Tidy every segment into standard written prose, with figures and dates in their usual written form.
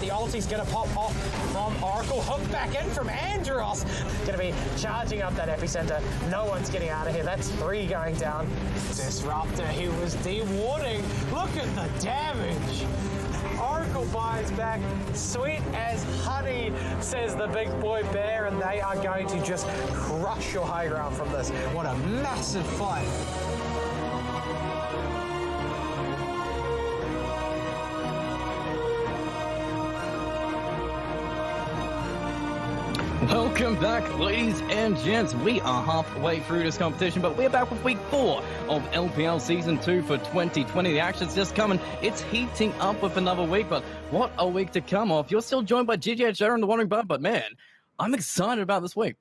ulti's going to pop off from Oracle. Hook back in from Andros. Going to be charging up that epicenter. No one's getting out of here. That's 3 going down. Disruptor, he was dewarding. Look at the damage. Oracle buys back. Sweet as honey, says the big boy bear, and they are going to just crush your high ground from this. What a massive fight. Welcome back, ladies and gents. We are halfway through this competition, but we're back with week 4 of LPL Season 2 for 2020. The action's just coming. It's heating up with another week, but what a week to come off. You're still joined by GTH and WanderingBard, but man, I'm excited about this week.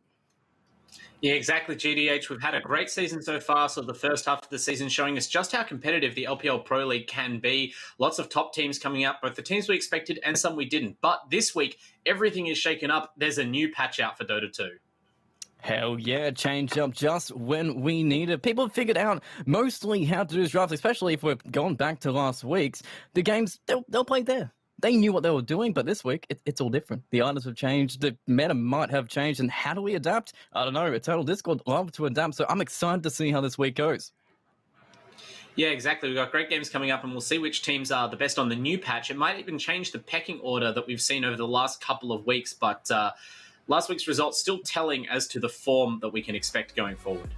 Yeah, exactly, GDH. We've had a great season so far, so the first half of the season showing us just how competitive the LPL Pro League can be. Lots of top teams coming up, both the teams we expected and some we didn't. But this week, everything is shaken up. There's a new patch out for Dota 2. Hell yeah, change up just when we need it. People have figured out mostly how to do this draft, especially if we've gone back to last week's. The games, they'll play there. They knew what they were doing, but this week, it's all different. The items have changed, the meta might have changed, and how do we adapt? I don't know. Eternal Discord love to adapt, so I'm excited to see how this week goes. Yeah, exactly. We've got great games coming up, and we'll see which teams are the best on the new patch. It might even change the pecking order that we've seen over the last couple of weeks, but last week's results still telling as to the form that we can expect going forward.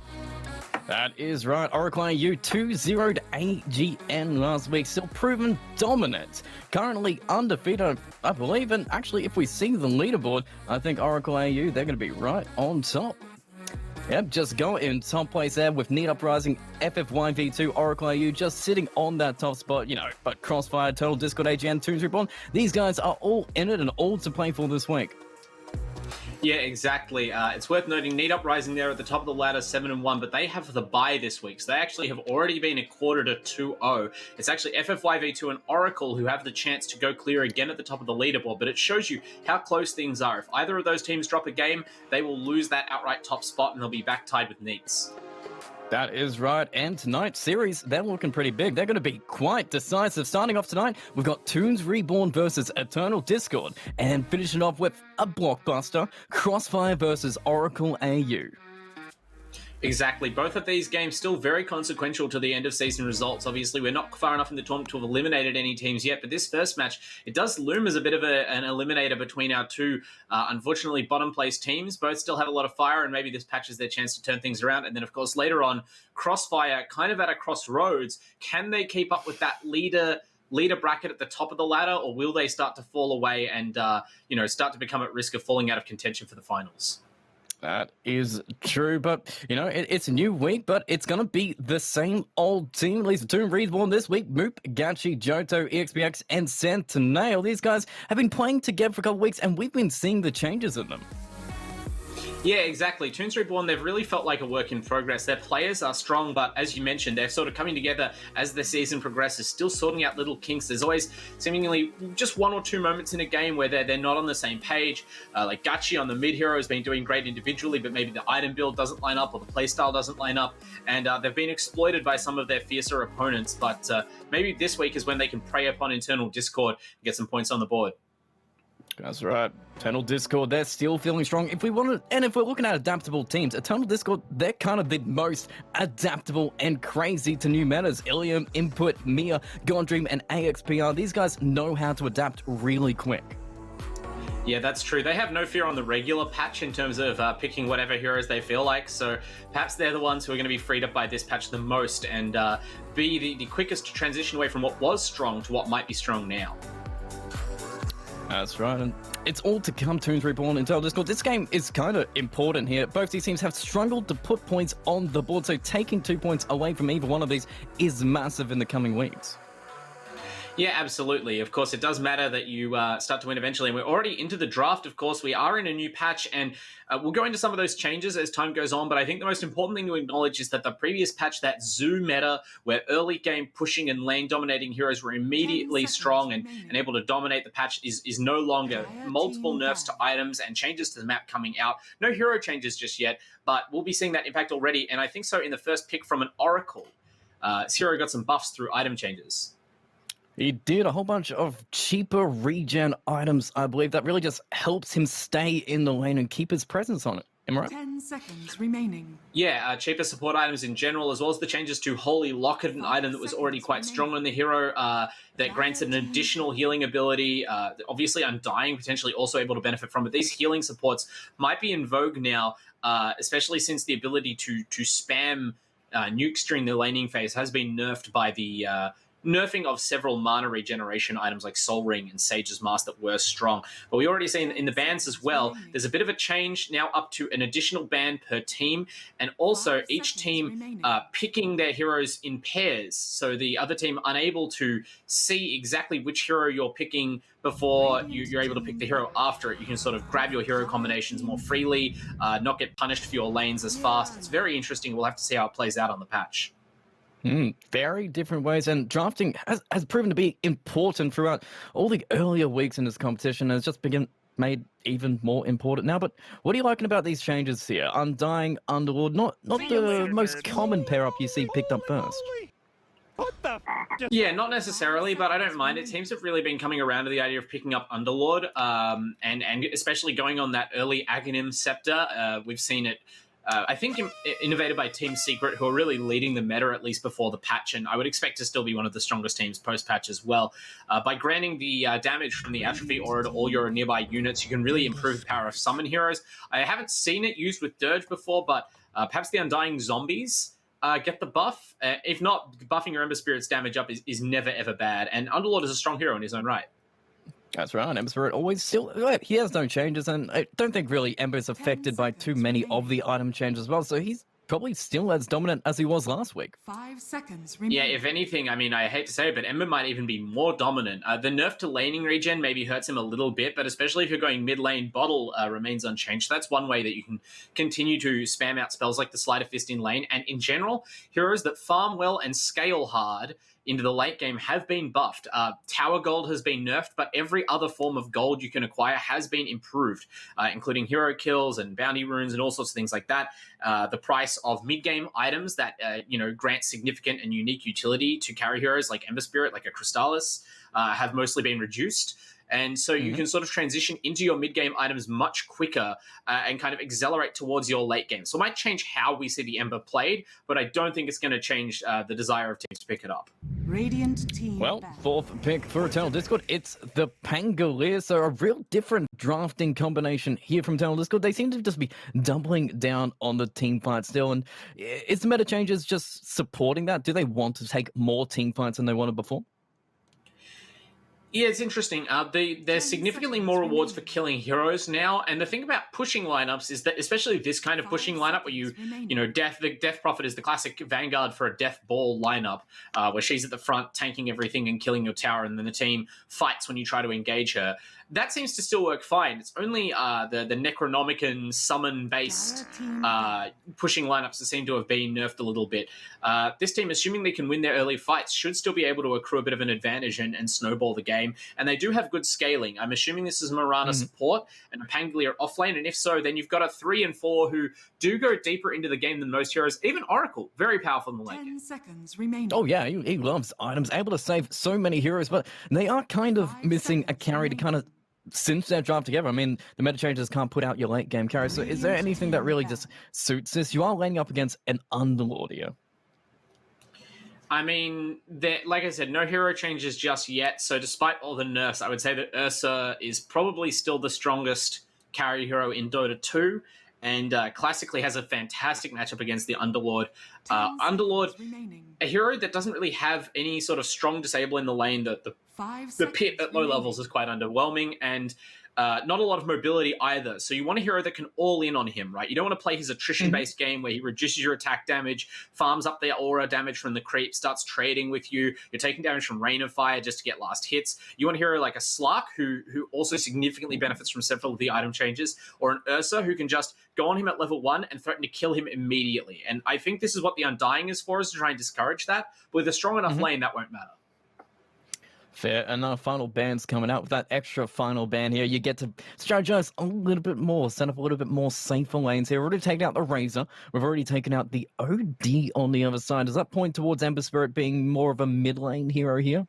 That is right. Oracle AU 2-0'd AGN last week. Still proven dominant. Currently undefeated, I believe. And actually, if we see the leaderboard, I think Oracle AU, they're going to be right on top. Yep, just go in top place there with Need Uprising, FFYV2, Oracle AU just sitting on that top spot, you know. But Crossfire, Total Discord, AGN, Toons Reborn, these guys are all in it and all to play for this week. Yeah, exactly. It's worth noting Need Uprising there at the top of the ladder, 7-1, but they have the bye this week, so they actually have already been a quarter to 2-0. It's actually FFYV2 and Oracle who have the chance to go clear again at the top of the leaderboard, but it shows you how close things are. If either of those teams drop a game, they will lose that outright top spot and they'll be back tied with Neats. That is right, and tonight's series, they're looking pretty big. They're going to be quite decisive. Starting off tonight, we've got Toons Reborn versus Eternal Discord, and finishing off with a blockbuster, Crossfire versus Oracle AU. Exactly. Both of these games still very consequential to the end of season results. Obviously, we're not far enough in the tournament to have eliminated any teams yet, but this first match, it does loom as a bit of an eliminator between our two, unfortunately, bottom place teams. Both still have a lot of fire, and maybe this patch is their chance to turn things around. And then, of course, later on, Crossfire kind of at a crossroads. Can they keep up with that leader bracket at the top of the ladder, or will they start to fall away and, start to become at risk of falling out of contention for the finals? That is true, but, it's a new week, but it's going to be the same old team. At least the Toon Reborn this week. Moop, Gachi, Johto, EXPX, and Sentinel. These guys have been playing together for a couple of weeks, and we've been seeing the changes in them. Yeah, exactly. Toons Reborn, they've really felt like a work in progress. Their players are strong, but as you mentioned, they're sort of coming together as the season progresses, still sorting out little kinks. There's always seemingly just one or two moments in a game where they're not on the same page. Like Gachi on the mid hero has been doing great individually, but maybe the item build doesn't line up or the playstyle doesn't line up, and they've been exploited by some of their fiercer opponents. But maybe this week is when they can prey upon Internal Discord and get some points on the board. That's right. Eternal Discord, they're still feeling strong. If we're looking at adaptable teams, Eternal Discord, they're kind of the most adaptable and crazy to new metas. Ilium, Input, Mia, Gondream, and AXPR, these guys know how to adapt really quick. Yeah, that's true. They have no fear on the regular patch in terms of picking whatever heroes they feel like, so perhaps they're the ones who are going to be freed up by this patch the most and be the quickest to transition away from what was strong to what might be strong now. That's right, and it's all to come. Toons Reborn and Eternal Discord. This game is kind of important here. Both these teams have struggled to put points on the board, so taking 2 points away from either one of these is massive in the coming weeks. Yeah, absolutely. Of course, it does matter that you start to win eventually. And we're already into the draft, of course. We are in a new patch, and we'll go into some of those changes as time goes on. But I think the most important thing to acknowledge is that the previous patch, that zoo meta, where early game pushing and lane dominating heroes were immediately strong and able to dominate the patch, is no longer. Multiple nerfs to items and changes to the map coming out. No hero changes just yet, but we'll be seeing that impact already. And I think so in the first pick from an Oracle. This hero got some buffs through item changes. He did a whole bunch of cheaper regen items, I believe, that really just helps him stay in the lane and keep his presence on it. Am I right? 10 seconds remaining. Yeah, cheaper support items in general, as well as the changes to Holy Locket, an item that was already quite strong on the hero, that grants an additional healing ability. Obviously, Undying potentially also able to benefit from it. These healing supports might be in vogue now, especially since the ability to spam nukes during the laning phase has been nerfed by the nerfing of several mana regeneration items like Soul Ring and Sage's Mask that were strong. But we already seen in the bans as well, there's a bit of a change now up to an additional ban per team, and also each team picking their heroes in pairs, so the other team unable to see exactly which hero you're picking before you're able to pick the hero after it. You can sort of grab your hero combinations more freely, not get punished for your lanes as fast. It's very interesting. We'll have to see how it plays out on the patch. Very different ways, and drafting has proven to be important throughout all the earlier weeks in this competition, and it's just made even more important now. But what are you liking about these changes here? Undying, Underlord, not the most common pair up you see picked up first. Yeah, not necessarily, but I don't mind it. Teams have really been coming around to the idea of picking up Underlord, and especially going on that early Aghanim Scepter. We've seen it, I think, innovated by Team Secret, who are really leading the meta, at least before the patch, and I would expect to still be one of the strongest teams post-patch as well. By granting the damage from the Atrophy Aura to all your nearby units, you can really improve the power of summon heroes. I haven't seen it used with Dirge before, but perhaps the Undying Zombies get the buff. If not, buffing your Ember Spirit's damage up is never, ever bad, and Underlord is a strong hero in his own right. That's right. Ember Spirit always still, he has no changes, and I don't think really Ember's affected by too many of the item changes as well, so he's probably still as dominant as he was last week. 5 seconds remaining. Yeah, if anything, I mean, I hate to say it, but Ember might even be more dominant. The nerf to laning regen maybe hurts him a little bit, but especially if you're going mid lane, Bottle remains unchanged. So that's one way that you can continue to spam out spells like the Sleight of Fist in lane, and in general, heroes that farm well and scale hard into the late game have been buffed. Tower gold has been nerfed, but every other form of gold you can acquire has been improved, including hero kills and bounty runes and all sorts of things like that. The price of mid-game items that grant significant and unique utility to carry heroes like Ember Spirit, like a Crystallis, have mostly been reduced. And so you can sort of transition into your mid-game items much quicker and kind of accelerate towards your late game. So it might change how we see the Ember played, but I don't think it's going to change the desire of teams to pick it up. Radiant team Well, back. fourth pick for Eternal Discord, it's the Pangolier, so a real different drafting combination here from Eternal Discord. They seem to just be doubling down on the team fight still, and is the meta changes just supporting that? Do they want to take more team fights than they wanted before? Yeah, it's interesting. There's significantly more rewards for killing heroes now, and the thing about pushing lineups is that, especially this kind of pushing lineup where the Death Prophet is the classic vanguard for a Death Ball lineup, where she's at the front tanking everything and killing your tower, and then the team fights when you try to engage her. That seems to still work fine. It's only the Necronomicon summon-based pushing lineups that seem to have been nerfed a little bit. This team, assuming they can win their early fights, should still be able to accrue a bit of an advantage and snowball the game. And they do have good scaling. I'm assuming this is Mirana support and a Pangolier offlane, and if so, then you've got a 3 and 4 who do go deeper into the game than most heroes. Even Oracle, very powerful in the late 10 game. seconds remaining. Oh yeah, he loves items, able to save so many heroes, but they are kind of missing a carry to kind of cinch their draft together. I mean, the meta changes can't put out your late game carry, so is there anything that really just suits this? You are laning up against an Underlord here. I mean, like I said, no hero changes just yet. So despite all the nerfs, I would say that Ursa is probably still the strongest carry hero in Dota 2, and classically has a fantastic matchup against the Underlord. Underlord, a hero that doesn't really have any sort of strong disable in the lane. The pit at low levels is quite underwhelming, and not a lot of mobility either. So you want a hero that can all in on him, right? You don't want to play his attrition-based game where he reduces your attack damage, farms up the aura damage from the creep, starts trading with you. You're taking damage from Rain of Fire just to get last hits. You want a hero like a Slark who also significantly benefits from several of the item changes, or an Ursa who can just go on him at level 1 and threaten to kill him immediately. And I think this is what the Undying is for, is to try and discourage that. But with a strong enough lane, that won't matter. Fair enough. Final ban's coming out. With that extra final ban here, you get to strategize a little bit more, set up a little bit more safer lanes here. We've already taken out the Razor. We've already taken out the OD on the other side. Does that point towards Ember Spirit being more of a mid lane hero here?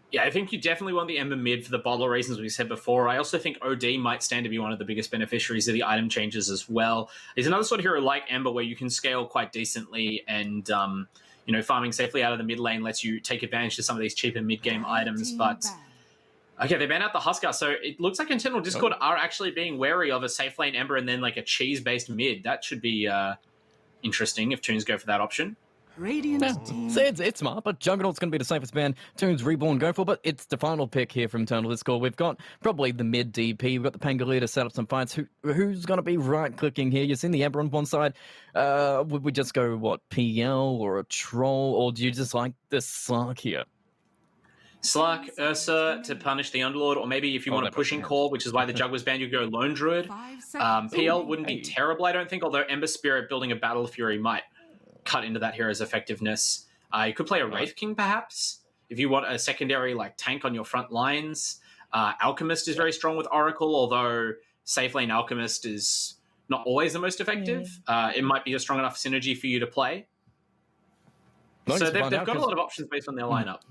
Yeah, I think you definitely want the Ember mid for the bottle reasons we said before. I also think OD might stand to be one of the biggest beneficiaries of the item changes as well. He's another sort of hero like Ember where you can scale quite decently and, farming safely out of the mid lane lets you take advantage of some of these cheaper mid-game items. But, okay, they ban out the Huskar, so it looks like Internal Discord are actually being wary of a safe lane Ember and then like a cheese-based mid. That should be interesting if Toons go for that option. Radiant Yeah, team. so it's smart, but Juggernaut's going to be the safest ban. Toons Reborn go for, but it's the final pick here from Internal Discord. We've got probably the mid DP. We've got the Pangolier to set up some fights. Who's going to be right-clicking here? You've seen the Ember on one side. Would we just go, PL or a Troll, or do you just like the Slark here? Slark, Ursa to punish the Underlord, or maybe if you want a pushing core, which is why the Jug was banned, you go Lone Druid. 5 seconds. PL wouldn't be terrible, I don't think, although Ember Spirit building a Battle Fury might cut into that hero's effectiveness. You could play a Wraith King, perhaps, if you want a secondary tank on your front lines. Alchemist is very strong with Oracle, although safe lane Alchemist is not always the most effective. It might be a strong enough synergy for you to play. So they've got a lot of options based on their lineup.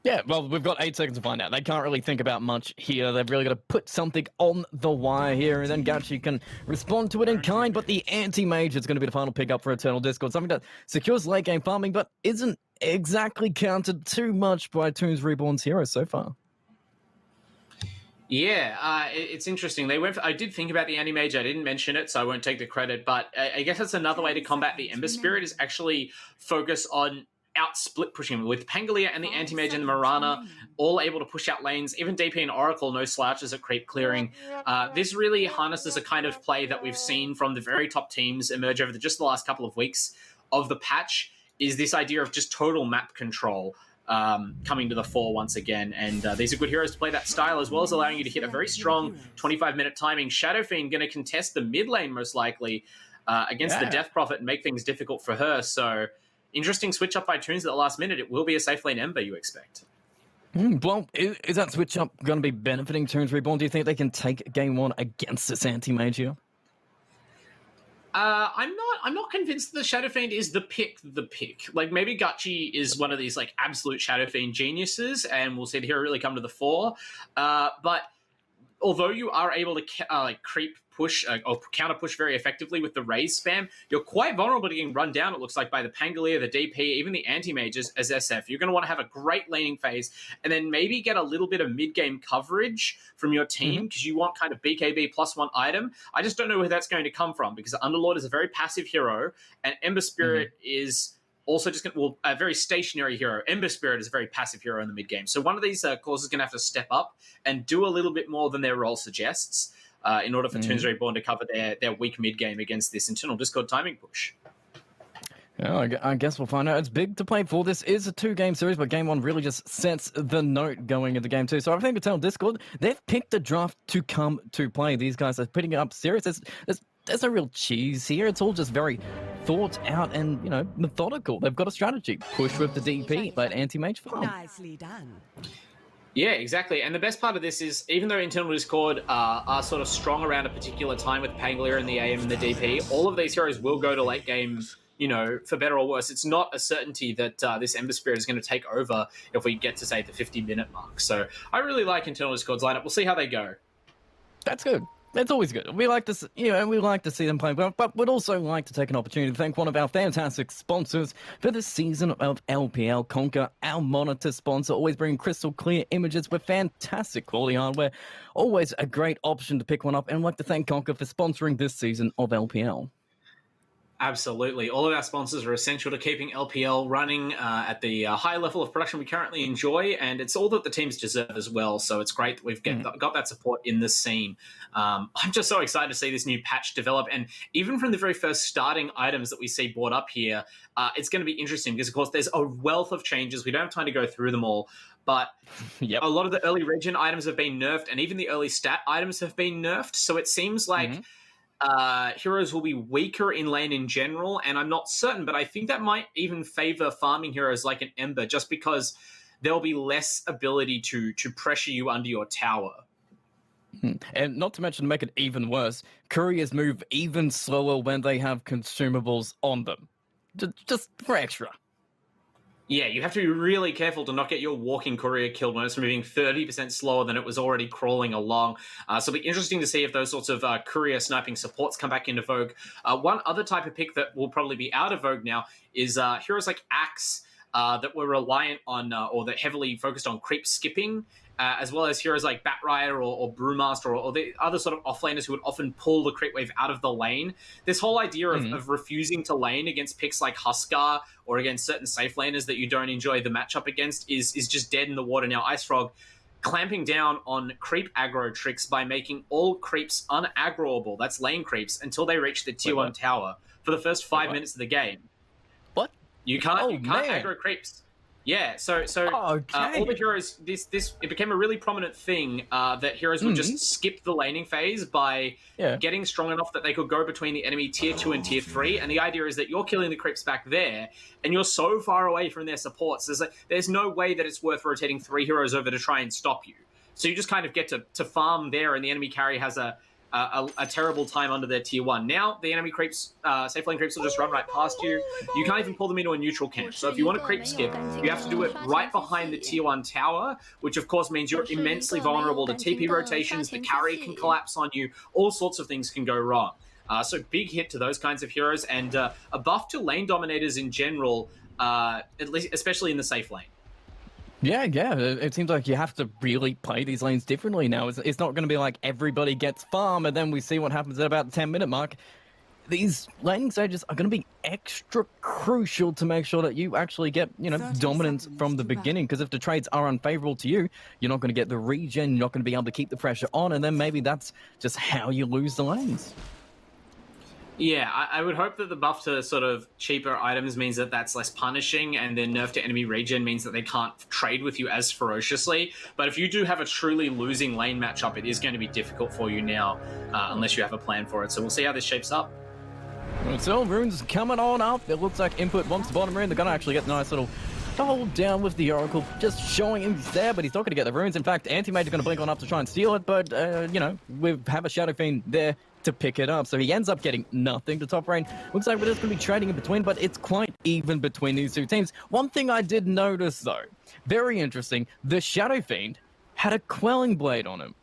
Yeah, well, we've got 8 seconds to find out. They can't really think about much here. They've really got to put something on the wire here, and then Gachi can respond to it in kind, but the anti-mage is going to be the final pickup for Eternal Discord. Something that secures late-game farming, but isn't exactly countered too much by Toons Reborn's heroes so far. Yeah, it's interesting. I did think about the anti-mage. I didn't mention it, so I won't take the credit, but I guess that's another way to combat the Ember Spirit is actually focus on out-split pushing with Pangolier and the Anti-Mage and the Mirana all able to push out lanes. Even DP and Oracle, no slouches at creep clearing. This really harnesses a kind of play that we've seen from the very top teams emerge over just the last couple of weeks of the patch, is this idea of just total map control coming to the fore once again. And these are good heroes to play that style, as well as allowing you to hit a very strong 25-minute timing. Shadow Fiend going to contest the mid lane most likely against the Death Prophet and make things difficult for her. So interesting switch up by Toons at the last minute. It will be a safe lane Ember, you expect. Well, is that switch up going to be benefiting Toons Reborn? Do you think they can take game one against this anti-mage here? I'm not convinced the Shadow Fiend is the pick. Like, maybe Gachi is one of these absolute Shadow Fiend geniuses, and we'll see the hero really come to the fore. But although you are able to creep push or counter push very effectively with the raise spam, you're quite vulnerable to getting run down, it looks like, by the Pangolier, the DP, even the anti-mages as SF. You're going to want to have a great laning phase and then maybe get a little bit of mid-game coverage from your team because you want kind of BKB +1 item. I just don't know where that's going to come from because Underlord is a very passive hero and Ember Spirit is also just a very stationary hero. Ember Spirit is a very passive hero in the mid game. So one of these cores is going to have to step up and do a little bit more than their role suggests in order for Toons Reborn to cover their weak mid game against this Internal Discord timing push. Yeah, I guess we'll find out. It's big to play for. This is a 2-game series, but game 1 really just sets the note going into game 2. So I think Eternal Discord, they've picked the draft to come to play. These guys are putting it up serious. There's no real cheese here. It's all just very thought out and, methodical. They've got a strategy. Push with the DP, let anti-mage farm. Nicely done. Yeah, exactly. And the best part of this is, even though Internal Discord are sort of strong around a particular time with Pangolier and the AM and the DP, all of these heroes will go to late game, for better or worse. It's not a certainty that this Ember Spirit is going to take over if we get to, say, the 50-minute mark. So I really like Internal Discord's lineup. We'll see how they go. That's good. That's always good. We like to, we like to see them play well, but we'd also like to take an opportunity to thank one of our fantastic sponsors for this season of LPL, Conquer, our monitor sponsor, always bringing crystal clear images with fantastic quality hardware. Always a great option to pick one up, and I'd like to thank Conquer for sponsoring this season of LPL. Absolutely. All of our sponsors are essential to keeping LPL running at the high level of production we currently enjoy, and it's all that the teams deserve as well. So it's great that we've got that support in the scene. I'm just so excited to see this new patch develop, and even from the very first starting items that we see brought up here, it's going to be interesting because, of course, there's a wealth of changes. We don't have time to go through them all, but a lot of the early region items have been nerfed, and even the early stat items have been nerfed. So it seems like heroes will be weaker in lane in general, and I'm not certain, but I think that might even favor farming heroes like an Ember, just because there'll be less ability to pressure you under your tower. And not to mention, to make it even worse, couriers move even slower when they have consumables on them. Just for extra. Yeah, you have to be really careful to not get your walking courier killed when it's moving 30% slower than it was already crawling along. So it'll be interesting to see if those sorts of courier sniping supports come back into vogue. One other type of pick that will probably be out of vogue now is heroes like Axe that were reliant on or that heavily focused on creep skipping. As well as heroes like Bat Rider or Brewmaster or the other sort of offlaners who would often pull the creep wave out of the lane. This whole idea of refusing to lane against picks like Huskar or against certain safe laners that you don't enjoy the matchup against is just dead in the water now. Ice Frog clamping down on creep aggro tricks by making all creeps unaggroable, that's lane creeps, until they reach the tier 1 tower for the first 5 minutes of the game. What? You can't aggro creeps. Yeah, so all the heroes, this it became a really prominent thing that heroes would just skip the laning phase by getting strong enough that they could go between the enemy tier 2 and tier 3. And the idea is that you're killing the creeps back there, and you're so far away from their supports. There's no way that it's worth rotating 3 heroes over to try and stop you. So you just kind of get to farm there, and the enemy carry has a terrible time under their tier 1. Now, the enemy creeps, safe lane creeps will just run right past you. You can't even pull them into a neutral camp. So if you want to creep skip, you have to do it right behind the tier 1 tower, which of course means you're immensely vulnerable to TP rotations, the carry can collapse on you, all sorts of things can go wrong. So big hit to those kinds of heroes, and a buff to lane dominators in general, at least, especially in the safe lane. Yeah. It seems like you have to really play these lanes differently now. It's not going to be like everybody gets farm and then we see what happens at about the 10-minute mark. These laning stages are going to be extra crucial to make sure that you actually get, dominance from the beginning. Because if the trades are unfavorable to you, you're not going to get the regen, you're not going to be able to keep the pressure on, and then maybe that's just how you lose the lanes. Yeah, I would hope that the buff to sort of cheaper items means that that's less punishing, and then nerf to enemy regen means that they can't trade with you as ferociously. But if you do have a truly losing lane matchup, it is going to be difficult for you now, unless you have a plan for it. So we'll see how this shapes up. So runes coming on up. It looks like Input wants the bottom rune. They're going to actually get a nice little hold down with the Oracle, just showing him he's there, but he's not going to get the runes. In fact, Anti-Mage is going to blink on up to try and steal it, but, we have a Shadow Fiend there to pick it up, so he ends up getting nothing to top lane. Looks like we're just going to be trading in between, but it's quite even between these two teams. One thing I did notice, though, very interesting, the Shadow Fiend had a Quelling Blade on him.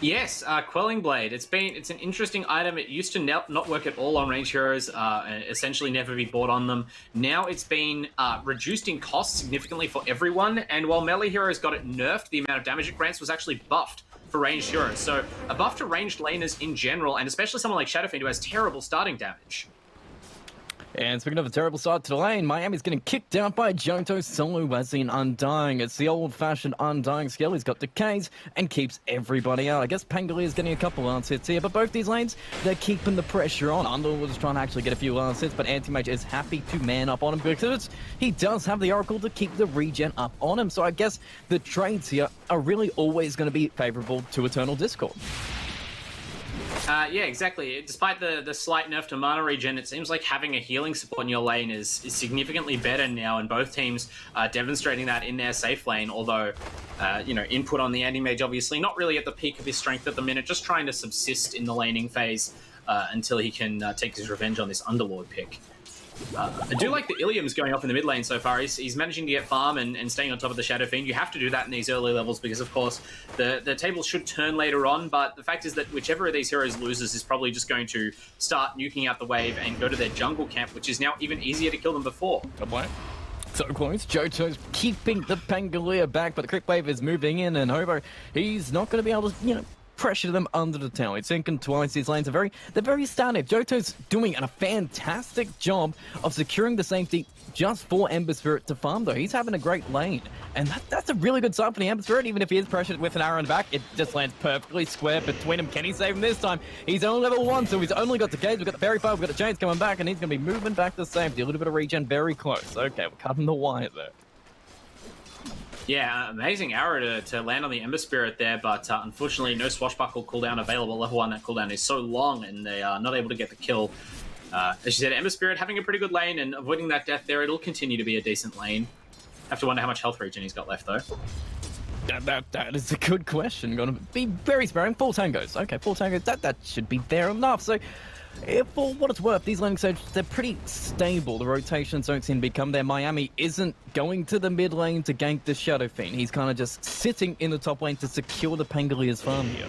Yes, Quelling Blade. It's an interesting item. It used to not work at all on range heroes, and essentially never be bought on them. Now it's been reduced in cost significantly for everyone, and while melee heroes got it nerfed, the amount of damage it grants was actually buffed for ranged heroes. So a buff to ranged laners in general, and especially someone like Shadowfiend who has terrible starting damage. And speaking of a terrible start to the lane, Miami's getting kicked out by Johto solo as in Undying. It's the old-fashioned Undying skill. He's got decays and keeps everybody out. I guess Pangolier is getting a couple last hits here, but both these lanes, they're keeping the pressure on. Underwood is trying to actually get a few last hits, but Anti-Mage is happy to man up on him because he does have the Oracle to keep the regen up on him. So I guess the trades here are really always going to be favorable to Eternal Discord. Yeah, exactly. Despite the slight nerf to mana regen, it seems like having a healing support in your lane is significantly better now, and both teams are demonstrating that in their safe lane, although, Input on the Anti-Mage obviously not really at the peak of his strength at the minute, just trying to subsist in the laning phase until he can take his revenge on this Underlord pick. I do like the Ilium's going off in the mid lane so far. He's managing to get farm and staying on top of the Shadow Fiend. You have to do that in these early levels because, of course, the table should turn later on, but the fact is that whichever of these heroes loses is probably just going to start nuking out the wave and go to their jungle camp, which is now even easier to kill than before. So close. Johto's keeping the Pangolier back, but the Crypt Wave is moving in, and Hobo, he's not going to be able to, pressure them under the tower. It's sinking twice. These lanes are very static. Johto's doing a fantastic job of securing the safety just for Ember Spirit to farm, though. He's having a great lane, and that's a really good start for the Ember Spirit. Even if he is pressured with an arrow in the back, it just lands perfectly square between them. Can he save him this time? He's only level 1, so he's only got the cage. We've got the Fairy Fire, we've got the Chains coming back, and he's going to be moving back to safety. A little bit of regen, very close. Okay, we're cutting the wire there. Yeah, amazing arrow to land on the Ember Spirit there, but unfortunately no swashbuckle cooldown available. Level 1, that cooldown is so long, and they are not able to get the kill. As you said, Ember Spirit having a pretty good lane and avoiding that death there. It'll continue to be a decent lane. Have to wonder how much health regen he's got left, though. That is a good question. Going to be very sparing. 4 tangos. Okay, 4 tangos. That should be fair enough. So For what it's worth, these laning stages, they're pretty stable. The rotations don't seem to become there. Miami isn't going to the mid lane to gank the Shadow Fiend. He's kind of just sitting in the top lane to secure the Pangolia's farm here.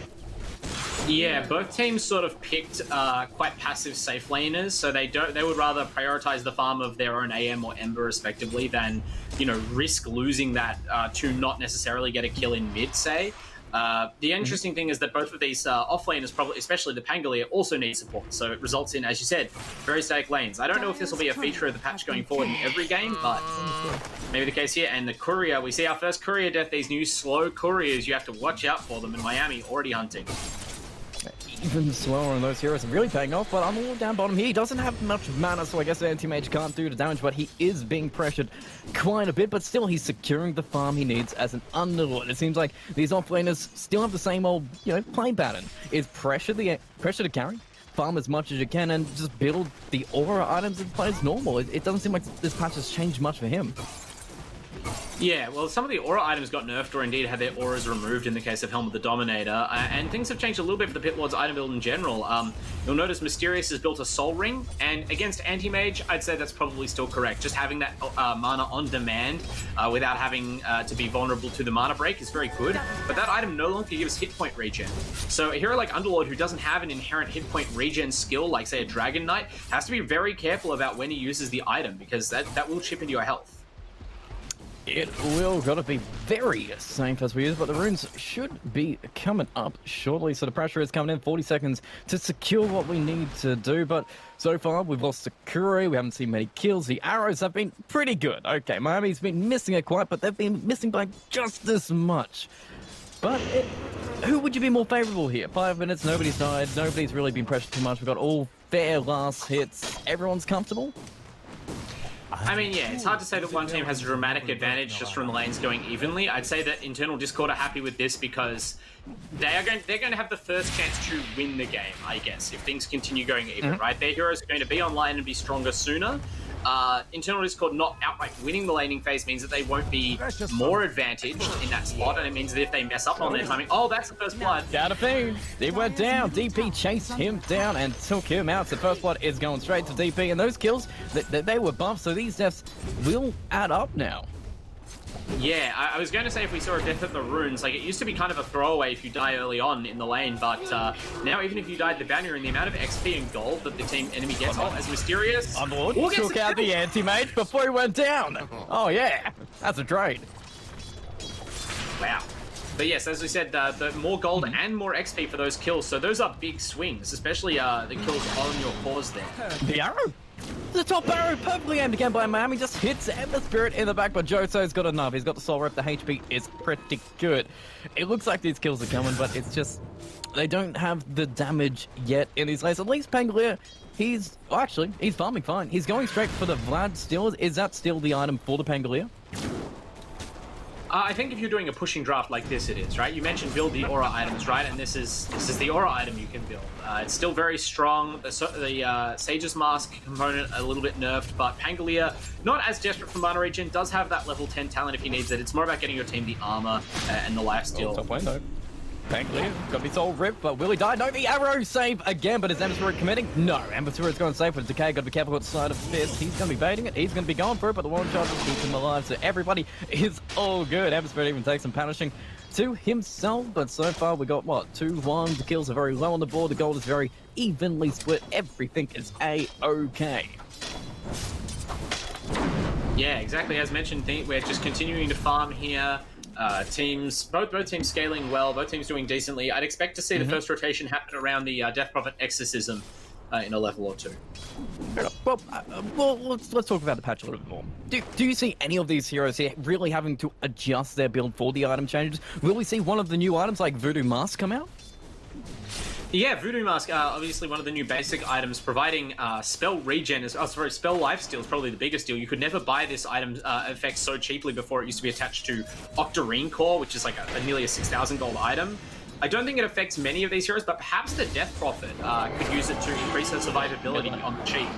Yeah, both teams sort of picked quite passive safe laners, so they would rather prioritize the farm of their own AM or Ember respectively than, you know, risk losing that to not necessarily get a kill in mid, say. The interesting thing is that both of these offlaners, probably, especially the Pangolia, also need support. So it results in, as you said, very static lanes. I don't know if this will be a feature of the patch going forward in every game, but maybe the case here. And the courier, we see our first courier death. These new slow couriers, you have to watch out for them. In Miami, already hunting. Even slower on those heroes, really paying off, but I'm all down bottom here. He doesn't have much mana, so I guess the anti-mage can't do the damage, but he is being pressured quite a bit, but still he's securing the farm he needs as an underlord. It seems like these offlaners still have the same old, you know, playing pattern. Is pressure to carry, farm as much as you can, and just build the aura items and play as normal. It doesn't seem like this patch has changed much for him. Yeah, well, some of the aura items got nerfed or indeed had their auras removed in the case of Helm of the Dominator, and things have changed a little bit for the Pit Lord's item build in general. You'll notice Mysterious has built a Soul Ring, and against Anti-Mage, I'd say that's probably still correct. Just having that mana on demand without having to be vulnerable to the mana break is very good, but that item no longer gives hit point regen. So a hero like Underlord, who doesn't have an inherent hit point regen skill, like say a Dragon Knight, has to be very careful about when he uses the item, because that will chip into your health. It will gotta be very safe as we use, but the runes should be coming up shortly, so the pressure is coming in. 40 seconds to secure what we need to do, but so far we've lost Sakura, we haven't seen many kills. The arrows have been pretty good. Okay, Miami's been missing it quite, but they've been missing by just this much. But who would you be more favorable here? 5 minutes, nobody's died, nobody's really been pressured too much. We've got all fair last hits. Everyone's comfortable? I mean, yeah, it's hard to say that one team has a dramatic advantage just from the lanes going evenly. I'd say that Internal Discord are happy with this because they're going to have the first chance to win the game, I guess, if things continue going even, right? Their heroes are going to be online and be stronger sooner. Internal Discord not outright winning the laning phase means that they won't be more advantaged in that spot, and it means that if they mess up on their timing, oh, that's the first blood. Shadow Fiend, he went down. DP chased him down and took him out. The first blood is going straight to DP, and those kills, they were buffed, so these deaths will add up now. Yeah, I was going to say if we saw a death at the runes, like it used to be kind of a throwaway if you die early on in the lane, but now even if you died the banner and the amount of XP and gold that the team enemy gets, as Mysterious Underlord took out the anti-mage before he went down. Oh yeah, that's a trade. Wow. But yes, as we said, the more gold and more XP for those kills, so those are big swings, especially the kills on your cause there. The arrow? The top arrow perfectly aimed again by Miami, just hits Ember Spirit in the back, but Joso's got enough. He's got the soul rep, the HP is pretty good. It looks like these kills are coming, but it's just, they don't have the damage yet in these lanes. At least Pangolier, he's farming fine. He's going straight for the Vlad still. Is that still the item for the Pangolier? I think if you're doing a pushing draft like this, it is, right? You mentioned build the aura items, right? And this is the aura item you can build. It's still very strong. The Sage's Mask component a little bit nerfed, but Pangolier, not as desperate for mana regen, does have that level 10 talent if he needs it. It's more about getting your team the armor and the lifesteal. Top lane though. Pangolier got his soul ripped, but will he die? No, the arrow save again, but is Ember Spirit committing? No, Ember Spirit's going safe with Decay. Got to be careful with the side of Fist. He's going to be baiting it. He's going to be going for it, but the one shot will keep him alive. So everybody is all good. Ember Spirit even takes some punishing to himself, but so far we got what, 2-1. The kills are very low on the board. The gold is very evenly split. Everything is a-okay. Yeah, exactly. As mentioned, we're just continuing to farm here. Both teams scaling well, both teams doing decently. I'd expect to see the first rotation happen around the Death Prophet Exorcism in a level or two. Well, let's talk about the patch a little bit more. Do you see any of these heroes here really having to adjust their build for the item changes? Will we see one of the new items like Voodoo Mask come out? Yeah, Voodoo Mask, obviously one of the new basic items, providing spell regen, spell lifesteal is probably the biggest deal. You could never buy this item effect so cheaply before. It used to be attached to Octarine Core, which is like nearly a 6,000 gold item. I don't think it affects many of these heroes, but perhaps the Death Prophet could use it to increase her survivability on the cheap.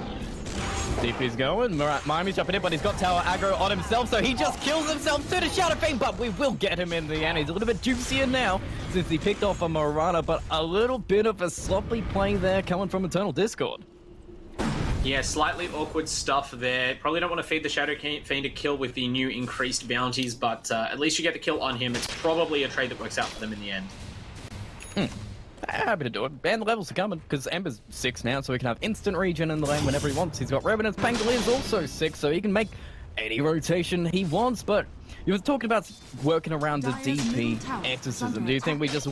DP's going. Miami's jumping in, but he's got tower aggro on himself, so he just kills himself to the Shadow Fiend, but we will get him in the end. He's a little bit juicier now since he picked off a Mirana, but a little bit of a sloppy play there coming from Eternal Discord. Yeah, slightly awkward stuff there. Probably don't want to feed the Shadow Fiend a kill with the new increased bounties, but at least you get the kill on him. It's probably a trade that works out for them in the end. Happy to do it. And the levels are coming, because Ember's 6 now, so he can have instant regen in the lane whenever he wants. He's got Revenants. Pangolier is also 6, so he can make any rotation he wants, but you were talking about working around the DP exorcism. Do you think we just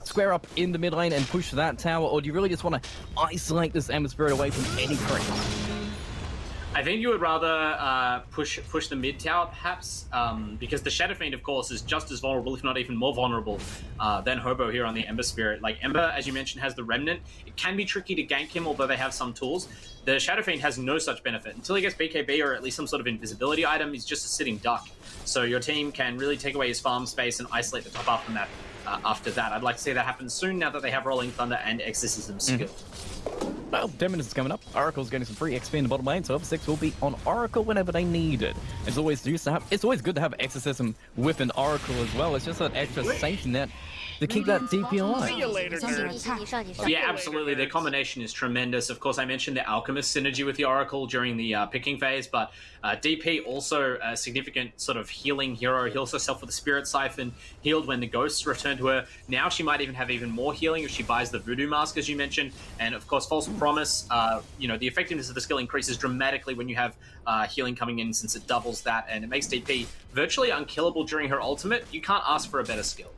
square up in the mid lane and push that tower, or do you really just want to isolate this Ember Spirit away from any creeps? I think you would rather push the mid tower, perhaps, because the Shadow Fiend, of course, is just as vulnerable, if not even more vulnerable, than Hobo here on the Ember Spirit. Like, Ember, as you mentioned, has the Remnant. It can be tricky to gank him, although they have some tools. The Shadow Fiend has no such benefit. Until he gets BKB or at least some sort of invisibility item, he's just a sitting duck. So your team can really take away his farm space and isolate the top half of the map after that. I'd like to see that happen soon now that they have Rolling Thunder and Exorcism skill. Well, 10 minutes is coming up. Oracle's getting some free XP in the bottom lane, so Up6 will be on Oracle whenever they need it. It's always good to have Exorcism with an Oracle as well. It's just an extra safety net to keep that DP alive. See you later, nerds. Yeah, absolutely. The combination is tremendous. Of course, I mentioned the Alchemist synergy with the Oracle during the picking phase, but DP also a significant sort of healing hero. Heals herself with the Spirit Siphon, healed when the ghosts return to her. Now she might even have even more healing if she buys the Voodoo Mask, as you mentioned. And of course, False Promise, the effectiveness of the skill increases dramatically when you have healing coming in, since it doubles that, and it makes DP virtually unkillable during her ultimate. You can't ask for a better skill.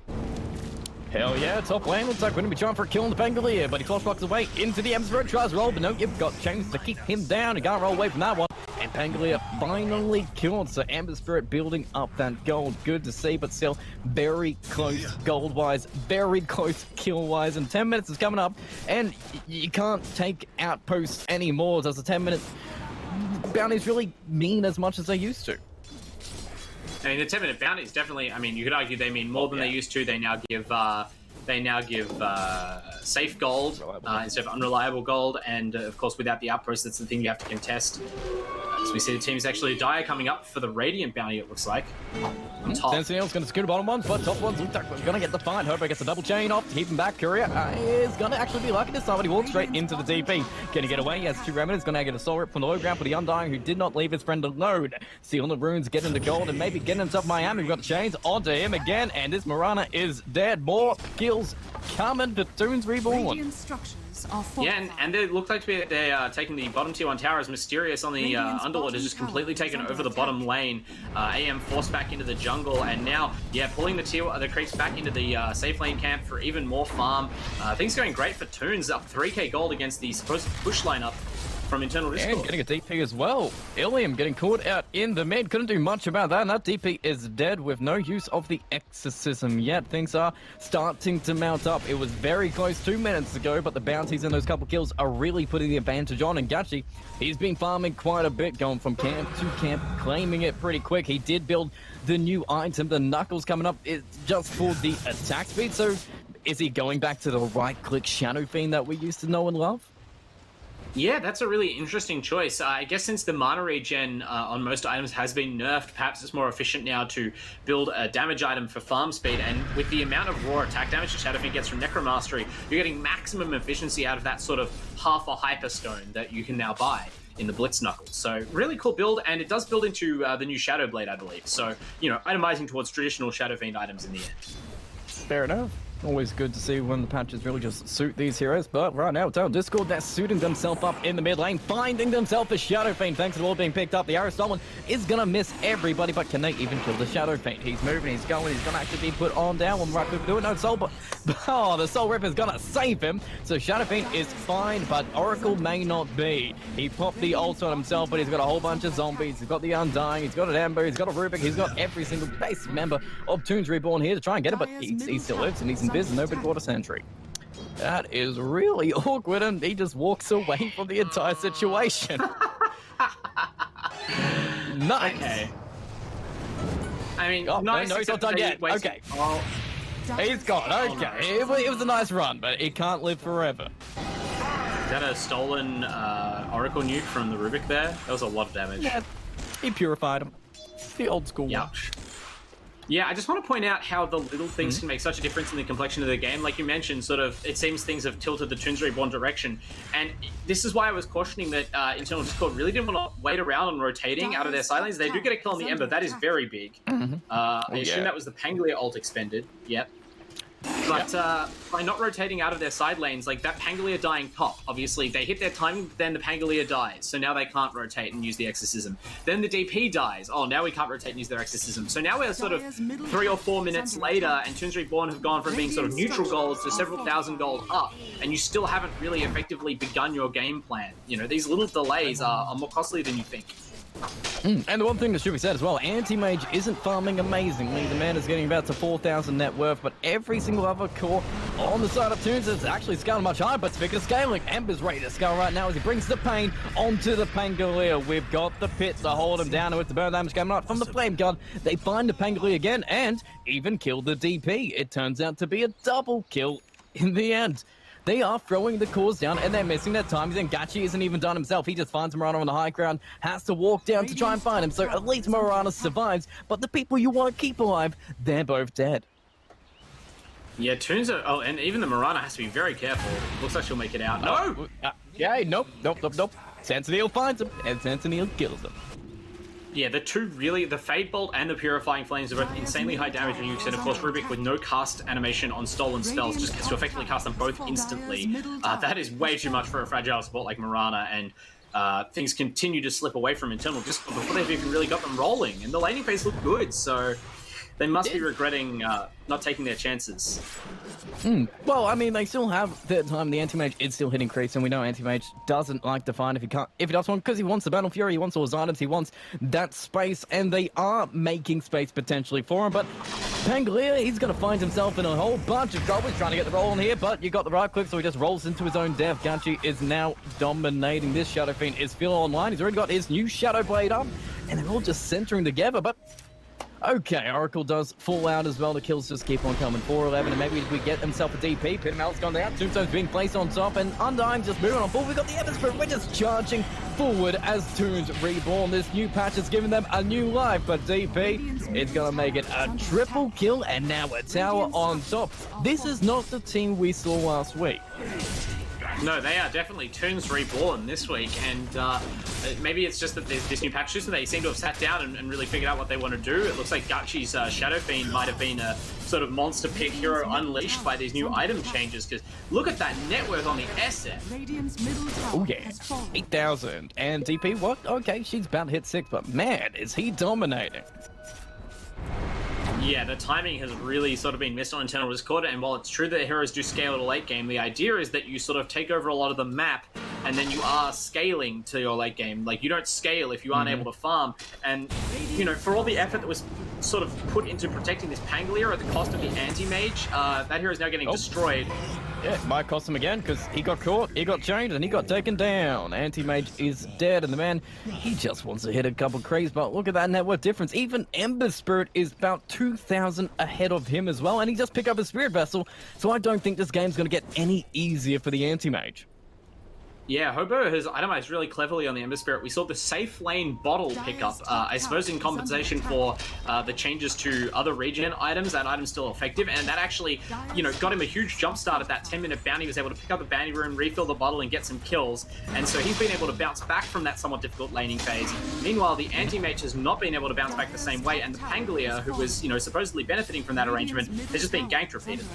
Hell yeah, top lane looks like we're going to be trying for a kill on the Pangolier, but he crosswalks away into the Ember Spirit, tries to roll, but no, you've got chance to keep him down. You can't roll away from that one. And Pangolier finally killed, so Ember Spirit building up that gold. Good to see, but still very close gold-wise, very close kill-wise, and 10 minutes is coming up, and you can't take outposts anymore. Does the 10-minute bounties really mean as much as they used to? I mean, the 10-minute bounties definitely. I mean, you could argue they mean more than they used to. They now give safe gold instead of unreliable gold, and of course, without the outpost, that's the thing you have to contest. So we see the team's actually Dire coming up for the Radiant bounty. It looks like. On top. Sentinel's going to skew the bottom ones, but top ones look like we're going to get the find. Hope gets a double chain off to keep him back. Courier is going to actually be lucky this time, but he walks straight into the DP. Going to get away. He has 2 remnants. Going to get a soul rip from the low ground for the Undying, who did not leave his friend alone. Sealing the runes, getting the gold, and maybe getting himself Miami. We've got the chains onto him again, and this Mirana is dead. More kills coming to Toons Reborn. Radiant structures are Yeah, and they look like to be taking the bottom tier 1 tower as Mysterious on the Underlord has just completely taken over the bottom lane. AM forced back into the jungle, and now, pulling the creeps back into the safe lane camp for even more farm. Things going great for Toons, up 3k gold against the supposed push lineup from Internal Discord. And getting a DP as well. Ilium getting caught out in the mid. Couldn't do much about that. And that DP is dead with no use of the Exorcism yet. Things are starting to mount up. It was very close 2 minutes ago, but the bounties and those couple kills are really putting the advantage on. And Gachi, he's been farming quite a bit, going from camp to camp, claiming it pretty quick. He did build the new item, the Knuckles, coming up. It's just for the attack speed. So is he going back to the right-click Shadow Fiend that we used to know and love? Yeah, that's a really interesting choice. I guess since the mana regen on most items has been nerfed, perhaps it's more efficient now to build a damage item for farm speed. And with the amount of raw attack damage that Shadow Fiend gets from Necromastery, you're getting maximum efficiency out of that sort of half a Hyperstone that you can now buy in the Blitz Knuckles. So really cool build, and it does build into the new Shadow Blade, I believe. So, itemizing towards traditional Shadow Fiend items in the end. Fair enough. Always good to see when the patches really just suit these heroes, but right now, Town Discord, they're suiting themselves up in the mid lane, finding themselves a Shadow Fiend. Thanks to the wall being picked up, the Aristotle is going to miss everybody, but can they even kill the Shadow Fiend? He's moving, he's going, he's going to actually be put on down when right click do it. No soul, but the Soul Rip is going to save him. So Shadow Fiend is fine, but Oracle may not be. He popped the ult on himself, but he's got a whole bunch of zombies. He's got the Undying, he's got an Ember, he's got a Rubik, he's got every single base member of Toons Reborn here to try and get it, but he still lives and he's in business. Nobody bought a sentry. That is really awkward, and he just walks away from the entire situation. Nice. Okay. I mean, oh, nice. no, he's not done yet. Okay. Oh. He's gone. Okay. It was a nice run, but it can't live forever. Is that a stolen Oracle nuke from the Rubik there. That was a lot of damage. Yeah, he purified him. The old school one. Yeah, I just want to point out how the little things can make such a difference in the complexion of the game. Like you mentioned, sort of, it seems things have tilted the Toons Reborn direction. And this is why I was cautioning that Internal Discord really didn't want to wait around on rotating out of their side lanes. They do get a kill on the Ember. That is very big. I assume that was the Pangolier ult expended. Yep. But by not rotating out of their side lanes, like that Pangolier dying top, obviously they hit their timing, but then the Pangolier dies, so now they can't rotate and use the Exorcism. Then the DP dies, oh, now we can't rotate and use their Exorcism. So now we're sort of 3 or 4 minutes later, and Toons Reborn have gone from being sort of neutral gold to several thousand gold up, and you still haven't really effectively begun your game plan. You know, these little delays are more costly than you think. And the one thing that should be said as well, Anti-Mage isn't farming amazingly. The man is getting about to 4,000 net worth, but every single other core on the side of Toons is actually scaling much higher. But speaking of scaling, Ember's ready to scale right now as he brings the pain onto the Pangolier. We've got the pit to hold him down, and with the burn damage coming out from the Flame Gun, they find the Pangolier again and even kill the DP. It turns out to be a double kill in the end. They are throwing the cores down and they're missing their timings, and Gachi isn't even done himself. He just finds Marana on the high ground, has to walk down to try and find him. So at least Marana survives, but the people you want to keep alive, they're both dead. Yeah, Toons are... Oh, and even the Marana has to be very careful. Looks like she'll make it out. No! Nope. Sentinel finds him, and Sentinel kills him. Yeah, the two really, the Fade Bolt and the Purifying Flames are both insanely high damage nukes, and of course Rubik with no cast animation on stolen spells just gets to effectively cast them both instantly. That is way too much for a fragile support like Marana, and things continue to slip away from Internal Discord before they've even really got them rolling. And the laning phase looked good, so they must be regretting not taking their chances. Well, I mean, they still have their time. The Anti-Mage is still hitting creeps, and we know Anti-Mage doesn't like to find if he does want, because he wants the Battle Fury, he wants all his items, he wants that space, and they are making space potentially for him. But Pangolier, he's going to find himself in a whole bunch of trouble. He's trying to get the roll on here, but you got the right click, so he just rolls into his own death. Gachi is now dominating. This Shadow Fiend is still online. He's already got his new Shadow Blade up, and they're all just centering together, but... Okay, Oracle does fall out as well. The kills just keep on coming. 4-11, and maybe we get themselves a DP. Pitmelt's gone down. Tombstone's being placed on top, and Undying just moving on forward. We've got the Ever Spirit. We're just charging forward as Toons Reborn. This new patch has given them a new life, but DP, it's going to make it a triple kill, and now a tower on top. This is not the team we saw last week. No, they are definitely Toons Reborn this week, and maybe it's just that there's this new patch system. They seem to have sat down and really figured out what they want to do. It looks like Gachi's Shadow Fiend might have been a sort of monster pit hero unleashed by these new item changes, because look at that network on the SF. Oh yeah, 8,000. And DP, what? Okay, she's about to hit 6, but man, is he dominating. Yeah, the timing has really sort of been missed on Internal Discord, and while it's true that heroes do scale at a late game, the idea is that you sort of take over a lot of the map, and then you are scaling to your late game. Like, you don't scale if you aren't able to farm, and, you know, for all the effort that was sort of put into protecting this Pangolier at the cost of the Anti-Mage, that hero is now getting destroyed. Yeah, it might cost him again, because he got caught, he got chained, and he got taken down. Anti-Mage is dead, and the man, he just wants to hit a couple creeps, but look at that network difference. Even Ember Spirit is about 2,000 ahead of him as well, and he just picked up a Spirit Vessel, so I don't think this game's going to get any easier for the Anti-Mage. Yeah, Hobo has itemized really cleverly on the Ember Spirit. We saw the safe lane bottle pickup, I suppose in compensation for the changes to other regen items. That item's still effective, and that actually, you know, got him a huge jump start at that 10-minute bounty. He was able to pick up the bounty rune, refill the bottle, and get some kills. And so he's been able to bounce back from that somewhat difficult laning phase. Meanwhile, the Anti-Mage has not been able to bounce back the same way, and the Pangolier, who was, you know, supposedly benefiting from that arrangement, has just been ganked repeatedly.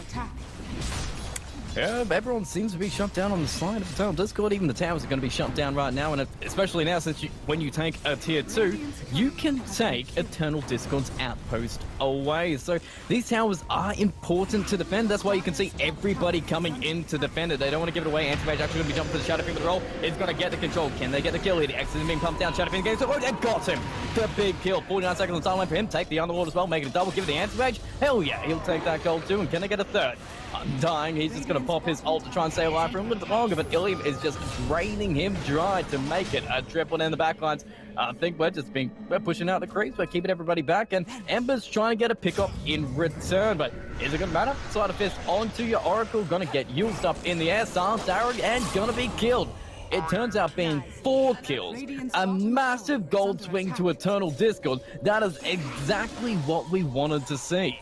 Yeah, everyone seems to be shut down on the side of the tower. Discord, even the towers are going to be shut down right now, and especially now since when you take a tier 2, you can take Eternal Discord's outpost away. So these towers are important to defend. That's why you can see everybody coming in to defend it. They don't want to give it away. Anti-Mage actually going to be jumping for the Shadow Fiend with the roll. It's going to get the control. Can they get the kill here? The X is being pumped down. Shadow Fiend gains. Oh, they got him. The big kill. 49 seconds on timeline for him. Take the Underlord as well. Make it a double. Give it the Anti-Mage. Hell yeah, he'll take that gold too. And can they get a third? Undying, he's just going to pop his ult to try and stay alive for a little bit longer, but Ilium is just draining him dry to make it a triple in the backlines. I think we're pushing out the creeps, we're keeping everybody back, and Ember's trying to get a pickup in return, but is it going to matter? Sleight of Fist onto your Oracle, going to get used up in the air, Darren, and going to be killed. it turns out being 4 kills. A massive gold swing to Eternal Discord. That is exactly what we wanted to see.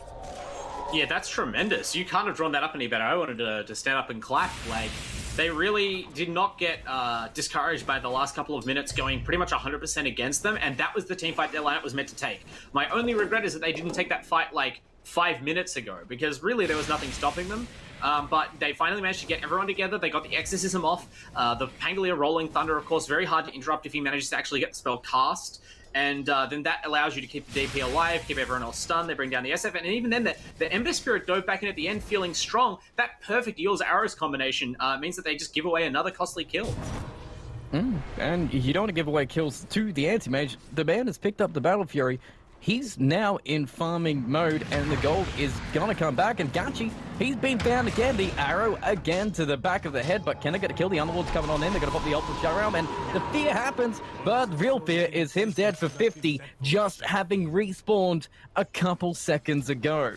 Yeah, that's tremendous. You can't have drawn that up any better. I wanted to stand up and clap. Like, they really did not get discouraged by the last couple of minutes going pretty much 100% against them, and that was the team fight their lineup was meant to take. My only regret is that they didn't take that fight like 5 minutes ago, because really there was nothing stopping them. But they finally managed to get everyone together. They got the Exorcism off. The Pangolier Rolling Thunder, of course, very hard to interrupt if he manages to actually get the spell cast. And then that allows you to keep the DP alive, keep everyone else stunned. They bring down the SF, and even then, the Ember Spirit dove back in at the end, feeling strong. That perfect Eels Arrows combination means that they just give away another costly kill. And you don't want to give away kills to the Anti-Mage. The man has picked up the Battle Fury. He's now in farming mode, and the gold is gonna come back. And Gachi, he's been found again. The arrow again to the back of the head, but can they get a kill? The Underlord's coming on in. They're gonna pop the ultimate shut around, and the fear happens. But the real fear is him dead for 50, just having respawned a couple seconds ago.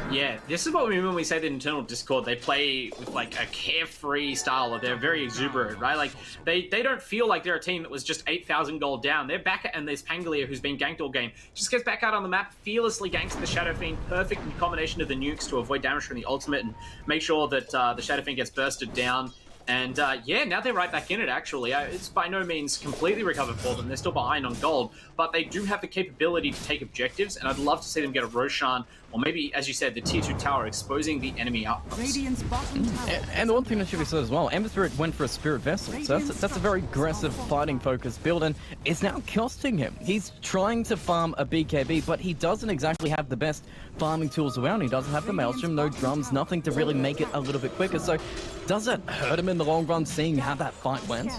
Yeah, this is what we mean when we say that Internal Discord, they play with like a carefree style. They're very exuberant, right? Like they don't feel like they're a team that was just 8,000 gold down. They're back, and there's Pangolier, who's been ganked all game, just gets back out on the map, fearlessly ganks the Shadow Fiend, perfect combination of the nukes to avoid damage from the ultimate and make sure that the Shadow Fiend gets bursted down. And yeah, now they're right back in it, actually. It's by no means completely recovered for them. They're still behind on gold, but they do have the capability to take objectives, and I'd love to see them get a Roshan, or maybe, as you said, the tier 2 tower, exposing the enemy outposts. Radiant's bottom tower. And the one thing that should be said as well, Ember Spirit went for a Spirit Vessel, so that's a very aggressive fighting-focused build, and it's now costing him. He's trying to farm a BKB, but he doesn't exactly have the best farming tools around. He doesn't have the Maelstrom, no drums, nothing to really make it a little bit quicker, so does it hurt him in the long run seeing how that fight went?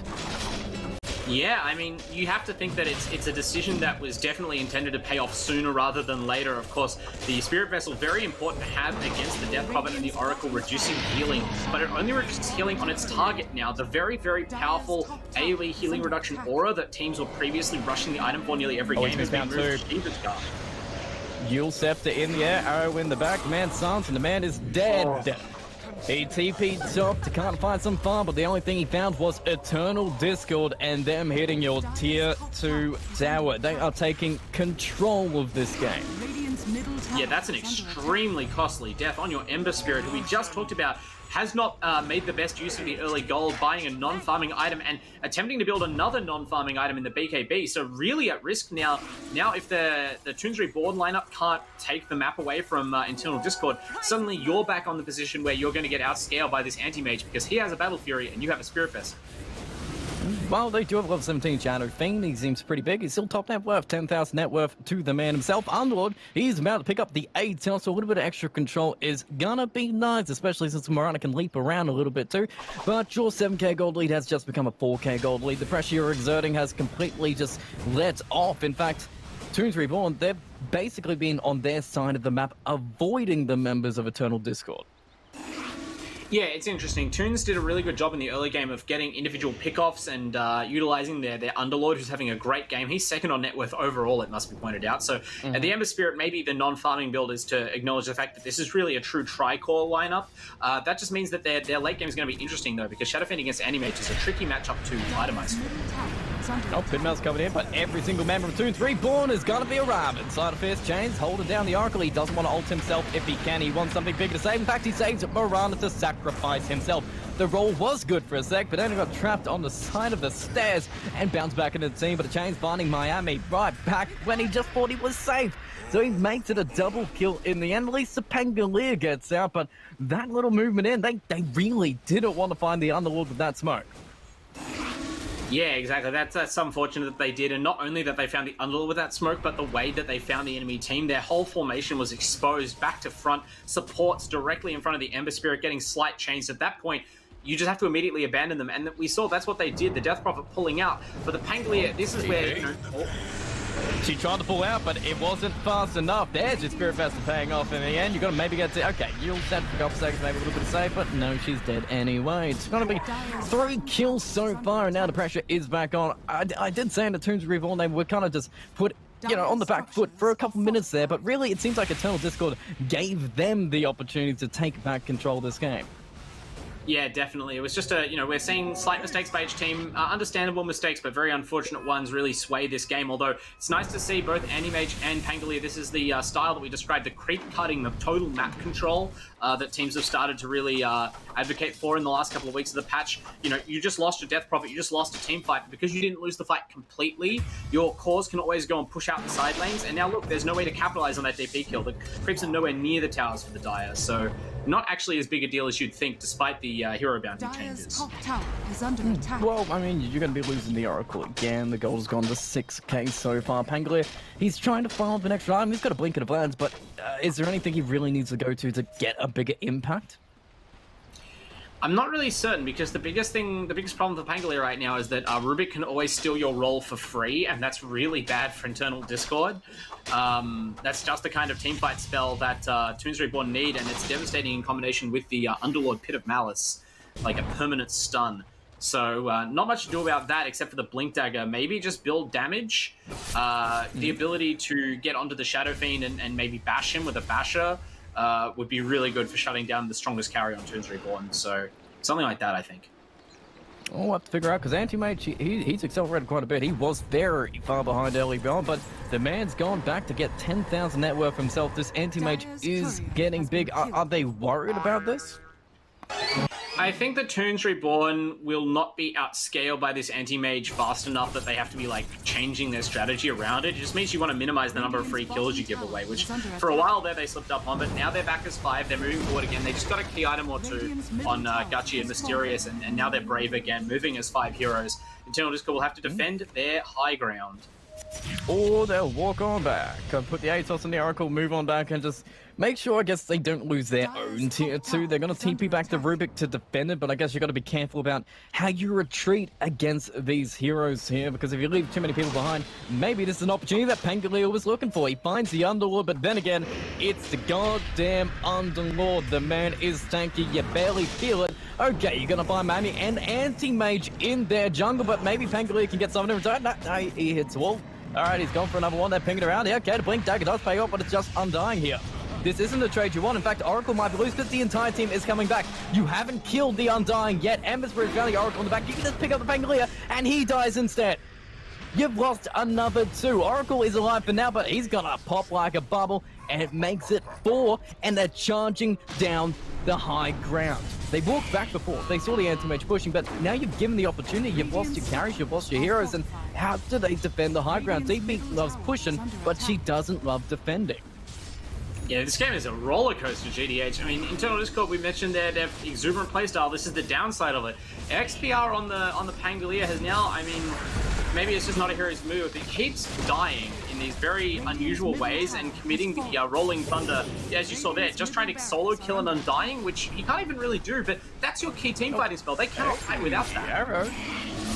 Yeah, I mean, you have to think that it's a decision that was definitely intended to pay off sooner rather than later. Of course, the Spirit Vessel, very important to have against the Death Prophet and the Oracle, reducing healing, but it only reduces healing on its target now. The very, very powerful AoE healing reduction aura that teams were previously rushing the item for nearly every game has been moved to Shiva's Guard. Yule Scepter in the air, arrow in the back, the man's silenced, and the man is dead. He TP'd top to kind of find some farm, but the only thing he found was Eternal Discord and them hitting your tier 2 tower. They are taking control of this game. Yeah, that's an extremely costly death on your Ember Spirit, who we just talked about has not made the best use of the early gold, buying a non-farming item and attempting to build another non-farming item in the BKB. So really at risk now. Now, if the Toonsbury board lineup can't take the map away from Internal Discord, suddenly you're back on the position where you're going to get outscaled by this anti-mage because he has a Battle Fury and you have a Spirit Vessel. Well, they do have level 17 Shadow Fiend. He seems pretty big. He's still top net worth, 10,000 net worth to the man himself. Underlord, he's about to pick up the 8 so a little bit of extra control is gonna be nice, especially since Morana can leap around a little bit too. But your 7k gold lead has just become a 4k gold lead. The pressure you're exerting has completely just let off. In fact, Toons Reborn, they've basically been on their side of the map, avoiding the members of Eternal Discord. Yeah, it's interesting. Toons did a really good job in the early game of getting individual pickoffs and utilizing their Underlord, who's having a great game. He's second on net worth overall, it must be pointed out. So at the Ember Spirit, maybe the non-farming build is to acknowledge the fact that this is really a true tri-core lineup. That just means that their late game is going to be interesting, though, because Shadow Fiend against Anti-Mage is a tricky matchup to itemize. Oh, Pitmouse coming in, but every single member of Toons Reborn is going to be arriving. Side of Fierce Chains holding down the Oracle. He doesn't want to ult himself if he can. He wants something bigger to save. In fact, he saves Morana to sacrifice himself. The roll was good for a sec, but only got trapped on the side of the stairs and bounced back into the team. But the Chains finding Miami right back when he just thought he was safe. So he makes it a double kill in the end. At least the Pangolier gets out, but that little movement in, they really didn't want to find the Underlord with that smoke. Yeah, exactly. That's unfortunate that they did, and not only that they found the Underlord with that smoke, but the way that they found the enemy team. Their whole formation was exposed back to front, supports directly in front of the Ember Spirit, getting slight changed. At that point, you just have to immediately abandon them, and we saw that's what they did. The Death Prophet pulling out, but the Pangolier, this is where she tried to pull out, but it wasn't fast enough. There's your Spirit Vessel paying off in the end. You've got to maybe get to... Okay, you'll set for a couple seconds, maybe a little bit of safe, but no, she's dead anyway. It's going to be 3 kills so far, and now the pressure is back on. I did say in the Toons Reborn, they were kind of just put, you know, on the back foot for a couple minutes there, but really it seems like Eternal Discord gave them the opportunity to take back control of this game. Yeah, definitely. It was just a, we're seeing slight mistakes by each team, understandable mistakes, but very unfortunate ones really sway this game. Although it's nice to see both Anti-Mage and Pangolier. This is the style that we described, the creep cutting, the total map control that teams have started to really advocate for in the last couple of weeks of the patch. You just lost your Death Prophet, you just lost a team fight, but because you didn't lose the fight completely, your cores can always go and push out the side lanes. And now look, there's no way to capitalize on that DP kill. The creeps are nowhere near the towers for the Dire, so not actually as big a deal as you'd think, despite the hero bounty Dire's changes. top tower is under attack. Well, I mean, you're going to be losing the Oracle again. The gold's gone to 6k so far. Pangolier, he's trying to farm up an extra item. He's got a blink of lands, but is there anything he really needs to go to get a bigger impact? I'm not really certain, because the biggest problem for Pangolier right now is that Rubik can always steal your role for free, and that's really bad for internal Discord. That's just the kind of teamfight spell that Toons Reborn need, and it's devastating in combination with the Underlord Pit of Malice, like a permanent stun. So not much to do about that except for the Blink Dagger. Maybe just build damage, the ability to get onto the Shadow Fiend and maybe bash him with a basher. Would be really good for shutting down the strongest carry on Toons Reborn. So something like that, I think. We'll have to figure out, because Anti-Mage, he's accelerated quite a bit. He was very far behind early on, but the man's gone back to get 10,000 net worth himself. This Anti-Mage is getting big. Are they worried about this? I think that Toons Reborn will not be outscaled by this Anti-Mage fast enough that they have to be, changing their strategy around it. It just means you want to minimize the number of free kills you give away, which for a while there they slipped up on, but now they're back as 5. They're moving forward again. They just got a key item or two on Gucci and Mysterious, and now they're brave again, moving as 5 heroes. Internal Discord will have to defend their high ground. Or they'll walk on back. Put the Atos on the Oracle, move on back, and just make sure, I guess, they don't lose their own tier 2. They're going to TP back to Rubik to defend it, but I guess you've got to be careful about how you retreat against these heroes here, because if you leave too many people behind, maybe this is an opportunity that Pangolier was looking for. He finds the Underlord, but then again, it's the goddamn Underlord. The man is tanky, you barely feel it. Okay, you're going to find Mammy and Anti-Mage in their jungle, but maybe Pangolier can get something in return. No, he hits a wall. Alright, he's gone for another one. They're pinging around. Yeah, okay, the Blink Dagger does pay off, but it's just Undying here. This isn't the trade you want. In fact, Oracle might be loose because the entire team is coming back. You haven't killed the Undying yet. Ember's Bridge found the Oracle in the back. You can just pick up the Pangolier, and he dies instead. You've lost another 2. Oracle is alive for now, but he's gonna pop like a bubble, and it makes it 4, and they're charging down the high ground. They walked back before. They saw the Anti-Mage pushing, but now you've given the opportunity. You've lost your carries, you've lost your heroes, and how do they defend the high ground? DP loves pushing, but she doesn't love defending. Yeah, this game is a roller coaster, GTH. I mean, Internal Discord, we mentioned their exuberant playstyle. This is the downside of it. XPR on the Pangolier has now, I mean, maybe it's just not a hero's move. It keeps dying in these very unusual ways and committing the Rolling Thunder, as you saw there, just trying to solo kill an Undying, which you can't even really do, but that's your key team fighting spell. They cannot fight without that. Arrow.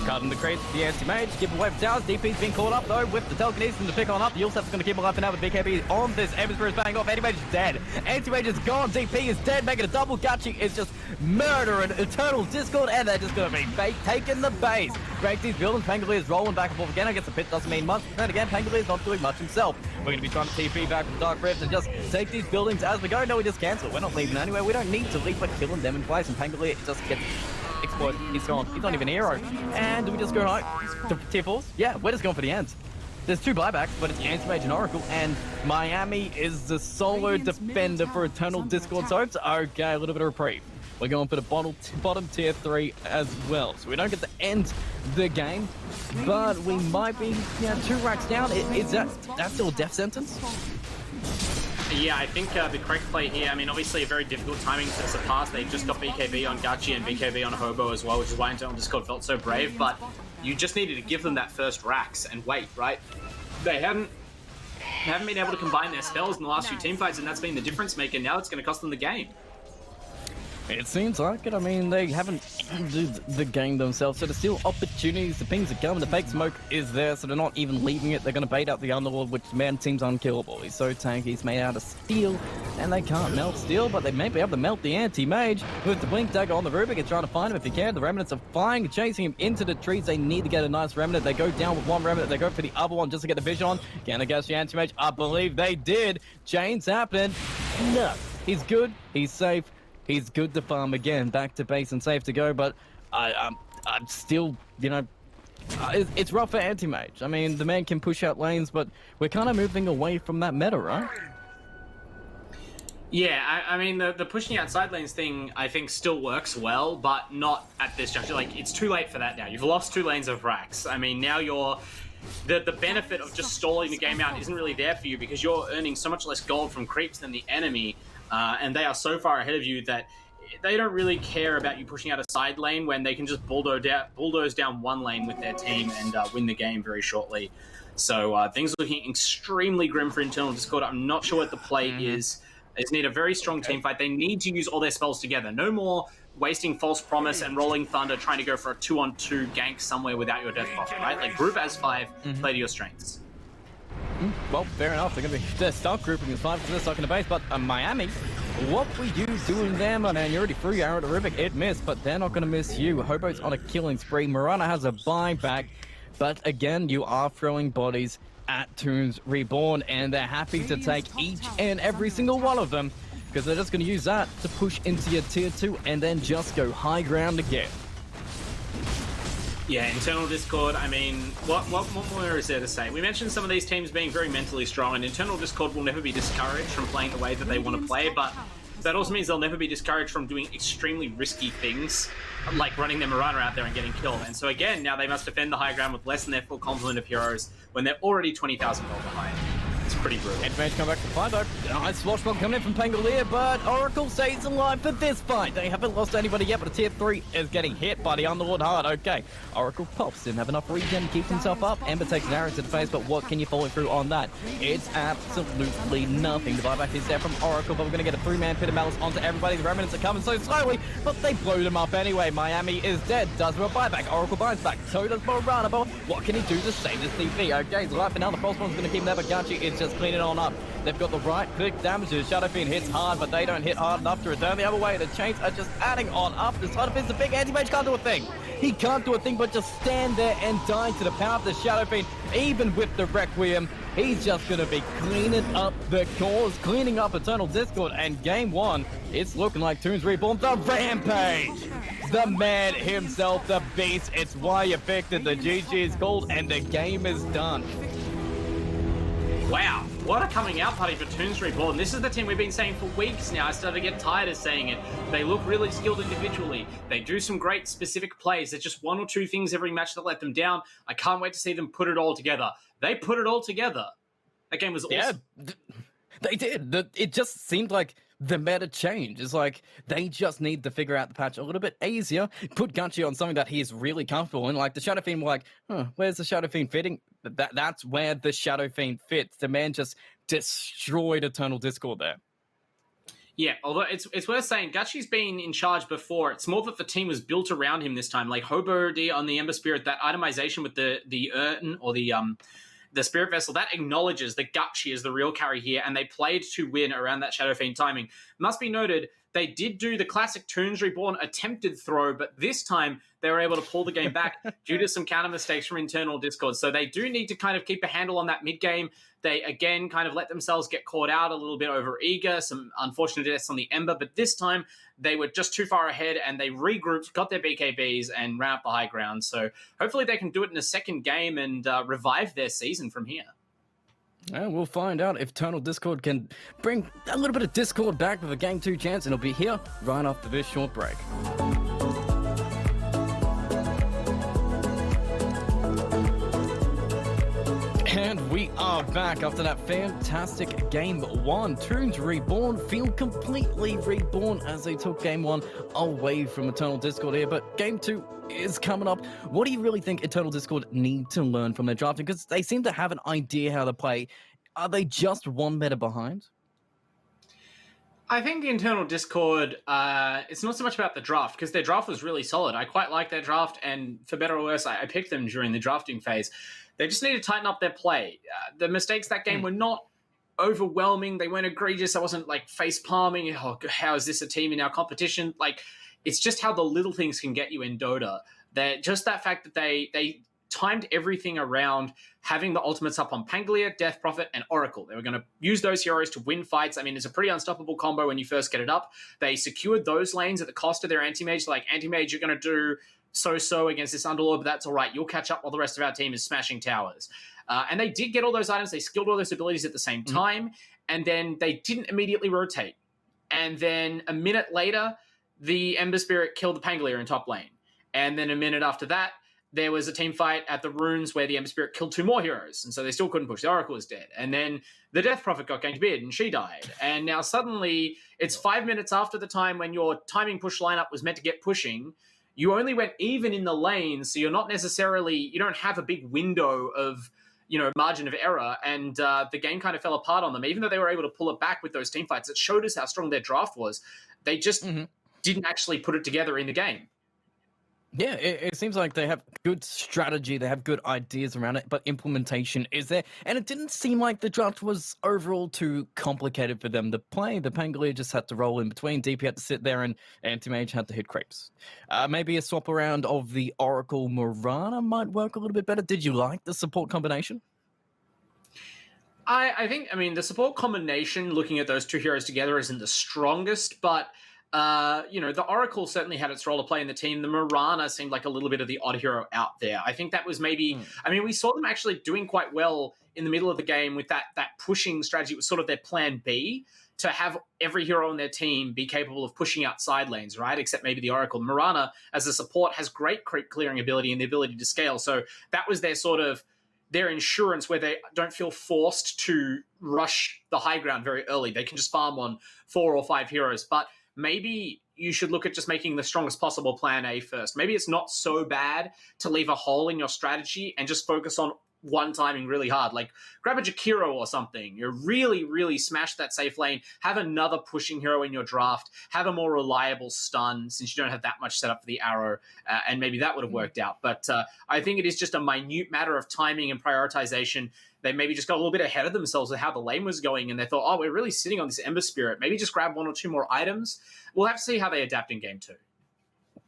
Cutting the crates for the Anti-Mage, give away for towers. DP's been caught up though with the telekinesis to pick on up. The Ulsat's going to keep alive for now with BKB on this. Ember's is bang off. Anti-Mage is dead. Anti-Mage is gone. DP is dead, making a double. Gucci is just murdering Eternal Discord, and they're just going to be taking the base. Break these buildings. Pangolier is rolling back and forth again. I guess the pit doesn't mean much. But then again, Pangolier is not doing much himself. We're going to be trying to TP back from Dark Rift and just take these buildings as we go. No, we just cancel. We're not leaving anywhere. We don't need to leave. We're killing them in place, and Pangolier just gets exploit. He's gone. He's not even a hero. And do we just go right to tier 4s? Yeah, we're just going for the ends. There's 2 buybacks, but it's Anti-Mage and Oracle, and Miami is the solo defender for Eternal Discord, so it's okay, a little bit of reprieve. We're going for the bottom tier 3 as well, so we don't get to end the game, but we might be 2 racks down. Is that still a death sentence? Yeah, I think the correct play here, I mean, obviously a very difficult timing to surpass. They just got BKB on Gachi and BKB on Hobo as well, which is why Internal Discord felt so brave, but you just needed to give them that first racks and wait, right? They haven't been able to combine their spells in the last few teamfights, and that's been the difference maker. Now it's going to cost them the game. It seems like it. I mean, they haven't ended the game themselves, so there's still opportunities. The pings are coming. The fake smoke is there, so they're not even leaving it. They're going to bait out the Underlord, which, man, seems unkillable. He's so tanky. He's made out of steel, and they can't melt steel, but they may be able to melt the Anti-Mage with the Blink Dagger on the Rubik and trying to find him if he can. The Remnants are flying, chasing him into the trees. They need to get a nice Remnant. They go down with one Remnant. They go for the other one just to get the vision on. Can they catch the Anti-Mage? I believe they did. Chains happen. No. He's good. He's safe. He's good to farm again, back to base and safe to go, but I'm still, you know, it's rough for anti-mage. I mean, the man can push out lanes, but we're kind of moving away from that meta, right? Yeah, I mean, the pushing outside lanes thing, I think, still works well, but not at this juncture. Like, it's too late for that now. You've lost 2 lanes of racks. I mean, now you're... The benefit of just stalling the game out isn't really there for you because you're earning so much less gold from creeps than the enemy, and they are so far ahead of you that they don't really care about you pushing out a side lane when they can just bulldoze down one lane with their team and win the game very shortly. So things are looking extremely grim for Internal Discord. I'm not sure what the play is. They just need a very strong team fight. They need to use all their spells together. No more wasting False Promise and Rolling Thunder trying to go for a 2-on-2 gank somewhere without your Death Buffer, right? Like, group as 5, play to your strengths. Well, fair enough. They're going to be start grouping as 5 because they're stuck in the base. But Miami, what were you doing there, my man? You already threw your arrow to Rivik. It missed, but they're not going to miss you. Hobo's on a killing spree. Mirana has a buyback. But again, you are throwing bodies at Toons Reborn, and they're happy to take each and every single one of them because they're just going to use that to push into your tier 2 and then just go high ground again. Yeah, Internal Discord, I mean, what more is there to say? We mentioned some of these teams being very mentally strong, and Internal Discord will never be discouraged from playing the way that they want to play, but that also means they'll never be discouraged from doing extremely risky things, like running their Mirana out there and getting killed. And so again, now they must defend the high ground with less than their full complement of heroes when they're already 20,000 gold behind. It's pretty brutal. Advantage come back to fight though. Nice swashbuckle coming in from Pangolier, but Oracle stays alive for this fight. They haven't lost anybody yet, but a tier 3 is getting hit by the Underlord hard. Okay, Oracle pops, didn't have enough regen to keep himself up. Ember takes an arrow to the face, but what can you follow through on that? It's absolutely nothing. The buyback is there from Oracle, but we're going to get a 3-man pit of malice onto everybody. The remnants are coming so slowly, but they blow them up anyway. Miami is dead. Does have a buyback. Oracle buys back. So does Morana, but what can he do to save this TP? Okay, he's alive for now. The false one's going to keep him there, but Gachi is just cleaning it on up. They've got the right click damages. Shadowfiend hits hard, but they don't hit hard enough to return the other way. The chains are just adding on up. The Shadowfiend's a big anti-mage, can't do a thing. He can't do a thing but just stand there and die to the power of the Shadowfiend. Even with the Requiem, he's just going to be cleaning up the cause, cleaning up Eternal Discord. And game 1, it's looking like Toons Reborn, the Rampage. The man himself, the beast. It's why you picked it. The GG is called, and the game is done. Wow, what a coming out party for Toons Reborn. This is the team we've been saying for weeks now. I started to get tired of saying it. They look really skilled individually. They do some great specific plays. There's just 1 or 2 things every match that let them down. I can't wait to see them put it all together. They put it all together. That game was awesome. Yeah, they did. It just seemed like the meta change. It's like they just need to figure out the patch a little bit easier. Put Gunchi on something that he's really comfortable in. Like the Shadow Fiend, we're like, where's the Shadow Fiend fitting? That's where the Shadow Fiend fits. The man just destroyed Eternal Discord there. Yeah, although it's worth saying, Gachi's been in charge before. It's more that the team was built around him this time. Like Hobo D on the Ember Spirit, that itemization with the Urn or the Spirit Vessel, that acknowledges that Gachi is the real carry here, and they played to win around that Shadow Fiend timing. Must be noted, they did do the classic Toons Reborn attempted throw, but this time they were able to pull the game back due to some counter mistakes from Internal Discord. So they do need to kind of keep a handle on that mid game. They, again, kind of let themselves get caught out a little bit over eager, some unfortunate deaths on the Ember, but this time they were just too far ahead and they regrouped, got their BKBs, and ran up the high ground. So hopefully they can do it in a second game and revive their season from here. And we'll find out if Eternal Discord can bring a little bit of Discord back with a Game 2 chance, and it'll be here right after this short break. And we are back after that fantastic Game 1. Toons Reborn feel completely reborn as they took Game 1 away from Eternal Discord here, but Game 2 is coming up. What do you really think Eternal Discord need to learn from their drafting? Because they seem to have an idea how to play. Are they just one meta behind? I think the Internal Discord, it's not so much about the draft, because their draft was really solid. I quite like their draft, and for better or worse, I picked them during the drafting phase. They just need to tighten up their play. The mistakes that game were not overwhelming. They weren't egregious. I wasn't like face palming. Oh, how is this a team in our competition? Like, it's just how the little things can get you in Dota. That just that fact that they timed everything around having the ultimates up on Pangolier, Death Prophet, and Oracle. They were going to use those heroes to win fights. I mean, it's a pretty unstoppable combo when you first get it up. They secured those lanes at the cost of their anti-mage. Like, anti-mage, you're going to do so-so against this Underlord, but that's all right. You'll catch up while the rest of our team is smashing towers. And they did get all those items. They skilled all those abilities at the same time, and then they didn't immediately rotate. And then a minute later, the Ember Spirit killed the Pangolier in top lane. And then a minute after that, there was a team fight at the Runes where the Ember Spirit killed 2 more heroes, and so they still couldn't push. The Oracle was dead. And then the Death Prophet got ganked mid, and she died. And now suddenly, it's 5 minutes after the time when your timing push lineup was meant to get pushing. You only went even in the lane, so you're not necessarily, you don't have a big window of, margin of error, and the game kind of fell apart on them. Even though they were able to pull it back with those team fights, it showed us how strong their draft was. They just didn't actually put it together in the game. Yeah, it seems like they have good strategy, they have good ideas around it, but implementation is there. And it didn't seem like the draft was overall too complicated for them to play. The Pangolier just had to roll in between, DP had to sit there, and Anti-Mage had to hit creeps. Maybe a swap around of the Oracle Morana might work a little bit better. Did you like the support combination? I think, the support combination, looking at those two heroes together, isn't the strongest, but the Oracle certainly had its role to play in the team. The Morana seemed like a little bit of the odd hero out there. I think that was maybe, we saw them actually doing quite well in the middle of the game with that pushing strategy. It was sort of their plan B, to have every hero on their team be capable of pushing out side lanes, right? Except maybe the Oracle. Morana, as a support, has great creep clearing ability and the ability to scale. So that was their sort of their insurance, where they don't feel forced to rush the high ground very early. They can just farm on 4 or 5 heroes. But maybe you should look at just making the strongest possible plan A first. Maybe it's not so bad to leave a hole in your strategy and just focus on one timing really hard. Like, grab a Jakiro or something. You really, really smash that safe lane. Have another pushing hero in your draft. Have a more reliable stun, since you don't have that much set up for the arrow. And maybe that would have worked out. But I think it is just a minute matter of timing and prioritization. They maybe just got a little bit ahead of themselves with how the lane was going, and they thought, we're really sitting on this Ember Spirit. Maybe just grab 1 or 2 more items. We'll have to see how they adapt in game 2.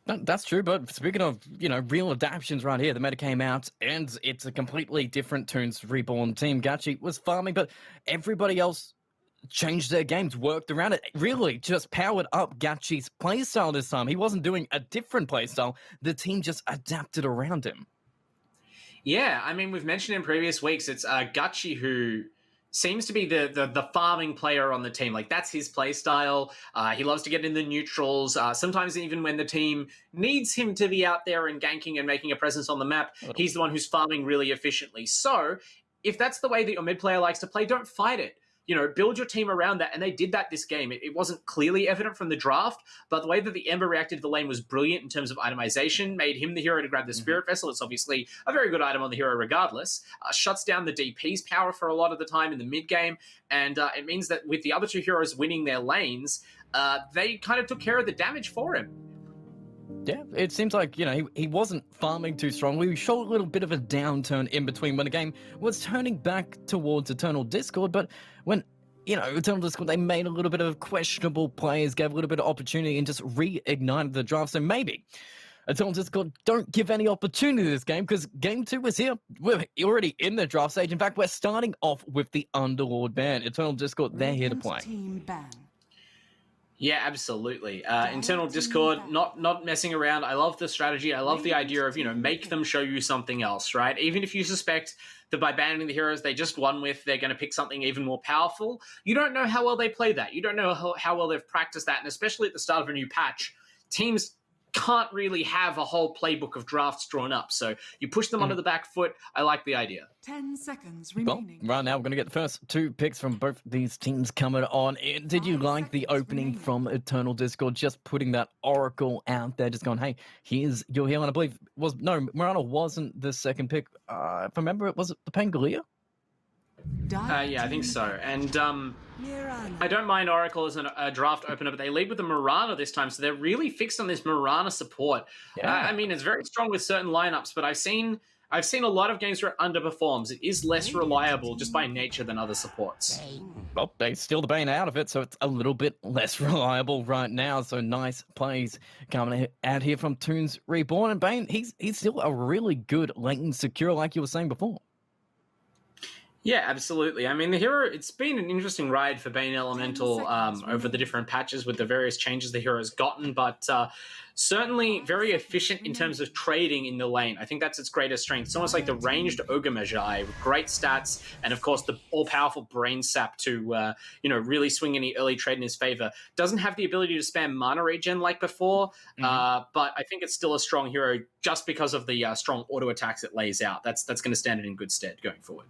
That's true, but speaking of, real adaptations right here, the meta came out, and it's a completely different Toons Reborn team. Gachi was farming, but everybody else changed their games, worked around it, really just powered up Gachi's playstyle this time. He wasn't doing a different playstyle. The team just adapted around him. Yeah, we've mentioned in previous weeks, it's Gachi who seems to be the farming player on the team. Like, that's his play style. He loves to get in the neutrals. Sometimes even when the team needs him to be out there and ganking and making a presence on the map, he's the one who's farming really efficiently. So if that's the way that your mid player likes to play, don't fight it. Build your team around that, and they did that this game. It wasn't clearly evident from the draft, but the way that the Ember reacted to the lane was brilliant in terms of itemization, made him the hero to grab the Spirit Vessel. It's obviously a very good item on the hero regardless. Shuts down the DP's power for a lot of the time in the mid game, and it means that with the other 2 heroes winning their lanes, they kind of took care of the damage for him. Yeah, it seems like, he wasn't farming too strongly. We showed a little bit of a downturn in between when the game was turning back towards Eternal Discord, but when, Eternal Discord, they made a little bit of questionable plays, gave a little bit of opportunity, and just reignited the draft. So maybe Eternal Discord don't give any opportunity to this game, because game 2 is here. We're already in the draft stage. In fact, we're starting off with the Underlord ban. Eternal Discord, they're here to play. Yeah, absolutely. Internal Discord, not messing around. I love the strategy. I love the idea of, make them show you something else, right? Even if you suspect that by banning the heroes they just won with, they're going to pick something even more powerful, you don't know how well they play that. You don't know how well they've practiced that. And especially at the start of a new patch, teams can't really have a whole playbook of drafts drawn up. So you push them onto the back foot. I like the idea. 10 seconds remaining. Well, right now we're going to get the first 2 picks from both these teams coming on. Did you like the opening from Eternal Discord? Just putting that Oracle out there, just going, hey, here's your healer. And I believe Morana wasn't the second pick. If I remember, was it the Pangolier? Yeah, I think so. And I don't mind Oracle as a draft opener, but they lead with the Morana this time, so they're really fixed on this Morana support. Yeah. It's very strong with certain lineups, but I've seen I've seen a lot of games where it underperforms. It is less reliable just by nature than other supports. Well, they steal the Bane out of it, so it's a little bit less reliable right now. So nice plays coming out here from Toons Reborn. And Bane, he's still a really good lane secure, like you were saying before. Yeah, absolutely. I mean, the hero, it's been an interesting ride for Bane Elemental over the different patches with the various changes the hero's gotten, but certainly very efficient in terms of trading in the lane. I think that's its greatest strength. It's almost like the ranged Ogre Magi with great stats and, of course, the all-powerful Brain Sap to, really swing any early trade in his favor. Doesn't have the ability to spam mana regen like before, but I think it's still a strong hero just because of the strong auto attacks it lays out. That's going to stand it in good stead going forward.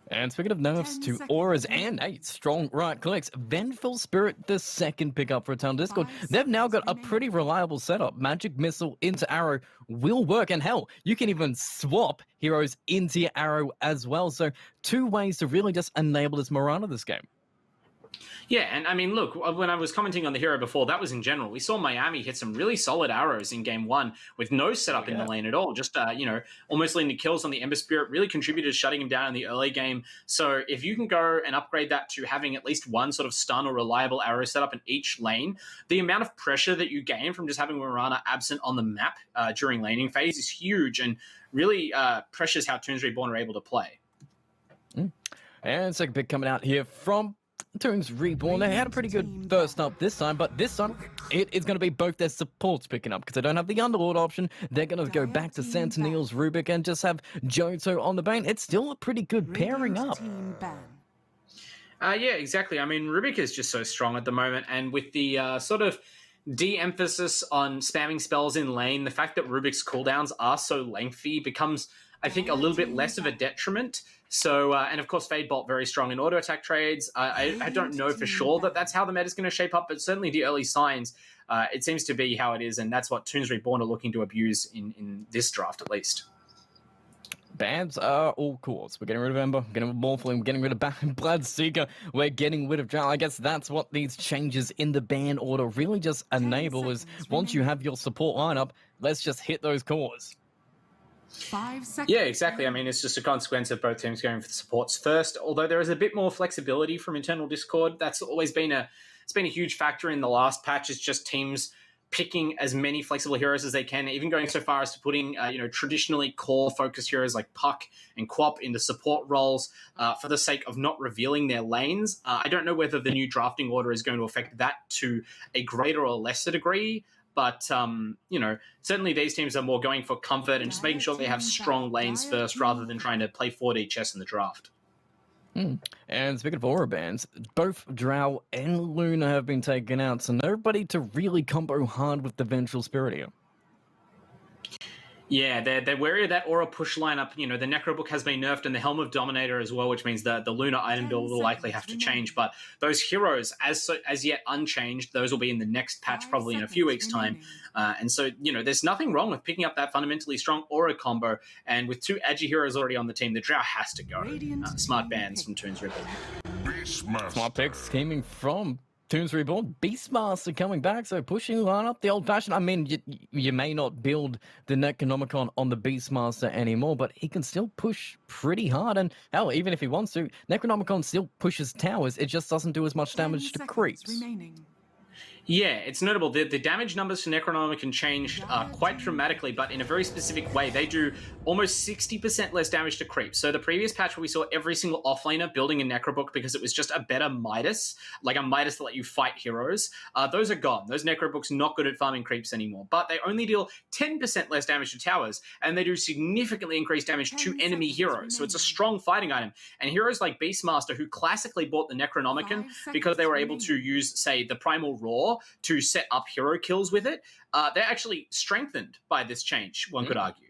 And speaking of nerfs to auras and 8 strong right clicks, Vengeful Spirit, the second pickup for Eternal Discord, they've now got a pretty reliable setup. Magic Missile into Arrow will work, and hell, you can even swap heroes into your Arrow as well. So 2 ways to really just enable this Mirana this game. Yeah, and I mean, look, when I was commenting on the hero before, that was in general. We saw Miami hit some really solid arrows in game 1 with no setup in the lane at all. Just, almost leading to kills on the Ember Spirit, really contributed to shutting him down in the early game. So if you can go and upgrade that to having at least one sort of stun or reliable arrow setup in each lane, the amount of pressure that you gain from just having Mirana absent on the map during laning phase is huge and really pressures how Toons Reborn are able to play. And second pick coming out here from Toons Reborn. They had a pretty good first up this time, but this time it is going to be both their supports picking up because they don't have the Underlord option. They're going to go back to Sentinel's Rubik and just have Johto on the Bane. It's still a pretty good pairing up. Yeah, exactly. I mean, Rubik is just so strong at the moment, and with the sort of de-emphasis on spamming spells in lane, the fact that Rubik's cooldowns are so lengthy becomes, I think, a little bit less of a detriment. So, and of course, Fade Bolt very strong in auto attack trades. I don't know for sure that that's how the meta is going to shape up, but certainly the early signs, it seems to be how it is, and that's what Toons Reborn are looking to abuse in this draft at least. Bans are all cores. We're getting rid of Ember, we're getting rid of Morphling, we're getting rid of Bloodseeker, we're getting rid of Drow. I guess that's what these changes in the ban order really just enable is once you have your support lineup, let's just hit those cores. 5 seconds. Yeah, exactly. I mean, it's just a consequence of both teams going for the supports first, although there is a bit more flexibility from internal Discord. That's always been a huge factor in the last patch. It's just teams picking as many flexible heroes as they can, even going so far as to putting, traditionally core-focused heroes like Puck and Quap into support roles for the sake of not revealing their lanes. I don't know whether the new drafting order is going to affect that to a greater or lesser degree, but, certainly these teams are more going for comfort and just making sure they have strong lanes first rather than trying to play 4D chess in the draft. And speaking of aura bans, both Drow and Luna have been taken out, so nobody to really combo hard with the Vengeful Spirit here. Yeah, they're wary of that aura push lineup. The Necrobook has been nerfed and the Helm of Dominator as well, which means the Luna item build will likely have to change. But those heroes, as yet unchanged, those will be in the next patch probably in a few weeks' time. And so, there's nothing wrong with picking up that fundamentally strong aura combo. And with 2 Agi heroes already on the team, the Drow has to go. Smart bans from Toons Reborn. Smart picks coming from Toons Reborn. Beastmaster coming back, so pushing line up the old-fashioned. I mean, you may not build the Necronomicon on the Beastmaster anymore, but he can still push pretty hard. And hell, even if he wants to, Necronomicon still pushes towers. It just doesn't do as much damage to creeps. Yeah, it's notable. The damage numbers for Necronomicon changed quite dramatically, but in a very specific way. They do almost 60% less damage to creeps. So the previous patch where we saw every single offlaner building a Necrobook because it was just a better Midas, like a Midas that let you fight heroes, those are gone. Those Necrobooks not good at farming creeps anymore. But they only deal 10% less damage to towers, and they do significantly increased damage to enemy heroes. So it's a strong fighting item. And heroes like Beastmaster, who classically bought the Necronomicon because they were able to use, say, the Primal Roar to set up hero kills with it, they're actually strengthened by this change, one could argue.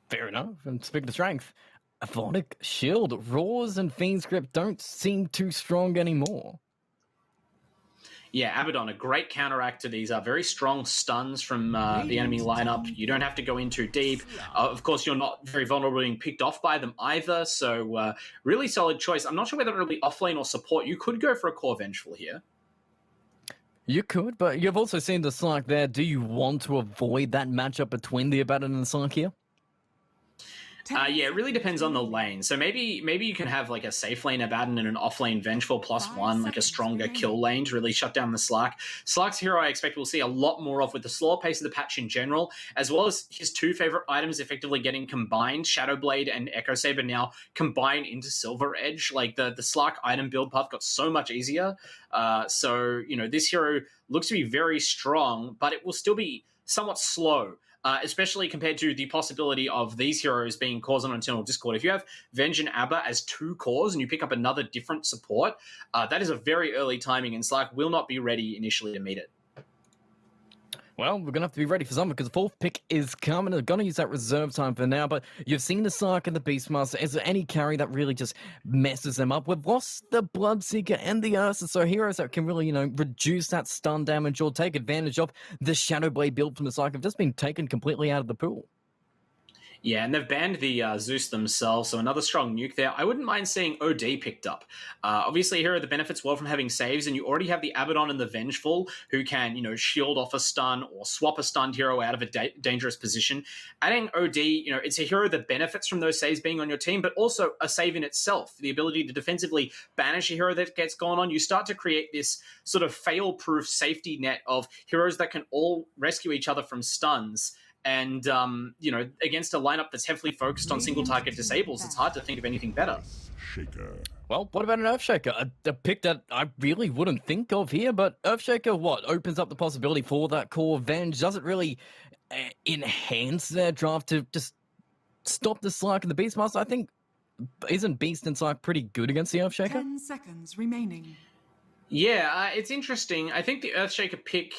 Fair enough. And speaking of strength, Avonic Shield, Roars and Fiend's Grip don't seem too strong anymore. Yeah, Abaddon, a great counteract to these very strong stuns from the enemy lineup. You don't have to go in too deep. Of course, you're not very vulnerable being picked off by them either, so really solid choice. I'm not sure whether it'll be offlane or support. You could go for a core Vengeful here. You could, but you've also seen the Psyche there. Do you want to avoid that matchup between the Abaddon and the Psyche here? Yeah, it really depends on the lane. So maybe you can have like a safe lane Abaddon and an off lane Vengeful +1, like a stronger kill lane to really shut down the Slark. Slark's hero I expect we'll see a lot more of with the slower pace of the patch in general, as well as his two favorite items effectively getting combined. Shadowblade and Echo Saber now combine into Silver Edge. Like the Slark item build path got so much easier. So, you know, this hero looks to be very strong, but it will still be somewhat slow. Especially compared to the possibility of these heroes being cores on Eternal Discord. If you have Venge and Abba as two cores and you pick up another different support, that is a very early timing, and Slark will not be ready initially to meet it. Well, we're going to have to be ready for something because the fourth pick is coming. They're going to use that reserve time for now, but you've seen the Slark and the Beastmaster. Is there any carry that really just messes them up? We've lost the Bloodseeker and the Ursa, so heroes that can really, you know, reduce that stun damage or take advantage of the Shadowblade build from the Slark have just been taken completely out of the pool. Yeah, and they've banned the Zeus themselves, so another strong nuke there. I wouldn't mind seeing OD picked up. Obviously, here are the benefits well from having saves, and you already have the Abaddon and the Vengeful, who can, you know, shield off a stun or swap a stunned hero out of a dangerous position. Adding OD, you know, it's a hero that benefits from those saves being on your team, but also a save in itself. The ability to defensively banish a hero that gets gone on. You start to create this sort of fail-proof safety net of heroes that can all rescue each other from stuns. And, you know, against a lineup that's heavily focused on single-target disables, it's hard to think of anything better. Well, what about an Earthshaker? A pick that I really wouldn't think of here, but Earthshaker, what? Opens up the possibility for that core Venge. Does it really enhance their draft to just stop the Slark and the Beastmaster? I think, isn't Beast and Slark pretty good against the Earthshaker? 10 seconds remaining. Yeah, it's interesting. I think the Earthshaker pick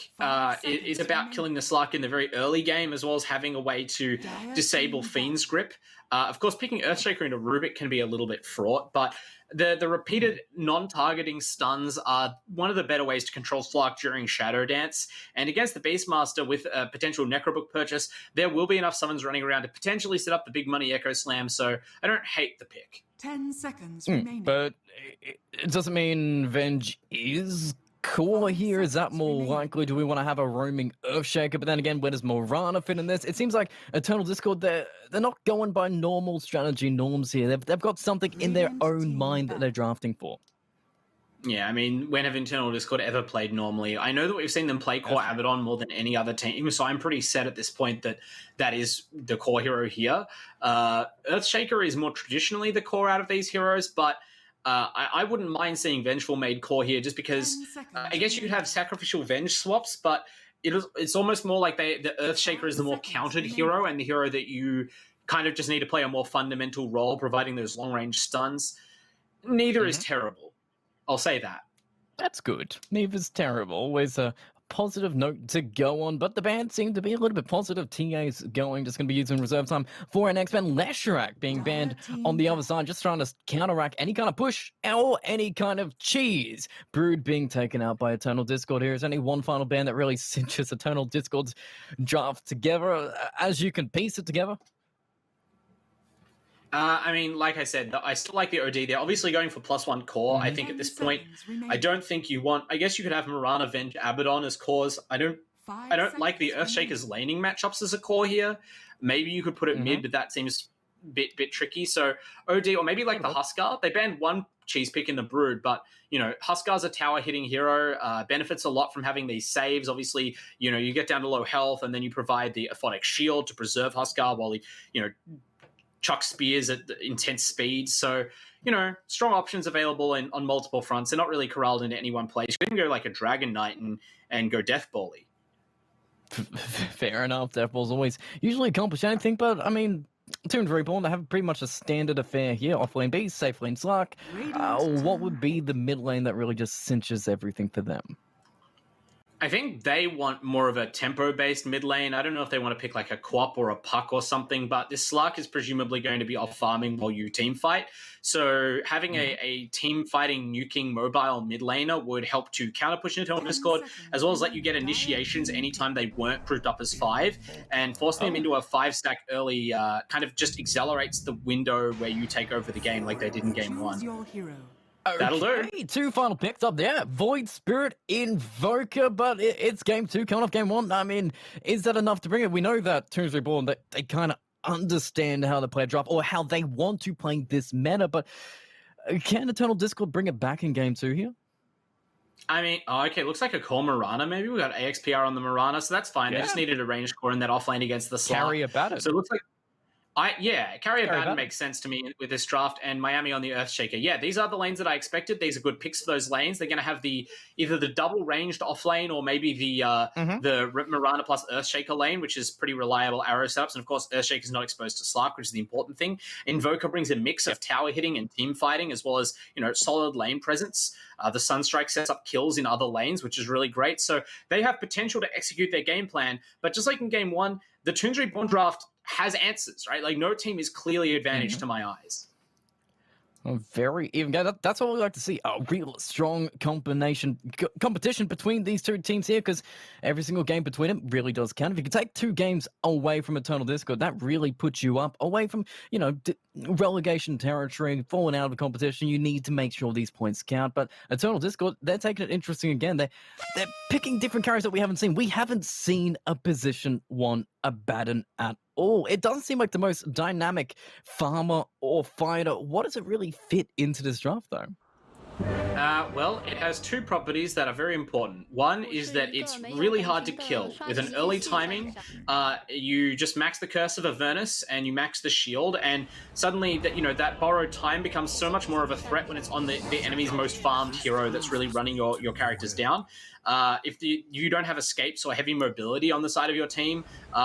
is about killing the Slark in the very early game, as well as having a way to disable Fiend's Grip. Of course, picking Earthshaker into Rubik can be a little bit fraught, but the repeated non-targeting stuns are one of the better ways to control Slark during Shadow Dance. And against the Beastmaster with a potential Necrobook purchase, there will be enough summons running around to potentially set up the big money Echo Slam, so I don't hate the pick. 10 seconds remaining. But it doesn't mean Venge is core here. Is that more likely? Do we want to have a roaming Earthshaker? But then again, where does Morana fit in this? It seems like Eternal Discord, they're not going by normal strategy norms here. They've got something in their own mind that they're drafting for. Yeah, I mean, when have Internal Discord ever played normally? I know that we've seen them play core Abaddon more than any other team, so I'm pretty set at this point that that is the core hero here. Earthshaker is more traditionally the core out of these heroes, but I wouldn't mind seeing Vengeful made core here just because I guess you could have Sacrificial Venge swaps, but it's almost more like the Earthshaker is the more countered hero and the hero that you kind of just need to play a more fundamental role, providing those long-range stuns. Neither is terrible. I'll say that. That's good. Neither's terrible. Always a positive note to go on, but the band seemed to be a little bit positive. TA's going, just going to be using reserve time for our next band. Leshrac being banned on the other side, just trying to counteract any kind of push or any kind of cheese. Brood being taken out by Eternal Discord here. Is only one final band that really cinches Eternal Discord's draft together, as you can piece it together. I mean, like I said, I still like the OD. They're obviously going for +1 core. I think at this point, I don't think you want... I guess you could have Morana, Venge, Abaddon as cores. I don't like the Earthshaker's laning matchups as a core here. Maybe you could put it mid, but that seems a bit tricky. So OD, or maybe like the Huskar. They banned one cheese pick in the Brood, but, you know, Huskar's a tower-hitting hero, benefits a lot from having these saves. Obviously, you know, you get down to low health, and then you provide the Aphotic Shield to preserve Huskar while he, you know, chuck spears at intense speed. So, you know, strong options available on multiple fronts. They're not really corralled into any one place. You can go like a Dragon Knight and go Deathball-y. Fair enough. Deathball's always usually accomplish anything, but I mean, Tombed Reborn, they have pretty much a standard affair here. Off lane B, safe lane Slark. What would be the mid lane that really just cinches everything for them? I think they want more of a tempo-based mid lane. I don't know if they want to pick like a Quap or a Puck or something, but this Slark is presumably going to be off farming while you team fight. So having a team fighting nuking mobile mid laner would help to counter push into Eternal Discord, as well as let you get initiations anytime they weren't proved up as 5, and forcing them into a 5-stack early kind of just accelerates the window where you take over the game like they did in game 1. That'll do. 2 final picks up there. Void Spirit Invoker, but it's game 2 coming off game 1. I mean, is that enough to bring it? We know that Tombs Reborn, they kind of understand how to play a draft or how they want to play this meta, but can Eternal Discord bring it back in game 2 here? I mean, okay, looks like a core Mirana maybe. We got AXPR on the Mirana, so that's fine. They just needed a range core in that offlane against the Slark. Carry about it. So it looks like Carry Baton makes sense to me with this draft, and Miami on the Earthshaker. Yeah, these are the lanes that I expected. These are good picks for those lanes. They're going to have either the double ranged offlane or maybe the Mirana plus Earthshaker lane, which is pretty reliable arrow setups. And of course, Earthshaker is not exposed to Slark, which is the important thing. Invoker brings a mix of tower hitting and team fighting, as well as solid lane presence. The Sunstrike sets up kills in other lanes, which is really great. So they have potential to execute their game plan. But just like in game 1, the Toons Reborn draft has answers, right? Like, no team is clearly advantaged to my eyes. A very even game. That's what we like to see. A real strong competition between these two teams here, because every single game between them really does count. If you can take 2 games away from Eternal Discord, that really puts you up away from, relegation territory, falling out of the competition. You need to make sure these points count. But Eternal Discord, they're taking it interesting again. They're picking different carries that we haven't seen. We haven't seen a position 1 Abaddon at all. It doesn't seem like the most dynamic farmer or fighter. What does it really fit into this draft, though? Well, it has 2 properties that are very important. One is that it's really hard to kill. With an early timing, you just max the Curse of Avernus and you max the shield, and suddenly that borrowed time becomes so much more of a threat when it's on the enemy's most farmed hero that's really running your characters down. If you don't have escapes or heavy mobility on the side of your team,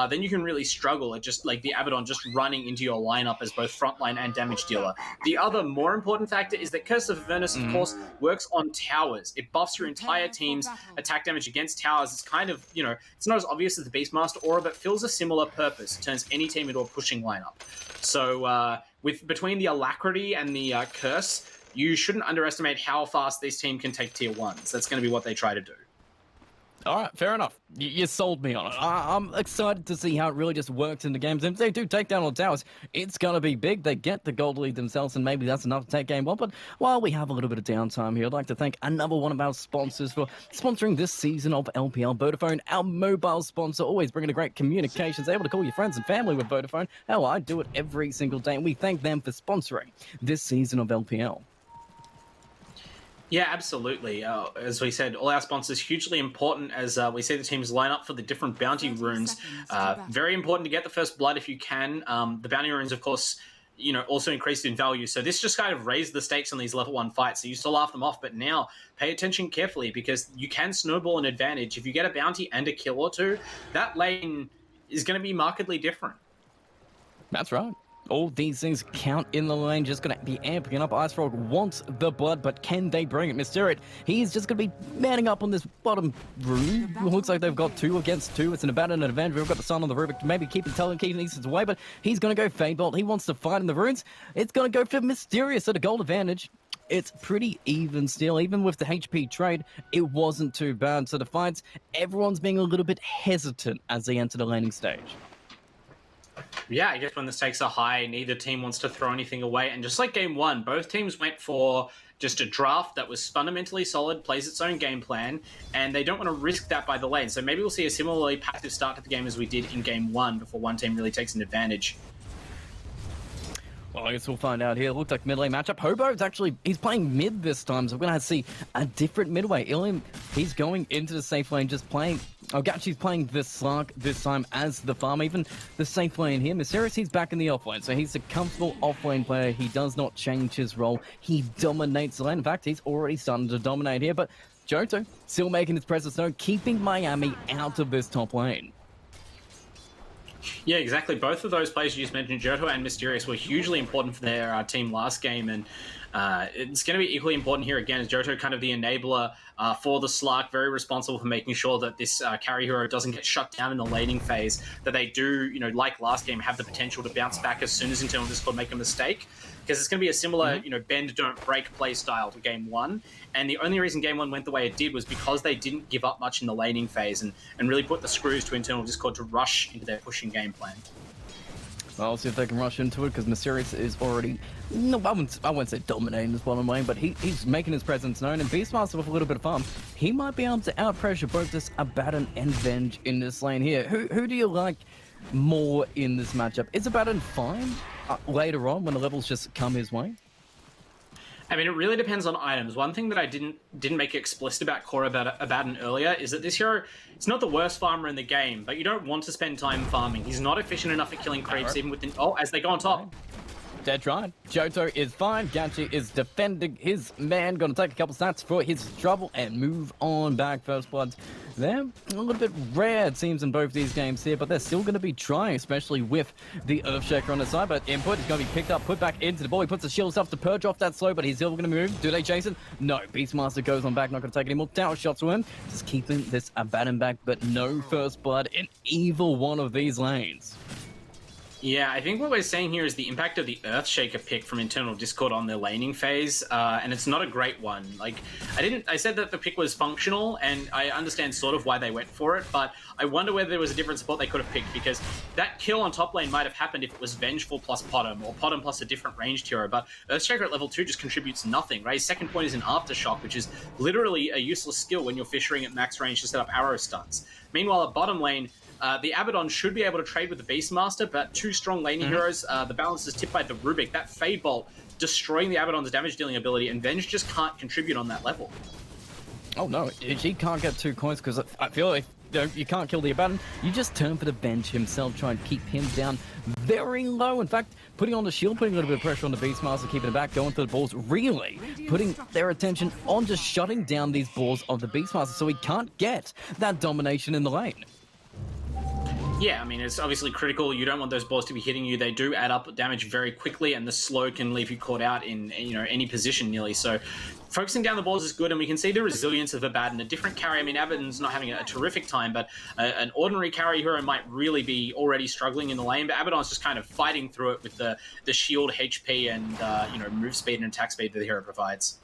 then you can really struggle at just like the Abaddon just running into your lineup as both frontline and damage dealer. The other more important factor is that Curse of Avernus, of course, works on towers. It buffs your entire team's attack damage against towers. It's kind of, it's not as obvious as the Beastmaster aura, but fills a similar purpose. It turns any team into a pushing lineup. So between the Alacrity and the Curse, you shouldn't underestimate how fast this team can take tier 1s. That's going to be what they try to do. All right, fair enough. You sold me on it. I'm excited to see how it really just works in the games. And if they do take down all the towers, it's going to be big. They get the gold lead themselves, and maybe that's enough to take game 1. But while we have a little bit of downtime here, I'd like to thank another one of our sponsors for sponsoring this season of LPL. Vodafone, our mobile sponsor, always bringing a great communications, able to call your friends and family with Vodafone. Hell, I do it every single day, and we thank them for sponsoring this season of LPL. Yeah, absolutely. As we said, all our sponsors hugely important as we see the teams line up for the different bounty runes. Very important to get the first blood if you can. The bounty runes, of course, also increased in value. So this just kind of raised the stakes on these level 1 fights. So you used to laugh them off, but now pay attention carefully, because you can snowball an advantage. If you get a bounty and a kill or 2, that lane is going to be markedly different. That's right. All these things count in the lane, just going to be amping up. Ice Frog wants the blood, but can they bring it? Mysterious, he's just going to be manning up on this bottom room. It looks like they've got 2 against 2. It's an Abaddon advantage. We've got the Sun on the roof, maybe keeping Telekinesis away, but he's going to go Fade Bolt. He wants to fight in the runes. It's going to go for Mysterious at a gold advantage. It's pretty even still. Even with the HP trade, it wasn't too bad. So the fights, everyone's being a little bit hesitant as they enter the laning stage. Yeah, I guess when the stakes are high, neither team wants to throw anything away. And just like game 1, both teams went for just a draft that was fundamentally solid, plays its own game plan, and they don't want to risk that by the lane. So maybe we'll see a similarly passive start to the game as we did in game 1 before one team really takes an advantage. Well, I guess we'll find out here. It looked like mid lane matchup. Hobo's he's playing mid this time, so we're going to see a different midway. Illium, he's going into the safe lane, just playing... Oh, Gachi's playing the Slark this time as the farm. Even the safe lane here. Mysterious, he's back in the offlane, so he's a comfortable offlane player. He does not change his role. He dominates the lane. In fact, he's already starting to dominate here, but Johto still making his presence known, keeping Miami out of this top lane. Yeah, exactly. Both of those players you just mentioned, Johto and Mysterious, were hugely important for their team last game, and it's going to be equally important here again, as Johto kind of the enabler for the Slark, very responsible for making sure that this carry hero doesn't get shut down in the laning phase, that they do, like last game, have the potential to bounce back as soon as Internal Discord make a mistake, because it's going to be a similar, bend, don't break play style to game 1, and the only reason game 1 went the way it did was because they didn't give up much in the laning phase and really put the screws to Internal Discord to rush into their pushing game plan. Well, I'll see if they can rush into it, because Mysterious is already... No, I wouldn't say dominating this bottom lane, but he's making his presence known, and Beastmaster with a little bit of farm, he might be able to out-pressure both this Abaddon and Venge in this lane here. Who do you like more in this matchup? Is Abaddon fine later on when the levels just come his way? I mean, it really depends on items. One thing that I didn't make explicit about Core Abaddon earlier is that this hero, it's not the worst farmer in the game, but you don't want to spend time farming. He's not efficient enough at killing creeps, even with the... Oh, as they go on top. Dead right. Johto is fine. Gachi is defending his man. Gonna take a couple stats for his trouble and move on back. First bloods. They're a little bit rare, it seems, in both these games here, but they're still going to be trying, especially with the Earthshaker on the side. But input is going to be picked up, put back into the ball. He puts the shield stuff to purge off that slow, but he's still going to move. Do they chase him? No. Beastmaster goes on back, not going to take any more tower shots from him. Just keeping this Abaddon back, but no first blood in either one of these lanes. Yeah, I think what we're saying here is the impact of the Earthshaker pick from internal Discord on their laning phase, and it's not a great one. Like, I said that the pick was functional, and I understand sort of why they went for it, but I wonder whether there was a different support they could have picked, because that kill on top lane might have happened if it was Vengeful plus Potom, or Potom plus a different ranged hero, but Earthshaker at level 2 just contributes nothing, right? His second point is an Aftershock, which is literally a useless skill when you're fishing at max range to set up arrow stuns. Meanwhile, at bottom lane, the Abaddon should be able to trade with the Beastmaster, but two strong laning heroes, the balance is tipped by the Rubik. That Fade Bolt destroying the Abaddon's damage-dealing ability, and Venge just can't contribute on that level. Oh no, he can't get 2 coins, because I feel like you can't kill the Abaddon. You just turn for the Venge himself, try and keep him down very low. In fact, putting on the shield, putting a little bit of pressure on the Beastmaster, keeping it back, going for the balls, really putting their attention on just shutting down these balls of the Beastmaster so he can't get that domination in the lane. Yeah, I mean, it's obviously critical. You don't want those balls to be hitting you. They do add up damage very quickly, and the slow can leave you caught out in, any position nearly. So focusing down the balls is good, and we can see the resilience of Abaddon. A different carry, I mean, Abaddon's not having a terrific time, but an ordinary carry hero might really be already struggling in the lane, but Abaddon's just kind of fighting through it with the shield HP and, move speed and attack speed that the hero provides.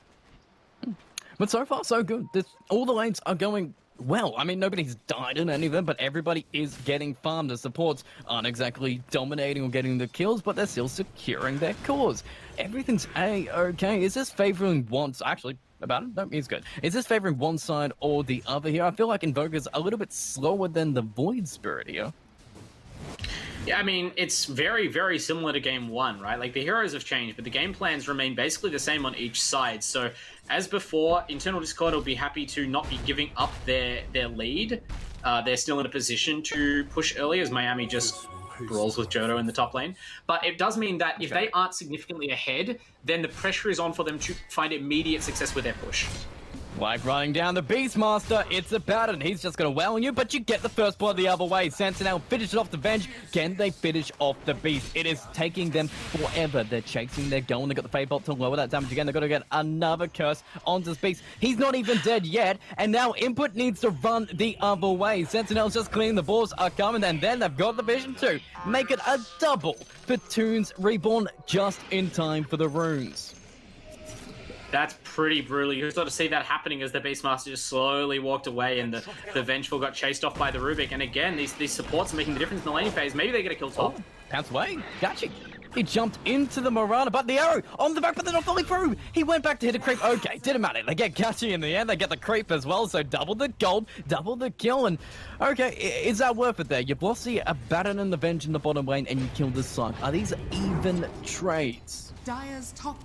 But so far, so good. All the lanes are going well. I mean, nobody's died in any of them, but everybody is getting farmed. The supports aren't exactly dominating or getting the kills, but they're still securing their cause. Everything's A-okay. Is this favoring one... Actually, Abaddon? No, he's good. Is this favoring one side or the other here? I feel like Invoker's a little bit slower than the Void Spirit here. Yeah, I mean, it's very, very similar to Game 1, right? Like, the heroes have changed, but the game plans remain basically the same on each side. So, as before, Internal Discord will be happy to not be giving up their lead. They're still in a position to push early, as Miami just brawls with Johto in the top lane. But it does mean that if they aren't significantly ahead, then the pressure is on for them to find immediate success with their push. Like running down the Beastmaster, it's Abaddon. He's just going to wow on you, but you get the first blood the other way. Sentinel finishes off the Venge. Can they finish off the Beast? It is taking them forever. They're chasing, they're going. They've got the Fade Bolt to lower that damage again. They've got to get another curse onto this Beast. He's not even dead yet, and now Input needs to run the other way. Sentinel's just cleaning the balls are coming, and then they've got the vision to make it a double for Toons Reborn just in time for the runes. That's pretty brutal. You sort of see that happening as the Beastmaster just slowly walked away and the Vengeful got chased off by the Rubik. And again, these supports are making the difference in the laning phase. Maybe they get a kill top. Pounce away. Gotcha. He jumped into the Mirana, but the arrow on the back, but they're not fully through. He went back to hit a creep. Okay, didn't matter. They get Gachi in the end. They get the creep as well, so double the gold, double the kill. And okay, is that worth it there? You've lost the Abaddon and the Venge in the bottom lane, and you killed the Suck. Are these even trades? Dire's top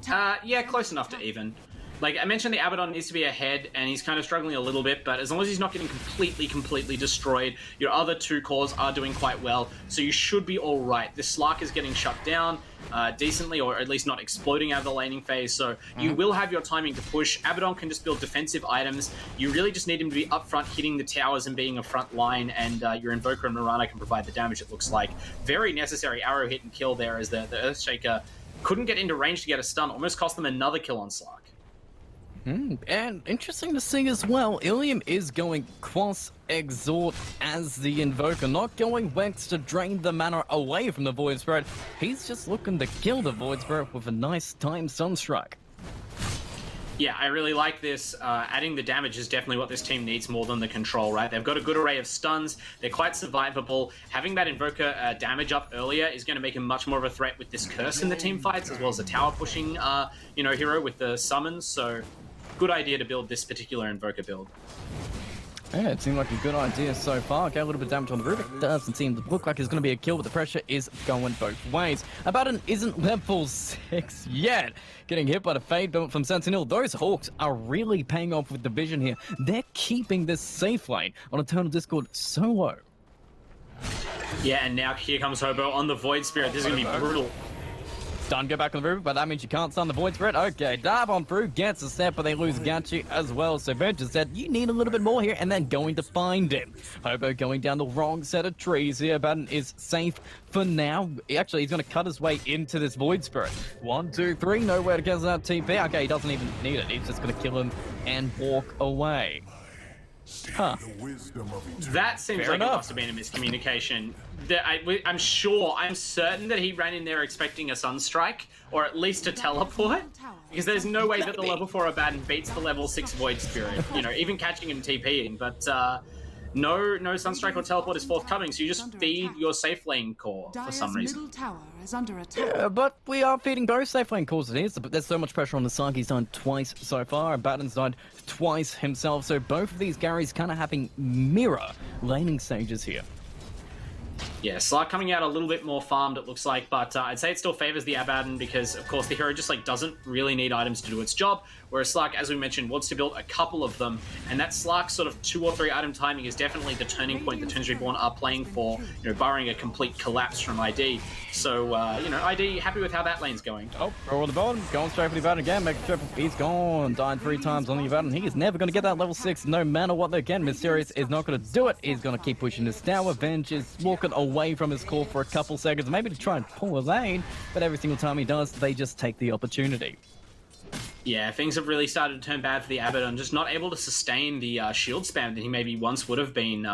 yeah, close enough to even. Like, I mentioned the Abaddon needs to be ahead, and he's kind of struggling a little bit, but as long as he's not getting completely destroyed, your other two cores are doing quite well, so you should be all right. This Slark is getting shut down decently, or at least not exploding out of the laning phase, so you will have your timing to push. Abaddon can just build defensive items. You really just need him to be up front, hitting the towers and being a front line, and your Invoker and Mirana can provide the damage, it looks like. Very necessary arrow hit and kill there, as the Earthshaker couldn't get into range to get a stun, almost cost them another kill on Slark. And interesting to see as well, Ilium is going Cross Exhort as the Invoker, not going Wex to drain the mana away from the Void Spirit. He's just looking to kill the Void Spirit with a nice timed Sunstrike. Yeah, I really like this. Adding the damage is definitely what this team needs more than the control, right? They've got a good array of stuns. They're quite survivable. Having that Invoker damage up earlier is going to make him much more of a threat with this Curse in the team fights, as well as a tower pushing, hero with the summons. So, good idea to build this particular Invoker build. Yeah, it seemed like a good idea so far. Okay, a little bit of damage on the roof. It doesn't seem to look like it's going to be a kill, but the pressure is going both ways. Abaddon isn't level 6 yet. Getting hit by the fade from Sentinel. Those Hawks are really paying off with the vision here. They're keeping this safe lane on Eternal Discord so low. Yeah, and now here comes Hobo on the Void Spirit. This is going to be brutal. Stun, go back on the roof, but that means you can't stun the Void Spirit. Okay, dive on through, gets a step, but they lose Gachi as well. So Venture said, you need a little bit more here, and then going to find him. Hobo going down the wrong set of trees here. Batten is safe for now. Actually, he's going to cut his way into this Void Spirit. 1, 2, 3, nowhere to get that TP. Okay, he doesn't even need it. He's just going to kill him and walk away. Huh. That seems Fair like enough. it must have been a miscommunication. I'm certain that he ran in there expecting a Sunstrike, or at least a teleport, because there's no way that the level 4 Abaddon beats the level 6 Void Spirit, you know, even catching him TPing, but no Sunstrike or teleport is forthcoming, so you just feed your safe lane core for some reason. Middle tower is under attack. Yeah, but we are feeding both safe lane cores it is. There's so much pressure on the side. He's died twice so far. Batten's died twice himself. So both of these Garys kind of having mirror laning stages here. Yeah, Slark coming out a little bit more farmed, it looks like, but I'd say it still favors the Abaddon because, of course, the hero just doesn't really need items to do its job, whereas Slark, as we mentioned, wants to build a couple of them, and that Slark's sort of 2 or 3 item timing is definitely the turning point that Twins Reborn are playing for, you know, barring a complete collapse from ID. So, you know, ID happy with how that lane's going. Oh, roll the bottom, going straight for the Abaddon again, make a triple. He's gone, died 3 times on the Abaddon. He is never going to get that level 6, no matter what they can. Mysterious is not going to do it. He's going to keep pushing this tower. Venge is walking away from his core for a couple seconds, maybe to try and pull a lane, but every single time he does, they just take the opportunity. Yeah, things have really started to turn bad for the Abaddon, just not able to sustain the shield spam that he maybe once would have been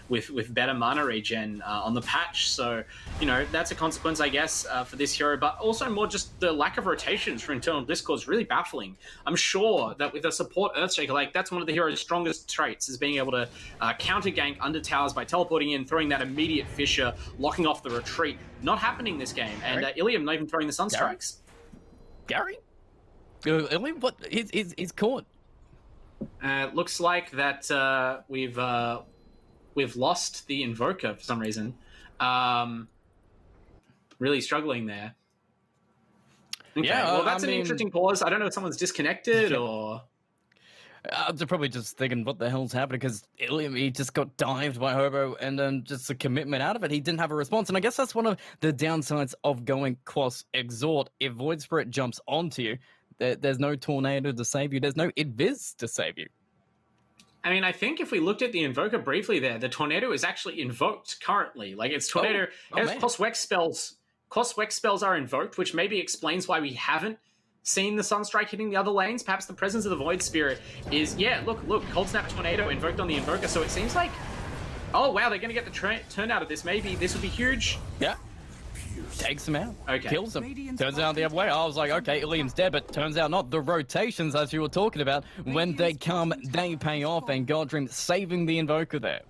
with better mana regen on the patch. So, you know, that's a consequence, I guess, for this hero, but also more just the lack of rotations for internal Discord is really baffling. I'm sure that with a support Earthshaker, that's one of the hero's strongest traits, is being able to counter gank under towers by teleporting in, throwing that immediate fissure, locking off the retreat. Not happening this game, and Ilium not even throwing the Sunstrikes. Gary? Ilium, what? He's caught. Looks like that we've lost the Invoker for some reason. Really struggling there. Okay, Yeah, well, that's I an mean- interesting pause. I don't know if someone's disconnected or... They're probably just thinking, what the hell's happening? Because Ilium, he just got dived by Hobo, and then just the commitment out of it. He didn't have a response, and I guess that's one of the downsides of going cross exhort. If Void Spirit jumps onto you, there's no Tornado to save you. There's no Invis to save you. I mean, I think if we looked at the Invoker briefly there, the Tornado is actually invoked currently. Like, it's Tornado... man. Cross-Wex spells are invoked, which maybe explains why we haven't seen the Sunstrike hitting the other lanes. Perhaps the presence of the Void Spirit is... Yeah, look, Cold Snap Tornado invoked on the Invoker, so it seems like... Oh, wow, they're going to get the turn out of this. Maybe this would be huge. Yeah. Takes him out. Okay. Kills him. Turns out the other way. I was like, okay, Ilium's dead, but turns out not. The rotations, as you were talking about, when they come, they pay off, and Goddream saving the Invoker there.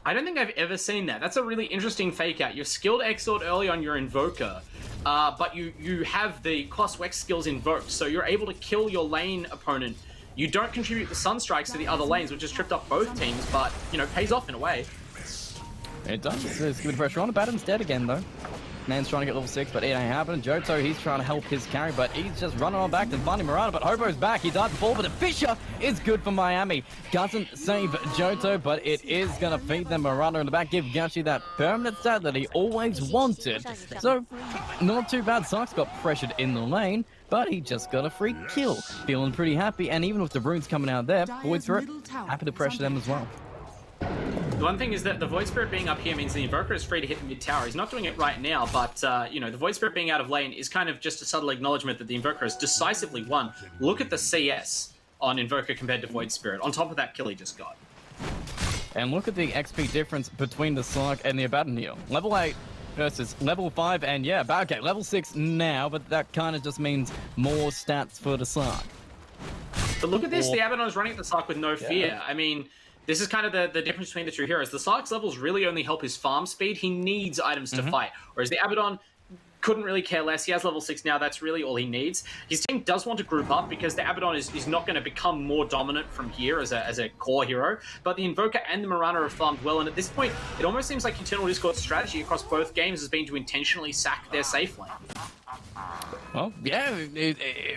I don't think I've ever seen that. That's a really interesting fake out. You're skilled Exort early on your Invoker, but you have the Cross-Wex skills invoked, so you're able to kill your lane opponent. You don't contribute the Sunstrikes to the other lanes, which has tripped up both teams, but, you know, pays off in a way. It does. It's giving pressure on. Abaddon's dead again, though. Man's trying to get level 6, but it ain't happening. Johto, he's trying to help his carry, but he's just running on back to finding Marana, but Hobo's back. He died before, but the Fisher is good for Miami. Doesn't save Johto, but it is going to feed them Marana in the back, give Gachi that permanent stat that he always wanted. So, not too bad. Sox got pressured in the lane, but he just got a free kill. Feeling pretty happy, and even with the runes coming out there, Void Spirit, happy to pressure them as well. The one thing is that the Void Spirit being up here means the Invoker is free to hit the mid tower. He's not doing it right now, but, you know, the Void Spirit being out of lane is kind of just a subtle acknowledgement that the Invoker has decisively won. Look at the CS on Invoker compared to Void Spirit, on top of that kill he just got. And look at the XP difference between the Slug and the Abaddon here. Level 8 versus level 5, and yeah, okay, level 6 now, but that kind of just means more stats for the Slug. But look at this, the Abaddon is running at the Slug with no fear. I mean... This is kind of the difference between the two heroes. The Sark's levels really only help his farm speed. He needs items to fight. Whereas the Abaddon, couldn't really care less. He has level 6 now. That's really all he needs. His team does want to group up because the Abaddon is not going to become more dominant from here as a core hero. But the Invoker and the Mirana have farmed well. And at this point, it almost seems like Eternal Discord's strategy across both games has been to intentionally sack their safe lane. Well, yeah,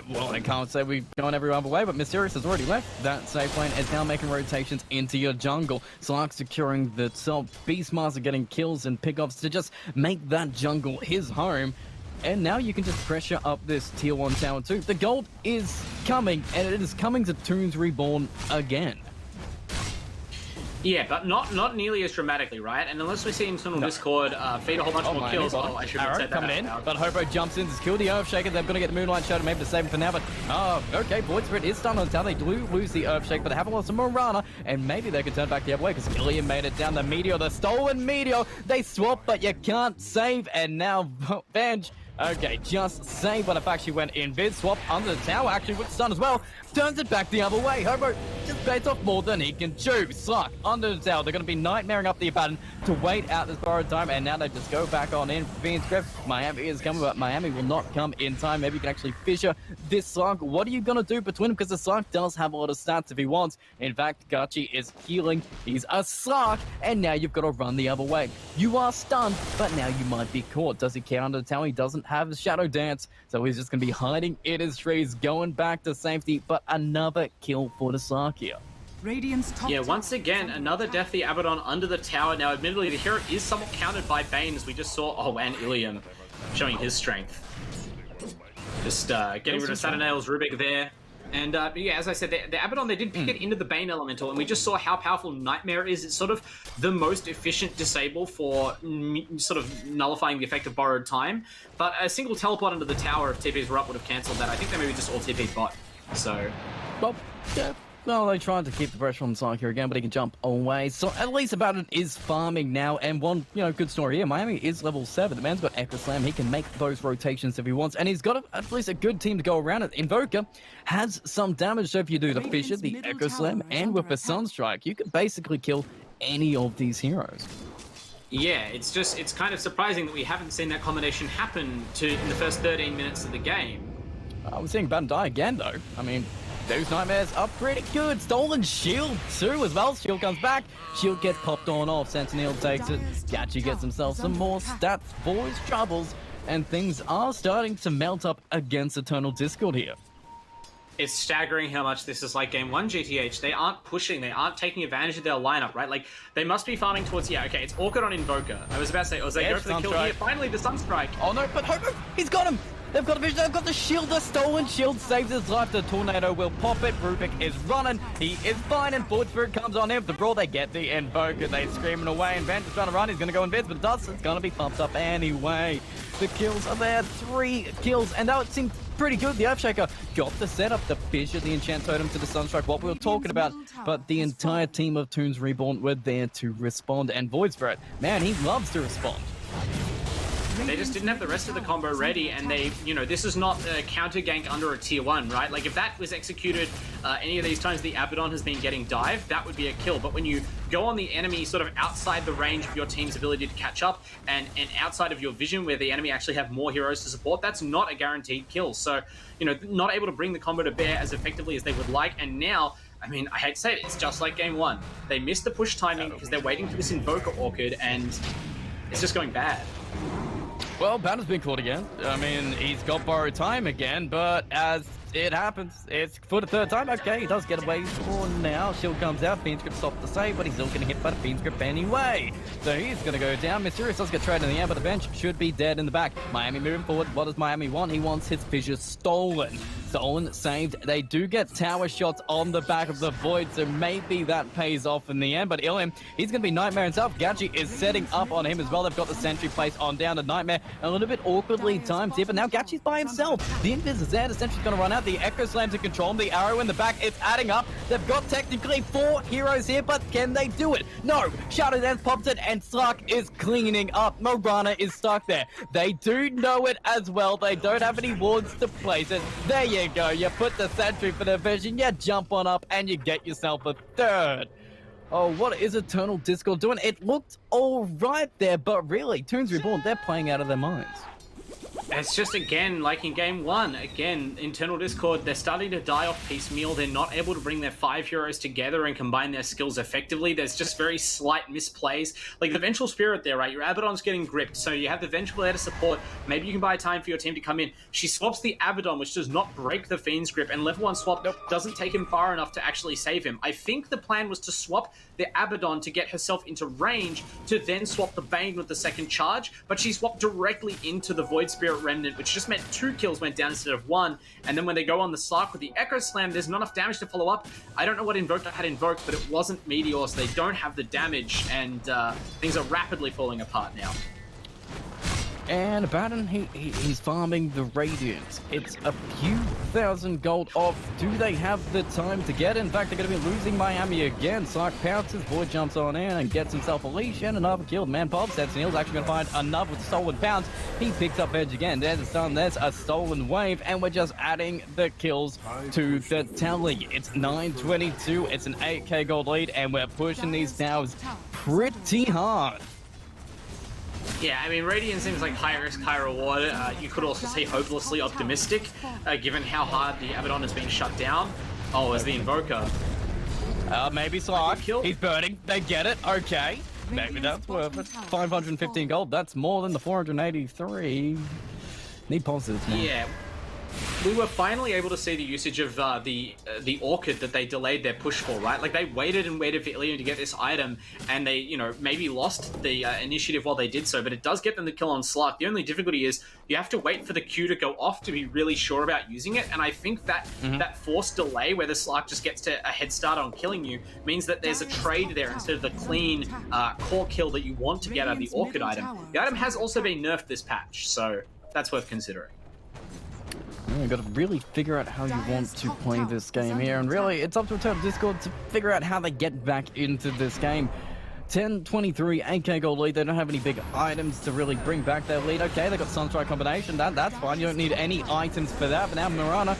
well, I can't say we've gone every other way, but Mysterious has already left that safe lane, is now making rotations into your jungle. Slark securing the top, Beastmaster getting kills and pickups to just make that jungle his home. And now you can just pressure up this tier 1 tower too. The gold is coming, and it is coming to Toons Reborn again. Yeah, but not nearly as dramatically, right? And unless we see Internal Discord feed a whole bunch more kills, I should have said that. Coming in, but Hobo jumps in, kill the Earthshaker. They're going to get the Moonlight Shadow, maybe to save him for now, but okay, Void Spirit is stunned on the tower. They do lose the Earthshaker, but they haven't lost the Mirana, and maybe they can turn back the other way, because Ilium made it down the Meteor, the stolen Meteor. They swap, but you can't save, and now Venge, okay, just save, but if actually went in Vid, swap under the tower, actually with stun as well, turns it back the other way. Hobo just baits off more than he can chew. Slark under the tower. They're going to be nightmaring up the Abaddon to wait out this borrowed time, and now they just go back on in. Fiend's Grip, Miami is coming, but Miami will not come in time. Maybe you can actually fissure this Slark. What are you going to do between them? Because the Slark does have a lot of stats if he wants. In fact, Gachi is healing. He's a Slark, and now you've got to run the other way. You are stunned, but now you might be caught. Does he care under the tower? He doesn't have the Shadow Dance, so he's just going to be hiding in his trees, going back to safety, but another kill for the Slark here. Yeah, once again, another Death the Abaddon under the tower. Now, admittedly, the hero is somewhat countered by Bane, as we just saw. Oh, and Ilium showing his strength. Just getting rid of Saturnale's Rubik there. And yeah, as I said, the Abaddon, they did pick it into the Bane Elemental, and we just saw how powerful Nightmare is. It's sort of the most efficient disable for sort of nullifying the effect of borrowed time. But a single teleport under the tower, if TPs were up, would have cancelled that. I think they maybe just all TP bot. So, well, yeah. Well, they tried to keep the pressure on Slark here again, but he can jump away. So at least Abaddon is farming now, and one, good story here. Miami is level 7. The man's got Echo Slam. He can make those rotations if he wants, and he's got at least a good team to go around it. Invoker has some damage, so if you do the Fissure, the Echo Slam, and with the Sunstrike, you can basically kill any of these heroes. Yeah, it's kind of surprising that we haven't seen that combination happen in the first 13 minutes of the game. We're seeing Abaddon die again, though. I mean, those Nightmares are pretty good. Stolen Shield too as well. Shield comes back. Shield gets popped on off. Sentinel takes it. Gachi gets himself some more stats for his troubles. And things are starting to melt up against Eternal Discord here. It's staggering how much this is like Game 1 GTH. They aren't pushing. They aren't taking advantage of their lineup, right? Like, they must be farming towards... Yeah, okay, it's Orchid on Invoker. I was about to say, oh, they go for the kill here. Finally, the Sunstrike. Oh, no, but Hobo, he's got him. They've got a vision, they've got the shield, the stolen shield saves his life, the tornado will pop it, Rubik is running, he is fine, and Void Spirit comes on him, the brawl, they get the Invoker, they screaming away, and Vance is trying to run, he's gonna go Invis, but Dust is gonna be pumped up anyway. The kills are there, 3 kills, and that seemed pretty good. The Earthshaker got the setup, the Fissure, the Enchant Totem to the Sunstrike, what we were talking about, but the entire team of Toons Reborn were there to respond, and Void Spirit, man, he loves to respond. They just didn't have the rest of the combo ready, and they, this is not a counter gank under a tier 1, right? Like, if that was executed any of these times the Abaddon has been getting dived, that would be a kill. But when you go on the enemy sort of outside the range of your team's ability to catch up, and outside of your vision where the enemy actually have more heroes to support, that's not a guaranteed kill. So, not able to bring the combo to bear as effectively as they would like, and now... I mean, I hate to say it, it's just like Game 1. They missed the push timing because they're waiting for this Invoker Orchid, and it's just going bad. Well, Banner's been caught again. I mean, he's got borrowed time again, but as it happens, it's for the 3rd time. Okay, he does get away for now. Shield comes out, Fiend's Grip stopped the save, but he's still getting hit by the Fiend's Grip anyway. So he's going to go down. Mysterious does get traded in the air, but the bench should be dead in the back. Miami moving forward. What does Miami want? He wants his Fissure stolen. Stolen, saved. They do get tower shots on the back of the Void, so maybe that pays off in the end. But Ilium, he's going to be Nightmare himself. Gachi is setting up on him as well. They've got the Sentry placed on down to Nightmare. A little bit awkwardly timed here, but now Gachi's by himself. The Invis is there. The Sentry's going to run out. The Echo Slam's in control. The arrow in the back, it's adding up. They've got technically 4 heroes here, but can they do it? No. Shadow Dance pops it, and Slark is cleaning up. Morana is stuck there. They do know it as well. They don't have any wards to place it. There you go. You put the Sentry for the vision, you jump on up, and you get yourself a 3rd. Oh, what is Eternal Discord doing? It looked all right there, but really, Toons Reborn, they're playing out of their minds. It's just, again, like in game one, again, internal Discord, they're starting to die off piecemeal. They're not able to bring their 5 heroes together and combine their skills effectively. There's just very slight misplays. Like the Vengeful Spirit there, right? Your Abaddon's getting gripped, so you have the Vengeful there to support. Maybe you can buy time for your team to come in. She swaps the Abaddon, which does not break the Fiend's grip, and level 1 swap doesn't take him far enough to actually save him. I think the plan was to swap the Abaddon to get herself into range to then swap the Bane with the second charge, but she swapped directly into the Void Spirit Remnant, which just meant 2 kills went down instead of 1. And then when they go on the Slark with the Echo Slam, there's not enough damage to follow up. I don't know what Invoker had invoked, but it wasn't Meteor, so they don't have the damage, and things are rapidly falling apart now. And Abaddon, he's farming the Radiant. It's a few thousand gold off. Do they have the time to get it? In fact, they're going to be losing Miami again. Sark pounces, Void jumps on in and gets himself a leash and another kill. Man, Bob steps in. He's actually going to find another with stolen pounce. He picks up Edge again. There's a stun, there's a stolen wave, and we're just adding the kills to the tally. It's 9:22. It's an 8k gold lead, and we're pushing these towers pretty hard. Yeah, I mean, Radiant seems like high risk, high reward. You could also say hopelessly optimistic, given how hard the Abaddon has been shut down. Oh, as the Invoker. Maybe Slark. He's burning. They get it. Okay. Maybe that's worth it. 515 gold. That's more than the 483. Need positives, man. Yeah. We were finally able to see the usage of the Orchid that they delayed their push for, right? Like, they waited and waited for Ilium to get this item, and they, you know, maybe lost the initiative while they did so, but it does get them the kill on Slark. The only difficulty is you have to wait for the Q to go off to be really sure about using it, and I think that that forced delay where the Slark just gets to a head start on killing you means that there's a trade there instead of the clean core kill that you want to get out of the Orchid item. The item has also been nerfed this patch, so that's worth considering. You've got to really figure out how you want to play this game here, and really, it's up to Eternal Discord to figure out how they get back into this game. 10-23, 8k gold lead. They don't have any big items to really bring back their lead. Okay, they got Sunstrike combination. That's fine. You don't need any items for that. But now Mirana,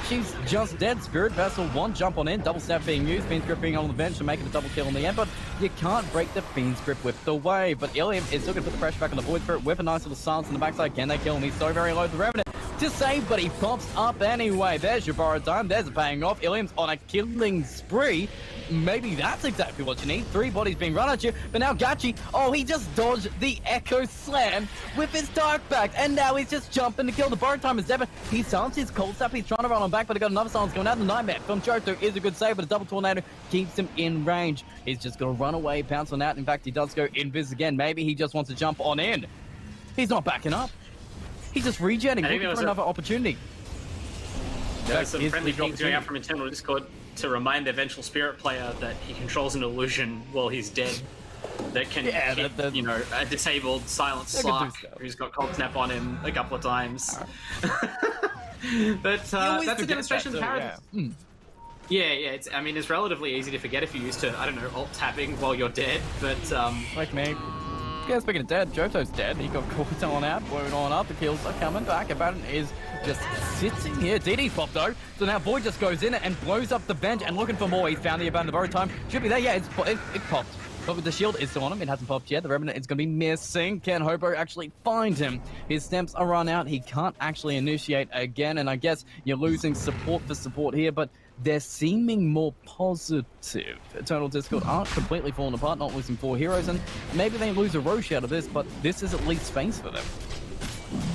she's just dead. Spirit Vessel, 1 jump on in. Double stab being used. Fiend's Grip being on the bench to make it a double kill in the end. But you can't break the Fiend's Grip with the wave. But Ilium is still going to put the pressure back on the Void Spirit with a nice little silence in the backside. Can they kill him? He's so very low. The Revenant to save, but he pops up anyway. There's your borrowed time. There's a paying off. Ilium's on a killing spree. Maybe that's exactly what you need. 3 bodies being run at you, but now Gachi, oh, he just dodged the Echo Slam with his Dark Back, and now he's just jumping to kill. The borrowed time is there, but he silenced his Cold Snap. He's trying to run on back, but he got another silence going out. The Nightmare from Choto is a good save, but a double tornado keeps him in range. He's just going to run away, pounce on out. In fact, he does go invis again. Maybe he just wants to jump on in. He's not backing up. He's just regenning, looking for another opportunity. There's some friendly things going out from internal Discord to remind the Vengeful Spirit player that he controls an illusion while he's dead. That can hit, you know, a disabled silent Slark who's got Cold Snap on him a couple of times. But that's a demonstration of power. Yeah, I mean, it's relatively easy to forget if you're used to, I don't know, alt-tapping while you're dead, but... Like me. Yeah, speaking of dead, Johto's dead. He got caught on out, blown on up. The kills are coming back. Abaddon is just sitting here. DD popped though. So now Void just goes in and blows up the bench and looking for more. He found the Abaddon the borrowed time. Should be there. Yeah, it popped. But with the shield is still on him. It hasn't popped yet. The Revenant is going to be missing. Can Hobo actually find him? His stamps are run out. He can't actually initiate again. And I guess you're losing support for support here, but they're seeming more positive. Eternal Discord aren't completely falling apart, not losing 4 heroes, and maybe they lose a Roche out of this, but this is at least space for them.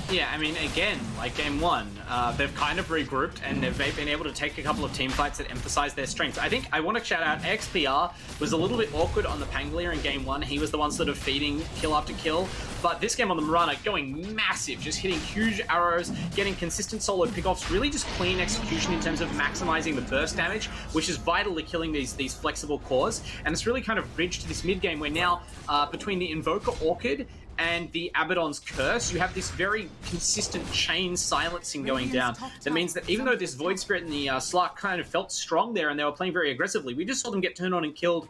Yeah, I mean, again, like game 1, they've kind of regrouped and they've been able to take a couple of team fights that emphasize their strengths. I think I want to shout out XPR was a little bit awkward on the Pangolier in game 1. He was the one sort of feeding kill after kill. But this game on the Mirana, going massive, just hitting huge arrows, getting consistent solo pickoffs, really just clean execution in terms of maximizing the burst damage, which is vital to killing these flexible cores. And it's really kind of bridged to this mid game where now, between the Invoker Orchid and the Abaddon's Curse, you have this very consistent chain silencing going down. That means that even though this Void Spirit and the Slark kind of felt strong there and they were playing very aggressively, we just saw them get turned on and killed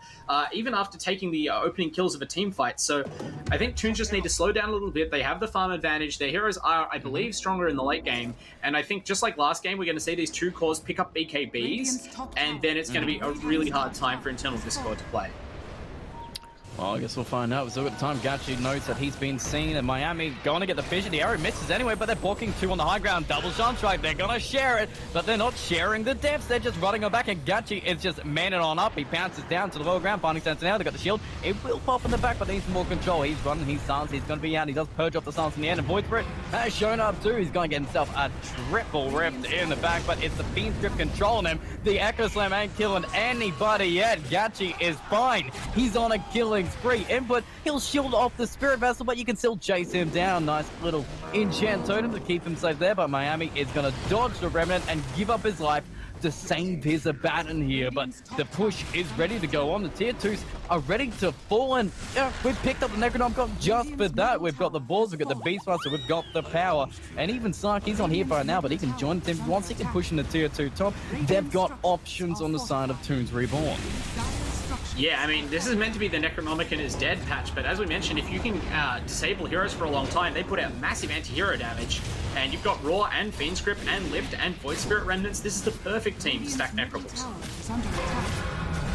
even after taking the opening kills of a team fight. So I think Toons just need to slow down a little bit. They have the farm advantage. Their heroes are, I believe, stronger in the late game. And I think just like last game, we're going to see these 2 cores pick up BKBs, and then it's going to be a really hard time for internal Discord to play. Well, I guess we'll find out. We've still got the time. Gachi notes that he's been seen, and Miami going to get the fish. The arrow misses anyway, but they're blocking 2 on the high ground. Double Sunstrike. They're going to share it, but they're not sharing the depths. They're just running on back, and Gachi is just manning on up. He bounces down to the lower ground, finding sense now. They got the shield. It will pop in the back, but they need some more control. He's running, he's stance. He's going to be out. He does purge off the stance in the end, and Void Spirit has shown up too. He's going to get himself a triple rift in the back, but it's the Fiend Script controlling him. The Echo Slam ain't killing anybody yet. Gachi is fine. He's on a killing spree. Input, he'll shield off the Spirit Vessel, but you can still chase him down. Nice little enchant totem to keep him safe there, but Miami is going to dodge the Remnant and give up his life to save his Abaddon here, but the push is ready to go on. The tier 2s are ready to fall, and we've picked up the Necronomicon just for that. We've got the balls, we've got the Beastmaster, we've got the power, and even Sark, he's on here right now, but he can join the team once he can push in the tier 2 top. They've got options on the side of Toons Reborn. Yeah, I mean, this is meant to be the Necronomicon is dead patch, but as we mentioned, if you can disable heroes for a long time, they put out massive anti-hero damage, and you've got Raw and Fiend Script and Lift and Void Spirit Remnants. This is the perfect team to stack Necroballs.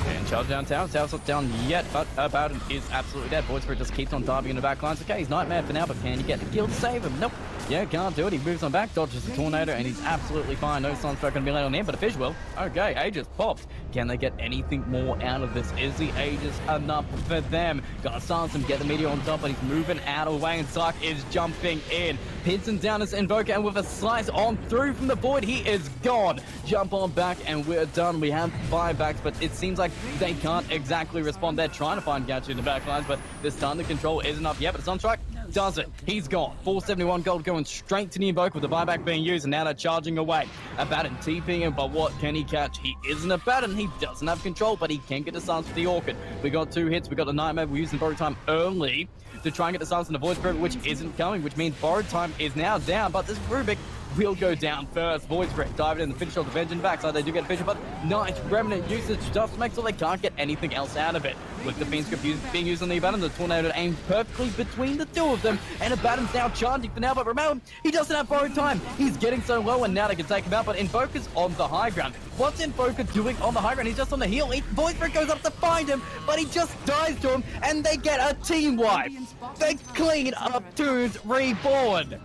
And charge down tower. Tower's not down yet, but Abaddon is absolutely dead. Void Spirit just keeps on diving in the back lines. Okay, he's Nightmare for now, but can you get the kill to save him? Nope. Yeah, can't do it. He moves on back, dodges the Tornado, and he's absolutely fine. No Sunstroke going to be laid on him, but a fish will. Okay, Aegis pops. Can they get anything more out of this? Is the Aegis enough for them? Gotta silence him, get the Meteor on top, but he's moving out of the way, and Sark is jumping in. Pins him down as Invoker, and with a slice on through from the Void, he is gone. Jump on back, and we're done. We have buybacks, but it seems like they can't exactly respond. They're trying to find Gachi in the back lines, but this time the control isn't up yet, but the Sunstrike does it. He's gone. 471 gold going straight to the Invoker with the buyback being used, and now they're charging away. Abaddon TPing him, but what can he catch? He isn't Abaddon. He doesn't have control, but he can get the silence with the Orchid. We got 2 hits. We got the Nightmare. We're using borrowed time early to try and get the silence in the Void Spirit, which isn't coming, which means borrowed time is now down, but this Rubik will go down first. Void Spirit diving in the finish of the Vengeance backside. They do get a finisher, but nice Remnant usage just makes sure they can't get anything else out of it. With the Fiend Script being used on the Abaddon, the Tornado aimed perfectly between the 2 of them, and Abaddon's now charging for now, but remember, he doesn't have borrowed time. He's getting so low, and now they can take him out, but Invoker's on the high ground. What's Invoker doing on the high ground? He's just on the heel. Void Spirit goes up to find him, but he just dies to him, and they get a team wipe. They clean up Toons Reborn.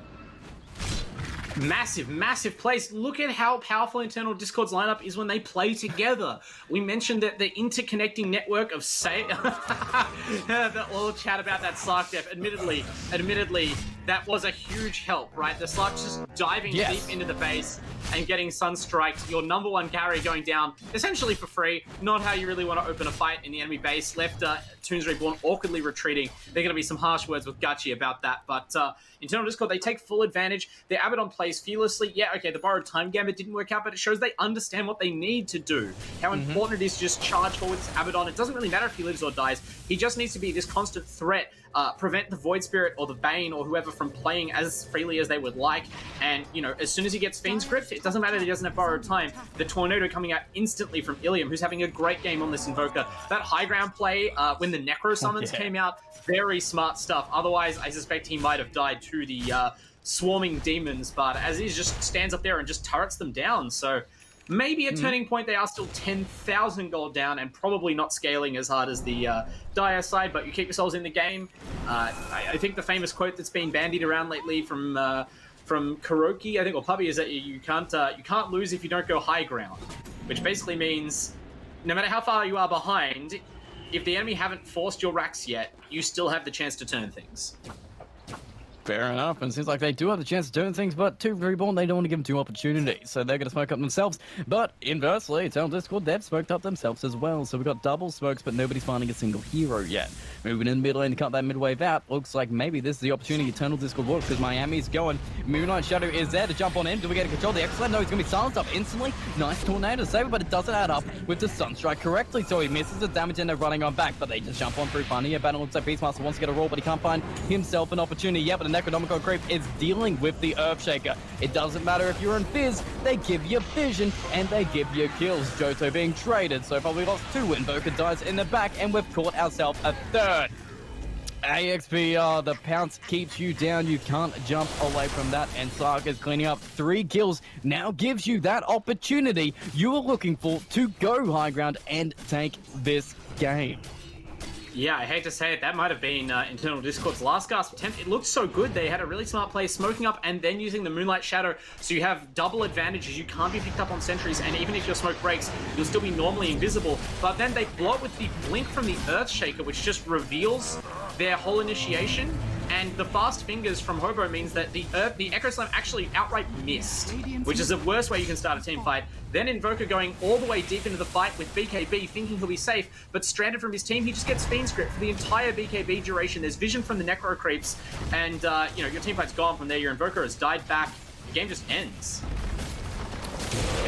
Massive plays. Look at how powerful Internal Discord's lineup is when they play together. We mentioned that the interconnecting network of the all chat about that Slark def. Admittedly, that was a huge help, right? The Slark's just diving deep into the base and getting Sunstriked, your number 1 carry going down essentially for free. Not how you really want to open a fight in the enemy base. Left Toons Reborn awkwardly retreating. There are going to be some harsh words with Gachi about that, but Internal Discord, they take full advantage. Their Abaddon plays fearlessly. Yeah, okay, the borrowed time gambit didn't work out, but it shows they understand what they need to do. How important it is to just charge forward with Abaddon. It doesn't really matter if he lives or dies. He just needs to be this constant threat. Prevent the Void Spirit or the Bane or whoever from playing as freely as they would like. And, you know, as soon as he gets Fiend Script, it doesn't matter that he doesn't have borrowed time. The Tornado coming out instantly from Ilium, who's having a great game on this Invoker. That high ground play when the Necro Summons came out, very smart stuff. Otherwise, I suspect he might have died to the swarming demons, but as he just stands up there and just turrets them down. So maybe a turning point. They are still 10,000 gold down and probably not scaling as hard as the Dire side, but you keep yourselves in the game. I think the famous quote that's been bandied around lately from Kuroki, I think, or Puppy, is that you can't lose if you don't go high ground, which basically means no matter how far you are behind, if the enemy haven't forced your racks yet, you still have the chance to turn things. Fair enough, and it seems like they do have the chance of doing things, but Toons Reborn, they don't want to give them 2 opportunities, so they're going to smoke up themselves. But inversely, Eternal Discord, they've smoked up themselves as well, so we've got double smokes, but nobody's finding a single hero yet. Moving in mid lane to cut that mid wave out, looks like maybe this is the opportunity Eternal Discord works, because Miami's going. Moonlight Shadow is there to jump on in. Do we get a control? The X-Lane, no, he's going to be silenced up instantly. Nice Tornado save, but it doesn't add up with the Sunstrike correctly, so he misses the damage and they're running on back, but they just jump on through Bunny. Battle looks like Beastmaster wants to get a roll, but he can't find himself an opportunity yet, but the Necronomicon creep is dealing with the Earthshaker. It doesn't matter if you're in Fizz, they give you vision and they give you kills. Johto being traded, so far we lost 2. Invoker dies in the back and we've caught ourselves a 3rd. AXPR, the pounce keeps you down. You can't jump away from that, and Sark is cleaning up 3 kills. Now gives you that opportunity you were looking for to go high ground and take this game. Yeah, I hate to say it, that might have been Internal Discord's last gasp attempt. It looked so good. They had a really smart play, smoking up and then using the Moonlight Shadow, so you have double advantages. You can't be picked up on sentries, and even if your smoke breaks, you'll still be normally invisible. But then they blow it with the blink from the Earthshaker, which just reveals their whole initiation. And the fast fingers from Hobo means that the Echo Slam actually outright missed, which is the worst way you can start a team fight. Then Invoker going all the way deep into the fight with BKB, thinking he'll be safe, but stranded from his team, he just gets Fiend's Grip for the entire BKB duration. There's vision from the Necro Creeps, and you know, your team fight's gone from there. Your Invoker has died back. The game just ends.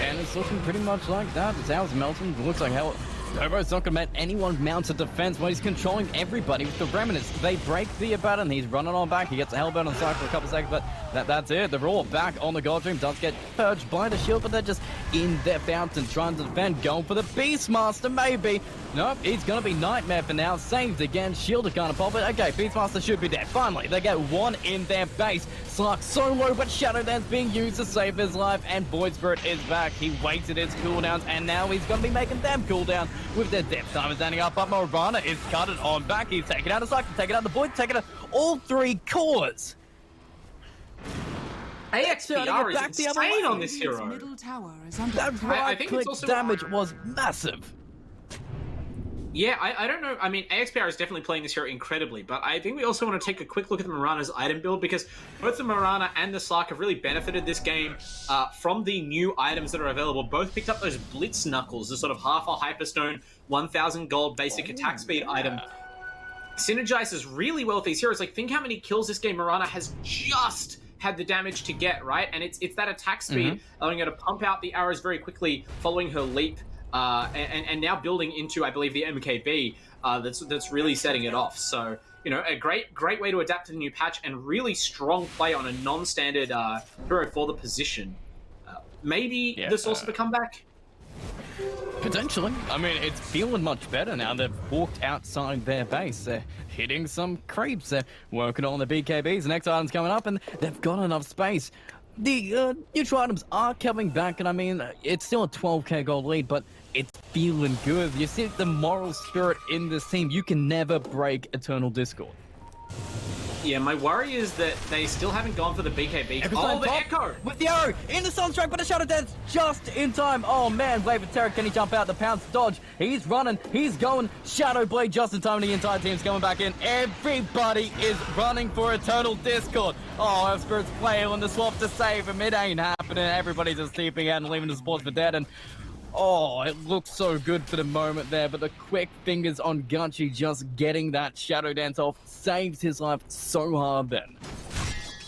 And it's looking pretty much like that. The tower's melting. Looks like hell. Hobo's not going to let anyone mount a defense when he's controlling everybody with the Remnants. They break the Abaddon. He's running on back. He gets a Hellbound on the side for a couple seconds, but that's it. They're all back on the God Dream. Does get purged by the shield, but they're just in their fountain trying to defend. Going for the Beastmaster, maybe. Nope, he's going to be Nightmare for now. Saved again. Shielded kind of pop it. Okay, Beastmaster should be dead. Finally, they get one in their base. Slark so low, but Shadow Dance being used to save his life, and Void Spirit is back. He waited his cooldowns, and now he's going to be making them cooldown with their Death Time standing up. But Morana is cut it on back. He's taking out a Slark, taking out the Void, taking out all three cores. AXPR is insane on this hero. Middle tower is under That right-click also damage was massive. Yeah, I don't know. I mean, AXPR is definitely playing this hero incredibly, but I think we also want to take a quick look at the Morana's item build, because both the Morana and the Slark have really benefited this game from the new items that are available. Both picked up those Blitz Knuckles, the sort of half a Hyperstone, 1,000 gold basic attack speed item. Synergizes really well with these heroes. Like, think how many kills this game Morana has just had the damage to get, right? And it's that attack speed allowing her to pump out the arrows very quickly following her leap. And now building into, I believe, the MKB that's really setting it off. So, you know, a great way to adapt to the new patch, and really strong play on a non-standard hero for the position. Maybe the source of a comeback? Potentially. I mean, it's feeling much better now. They've walked outside their base. They're hitting some creeps. They're working on the BKBs. The next item's coming up, and they've got enough space. The neutral items are coming back, and I mean, it's still a 12k gold lead, but it's feeling good. You see the moral spirit in this team. You can never break Eternal Discord. Yeah, my worry is that they still haven't gone for the BKB. Oh, the Echo! With the arrow in the Sunstrike, but the Shadow Dance just in time. Oh man, Wave of Terror, can he jump out? The Pounce dodge. He's running, he's going. Shadow Blade just in time, and the entire team's coming back in. Everybody is running for Eternal Discord. Oh, Earth Spirit's flailing the swap to save him. It ain't happening. Everybody's just sleeping out and leaving the supports for dead, and oh, it looks so good for the moment there, but the quick fingers on Gunchi just getting that Shadow Dance off saves his life so hard then.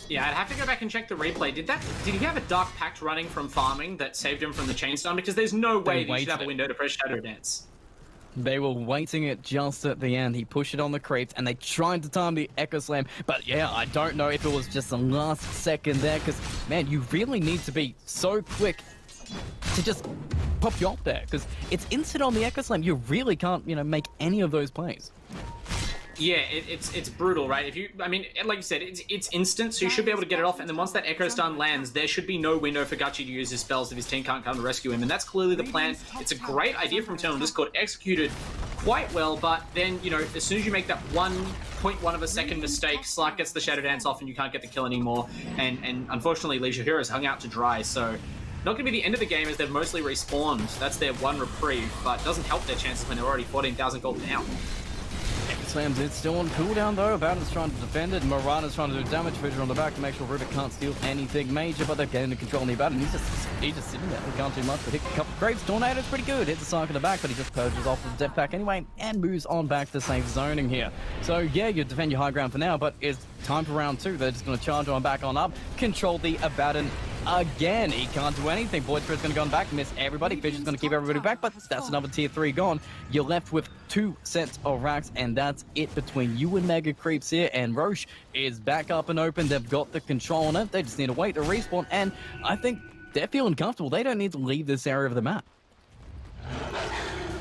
Yeah, I'd have to go back and check the replay. Did he have a Dark Pact running from farming that saved him from the chain stun? Because there's no way that you should have a window to press Shadow Dance. They were waiting it just at the end. He pushed it on the creeps, and they tried to time the Echo Slam. But yeah, I don't know if it was just the last second there, because, man, you really need to be so quick to just pop you up there, because it's instant on the Echo Slam. You really can't, you know, make any of those plays. Yeah, it's brutal, right? If you, I mean, like you said, it's instant, so you should be able to get it off. And then once that Echo Stun lands, there should be no window for Gachi to use his spells if his team can't come to rescue him. And that's clearly the plan. It's a great idea from Eternal Discord, executed quite well. But then, you know, as soon as you make that 1.1 of a second mistake, Slark gets the Shadow Dance off, and you can't get the kill anymore. And unfortunately, leaves your heroes hung out to dry. So not going to be the end of the game, as they've mostly respawned. That's their one reprieve, but doesn't help their chances when they're already 14,000 gold down. Slams it still on cooldown though. Abaddon's trying to defend it. Morana's trying to do damage. Vision on the back to make sure Rubik can't steal anything major, but they're getting the control on the Abaddon. He's just sitting there. He can't do much, but hit a couple of Graves. Tornado's pretty good. Hits the Slark in the back, but he just purges off with the Death Pack anyway and moves on back to safe zoning here. So yeah, you defend your high ground for now, but it's time for round two. They're just going to charge on back on up, control the Abaddon again. He can't do anything. Void Spirit's going to go on back, miss everybody. Fisher's going to keep everybody back, but that's another tier 3 gone. You're left with 2 sets of racks, and that's it between you and Mega Creeps here. And Roche is back up and open. They've got the control on it. They just need to wait to respawn, and I think they're feeling comfortable. They don't need to leave this area of the map.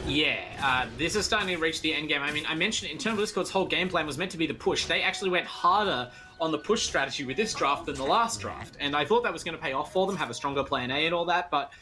Yeah, this is starting to reach the end game. I mean, I mentioned Internal Discord's whole game plan was meant to be the push. They actually went harder on the push strategy with this draft than the last draft, and I thought that was going to pay off for them, have a stronger plan A and all that, but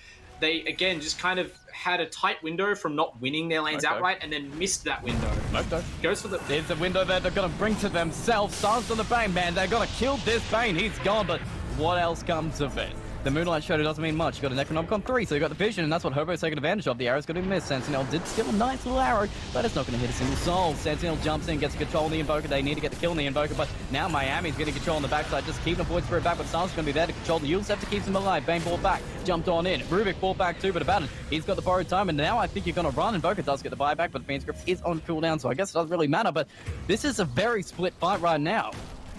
they, again, just kind of had a tight window from not winning their lanes outright and then missed that window. Okay. Goes for the... There's a window there they're going to bring to themselves. Stars on the Bane, man. They're going to kill this Bane. He's gone, but what else comes of it? The Moonlight Shadow doesn't mean much. You got a Necronomicon 3, so you got the vision, and that's what Hobo's taking advantage of. The arrow's going to miss. Sentinel did steal a nice little arrow, but it's not going to hit a single soul. Sentinel jumps in, gets control on the Invoker. They need to get the kill on the Invoker, but now Miami's getting control on the backside. Just keeping the Void Spirit back, but Star's going to be there to control the Yule's have to keep him alive. Bane ball back, jumped on in. Rubik ball back too, but Abaddon, he's got the borrowed time, and now I think you're going to run. Invoker does get the buyback, but Fiend's Grip is on cooldown, so I guess it doesn't really matter, but this is a very split fight right now.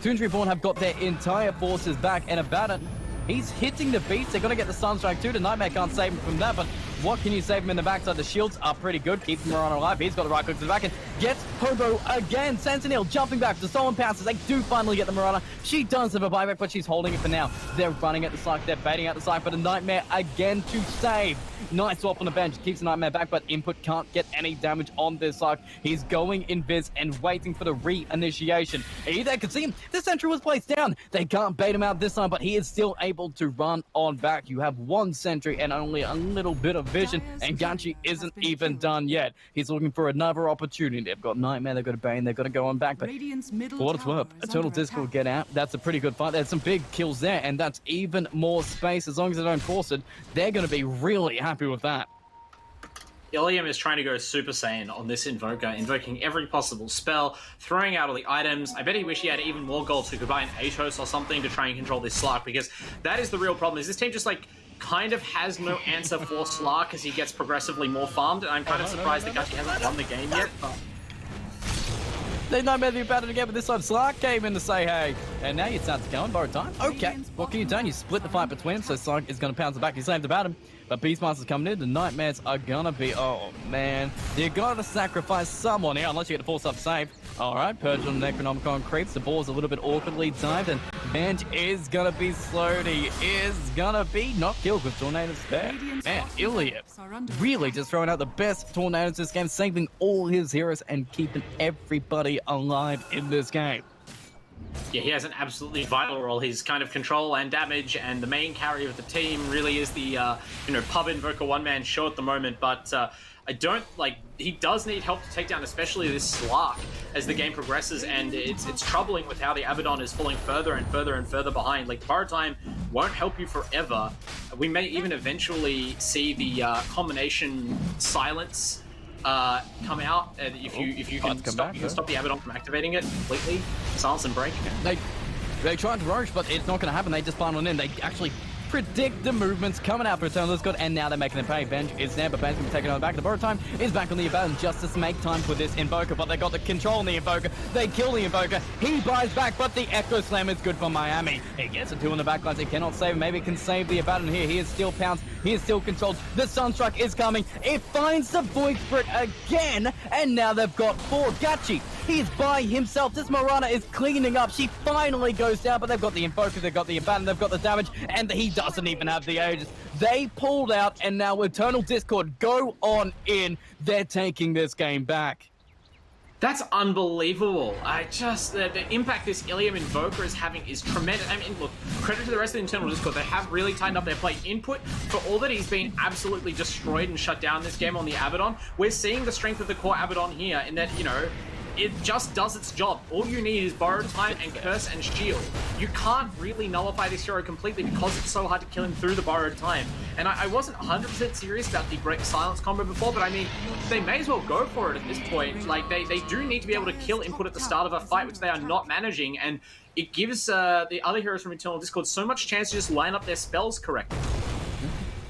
Toons Reborn have got their entire forces back, and Abaddon, he's hitting the beats. They're going to get the Sunstrike too. The Nightmare can't save him from that, but what can you save him in the backside? The shields are pretty good. Keeps Mirana alive. He's got the right click to the back and gets Hobo again. Sentinel jumping back to Stolen Pounces. They do finally get the Mirana. She does have a buyback, but she's holding it for now. They're running at the side. They're baiting out the side, but a Nightmare again to save. Nice swap on the bench. Keeps the Nightmare back, but Input can't get any damage on this side. He's going invis and waiting for the reinitiation. They can see him. The sentry was placed down. They can't bait him out this time, but he is still able to run on back. You have one sentry and only a little bit of vision, and Ganchi isn't even done yet. He's looking for another opportunity. They've got Nightmare, they've got a Bane, they've got to go on back, but for what it's worth, Eternal Disc will get out. That's a pretty good fight. There's some big kills there, and that's even more space. As long as they don't force it, they're going to be really happy with that. Ilium is trying to go Super Saiyan on this Invoker, invoking every possible spell, throwing out all the items. I bet he wish he had even more gold so he could buy an Atos or something to try and control this Slark, because that is the real problem, is this team just like kind of has no answer for Slark as he gets progressively more farmed, and I'm kind of surprised that Gachi hasn't won the game yet. But... They Nightmare the Abaddon again, but this time Slark came in to say hey. And now you start to go on borrowed time. Okay, what can you do? You split the fight between them, so Slark is going to pounce it back. He saved Abaddon, but Beastmaster's coming in. The Nightmares are going to be... Oh, man. You got to sacrifice someone here, unless you get to force up save. All right, Purge on the Necronomicon creeps. The ball's a little bit awkwardly timed, and Bench is going to be slowed. He is going to be not killed with Tornadoes there. Man, Ilium really just throwing out the best Tornadoes this game, saving all his heroes and keeping everybody alive in this game. Yeah, he has an absolutely vital role. His kind of control and damage, and the main carry of the team really is the, pub Invoker one-man show at the moment, but I don't, he does need help to take down, especially this Slark, as the game progresses, and it's troubling with how the Abaddon is falling further and further and further behind. Like, borrowed time won't help you forever. We may even eventually see the combination silence come out, and if you can stop the Abaddon from activating it completely. Silence and break. They tried to rush, but it's not going to happen. They just plan on in. They actually predict the movements coming out for Eternal Discord, and now they're making them pay. Bench is there, but Bench can be taken on the back. The borrowed time is back on the Abaddon just to make time for this Invoker, but they got the control on the Invoker. They kill the Invoker. He buys back, but the Echo Slam is good for Miami. He gets a 2 on the backlines. He cannot save him. Maybe it can save the Abaddon here. He is still pounced. He is still controlled. The Sunstruck is coming. It finds the Void Spirit again, and now they've got 4. Gachi, he's by himself. This Mirana is cleaning up. She finally goes down, but they've got the Invoker, they've got the Abaddon, they've got the damage, and he doesn't even have the Aegis. They pulled out, and now Eternal Discord go on in. They're taking this game back. That's unbelievable. The impact this Ilium Invoker is having is tremendous. I mean, look, credit to the rest of the Internal Discord. They have really tightened up their play. Input, for all that he's been absolutely destroyed and shut down this game on the Abaddon, we're seeing the strength of the core Abaddon here in that, it just does its job. All you need is borrowed time and curse and shield. You can't really nullify this hero completely because it's so hard to kill him through the borrowed time. And I wasn't 100% serious about the Break Silence combo before, but I mean, they may as well go for it at this point. Like, they do need to be able to kill Input at the start of a fight, which they are not managing, and it gives the other heroes from Eternal Discord so much chance to just line up their spells correctly.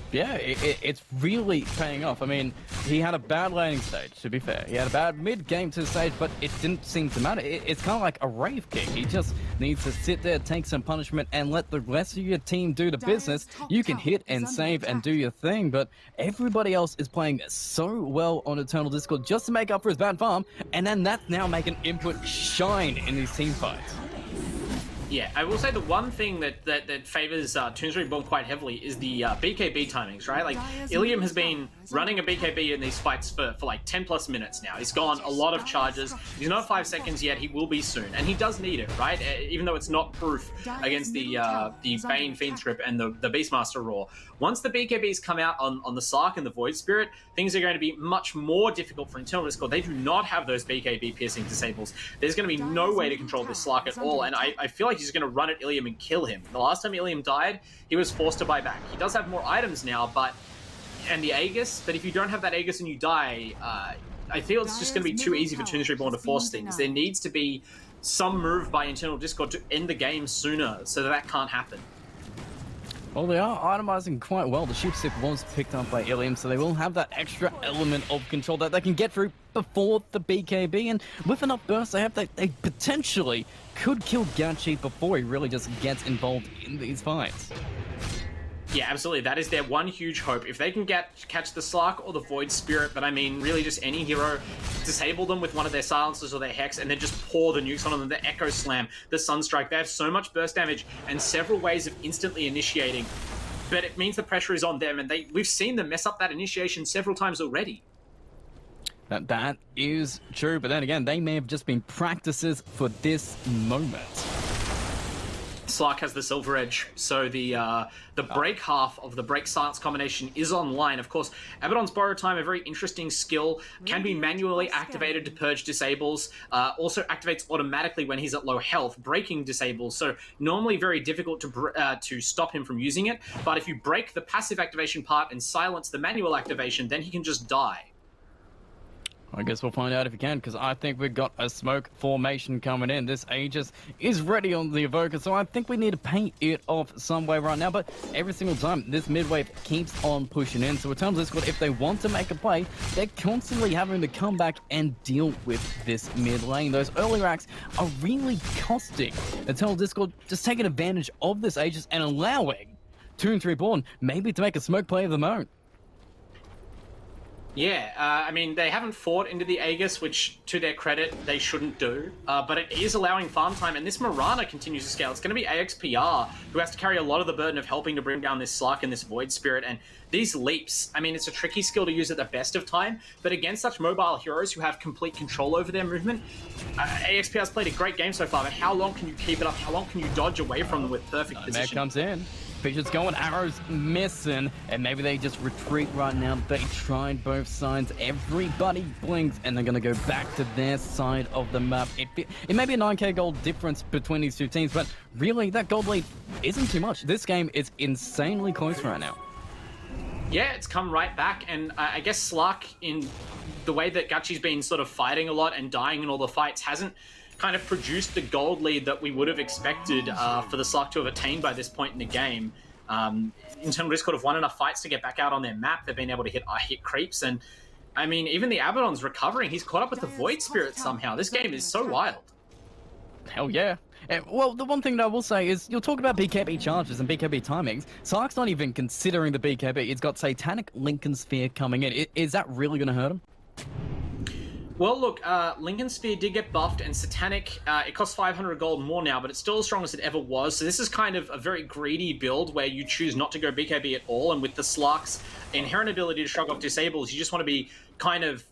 Yeah, it's really paying off. I mean, he had a bad laning stage, to be fair. He had a bad mid-game to the stage, but it didn't seem to matter. It's kind of like a Rave King. He just needs to sit there, take some punishment, and let the rest of your team do the business. You can hit and save and do your thing, but everybody else is playing so well on Eternal Discord just to make up for his bad farm, and then that's now making Input shine in these team fights. Yeah, I will say the one thing that favors Toons Reborn quite heavily is the BKB timings, right? Like, Ilium has been running a BKB in these fights for like 10 plus minutes now. He's gone a lot of charges. He's not 5 seconds yet. He will be soon. And he does need it, right? Even though it's not proof against the Bane Fiend Script and the Beastmaster Roar. Once the BKBs come out on the Sark and the Void Spirit, things are going to be much more difficult for Internal Discord. They do not have those BKB piercing disables. There's going to be no way to control this Slark at all, and I feel like he's going to run at Ilium and kill him. The last time Ilium died, he was forced to buy back. He does have more items now, and the Aegis, but if you don't have that Aegis and you die, I feel it's just going to be too easy for Toons Reborn to force things. There needs to be some move by Internal Discord to end the game sooner, so that can't happen. Well, they are itemizing quite well. The ship stick was picked up by Ilium, so they will have that extra element of control that they can get through before the BKB. And with enough burst they have, they potentially could kill Gachi before he really just gets involved in these fights. Yeah, absolutely. That is their one huge hope. If they can catch the Slark or the Void Spirit, but I mean, really just any hero, disable them with one of their silencers or their Hex, and then just pour the nukes on them, the Echo Slam, the Sunstrike. They have so much burst damage and several ways of instantly initiating, but it means the pressure is on them, and we've seen them mess up that initiation several times already. That is true, but then again, they may have just been practices for this moment. Slark has the Silver Edge, so the break half of the break silence combination is online. Of course, Abaddon's Borrow Time, a very interesting skill, can be manually activated to purge disables, also activates automatically when he's at low health, breaking disables, so normally very difficult to stop him from using it, but if you break the passive activation part and silence the manual activation, then he can just die. I guess we'll find out if we can, because I think we've got a smoke formation coming in. This Aegis is ready on the Evoker, so I think we need to paint it off some way right now. But every single time, this mid-wave keeps on pushing in. So Eternal Discord, if they want to make a play, they're constantly having to come back and deal with this mid lane. Those early racks are really costing Eternal Discord, just taking advantage of this Aegis and allowing Toons Reborn maybe to make a smoke play of their own. Yeah, I mean, they haven't fought into the Aegis, which, to their credit, they shouldn't do. But it is allowing farm time, and this Mirana continues to scale. It's going to be AXPR, who has to carry a lot of the burden of helping to bring down this Slark and this Void Spirit. And these leaps, I mean, it's a tricky skill to use at the best of time, but against such mobile heroes who have complete control over their movement, AXPR's played a great game so far, but how long can you keep it up? How long can you dodge away from them with perfect position? There comes in. Fisher's going, arrows missing, and maybe they just retreat right now. They tried both sides. Everybody blinks, and they're going to go back to their side of the map. It may be a 9k gold difference between these two teams, but really, that gold lead isn't too much. This game is insanely close right now. Yeah, it's come right back, and I guess Slark, in the way that Gachi's been sort of fighting a lot and dying in all the fights, hasn't kind of produced the gold lead that we would have expected for the Slark to have attained by this point in the game. Internal Discord have won enough fights to get back out on their map. They've been able to hit creeps, and I mean, even the Abaddon's recovering. He's caught up with the Void Spirit somehow. This game is so wild. Hell yeah. Well, the one thing that I will say is, you'll talk about BKB charges and BKB timings. Slark's not even considering the BKB. It's got Satanic Lincoln Sphere coming in. Is that really going to hurt him? Well, look, Lincoln Sphere did get buffed, and Satanic, it costs 500 gold more now, but it's still as strong as it ever was. So this is kind of a very greedy build where you choose not to go BKB at all, and with the Slark's inherent ability to shrug off disables, you just want to be kind of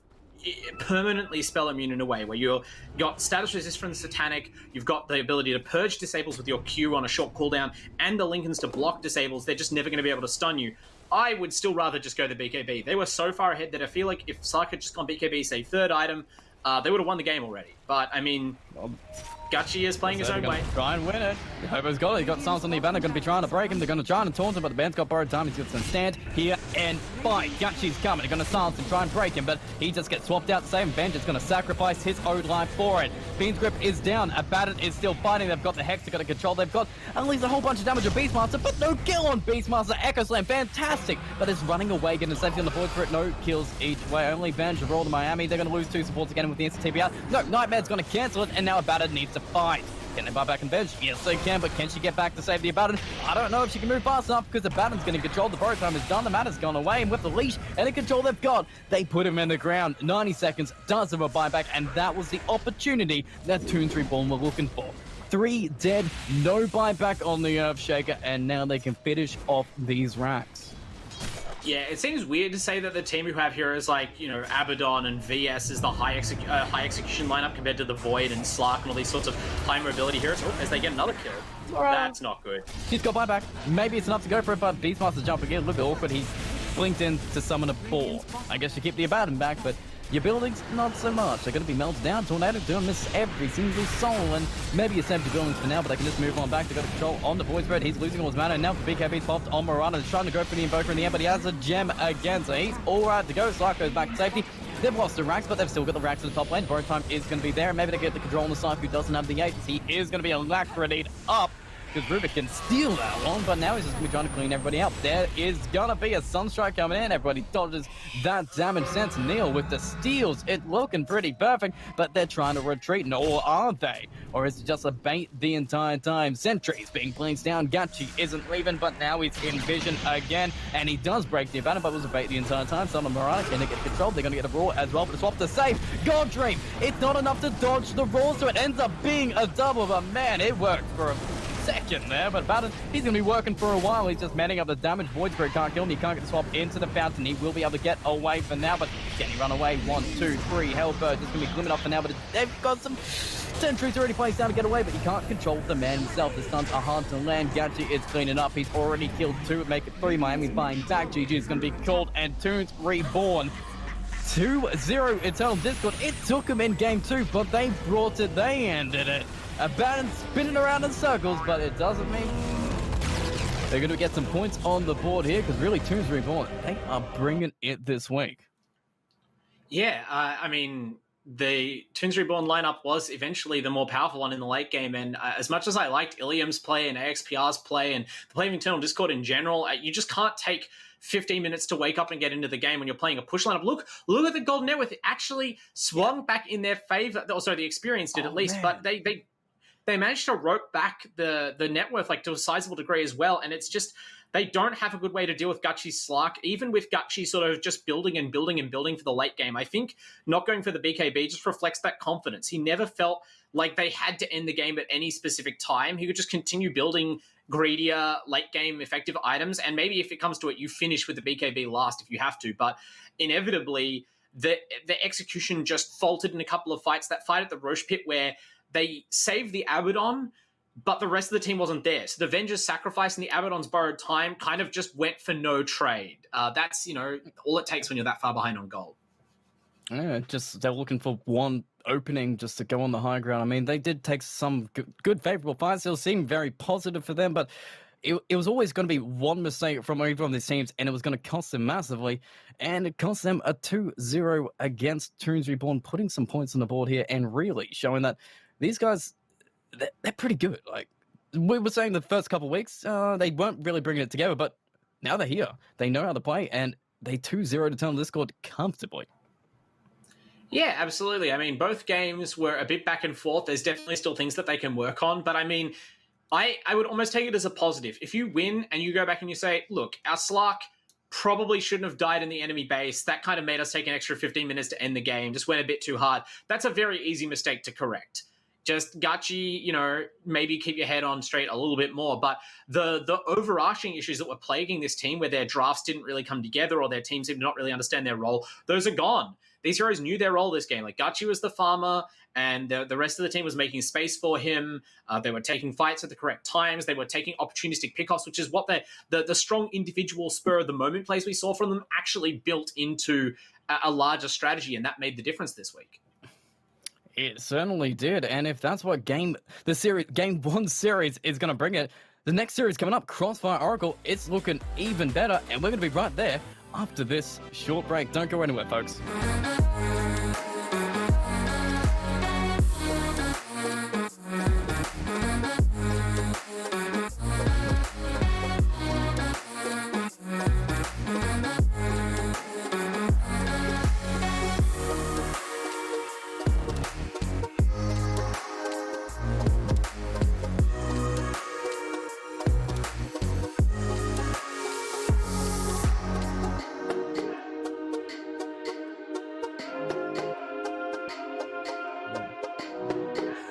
permanently spell immune in a way, where you've got status resist from the Satanic, you've got the ability to purge disables with your Q on a short cooldown, and the Lincolns to block disables. They're just never going to be able to stun you. I would still rather just go the BKB. They were so far ahead that I feel like if Slark had just gone BKB, say third item, they would have won the game already. But, I mean, Gachi is playing his own way. Try and win it. Hobo's got it. He got Silence on the Abandon. Going to be trying to break him. They're going to try and taunt him, but the band's got borrowed time. He's got some stand here and fight. Gachi's coming. They're going to silence him, try and break him, but he just gets swapped out to save him. Benj is going to sacrifice his own life for it. Fiend's Grip is down. Abaddon is still fighting. They've got the Hex. They've got to control. They've got at least a whole bunch of damage on Beastmaster, but no kill on Beastmaster. Echo Slam, fantastic, but it's running away, getting safety on the Void Spirit. No kills each way. Only Benj roll to Miami. They're going to lose 2 supports again with the instant TP out. No, Nightmare's going to cancel it, and now Abaddon needs to fight. Can they buy back and Benj? Yes, they can, but can she get back to save the Abaddon? I don't know if she can move fast enough, because Abaddon's going to control. The borrow time is done. The Matter's gone away, and with the leash and the control they've got, they put him in the ground. 90 seconds, does have a buyback, and that was the opportunity that Toons Reborn were looking for. 3 dead, no buyback on the Earthshaker, and now they can finish off these racks. Yeah, it seems weird to say that the team who have heroes like, Abaddon and VS is the high execution lineup compared to the Void and Slark and all these sorts of high mobility heroes. Oh, as they get another kill. That's not good. He's got buyback. Maybe it's enough to go for it, but Beastmaster's jumping in a little bit awkward. He blinked in to summon a 4. I guess you keep the Abaddon back, but your buildings, not so much. They're going to be melted down. Tornado doing this every single soul, and maybe you save the buildings for now, but they can just move on back. They've got control on the Void Spread. He's losing all his mana, and now the BKB's popped on Mirana. He's trying to go for the Invoker in the end, but he has a gem again, so he's all right to go. Slark goes back to safety. They've lost the racks, but they've still got the racks in the top lane. Borrow time is going to be there. Maybe they get the control on the side who doesn't have the Ace. He is going to be alacritied up, because Rubik can steal that one, but now he's just going to be trying to clean everybody up. There is going to be a Sunstrike coming in. Everybody dodges that damage. Sentinel with the steals. It's looking pretty perfect, but they're trying to retreat. Or are they? Or is it just a bait the entire time? Sentry's being placed down. Gachi isn't leaving, but now he's in vision again, and he does break the Abaddon, but it was a bait the entire time. Some of Mirana can get controlled. They're going to get a Raw as well, but the swap to save. God Dream! It's not enough to dodge the Raw, so it ends up being a double, but man, it worked for a second there, but Abaddon, he's going to be working for a while. He's just manning up the damage. Void Spirit can't kill him. He can't get the swap into the fountain. He will be able to get away for now, but can he run away? 1, 2, 3. Hellbird just going to be glimmered up for now, but they've got some sentries already placed down to get away, but he can't control the man himself. The stuns are hard to land. Gachi is cleaning up. He's already killed 2. Make it 3. Miami's buying back. GG is going to be called, and Toons Reborn 2-0 Eternal Discord. It took them in game 2, but they brought it. They ended it. Abaddon spinning around in circles, but it doesn't mean they're going to get some points on the board here, because really, Toons Reborn, they are bringing it this week. Yeah, I mean, the Toons Reborn lineup was eventually the more powerful one in the late game, and as much as I liked Ilium's play and AXPR's play and the play of Eternal Discord in general, you just can't take 15 minutes to wake up and get into the game when you're playing a push lineup. Look at the Golden Network. It actually swung back in their favor. Oh, sorry, the experience did at least, man. But they managed to rope back the net worth to a sizable degree as well, and it's just they don't have a good way to deal with Gachi's Slark, even with Gachi sort of just building and building and building for the late game. I think not going for the BKB just reflects that confidence. He never felt like they had to end the game at any specific time. He could just continue building greedier late game effective items, and maybe if it comes to it, you finish with the BKB last if you have to, but inevitably the execution just faltered in a couple of fights. That fight at the Roche Pit where they saved the Abaddon, but the rest of the team wasn't there. So the Vengeance sacrifice and the Abaddon's borrowed time kind of just went for no trade. That's, all it takes when you're that far behind on gold. Yeah, just they're looking for one opening just to go on the high ground. I mean, they did take some good favorable fights. It seemed very positive for them, but it was always going to be one mistake from either of these teams, and it was going to cost them massively. And it cost them a 2-0 against Toons Reborn, putting some points on the board here and really showing that these guys, they're pretty good. Like we were saying the first couple of weeks, they weren't really bringing it together, but now they're here. They know how to play, and they 2-0 Eternal Discord comfortably. Yeah, absolutely. I mean, both games were a bit back and forth. There's definitely still things that they can work on, but I mean, I would almost take it as a positive. If you win and you go back and you say, look, our Slark probably shouldn't have died in the enemy base. That kind of made us take an extra 15 minutes to end the game. Just went a bit too hard. That's a very easy mistake to correct. Just Gachi, maybe keep your head on straight a little bit more. But the overarching issues that were plaguing this team, where their drafts didn't really come together or their teams did not really understand their role, those are gone. These heroes knew their role this game. Like Gachi was the farmer, and the rest of the team was making space for him. They were taking fights at the correct times. They were taking opportunistic pickoffs, which is what the strong individual spur of the moment plays we saw from them actually built into a larger strategy, and that made the difference this week. It certainly did, and if that's what Game 1 series is going to bring it, the next series coming up, Crossfire Oracle, it's looking even better, and we're going to be right there after this short break. Don't go anywhere, folks.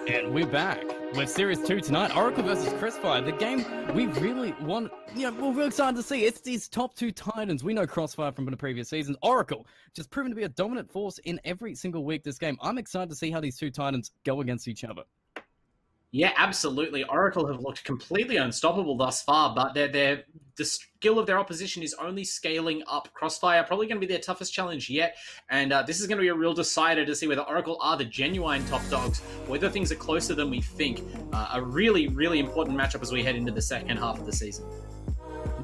And we're back. With Series 2 tonight, Oracle versus Crossfire, the game we really want, we're really excited to see. It's these top two titans. We know Crossfire from the previous seasons. Oracle, just proven to be a dominant force in every single week this game. I'm excited to see how these two titans go against each other. Yeah, absolutely. Oracle have looked completely unstoppable thus far, but the skill of their opposition is only scaling up. Crossfire probably going to be their toughest challenge yet, and this is going to be a real decider to see whether Oracle are the genuine top dogs, whether things are closer than we think. A really, really important matchup as we head into the second half of the season.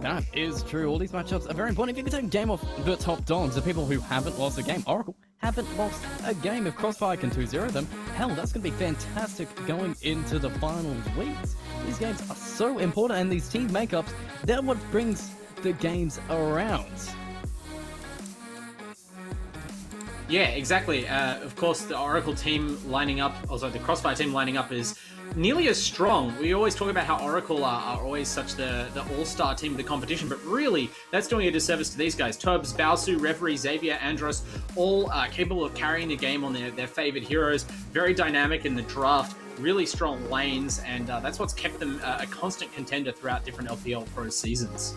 That is true. All these matchups are very important. If you can take a game off the top dogs, the people who haven't lost a game, Oracle haven't lost a game. If Crossfire can 2-0 them, hell, that's going to be fantastic going into the finals weeks. These games are so important, and these team makeups, they're what brings the games around. Yeah, exactly. Of course, the Oracle team lining up, also the Crossfire team lining up is nearly as strong. We always talk about how Oracle are always such the all-star team of the competition, but really, that's doing a disservice to these guys. Turbs, Baosu, Reverie, Xavier, Andros, all capable of carrying the game on their favorite heroes, very dynamic in the draft, really strong lanes, and that's what's kept them a constant contender throughout different LPL Pro seasons.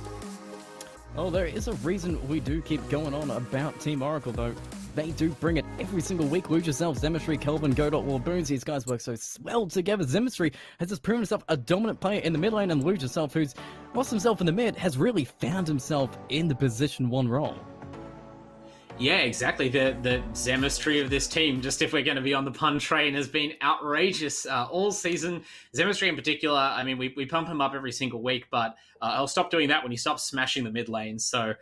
Oh, there is a reason we do keep going on about Team Oracle, though. They do bring it every single week. Lose yourself, Zemistry, Kelvin, Godot, Warboons. These guys work so well together. Zemistry has just proven himself a dominant player in the mid lane, and Lose yourself, who's lost himself in the mid, has really found himself in the position 1 role. Yeah, exactly. The Zemistry of this team, just if we're going to be on the pun train, has been outrageous all season. Zemistry in particular, I mean, we pump him up every single week, but I'll stop doing that when he stops smashing the mid lane. So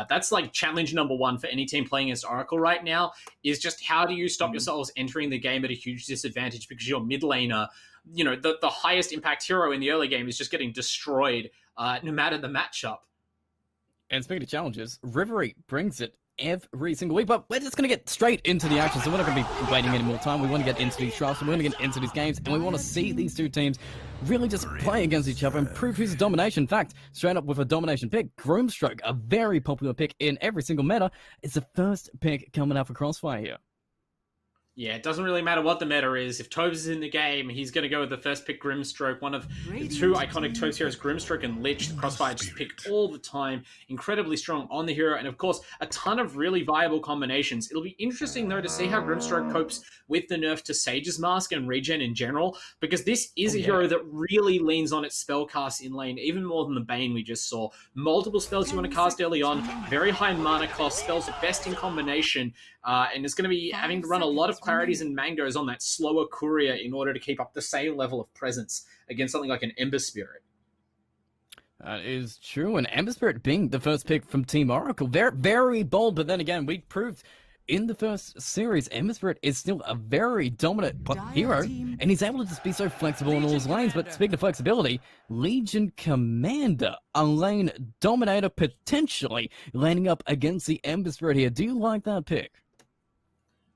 that's like challenge number 1 for any team playing against Oracle right now, is just how do you stop yourselves entering the game at a huge disadvantage because your mid laner, the highest impact hero in the early game is just getting destroyed no matter the matchup. And speaking of challenges, Reverie brings it every single week, but we're just going to get straight into the action, so we're not going to be waiting any more time. We want to get into these drafts, and we're going to get into these games, and we want to see these two teams really just play against each other and prove who's a domination. In fact, straight up with a domination pick, Groomstroke, a very popular pick in every single meta, is the first pick coming out for Crossfire here. Yeah, it doesn't really matter what the meta is. If Tobes is in the game, he's going to go with the first pick, Grimstroke, one of the 2 iconic Tobes heroes, Grimstroke and Lich. The Crossfire just pick all the time. Incredibly strong on the hero, and of course, a ton of really viable combinations. It'll be interesting, though, to see how Grimstroke copes with the nerf to Sage's Mask and regen in general, because this is a hero that really leans on its spellcast in lane, even more than the Bane we just saw. Multiple spells you want to cast early on, very high mana cost, spells are best in combination, and it's going to be having to run a lot of clarities and mangoes on that slower courier in order to keep up the same level of presence against something like an Ember Spirit. That is true, and Ember Spirit being the first pick from Team Oracle, very, very bold, but then again, we proved in the first series, Ember Spirit is still a very dominant hero, and he's able to just be so flexible in all his lanes. But speaking of flexibility, Legion Commander, a lane dominator, potentially landing up against the Ember Spirit here. Do you like that pick?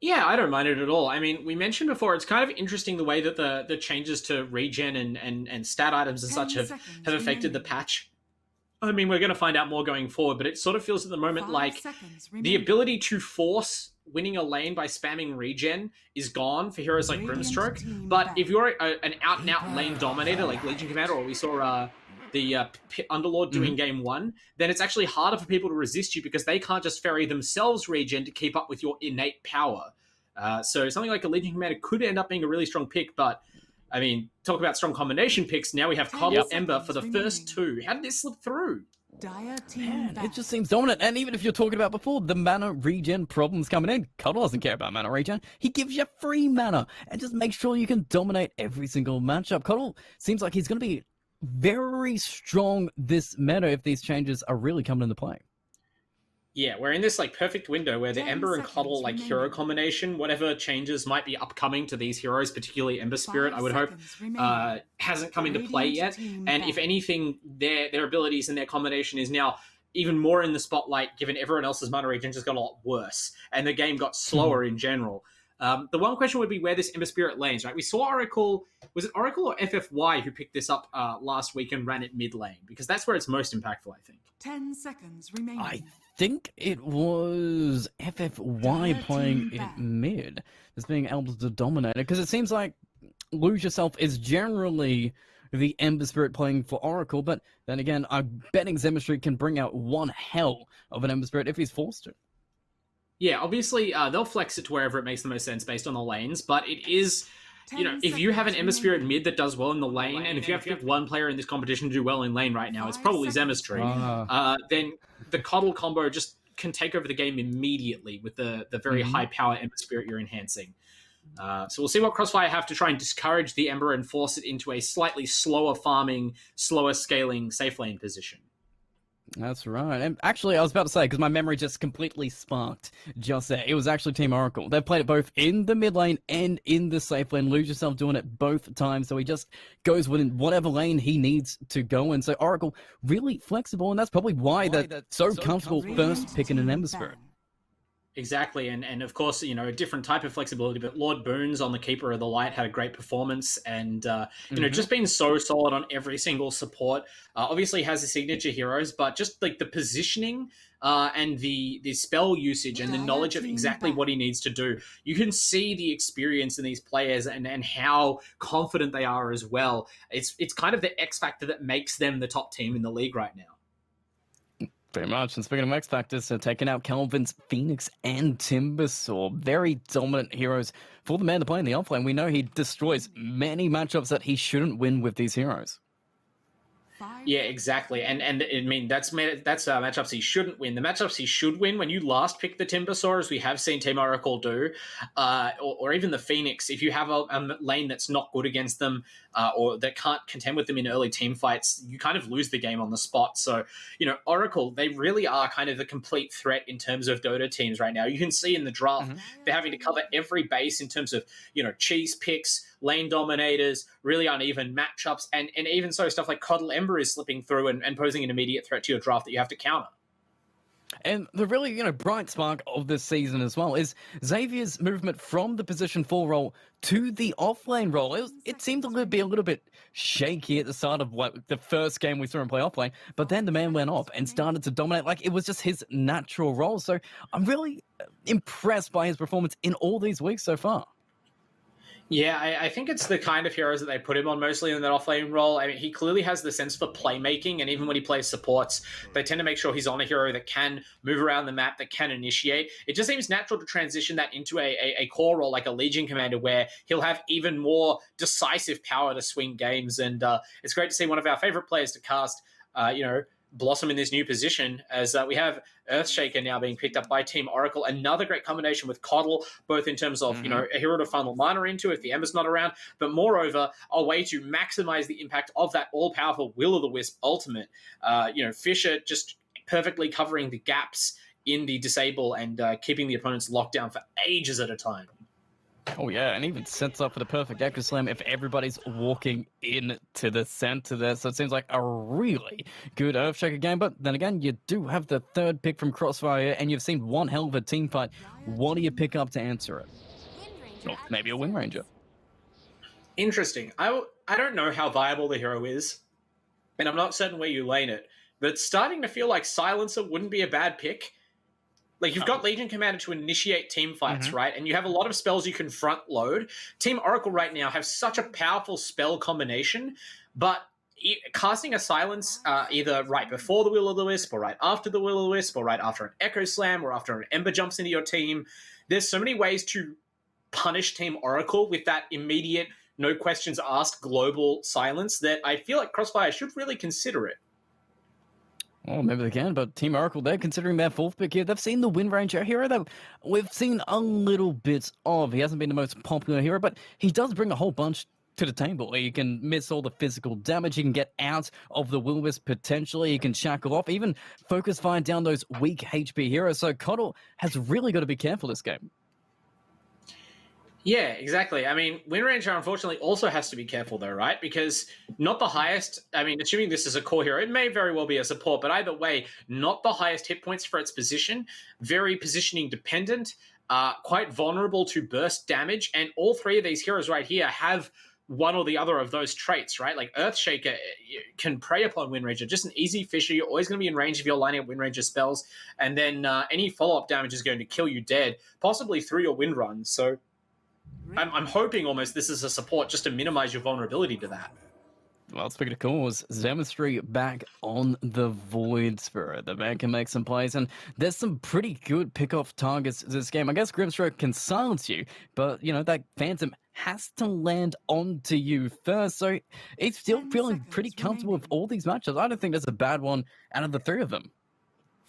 Yeah, I don't mind it at all. I mean, we mentioned before, it's kind of interesting the way that the changes to regen and stat items and such have affected the patch. I mean, we're going to find out more going forward, but it sort of feels at the moment like the ability to force winning a lane by spamming regen is gone for heroes like Grimstroke. But if you're an out-and-out lane dominator like Legion Commander, or we saw the Underlord doing game 1, then it's actually harder for people to resist you because they can't just ferry themselves regen to keep up with your innate power. So something like a Legion Commander could end up being a really strong pick, but I mean, talk about strong combination picks. Now we have Coddle, Ember for the first 2. How did this slip through? Man, it just seems dominant. And even if you're talking about before, the mana regen problems coming in, Coddle doesn't care about mana regen. He gives you free mana and just makes sure you can dominate every single matchup. Coddle seems like he's going to be very strong this meta if these changes are really coming into play. Yeah, we're in this like perfect window where the Ember and Coddle like hero combination, whatever changes might be upcoming to these heroes, particularly Ember Spirit, I would hope, hasn't come into play yet. And if anything, their abilities and their combination is now even more in the spotlight, given everyone else's mana regen just got a lot worse, and the game got slower in general. The one question would be where this Ember Spirit lanes, right? We saw Oracle, was it Oracle or FFY who picked this up last week and ran it mid lane? Because that's where it's most impactful, I think. 10 seconds remaining. I think it was FFY playing it mid as being able to dominate it, because it seems like Lose Yourself is generally the Ember Spirit playing for Oracle, but then again, I'm betting Zemistry can bring out one hell of an Ember Spirit if he's forced to. Yeah, obviously, they'll flex it to wherever it makes the most sense based on the lanes, but it is, you know, if you have an Ember Spirit mid that does well in the lane, and if you have to pick one player in this competition to do well in lane right now, it's probably Zemistry, then the Coddle combo just can take over the game immediately with the very high power Ember Spirit you're enhancing. So we'll see what Crossfire have to try and discourage the Ember and force it into a slightly slower farming, slower scaling safe lane position. That's right. And actually, I was about to say, because my memory just completely sparked just there. It was actually Team Oracle. They played it both in the mid lane and in the safe lane. Lose Yourself doing it both times. So he just goes within whatever lane he needs to go in. So Oracle really flexible, and that's probably why they're so comfortable first picking an Ember Spirit. Exactly, and of course, you know, a different type of flexibility, but Lord Boons on the Keeper of the Light had a great performance, and, you know, just being so solid on every single support. Obviously has his signature heroes, but just, like, the positioning and the spell usage and the knowledge of exactly what he needs to do. You can see the experience in these players and how confident they are as well. It's kind of the X factor that makes them the top team in the league right now. Very much. And speaking of X Factors, so taking out Kelvin's Phoenix and Timbersaw. Very dominant heroes for the man to play in the offlane. We know he destroys many matchups that he shouldn't win with these heroes. Yeah, exactly. And I mean, that's matchups he shouldn't win. The matchups he should win, when you last pick the Timbersaw, as we have seen Team Oracle do, or even the Phoenix, if you have a lane that's not good against them, or that can't contend with them in early team fights, you kind of lose the game on the spot. So, you know, Oracle, they really are kind of a complete threat in terms of Dota teams right now. You can see in the draft, they're having to cover every base in terms of, you know, cheese picks, lane dominators, really uneven matchups, and even so, stuff like Coddle Ember is slipping through and posing an immediate threat to your draft that you have to counter. And the really, you know, bright spark of this season as well is Xavier's movement from the position 4 role to the offlane role. It seemed to be a little bit shaky at the start of the first game we saw him play offlane, but then the man went off and started to dominate like it was just his natural role. So I'm really impressed by his performance in all these weeks so far. Yeah, I think it's the kind of heroes that they put him on mostly in that offlane role. I mean, he clearly has the sense for playmaking, and even when he plays supports, they tend to make sure he's on a hero that can move around the map, that can initiate. It just seems natural to transition that into a core role like a Legion Commander, where he'll have even more decisive power to swing games. And it's great to see one of our favorite players to cast, you know, blossom in this new position, as we have Earthshaker now being picked up by Team Oracle. Another great combination with Coddle, both in terms of, you know, a hero to funnel mana into if the Ember's not around, but moreover, a way to maximize the impact of that all-powerful Will-o'-the-Wisp ultimate. You know, Fisher just perfectly covering the gaps in the disable and keeping the opponents locked down for ages at a time. Oh yeah, and even sets up for the perfect Echo Slam if everybody's walking into the center there. So it seems like a really good Earthshaker game. But then again, you do have the third pick from Crossfire, and you've seen one hell of a team fight. What do you pick up to answer it? Or maybe a Wind Ranger. Interesting. I don't know how viable the hero is, and I'm not certain where you lane it, but it's starting to feel like Silencer wouldn't be a bad pick. Like, you've got Legion Commander to initiate team fights, right? And you have a lot of spells you can front load. Team Oracle right now have such a powerful spell combination, but casting a Silence either right before the Will-o'-the-Wisp or right after the Will-o'-the-Wisp or right after an Echo Slam or after an Ember jumps into your team, there's so many ways to punish Team Oracle with that immediate, no questions asked global silence that I feel like Crossfire should really consider it. Well, maybe they can, but Team Oracle, they're considering their fourth pick here. They've seen the Wind Ranger hero that we've seen a little bit of. He hasn't been the most popular hero, but he does bring a whole bunch to the table. You can miss all the physical damage. You can get out of the Will-o'-Wisp potentially. You can shackle off, even focus fire down those weak HP heroes. So Coddle has really got to be careful this game. Yeah, exactly. I mean, Wind Ranger, unfortunately, also has to be careful, though, right? Because not the highest, I mean, assuming this is a core hero, it may very well be a support, but either way, not the highest hit points for its position, very positioning dependent, quite vulnerable to burst damage, and all three of these heroes right here have one or the other of those traits, right? Like Earthshaker can prey upon Wind Ranger, just an easy fisher. You're always going to be in range if you're lining up Wind Ranger spells, and then any follow-up damage is going to kill you dead, possibly through your Wind Run. So I'm hoping almost this is a support just to minimize your vulnerability to that. Well, speaking of course, Zemistry back on the Void Spirit. The man can make some plays, and there's some pretty good pick-off targets this game. I guess Grimstroke can silence you, but, you know, that Phantom has to land onto you first, so he's still 10 feeling seconds pretty comfortable with remaining. all these matches. I don't think there's a bad one out of the three of them.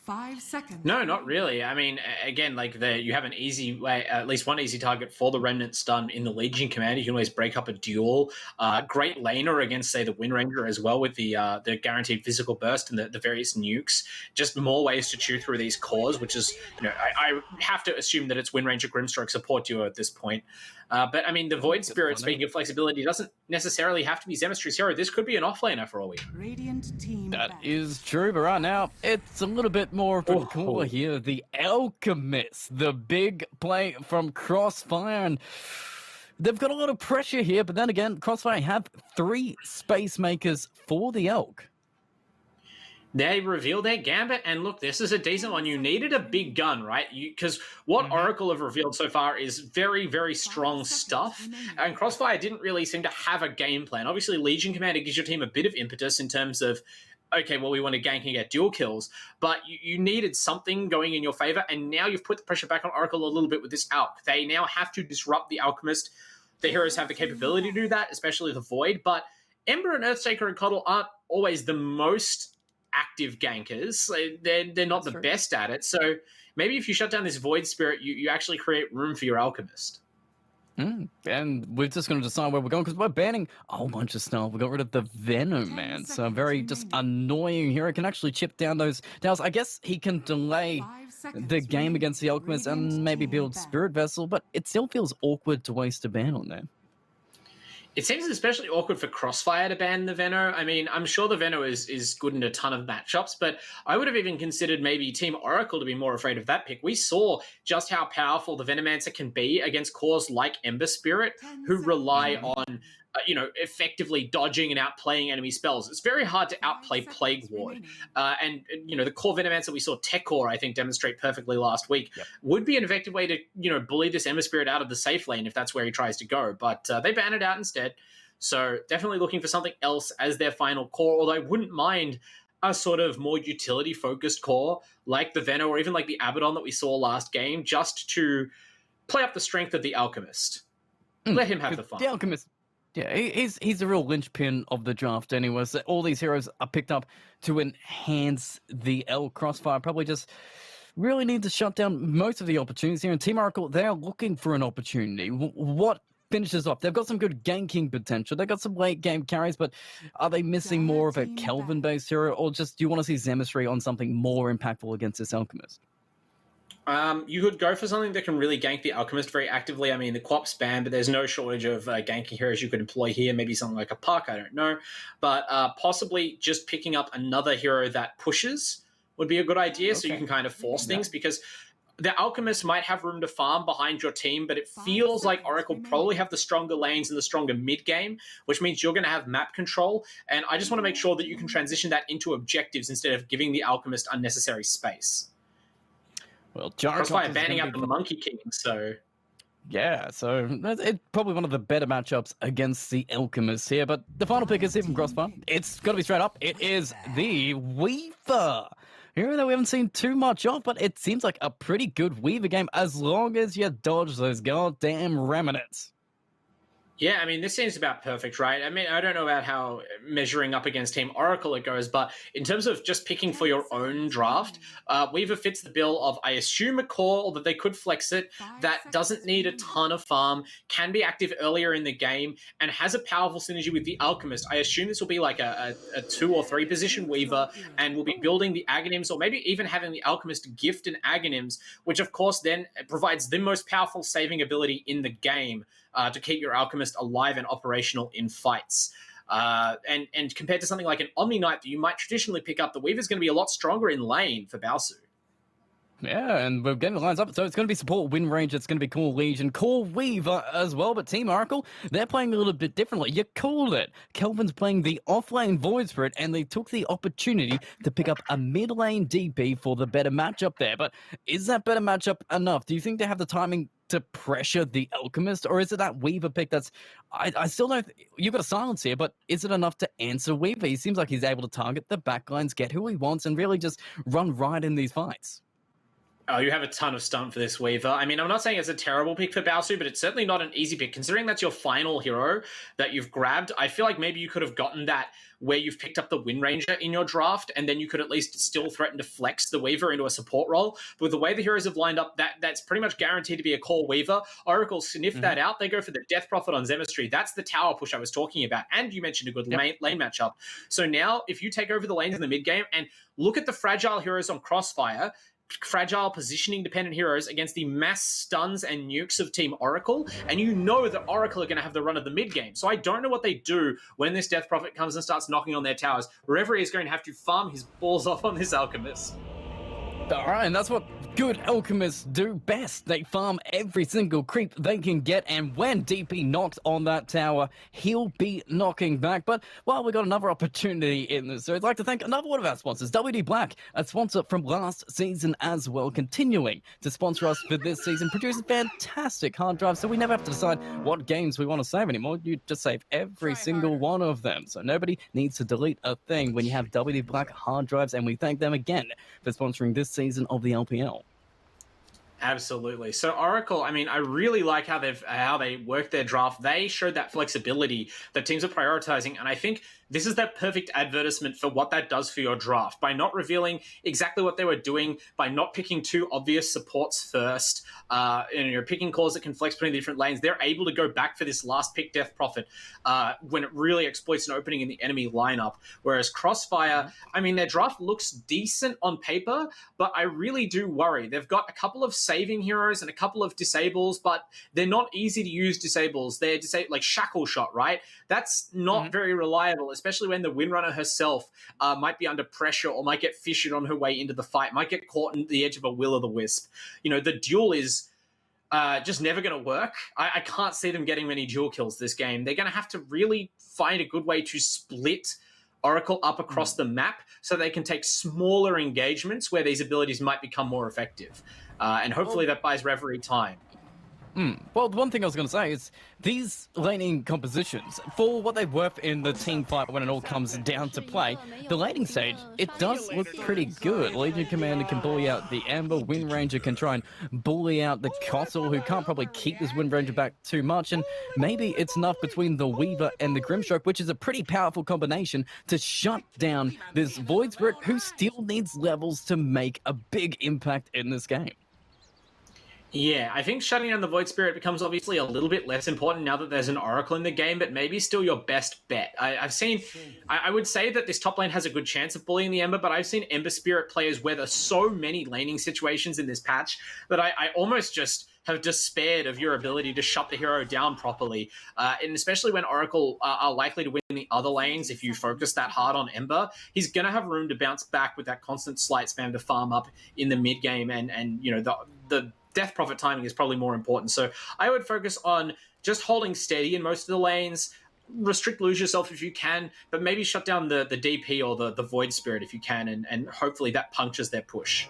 5 seconds. No, not really. I mean, again, like you have an easy way, at least one easy target for the Remnant stun in the Legion Commander. You can always break up a duel. Great laner against, say, the Wind Ranger as well with the guaranteed physical burst and the various nukes. Just more ways to chew through these cores, which is, you know, I have to assume that it's Wind Ranger Grimstroke support duo at this point. But I mean, the Void Spirit, speaking of flexibility, doesn't necessarily have to be Zemistry's hero. This could be an offlaner for all we know. Radiant team That back. is true, but right now, it's a little bit more of a cooler here. The Alchemist, the big play from Crossfire, and they've got a lot of pressure here, but then again, Crossfire have 3 Space Makers for the Elk. They revealed their gambit, and look, this is a decent one. You needed a big gun, right? Because what Oracle have revealed so far is very, very strong stuff, and Crossfire didn't really seem to have a game plan. Obviously, Legion Commander gives your team a bit of impetus in terms of, okay, well, we want to gank and get dual kills, but you needed something going in your favor, and now you've put the pressure back on Oracle a little bit with this Alch. They now have to disrupt the Alchemist. The heroes have the capability to do that, especially the Void, but Ember and Earthshaker and Coddle aren't always the most active gankers. They're not the best at it. So maybe if you shut down this Void Spirit, you actually create room for your Alchemist. And we're just going to decide where we're going because we're banning a whole bunch of stuff. We got rid of the Venom Man, so very just annoying hero. Can actually chip down those towers. I guess he can delay 5 seconds the game remaining. against the Alchemist and Radiant maybe team build back. Spirit Vessel, but it still feels awkward to waste a ban on there. It seems especially awkward for Crossfire to ban the Veno. I mean, I'm sure the Veno is good in a ton of matchups, but I would have even considered maybe Team Oracle to be more afraid of that pick. We saw just how powerful the Venomancer can be against cores like Ember Spirit, 10 who seconds rely remaining. on, effectively dodging and outplaying enemy spells. It's very hard to 5 outplay seconds Plague Ward. remaining. And the core Venomancer we saw Tech Core, I think, demonstrate perfectly last week, would be an effective way to, bully this Ember Spirit out of the safe lane if that's where he tries to go. But they ban it out instead. So definitely looking for something else as their final core, although I wouldn't mind a sort of more utility-focused core like the Veno or even like the Abaddon that we saw last game, just to play up the strength of the Alchemist. Let him have the fun. The Alchemist, yeah, he's the real linchpin of the draft anyway. So all these heroes are picked up to enhance the Crossfire. Probably just really need to shut down most of the opportunities here. And Team Oracle, they're looking for an opportunity. What finishes off? They've got some good ganking potential. They've got some late game carries, but are they missing more of a Kelvin-based hero, or just do you want to see Zemistry on something more impactful against this Alchemist? You could go for something that can really gank the Alchemist very actively. I mean, the Quap's banned, but there's no shortage of ganking heroes you could employ here. Maybe something like a Puck, I don't know. But possibly just picking up another hero that pushes would be a good idea, so you can kind of force things, because the Alchemist might have room to farm behind your team, but it feels like Oracle probably have the stronger lanes and the stronger mid game, which means you're going to have map control. And I just want to make sure that you can transition that into objectives instead of giving the Alchemist unnecessary space. Well, Crossfire banning out the Monkey King, so... Yeah, so it's probably one of the better matchups against the Alchemist here. But the final pick is here from Crossfire. It's got to be straight up. It is the Weaver. Hero that we haven't seen too much of, but it seems like a pretty good Weaver game as long as you dodge those goddamn remnants. Yeah, I mean, this seems about perfect, right? I mean, I don't know about how measuring up against Team Oracle it goes, but in terms of just picking for your own draft, Weaver fits the bill of, I assume, a core, although they could flex it, that doesn't need a ton of farm, can be active earlier in the game, and has a powerful synergy with the Alchemist. I assume this will be like a 2 or 3 position Weaver, and will be building the Aghanims, or maybe even having the Alchemist gift an Aghanims, which of course then provides the most powerful saving ability in the game, to keep your Alchemist alive and operational in fights. And compared to something like an Omni Knight that you might traditionally pick up, the Weaver's going to be a lot stronger in lane for Baosu. Yeah, and we're getting the lines up. So it's going to be support Wind Range, it's going to be Core Legion, Core Weaver as well. But Team Oracle, they're playing a little bit differently. You called it. Kelvin's playing the off-lane Void Spirit, and they took the opportunity to pick up a mid-lane DP for the better matchup there. But is that better matchup enough? Do you think they have the timing to pressure the Alchemist, or is it that Weaver pick that's... I still don't... You've got a silence here, but is it enough to answer Weaver? He seems like he's able to target the backlines, get who he wants, and really just run right in these fights. Oh, you have a ton of stunt for this Weaver. I mean, I'm not saying it's a terrible pick for Baosu, but it's certainly not an easy pick. Considering that's your final hero that you've grabbed, I feel like maybe you could have gotten that where you've picked up the Wind Ranger in your draft, and then you could at least still threaten to flex the Weaver into a support role. But with the way the heroes have lined up, that's pretty much guaranteed to be a core Weaver. Oracle sniff that out. They go for the Death Prophet on Zemistry. That's the tower push I was talking about. And you mentioned a good lane matchup. So now, if you take over the lanes in the mid game and look at the fragile heroes on Crossfire, fragile positioning dependent heroes against the mass stuns and nukes of Team Oracle, and you know that Oracle are going to have the run of the mid game. So I don't know what they do when this Death Prophet comes and starts knocking on their towers. Reverie is going to have to farm his balls off on this Alchemist. All right, and that's what good Alchemists do best. They farm every single creep they can get, and when DP knocks on that tower, he'll be knocking back. But, well, we got another opportunity in this. So I'd like to thank another one of our sponsors, WD Black, a sponsor from last season as well, continuing to sponsor us for this season, producing fantastic hard drives, so we never have to decide what games we want to save anymore. You just save every single one of them. So nobody needs to delete a thing when you have WD Black hard drives, and we thank them again for sponsoring this season of the LPL. Absolutely. So Oracle, I mean, I really like how they worked their draft. They showed that flexibility that teams are prioritizing, and I think this is that perfect advertisement for what that does for your draft. By not revealing exactly what they were doing, by not picking two obvious supports first, and you're picking cores that can flex between the different lanes, they're able to go back for this last pick Death Prophet when it really exploits an opening in the enemy lineup. Whereas Crossfire, I mean, their draft looks decent on paper, but I really do worry. They've got a couple of saving heroes and a couple of disables, but they're not easy to use disables. They're like Shackle Shot, right? That's not very reliable, especially when the Windrunner herself might be under pressure or might get fissured on her way into the fight, might get caught in the edge of a Will-o'-the-Wisp. You know, the duel is just never going to work. I can't see them getting many duel kills this game. They're going to have to really find a good way to split Oracle up across the map so they can take smaller engagements where these abilities might become more effective. And hopefully that buys Reverie time. Well, the one thing I was going to say is these laning compositions, for what they're worth in the team fight when it all comes down to play, the laning stage, it does look pretty good. Legion Commander can bully out the Ember, Wind Ranger can try and bully out the Costal, who can't probably keep this Wind Ranger back too much, and maybe it's enough between the Weaver and the Grimstroke, which is a pretty powerful combination to shut down this Void Spirit, who still needs levels to make a big impact in this game. Yeah, I think shutting down the Void Spirit becomes obviously a little bit less important now that there's an Oracle in the game, but maybe still your best bet. I would say that this top lane has a good chance of bullying the Ember, but I've seen Ember Spirit players weather so many laning situations in this patch that I almost just have despaired of your ability to shut the hero down properly. And especially when Oracle are likely to win the other lanes, if you focus that hard on Ember, he's going to have room to bounce back with that constant slight spam to farm up in the mid game, and you know, the Death Prophet timing is probably more important. So I would focus on just holding steady in most of the lanes, restrict lose yourself if you can, but maybe shut down the DP or the Void Spirit if you can, and hopefully that punctures their push.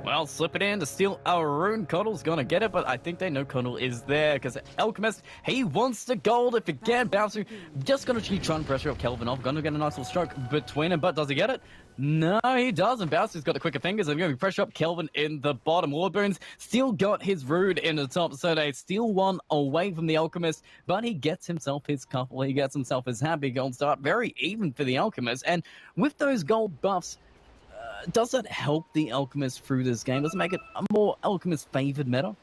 Well, slip it in to steal our rune. Coddle's gonna get it, but I think they know Coddle is there because Alchemist, he wants the gold if he can. Baosu just gonna keep trying to pressure up Kelvin off. Gonna get a nice little stroke between them, but does he get it? No, he doesn't. Baosu's got the quicker fingers. They're going to pressure up Kelvin in the bottom. Warboons still got his Rude in the top, so they steal one away from the Alchemist, but he gets himself his couple. He gets himself his happy gold start. Very even for the Alchemist, and with those gold buffs, does that help the Alchemist through this game? Does it make it a more Alchemist-favored meta?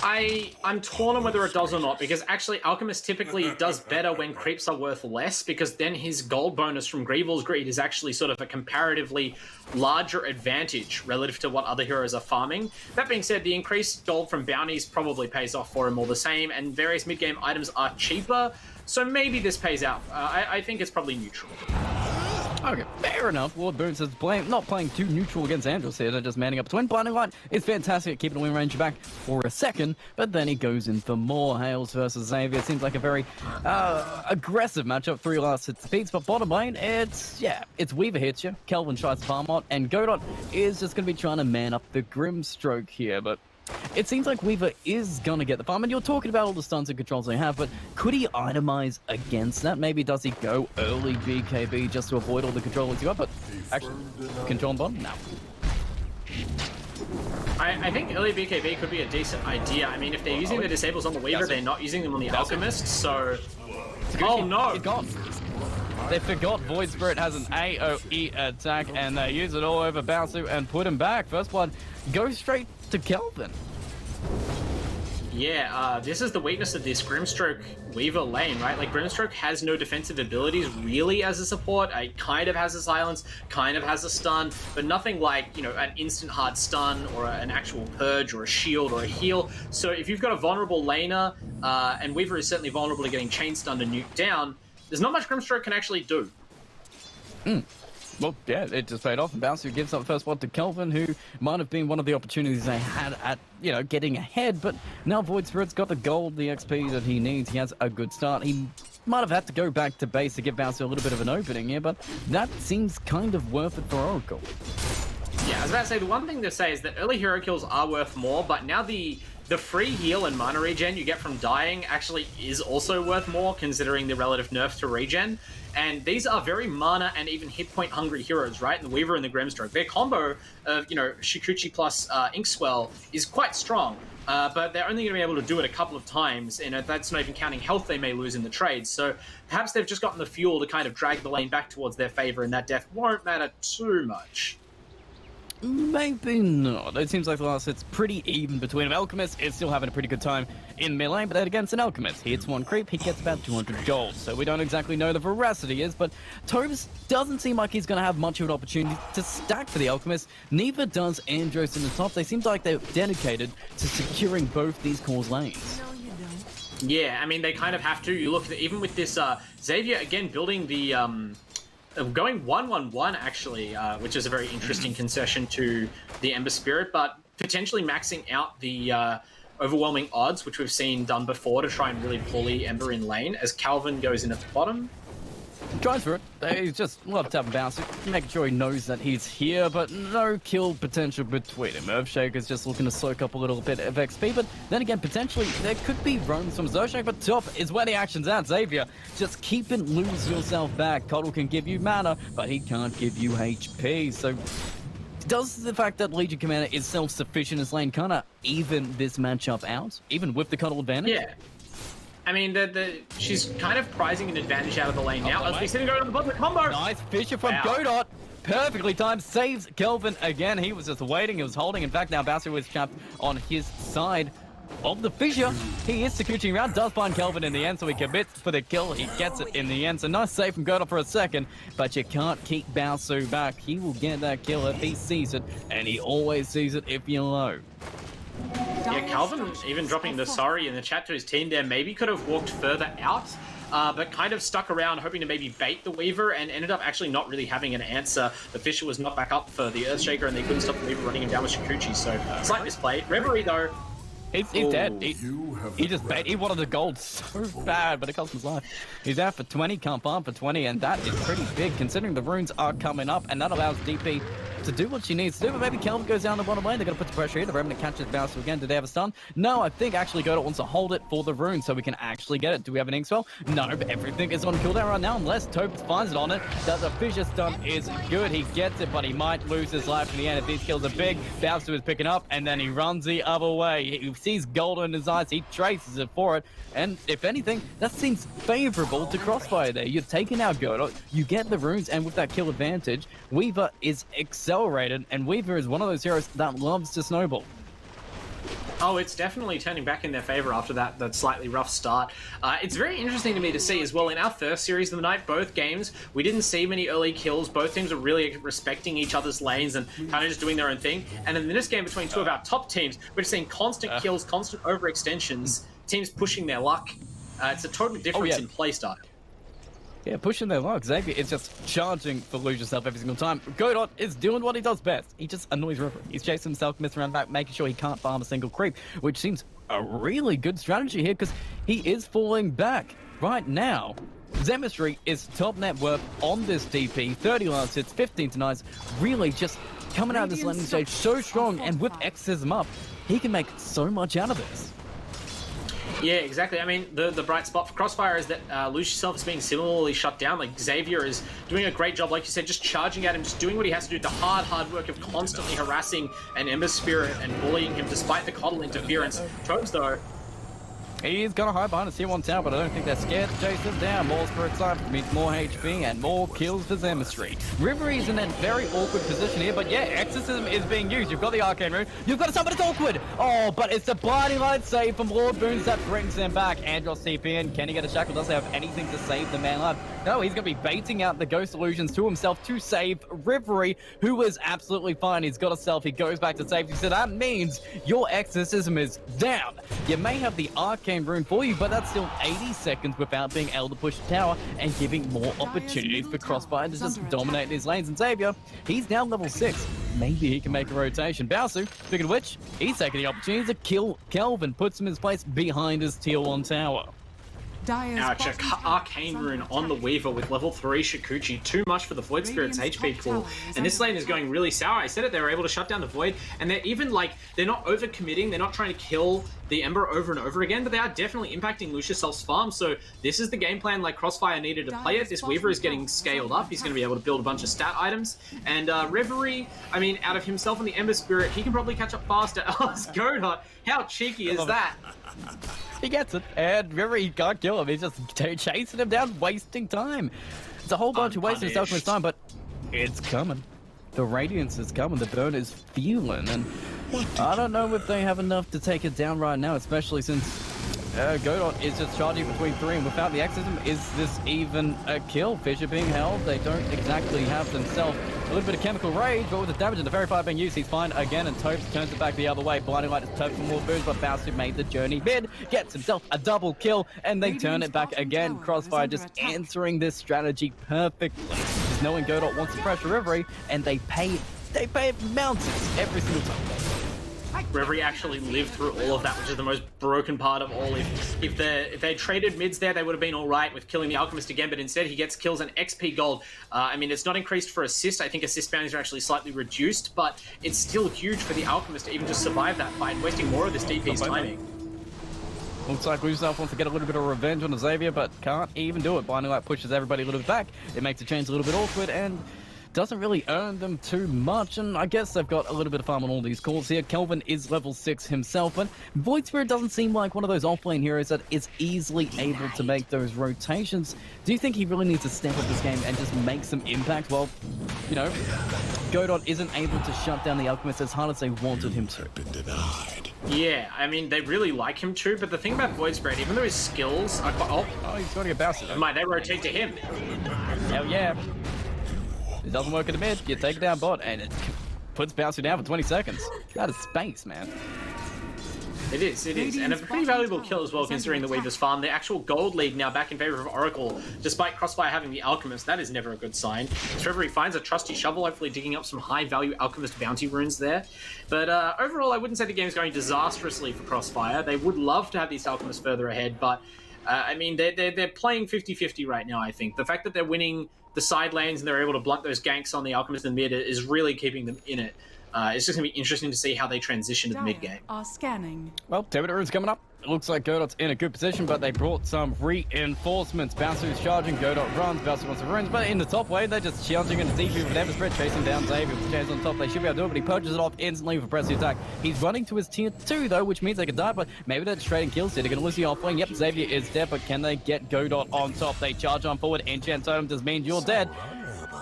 I'm torn on whether it does or not, because actually Alchemist typically does better when creeps are worth less, because then his gold bonus from Greevil's Greed is actually sort of a comparatively larger advantage relative to what other heroes are farming. That being said, the increased gold from bounties probably pays off for him all the same, and various mid-game items are cheaper, so maybe this pays out. I think it's probably neutral. Okay, fair enough. Lord Boons is not playing too neutral against Andros here. They're just manning up twin. Blinding Light is fantastic at keeping the win range back for a second, but then he goes in for more. Hales versus Xavier seems like a very aggressive matchup. 3 last hits apiece, but bottom lane, it's Weaver hits you. Kelvin tries to farm out, and Godot is just going to be trying to man up the Grimstroke here, but it seems like Weaver is going to get the farm, and you're talking about all the stunts and controls they have, but could he itemize against that? Maybe does he go early BKB just to avoid all the controls you got, but actually, control on bottom? No. I think early BKB could be a decent idea. I mean, if they're using the disables on the Weaver, they're not using them on the Alchemist, so... Oh no! It's gone. They forgot Void Spirit has an AoE attack, and they use it all over Baosu and put him back. First blood goes straight to Kelvin. Yeah, this is the weakness of this Grimstroke Weaver lane, right? Like, Grimstroke has no defensive abilities really as a support. It kind of has a silence, kind of has a stun, but nothing like, you know, an instant hard stun or an actual purge or a shield or a heal. So if you've got a vulnerable laner, and Weaver is certainly vulnerable to getting chain stunned and nuked down, there's not much Grimstroke can actually do. Well, yeah, it just paid off, and Bouncer gives up the first blood to Kelvin, who might have been one of the opportunities they had at, you know, getting ahead, but now Void Spirit's got the gold, the XP that he needs. He has a good start. He might have had to go back to base to give Bouncer a little bit of an opening here, but that seems kind of worth it for Oracle. Yeah, I was about to say, the one thing to say is that early hero kills are worth more, but now the free heal and mana regen you get from dying actually is also worth more, considering the relative nerf to regen. And these are very mana and even hit point hungry heroes, right? The Weaver and the Grimstroke. Their combo of, you know, Shikuchi plus Inkswell is quite strong, but they're only going to be able to do it a couple of times, and that's not even counting health they may lose in the trades. So perhaps they've just gotten the fuel to kind of drag the lane back towards their favor, and that death won't matter too much. Maybe not. It seems like the last hit's pretty even between them. Alchemist is still having a pretty good time in melee, but then against an Alchemist, he hits one creep, he gets about 200 gold. So we don't exactly know the veracity is, but Tobes doesn't seem like he's going to have much of an opportunity to stack for the Alchemist. Neither does Andros in the top. They seem like they're dedicated to securing both these core lanes. Yeah, I mean, they kind of have to. You look at even with this Xavier, again, building the... going 1-1-1 actually, which is a very interesting concession to the Ember Spirit, but potentially maxing out the overwhelming odds, which we've seen done before to try and really bully Ember in lane, as Calvin goes in at the bottom. Tries for it. He's just love tapping bounce, making sure he knows that he's here, but no kill potential between him. Earthshaker's just looking to soak up a little bit of XP, but then again, potentially there could be roams from Zershak, but top is where the action's at. Xavier, just keep and lose yourself back. Coddle can give you mana, but he can't give you HP, so does the fact that Legion Commander is self-sufficient as lane kind of even this matchup out, even with the Coddle advantage? Yeah. I mean, she's kind of prizing an advantage out of the lane now. Let's be sitting going on the bottom combo. Nice Fisher from Godot. Perfectly timed. Saves Kelvin again. He was just waiting. He was holding. In fact, now Bouncer was trapped on his side of the fissure. He is securing around. Does find Kelvin in the end, so he commits for the kill. He gets it in the end. So nice save from Godot for a second, but you can't keep Bouncer back. He will get that kill if he sees it, and he always sees it if you're low. Yeah, Calvin even dropping the sorry in the chat to his team there, maybe could have walked further out, but kind of stuck around hoping to maybe bait the Weaver and ended up actually not really having an answer. The Fisher was not back up for the Earthshaker and they couldn't stop the Weaver running him down with Shikuchi, so slight misplay. Reverie though. He's dead. He wanted the gold so bad, but it cost him his life. He's out for 20, can't farm for 20, and that is pretty big considering the runes are coming up, and that allows DP to do what she needs to do, but maybe Kelvin goes down the bottom lane. They're going to put the pressure here. The Remnant catches Bouncer again. Did they have a stun? No, I think actually Godot wants to hold it for the rune so we can actually get it. Do we have an Inkswell? No, but everything is on cooldown right now unless Topes finds it on it. That the Fisher stun is good. He gets it, but he might lose his life in the end if these kills are big. Bouncer is picking up, and then he runs the other way. He sees gold in his eyes. He traces it for it, and if anything, that seems favorable to Crossfire there. You're taking out Godot, you get the runes, and with that kill advantage, Weaver is accelerated, and Weaver is one of those heroes that loves to snowball. Oh, it's definitely turning back in their favor after that slightly rough start. It's very interesting to me to see as well. In our first series of the night, both games, we didn't see many early kills. Both teams are really respecting each other's lanes and kind of just doing their own thing. And in this game between two of our top teams, we're seeing constant kills, constant overextensions, teams pushing their luck. It's a total difference in playstyle. Yeah, pushing their luck. Xavier is just charging for Lose Yourself every single time. Godot is doing what he does best. He just annoys River. He's chasing himself, missing around back, making sure he can't farm a single creep, which seems a really good strategy here because he is falling back right now. Zemistry is top net worth on this DP, 30 last hits, 15 denies, really just coming out of this landing stage so strong, and with Exorcism up, he can make so much out of this. Yeah, exactly. I mean, the bright spot for Crossfire is that Lose Yourself is being similarly shut down. Like, Xavier is doing a great job, like you said, just charging at him, just doing what he has to do, the hard work of constantly harassing an Ember Spirit and bullying him despite the Coddle interference. Tobes, though, He's gonna hide behind a tier 1 tower, but I don't think they're scared to chase him down. More Spirit Sight means more HP and more kills for Zemistry. Rivery's in a very awkward position here, but yeah, Exorcism is being used. You've got the Arcane Rune, you've got someone that's awkward! Oh, but it's the Blinding Light save from Lord Boons that brings him back. Andros TP in, can he get a shackle? Does he have anything to save the man alive? No, he's gonna be baiting out the Ghost Illusions to himself to save Rivery, who is absolutely fine. He's got a self, he goes back to safety, so that means your Exorcism is down. You may have the Arcane Rune for you, but that's still 80 seconds without being able to push the tower and giving more opportunities for Crossfire to just dominate these lanes. And Xavier, he's now level 6. Maybe he can make a rotation. Baosu, speaking of which, he's taking the opportunity to kill Kelvin, puts him in his place behind his tier 1 tower. Ouch, Arcane Rune on the Weaver with level 3 Shikuchi. Too much for the Void Spirit's HP pool. And this lane is going really sour. I said it, they were able to shut down the Void. And they're even like, they're not overcommitting. They're not trying to kill the Ember over and over again, but they are definitely impacting Lucius Self's farm. So this is the game plan like Crossfire needed to play it. This Weaver is getting scaled up. He's going to be able to build a bunch of stat items. And Reverie, I mean, out of himself and the Ember Spirit, he can probably catch up faster. Oh, it's Godot. How cheeky is that? He gets it, and Reverie can't kill him. He's just chasing him down, wasting time. It's a whole bunch of wasting Alchemist time, but it's coming. The Radiance is coming, the burn is fueling, and I don't know if they have enough to take it down right now, especially since Godot is just charging between 3, and without the Exorcism, is this even a kill? Fisher being held, they don't exactly have themselves a little bit of chemical rage, but with the damage and the Fairy Fire being used, he's fine again, and Topes turns it back the other way. Blinding Light is Topes for more boost, but Bowser made the journey mid, gets himself a double kill, and they turn it back again. Crossfire just answering this strategy perfectly. Just knowing Godot wants to pressure Reverie, and they pay mountains every single time. Reverie actually lived through all of that, which is the most broken part of all. If they traded mids there, they would have been all right with killing the Alchemist again, but instead he gets kills and XP gold. I mean, it's not increased for assist. I think assist bounties are actually slightly reduced, but it's still huge for the Alchemist to even just survive that fight, wasting more of this DP's timing. Looks like Lucius wants to get a little bit of revenge on Xavier, but can't even do it. Blinding Light pushes everybody a little bit back. It makes the change a little bit awkward, and doesn't really earn them too much, and I guess they've got a little bit of farm on all these calls here. Kelvin is level 6 himself, but Void Spirit doesn't seem like one of those offlane heroes that is easily able to make those rotations. Do you think he really needs to step up this game and just make some impact? Well, you know, Godot isn't able to shut down the Alchemist as hard as they wanted him to. Yeah, I mean, they really like him too, but the thing about Void Spirit, even though his skills are quite... Oh, he's got to get bounced. Might they rotate to him? Hell yeah. It doesn't work in the mid, you take it down bot, and it puts Bouncer down for 20 seconds. That is space, man. It is, and a pretty valuable kill as well, considering the Weaver's farm. The actual gold lead now back in favor of Oracle, despite Crossfire having the Alchemist. That is never a good sign. Trevor, he finds a trusty shovel, hopefully digging up some high-value Alchemist bounty runes there. But overall, I wouldn't say the game's going disastrously for Crossfire. They would love to have these Alchemists further ahead, but I mean, they're playing 50-50 right now, I think. The fact that they're winning the side lanes and they're able to blunt those ganks on the Alchemist in the mid is really keeping them in it. It's just going to be interesting to see how they transition to the mid game. Are scanning. Well, Rune's coming up. It looks like Godot's in a good position, but they brought some reinforcements. Bouncer's charging, Godot runs, Bouncer wants to runes, but in the top lane, they're just charging into DP with Ember Spread, chasing down Xavier with the chase on top. They should be able to do it, but he purges it off instantly with a press attack. He's running to his tier 2, though, which means they can die, but maybe they're just trading kills here. They're going to lose the off lane. Yep, Xavier is dead, but can they get Godot on top? They charge on forward. Enchant Totem does mean you're dead.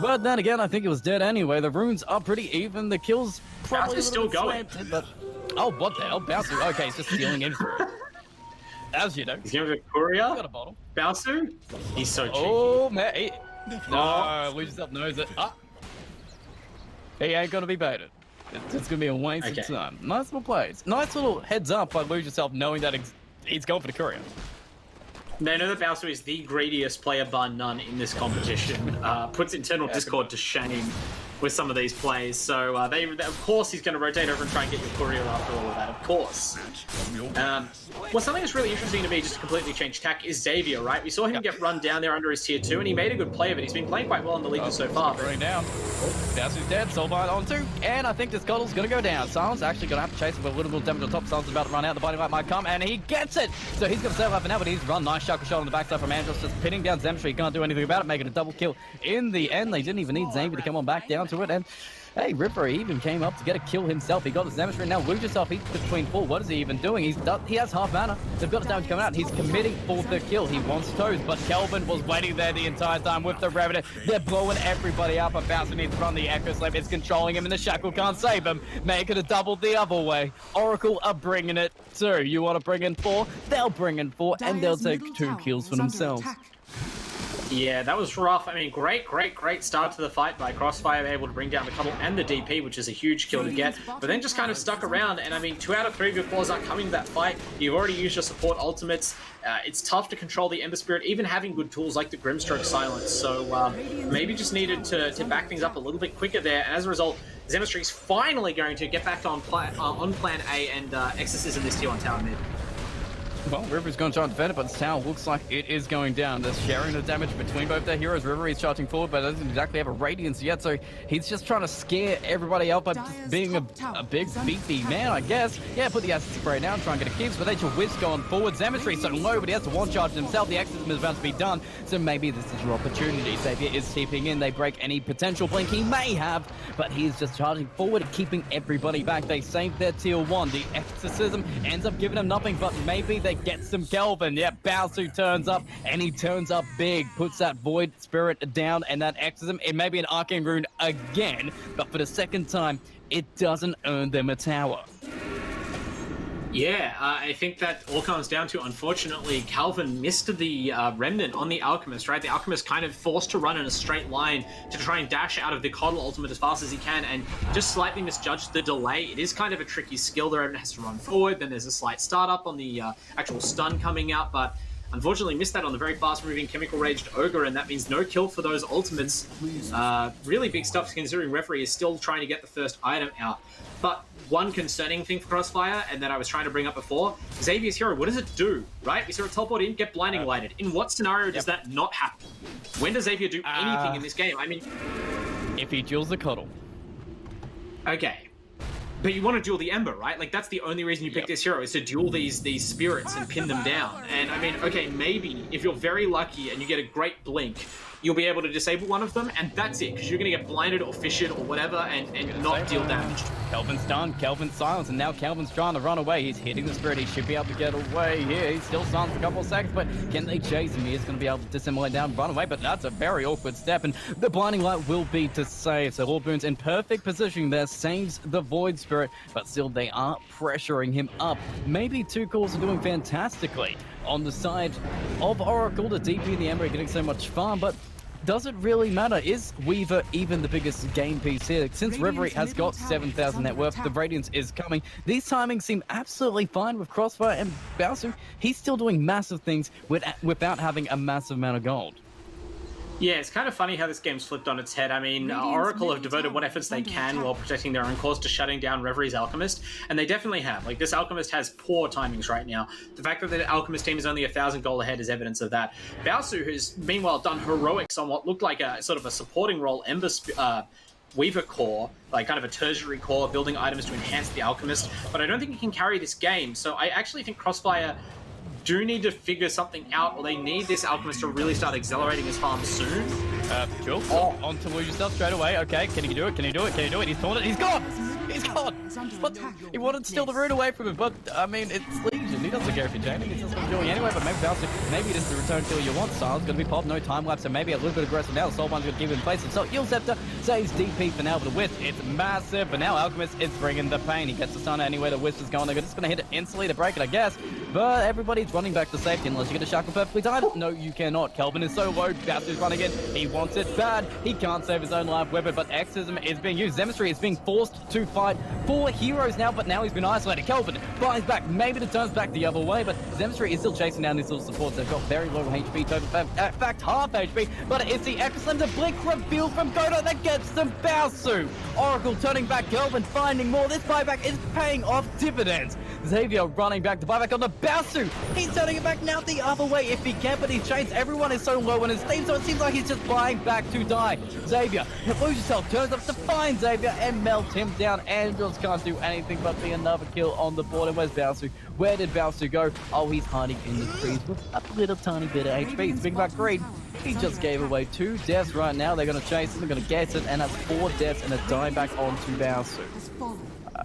But then again, I think it was dead anyway. The runes are pretty even. The kills probably still going. Slanted, but... Oh, what the hell? Bouncer. Okay, he's just stealing info. As you know. He's going to Courier. Got a bottle. Bouncer. He's so cheeky. Oh, man. No, Lose Yourself knows it. He ain't going to be baited. It's going to be a waste of time. Nice little plays. Nice little heads up by Lose Yourself knowing that he's going for the Courier. They know that Bowser is the greediest player bar none in this competition. Puts internal Discord to shame with some of these plays. So of course he's going to rotate over and try and get your courier after all of that, of course. Well, something that's really interesting to me, just to completely change tack, is Xavier, right? We saw him get run down there under his tier 2, and he made a good play of it. He's been playing quite well in the league so far. Going down. Bowser's dead, Soulbite on 2, and I think this Coddle's going to go down. Silence actually going to have to chase him with a little bit of damage on top. Silence is about to run out. The body might come, and he gets it! So he's going to save up for now, but he's run. Nice shot on the backside from Andros, just pinning down Zemstry. He can't do anything about it, making a double kill. In the end, they didn't even need Xavier to come on back down to it, and hey, Ripper even came up to get a kill himself. He got the damage and now lose yourself. He's between 4. What is he even doing? He has half mana. They've got the damage coming out. He's committing for the kill. He wants toes, but Kelvin was waiting there the entire time with the Revenant. They're blowing everybody up, but Bowser needs to run the Echo Slave. It's controlling him, and the Shackle can't save him. Make it a double the other way. Oracle are bringing it 2. You want to bring in 4? They'll bring in 4, and they'll take 2 kills for themselves. Yeah, that was rough. I mean, great start to the fight by Crossfire, able to bring down the Cuddle and the DP, which is a huge kill to get, but then just kind of stuck around, and I mean, 2 out of 3 of your claws aren't coming to that fight. You've already used your support ultimates. It's tough to control the Ember Spirit, even having good tools like the Grimstroke Silence, so maybe just needed to back things up a little bit quicker there, and as a result, Zemistry's finally going to get back on plan A and Exorcism this tier 1 tower mid. Well, River's going to try and defend it, but this tower looks like it is going down. They're sharing the damage between both their heroes. River is charging forward, but doesn't exactly have a Radiance yet, so he's just trying to scare everybody out by just being a big, beefy man, I guess. Yeah, put the acid spray down, try and get a Gibbs, but they should whisk going forward. Zemistry so low, but he has to one-charge himself. The Exorcism is about to be done, so maybe this is your opportunity. Xavier is keeping in. They break any potential blink he may have, but he is just charging forward and keeping everybody back. They save their tier 1. The Exorcism ends up giving them nothing, but maybe they get some Kelvin. Yeah, Bowser turns up, and he turns up big, puts that Void Spirit down, and that Exorcism, it may be an Arcane Rune again, but for the second time, it doesn't earn them a tower. Yeah, I think that all comes down to, unfortunately, Calvin missed the Remnant on the Alchemist, right? The Alchemist kind of forced to run in a straight line to try and dash out of the Coddle ultimate as fast as he can, and just slightly misjudged the delay. It is kind of a tricky skill. The Remnant has to run forward, then there's a slight startup on the actual stun coming out, but unfortunately missed that on the very fast-moving Chemical Raged Ogre, and that means no kill for those ultimates. Really big stuff, considering Referee is still trying to get the first item out. But one concerning thing for Crossfire, and that I was trying to bring up before, Xavier's hero, what does it do, right? We saw it teleport in, get blinding lighted. In what scenario does that not happen? When does Xavier do anything in this game? I mean, if he duels the Coddle. Okay. But you want to duel the Ember, right? Like, that's the only reason you pick this hero, is to duel these spirits and pin them down. And I mean, okay, maybe if you're very lucky and you get a great blink, you'll be able to disable one of them, and that's it, because you're going to get blinded or fissured or whatever and not deal damage. Kelvin's done, Kelvin's silenced, and now Kelvin's trying to run away. He's hitting the Spirit, he should be able to get away here. He's still silenced for a couple of seconds, but can they chase him? He is going to be able to dissimulate down, run away, but that's a very awkward step, and the Blinding Light will be to save. So Lord Boon's in perfect position there, saves the Void Spirit, but still they are pressuring him up. Maybe 2 calls are doing fantastically. On the side of Oracle, the DP and the Ember are getting so much fun, but does it really matter? Is Weaver even the biggest game piece here? Since Reverie has got 7,000 net worth, the Radiance is coming. These timings seem absolutely fine with Crossfire, and Bowser, he's still doing massive things without having a massive amount of gold. Yeah, it's kind of funny how this game's flipped on its head. I mean, Oracle have devoted what efforts they can while protecting their own cause to shutting down Reverie's Alchemist, and they definitely have. Like, this Alchemist has poor timings right now. The fact that the Alchemist team is only 1,000 gold ahead is evidence of that. Bowser, who's meanwhile done heroics on what looked like a sort of a supporting role, Weaver core, like kind of a tertiary core, building items to enhance the Alchemist, but I don't think he can carry this game, so I actually think Crossfire do need to figure something out, or they need this Alchemist to really start accelerating his farm soon. Cool. On to lose yourself straight away. Okay, can he do it? Can he do it? Can he do it? He's taunted. He's gone! He's gone! What? He wanted to steal the rune away from him, but, I mean, it's Legion. He doesn't care if you're chaining. He's just going to do it anyway, but maybe Bowser, maybe it is the return kill you want. Silence going to be popped, no time lapse, so maybe a little bit aggressive now. Soulbine's going to give him place. So Heal Scepter saves DP for now, but the Wisp, it's massive, but now Alchemist is bringing the pain. He gets the stun anyway, the Wisp is going. They're just going to hit it instantly to break it, I guess, but everybody's running back to safety unless you get a shackle perfectly timed. No, you cannot. Kelvin is so low. Bowser's running in. He wants it bad. He can't save his own life weapon, but Exorcism is being used. Zemistry is being forced to fight 4 heroes now, but now he's been isolated. Kelvin buys back, maybe to turns back the other way, but Zemistry is still chasing down these little supports. They've got very low HP, in fact half HP, but it's the excellent blink reveal from Godot that gets them Bowser. Oracle turning back, Kelvin finding more. This buyback is paying off dividends. Xavier running back to buyback on the Bowser. He's turning it back now the other way if he can, but he's chased. Everyone is so low on his team, so it seems like he's just buying back to die. Xavier, lose yourself, turns up to find Xavier and melt him down. Andros can't do anything but be another kill on the board. And where's Bowser? Where did Bowser go? Oh, he's hiding in the trees with a little tiny bit of HP. Speaking about greed, he just gave away 2 deaths right now. They're going to chase him, they're going to get it, and that's 4 deaths and a die back onto Bowser.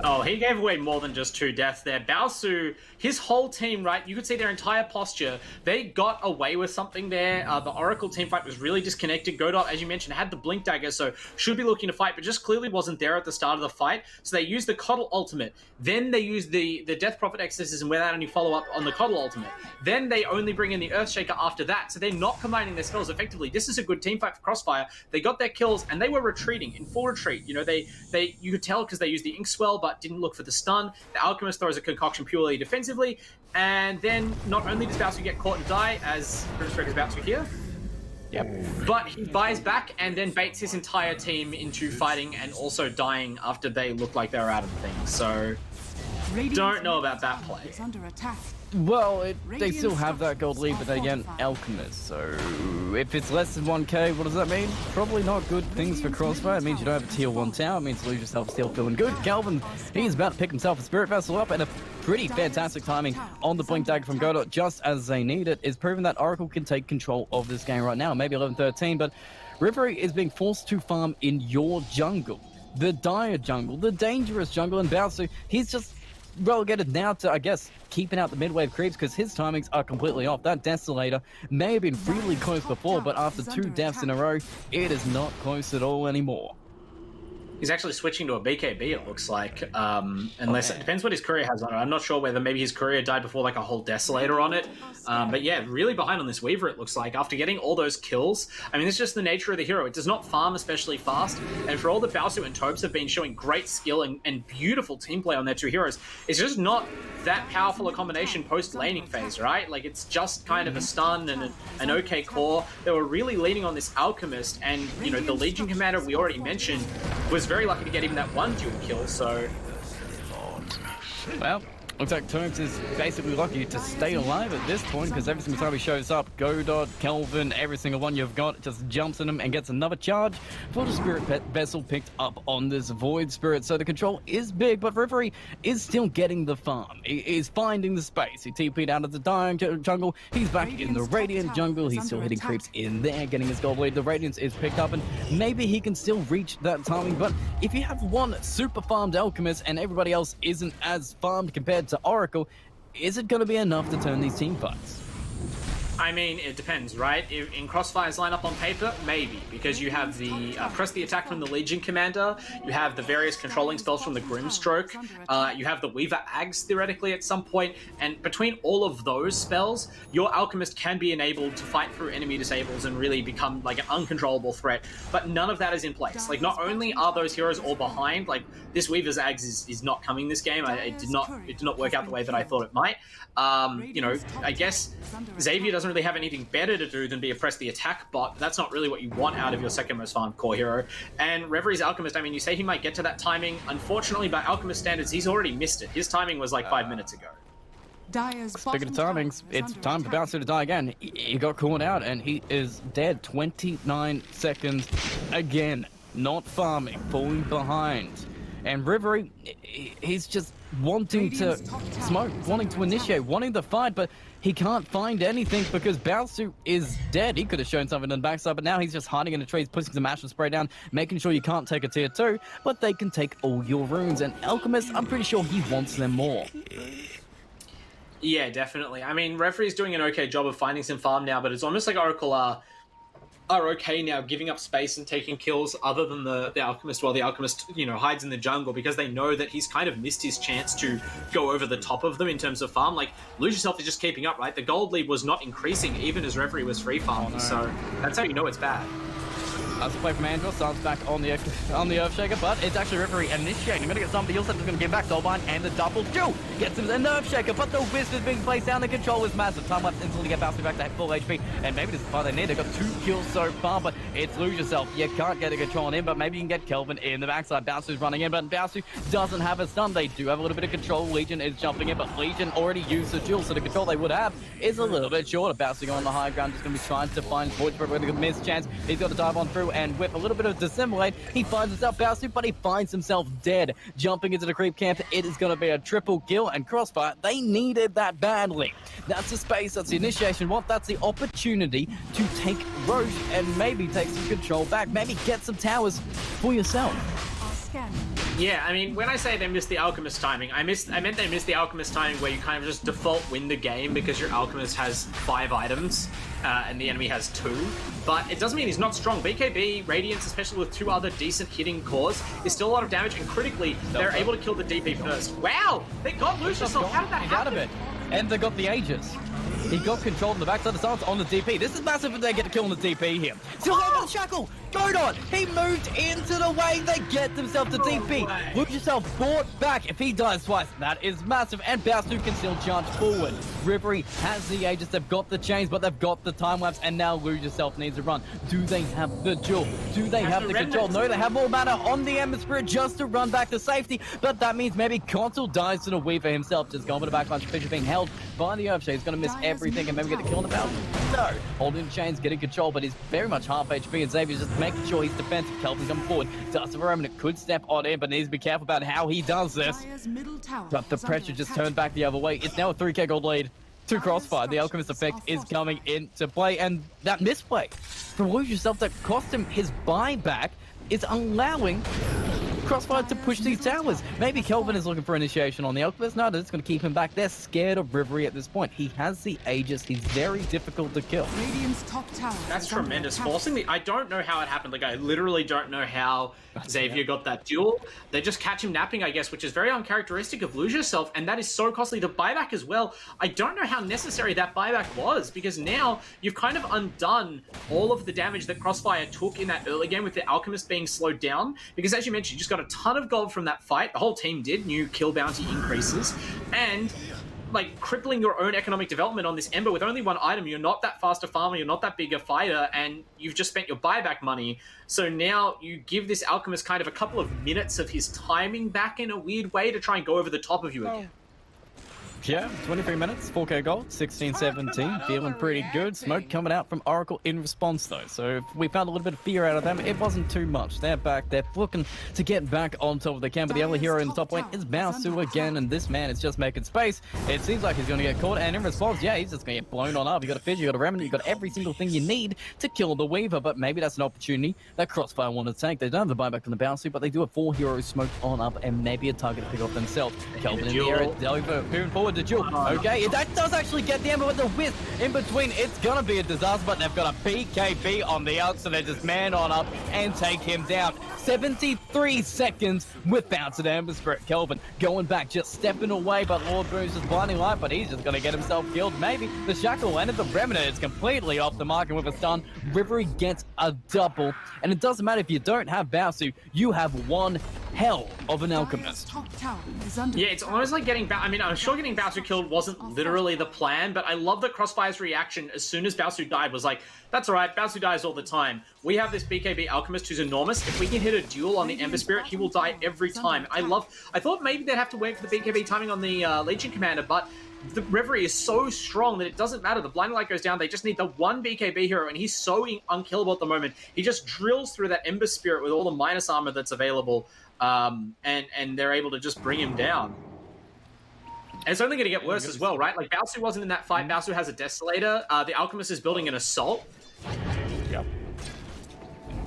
Oh, he gave away more than just 2 deaths there. Baosu, his whole team, right? You could see their entire posture. They got away with something there. The Oracle team fight was really disconnected. Godot, as you mentioned, had the Blink Dagger, so should be looking to fight, but just clearly wasn't there at the start of the fight. So they used the Coddle ultimate. Then they used the Death Prophet Exorcism without any follow-up on the Coddle ultimate. Then they only bring in the Earthshaker after that, so they're not combining their spells effectively. This is a good team fight for Crossfire. They got their kills, and they were retreating, in full retreat. You know, you could tell because they used the Ink Swell, but didn't look for the stun. The Alchemist throws a concoction purely defensively, and then not only does Bowser get caught and die, as Grimstreak is about to here, but he buys back and then baits his entire team into fighting and also dying after they look like they're out of things. So, don't know about that play. It's under attack. Well, they still have that gold lead, but they get an Alchemist, so if it's less than 1k, what does that mean? Probably not good things for Crossfire. It means you don't have a tier 1 tower, it means you lose yourself still feeling good. Calvin, he's about to pick himself a Spirit Vessel up, and a pretty fantastic timing on the Blink Dagger from Godot, just as they need it, is proving that Oracle can take control of this game right now. Maybe 11-13, but Rivery is being forced to farm in your jungle. The dire jungle, the dangerous jungle, and Bowser, he's just relegated now to, I guess, keeping out the mid-wave creeps because his timings are completely off. That Desolator may have been really close before, but after 2 deaths in a row, it is not close at all anymore. He's actually switching to a BKB, it looks like, unless it depends what his courier has on it. I'm not sure whether maybe his courier died before like a whole Desolator on it. But yeah, really behind on this Weaver, it looks like. After getting all those kills, I mean, it's just the nature of the hero. It does not farm especially fast. And for all that Bowser and Topes have been showing great skill and beautiful team play on their 2 heroes, it's just not that powerful a combination post-laning phase, right? Like, it's just kind of a stun and an okay core. They were really leaning on this Alchemist, and, you know, the Legion Commander we already mentioned was very lucky to get even that 1 dual kill, so... Well, looks like Terms is basically lucky to stay alive at this point, because every single time he shows up, Godot, Kelvin, every single one you've got just jumps in him and gets another charge for the Spirit Vessel picked up on this Void Spirit. So the control is big, but Rivery is still getting the farm. He is finding the space. He TP'd out of the dying jungle. He's back in the Radiant jungle. He's still hitting creeps in there, getting his gold lead. The Radiance is picked up, and maybe he can still reach that timing. But if you have one super farmed Alchemist and everybody else isn't as farmed compared to Oracle, is it going to be enough to turn these team fights? I mean, it depends, right? In Crossfire's lineup on paper, maybe, because you have the press the attack from the Legion Commander, you have the various controlling spells from the Grimstroke, you have the Weaver Ags theoretically at some point, and between all of those spells, your Alchemist can be enabled to fight through enemy disables and really become like an uncontrollable threat, but none of that is in place. Like, not only are those heroes all behind, like, this Weaver's Ags is not coming this game. It did not work out the way that I thought it might. You know, I guess Xavier doesn't really have anything better to do than be a press the attack bot. That's not really what you want out of your second most farmed core hero. And Revery's Alchemist, I mean, you say he might get to that timing. Unfortunately, by Alchemist standards, he's already missed it. His timing was like 5 minutes ago. Speaking of timings, it's time for Bowser to die again. He got caught out and he is dead. 29 seconds again. Not farming, falling behind. And Rivery, he's just wanting to smoke, wanting to initiate, wanting to fight, but he can't find anything because Baosu is dead. He could have shown something on the backside, but now he's just hiding in the trees, pushing some Ashen Spray down, making sure you can't take a tier 2, but they can take all your runes. And Alchemist, I'm pretty sure he wants them more. Yeah, definitely. I mean, Referee's doing an okay job of finding some farm now, but it's almost like Oracle are are okay now giving up space and taking kills other than the Alchemist, while the Alchemist, you know, hides in the jungle, because they know that he's kind of missed his chance to go over the top of them in terms of farm. Like, Lose Yourself is just keeping up, right? The gold lead was not increasing even as Reverie was free farming, so that's how you know it's bad. That's a play from Andrew, starts back on the Earthshaker, but it's actually Reverie initiating. Gonna get somebody else that's gonna get back. Soulbind and the double kill gets him an Earthshaker, but the Wisp is being placed down. The control is massive. Time lapse instantly get bouncing back to full HP, and maybe this is far they need. They've got 2 kills so far, but it's Lose Yourself. You can't get a control on him, but maybe you can get Kelvin in the backside. Bowsu's running in, but Bowsu doesn't have a stun. They do have a little bit of control. Legion is jumping in, but Legion already used the duel, so the control they would have is a little bit shorter. Bowsu on the high ground, just gonna be trying to find Void for a good miss chance. He's got to dive on through and whip a little bit of dissimulate. He finds himself Bowsu, but he finds himself dead. Jumping into the creep camp, it is going to be a triple kill, and Crossfire, they needed that badly. That's the space, that's the initiation. What? That's the opportunity to take Roche and maybe take some control back. Maybe get some towers for yourself. Yeah, I mean, when I say they missed the Alchemist timing, I meant they missed the Alchemist timing where you kind of just default win the game because your Alchemist has 5 items and the enemy has 2. But it doesn't mean he's not strong. BKB, Radiance, especially with 2 other decent hitting cores, is still a lot of damage, and critically, they're able to kill the DP first. Wow! They got Lose Yourself. How did that happen? Out of it. And they got the Aegis. He got control on the backside of the silence on the DP. This is massive if they get a kill on the DP here. Still over the shackle. Godon, he moved into the wave. They get themselves the DP. Lose Yourself brought back. If he dies twice, that is massive. And Bowsu can still charge forward. Reverie has the Aegis. They've got the chains, but they've got the time lapse. And now Lose Yourself needs to run. Do they have the duel? Do they have the control? No, they have more mana on the Ember Spirit just to run back to safety. But that means maybe Consul dies to the Weaver himself. Just going for the backline. Fisher being held by the Earthshaker. He's going to miss everything and maybe get a kill on the Bowsu. No. Holding the chains, getting control, but he's very much half HP. And Xavier's just making sure he's defensive. Kelvin's coming forward. Dust of a Remnant could step on in, but needs to be careful about how he does this. But the pressure just turned back the other way. It's now a 3k gold lead to Crossfire. The Alchemist effect is coming into play, and that misplay from Lose Yourself that cost him his buyback is allowing Crossfire to push these towers. Maybe Kelvin is looking for initiation on the Alchemist. No, that's going to keep him back. They're scared of Reverie at this point. He has the Aegis. He's very difficult to kill. That's tremendous. Forcing the... I don't know how it happened. Like, I literally don't know how Xavier got that duel. They just catch him napping, I guess, which is very uncharacteristic of Lose Yourself, and that is so costly. The buyback as well. I don't know how necessary that buyback was, because now you've kind of undone all of the damage that Crossfire took in that early game with the Alchemist being slowed down, because as you mentioned, you just got a ton of gold from that fight. The whole team did. New kill bounty increases, and like crippling your own economic development on this Ember with only 1 item. You're not that faster farmer, you're not that bigger fighter, and you've just spent your buyback money. So now you give this Alchemist kind of a couple of minutes of his timing back in a weird way to try and go over the top of you again. Yeah, 23 minutes, 4k gold, 16-17, feeling pretty good. Smoke coming out from Oracle in response though, so if we found a little bit of fear out of them, it wasn't too much. They're back, they're looking to get back on top of the camp, but the only hero in the top lane is Bowsu again, and this man is just making space. It seems like he's going to get caught, and in response, yeah, he's just going to get blown on up. You got a Fizz, you got a Remnant, you got every single thing you need to kill the Weaver, but maybe that's an opportunity that Crossfire want to take. They don't have the buyback from the Bowsu, but they do have 4 heroes smoked on up, and maybe a target to pick off themselves. Kelvin in the area, Delver moving forward to duel. Okay. That does actually get the Ember with the Wisp in between. It's gonna be a disaster, but they've got a BKB on the out, so they just man on up and take him down. 73 seconds without an Ember Spirit. Kelvin going back, just stepping away, but Lord Boom's just blinding light, but he's just gonna get himself killed. Maybe the Shackle and the Remnant is completely off the mark, and with a stun, Reverie gets a double. And it doesn't matter if you don't have Bowsu, you have one hell of an Alchemist. Yeah, it's almost like getting I mean, I'm sure getting Bowsu killed wasn't literally the plan, but I love that Crossfire's reaction as soon as Bowsu died was like, that's alright, Bowsu dies all the time. We have this BKB Alchemist who's enormous. If we can hit a duel on the Ember Spirit, he will die every time. I thought maybe they'd have to wait for the BKB timing on the Legion Commander, but the Reverie is so strong that it doesn't matter. The Blinding Light goes down. They just need the one BKB hero, and he's so unkillable at the moment. He just drills through that Ember Spirit with all the minus armor that's available, and they're able to just bring him down. And it's only going to get worse as well, right? Like, Bowsu wasn't in that fight. Bowsu has a Desolator. The Alchemist is building an Assault. Yep.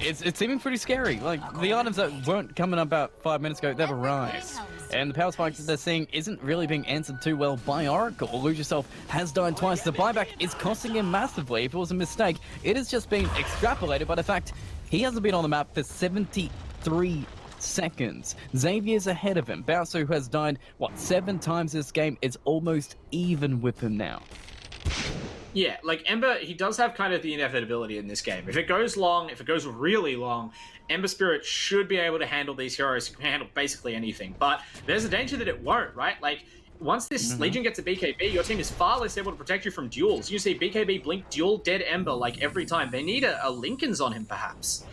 it's seeming pretty scary. Like, the items that weren't coming up about 5 minutes ago, they've arrived. And the power spike that they're seeing isn't really being answered too well by Oracle. Lose Yourself has died twice. The buyback is costing him massively. If it was a mistake, it has just been extrapolated by the fact he hasn't been on the map for 73 seconds. Xavier's ahead of him. Bowser, who has died, 7 times this game, is almost even with him now. Yeah, like Ember, he does have kind of the inevitability in this game. If it goes long, if it goes really long, Ember Spirit should be able to handle these heroes. He can handle basically anything. But there's a danger that it won't, right? Like, once this Legion gets a BKB, your team is far less able to protect you from duels. You see BKB, Blink, duel, dead Ember, like, every time. They need a Lincoln's on him, perhaps.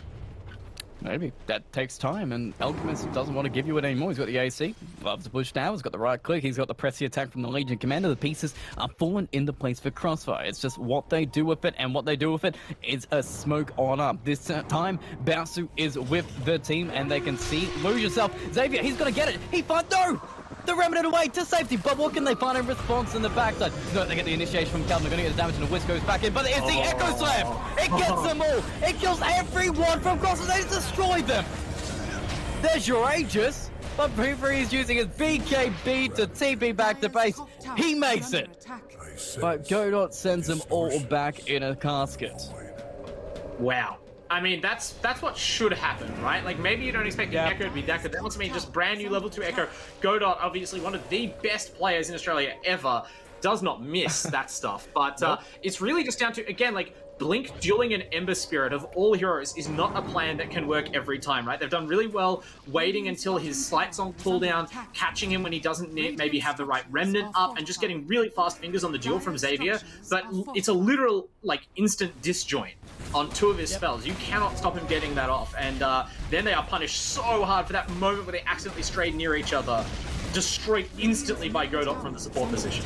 Maybe. That takes time, and Alchemist doesn't want to give you it anymore. He's got the AC, loves to push now, he's got the right click, he's got the pressy attack from the Legion Commander. The pieces are falling into place for Crossfire. It's just what they do with it, and what they do with it is a smoke on up. This time, Baosu is with the team, and they can see Lose Yourself. Xavier, he's going to get it. He finds... No! The remnant away to safety, but what can they find in response in the backside? No, they get the initiation from Calvin. They're going to get the damage, and the Whisk goes back in, but it's the Echo Slam! It gets them all! It kills everyone from Crossfire. They destroy them! There's your Aegis, but Poopery is using his BKB to TP back to base. He makes it! But Godot sends them all back in a casket. Wow. I mean, that's what should happen, right? Like, maybe you don't expect the Echo to be that good. That wants to mean just brand new level 2 Echo. Godot, obviously one of the best players in Australia ever, does not miss that stuff. But it's really just down to, again, like, Blink dueling an Ember Spirit of all heroes is not a plan that can work every time, right? They've done really well waiting until his Slight's on cooldown, catching him when he doesn't maybe have the right Remnant up, and just getting really fast fingers on the duel from Xavier. But it's a literal, like, instant disjoint on 2 of his spells. You cannot stop him getting that off. And then they are punished so hard for that moment where they accidentally strayed near each other, destroyed instantly by Godot from the support position.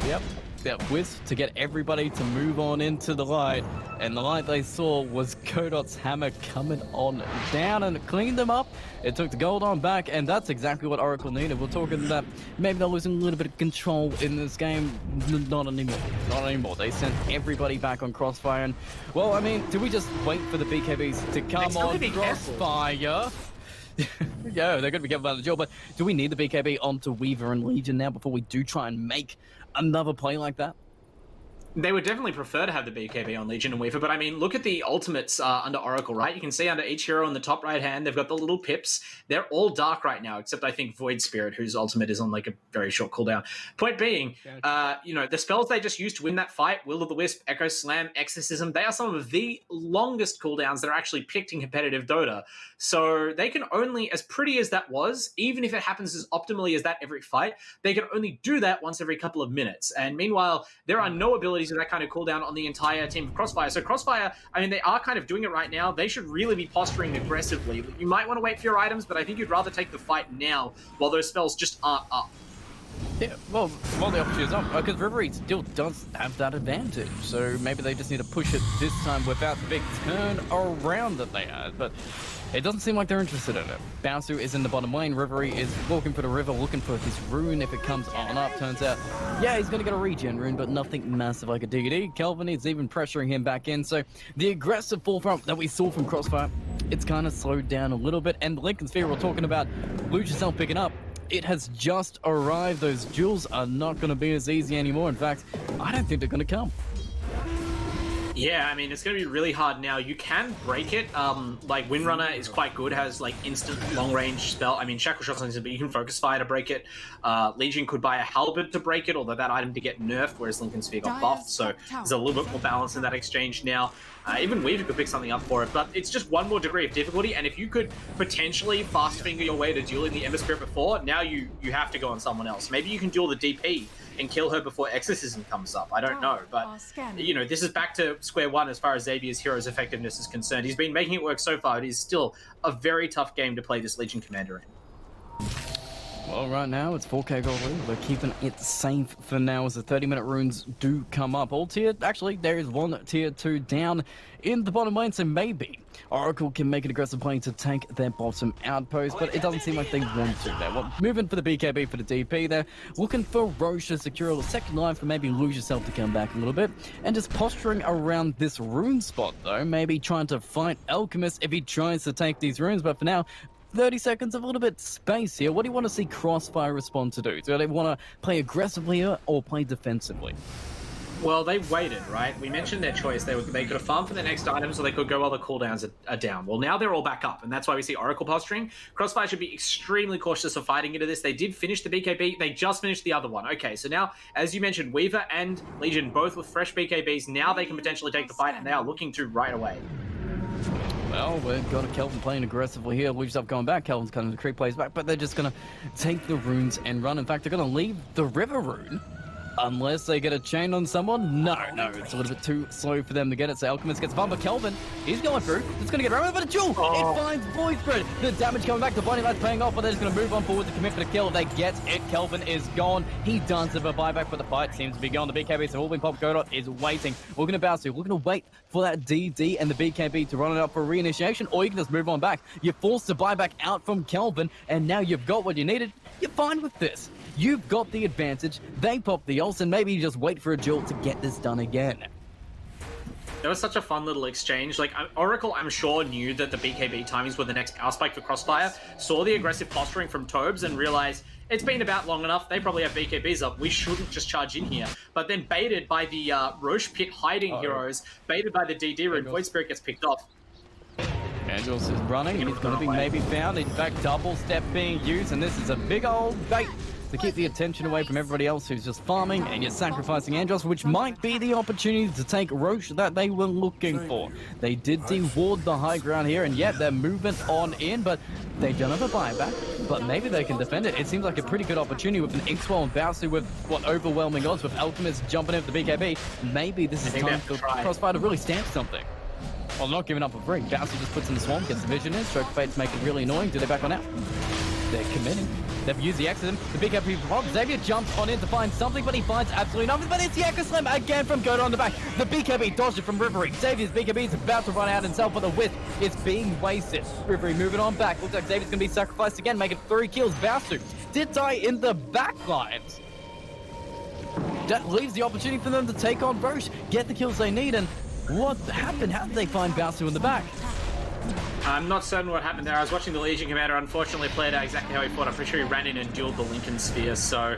Yep. That Wisp to get everybody to move on into the light, and the light they saw was Godot's hammer coming on down, and it cleaned them up. It took the gold on back, and that's exactly what Oracle needed. We're talking that maybe they're losing a little bit of control in this game. Not anymore. Not anymore. They sent everybody back on Crossfire, and, well, I mean, do we just wait for the BKBs to come on Crossfire? Yeah, they're going to be careful about the job, but do we need the BKB onto Weaver and Legion now before we do try and make another play like that? They would definitely prefer to have the BKB on Legion and Weaver, but I mean, look at the ultimates under Oracle, right? You can see under each hero in the top right hand, they've got the little pips. They're all dark right now, except I think Void Spirit, whose ultimate is on like a very short cooldown. Point being, you know, the spells they just used to win that fight, Will of the Wisp, Echo Slam, Exorcism, they are some of the longest cooldowns that are actually picked in competitive Dota. So they can only, as pretty as that was, even if it happens as optimally as that every fight, they can only do that once every couple of minutes. And meanwhile, there are no abilities of that kind of cooldown on the entire team of Crossfire. So Crossfire, I mean, they are kind of doing it right now. They should really be posturing aggressively. You might want to wait for your items, but I think you'd rather take the fight now while those spells just aren't up. Yeah, well, while the opportunity is up, because Rivery still does have that advantage, so maybe they just need to push it this time without the big turn around that they had, but it doesn't seem like they're interested in it. Bouncer is in the bottom lane, Rivery is walking for the river, looking for his rune if it comes on up. Turns out, yeah, he's going to get a regen rune, but nothing massive like a DD. Kelvin is even pressuring him back in, so the aggressive forefront that we saw from Crossfire, it's kind of slowed down a little bit, and the Lincoln Sphere we're talking about, Lose Yourself picking up, it has just arrived. Those duels are not going to be as easy anymore. In fact, I don't think they're going to come. Yeah, I mean, it's going to be really hard now. You can break it. Like, Windrunner is quite good, has, like, instant long-range spell. I mean, Shackle Shot's instant, but you can Focus Fire to break it. Legion could buy a Halberd to break it, although that item did get nerfed, whereas Lincoln Sphere got buffed, so there's a little bit more balance in that exchange now. Even Weaver could pick something up for it, but it's just one more degree of difficulty, and if you could potentially fast-finger your way to dueling the Ember Spirit before, now you have to go on someone else. Maybe you can duel the DP and kill her before Exorcism comes up. I don't know, but, you know, this is back to square one as far as Xavier's hero's effectiveness is concerned. He's been making it work so far. It is still a very tough game to play this Legion Commander in. Well, right now it's 4K gold lead. We're keeping it safe for now as the 30-minute runes do come up. All tier, actually, there is one tier 2 down in the bottom lane, so maybe Oracle can make an aggressive play to take their bottom outpost, but it doesn't seem like they want to there. Well, moving for the BKB for the DP there, looking for Roche to secure a second line for maybe lose yourself to come back a little bit, and just posturing around this rune spot though, maybe trying to fight Alchemist if he tries to take these runes, but for now, 30 seconds of a little bit space here. What do you want to see Crossfire respond to do? Do they want to play aggressively or play defensively? Well, they waited, right? We mentioned their choice. They could have farmed for their next items, or they could go while the cooldowns are down. Well, now they're all back up, and that's why we see Oracle posturing. Crossfire should be extremely cautious of fighting into this. They did finish the BKB. They just finished the other one. Okay, so now, as you mentioned, Weaver and Legion both with fresh BKBs. Now they can potentially take the fight, and they are looking to right away. Well, we've got a Kelvin playing aggressively here. We've just going back. Kelvin's kind of the creep plays back, but they're just going to take the runes and run. In fact, they're going to leave the river rune. Unless they get a chain on someone. No, it's a little bit too slow for them to get it. So Alchemist gets farmed, but Kelvin, he's going through. It's going to get around, but a duel. It finds Void Spread. The damage coming back. The Blinding Light's paying off, but they're just going to move on forward to commit for the kill. They get it. Kelvin is gone. He does have a buyback, but the fight seems to be gone. The BKB, so all been popped. Godot is waiting. We're going to bounce to. We're going to wait for that DD and the BKB to run it up for reinitiation, or you can just move on back. You're forced to buy back out from Kelvin, and now you've got what you needed. You're fine with this. You've got the advantage. They pop the ults, and maybe you just wait for a duel to get this done again. That was such a fun little exchange. Like, Oracle, I'm sure, knew that the BKB timings were the next power spike for Crossfire, saw the aggressive posturing from Tobes, and realized it's been about long enough. They probably have BKBs up. We shouldn't just charge in here. But then baited by the Roche Pit hiding heroes, baited by the DD rune, Void Spirit gets picked off. Angels is running. He's going to be maybe found. In fact, double step being used, and this is a big old bait to keep the attention away from everybody else who's just farming, and you're sacrificing Andros, which might be the opportunity to take Roche that they were looking for. They did deward the high ground here, and yet they're moving on in, but they don't have a buyback, but maybe they can defend it. It seems like a pretty good opportunity with an X-Well and Bowser with what overwhelming odds with Alchemist jumping into the BKB. Maybe this is time for Crossfire to really stamp something. Well, not giving up a free. Bowser just puts in the swarm, gets the vision in, stroke fates make it really annoying. Do they back on out? They're committing. They've used the accident. The big happy prop. Xavier jumps on in to find something, but he finds absolutely nothing. But it's the Echo Slam again from Godot on the back. The BKB dodged it from Rivery. Xavier's BKB is about to run out himself, but the whiff is being wasted. Rivery moving on back. Looks like Xavier's going to be sacrificed again, making 3 kills. Bowser did die in the back lines. That leaves the opportunity for them to take on Roche, get the kills they need, and what happened? How did they find Bowser in the back? I'm not certain what happened there. I was watching the Legion Commander unfortunately played out exactly how he fought. I'm pretty sure he ran in and dueled the Lincoln Sphere, so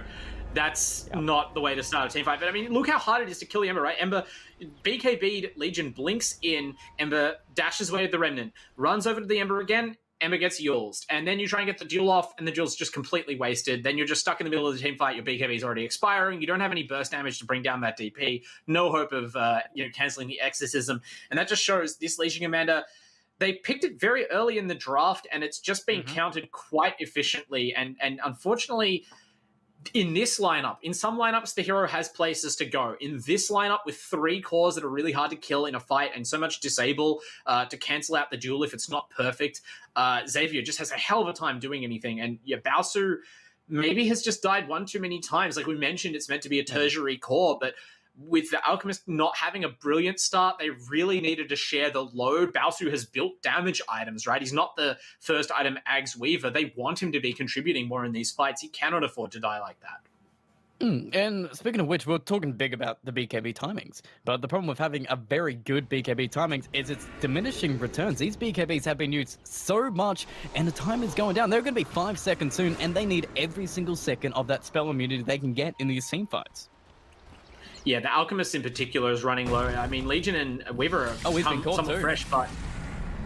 that's not the way to start a team fight. But I mean, look how hard it is to kill the Ember, right? Ember BKB'd, Legion blinks in, Ember dashes away with the Remnant, runs over to the Ember again, Ember gets Yulzed, and then you try and get the duel off, and the duel's just completely wasted. Then you're just stuck in the middle of the team fight. Your BKB is already expiring. You don't have any burst damage to bring down that DP. No hope of canceling the exorcism, and that just shows this Legion Commander. They picked it very early in the draft, and it's just been countered quite efficiently. And unfortunately, in this lineup, in some lineups, the hero has places to go. In this lineup, with 3 cores that are really hard to kill in a fight and so much disable to cancel out the duel if it's not perfect, Xavier just has a hell of a time doing anything. And yeah, Baosu maybe has just died one too many times. Like we mentioned, it's meant to be a tertiary core, but with the Alchemist not having a brilliant start, they really needed to share the load. Baosu has built damage items, right? He's not the first item Ags Weaver. They want him to be contributing more in these fights. He cannot afford to die like that. And speaking of which, we're talking big about the BKB timings, but the problem with having a very good BKB timings is it's diminishing returns. These BKBs have been used so much, and the time is going down. They're going to be 5 seconds soon, and they need every single second of that spell immunity they can get in these team fights. Yeah, the Alchemist in particular is running low. I mean, Legion and Weaver have come somewhat fresh, but...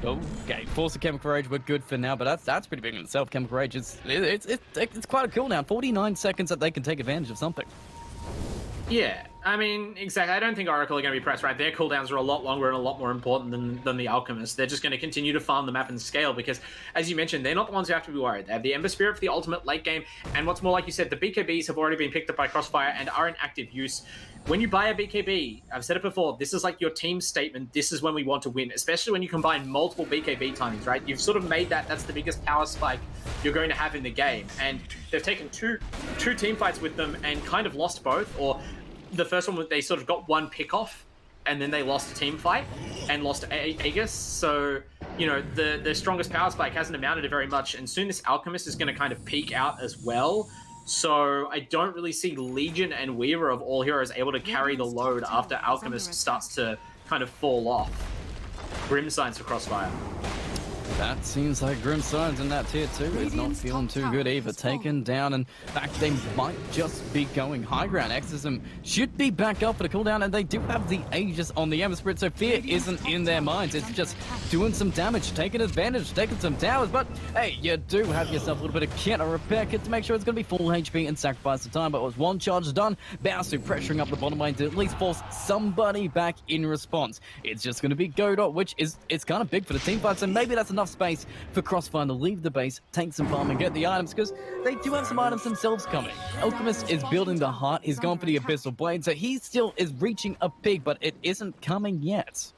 Okay, Force of Chemical Rage, we're good for now, but that's pretty big in itself. Chemical Rage is it's quite a cooldown. 49 seconds that they can take advantage of something. Yeah, I mean, exactly. I don't think Oracle are going to be pressed, right? Their cooldowns are a lot longer and a lot more important than the Alchemists. They're just going to continue to farm the map and scale because, as you mentioned, they're not the ones who have to be worried. They have the Ember Spirit for the ultimate late game, and what's more, like you said, the BKBs have already been picked up by Crossfire and are in active use. When you buy a BKB, I've said it before, this is like your team statement. This is when we want to win, especially when you combine multiple BKB timings, right? You've sort of made that's the biggest power spike you're going to have in the game, and they've taken two team fights with them and kind of lost both, or the first one, they sort of got one pick off, and then they lost a team fight and lost Aegis. So, you know, the strongest power spike hasn't amounted to very much, and soon this Alchemist is going to kind of peak out as well. So I don't really see Legion and Weaver of all heroes able to carry the load after Alchemist starts to kind of fall off. Grim Signs for Crossfire. That seems like Grim Signs in that tier 2 is not feeling too good either. Taken down, and in fact, they might just be going high ground. Exorcism should be back up for the cooldown, and they do have the Aegis on the Ember Spirit, so fear isn't in their minds. It's just doing some damage, taking advantage, taking some towers, but hey, you do have yourself a little bit of kit or repair kit to make sure it's going to be full HP and sacrifice the time. But was one charge done, Baosu pressuring up the bottom lane to at least force somebody back in response. It's just going to be Godot, which is, it's kind of big for the team fight, so maybe that's enough space for Crossfire to leave the base, take some farm and get the items, because they do have some items themselves coming. Alchemist is building the heart, he's gone for the Abyssal Blade, so he still is reaching a peak, but it isn't coming yet.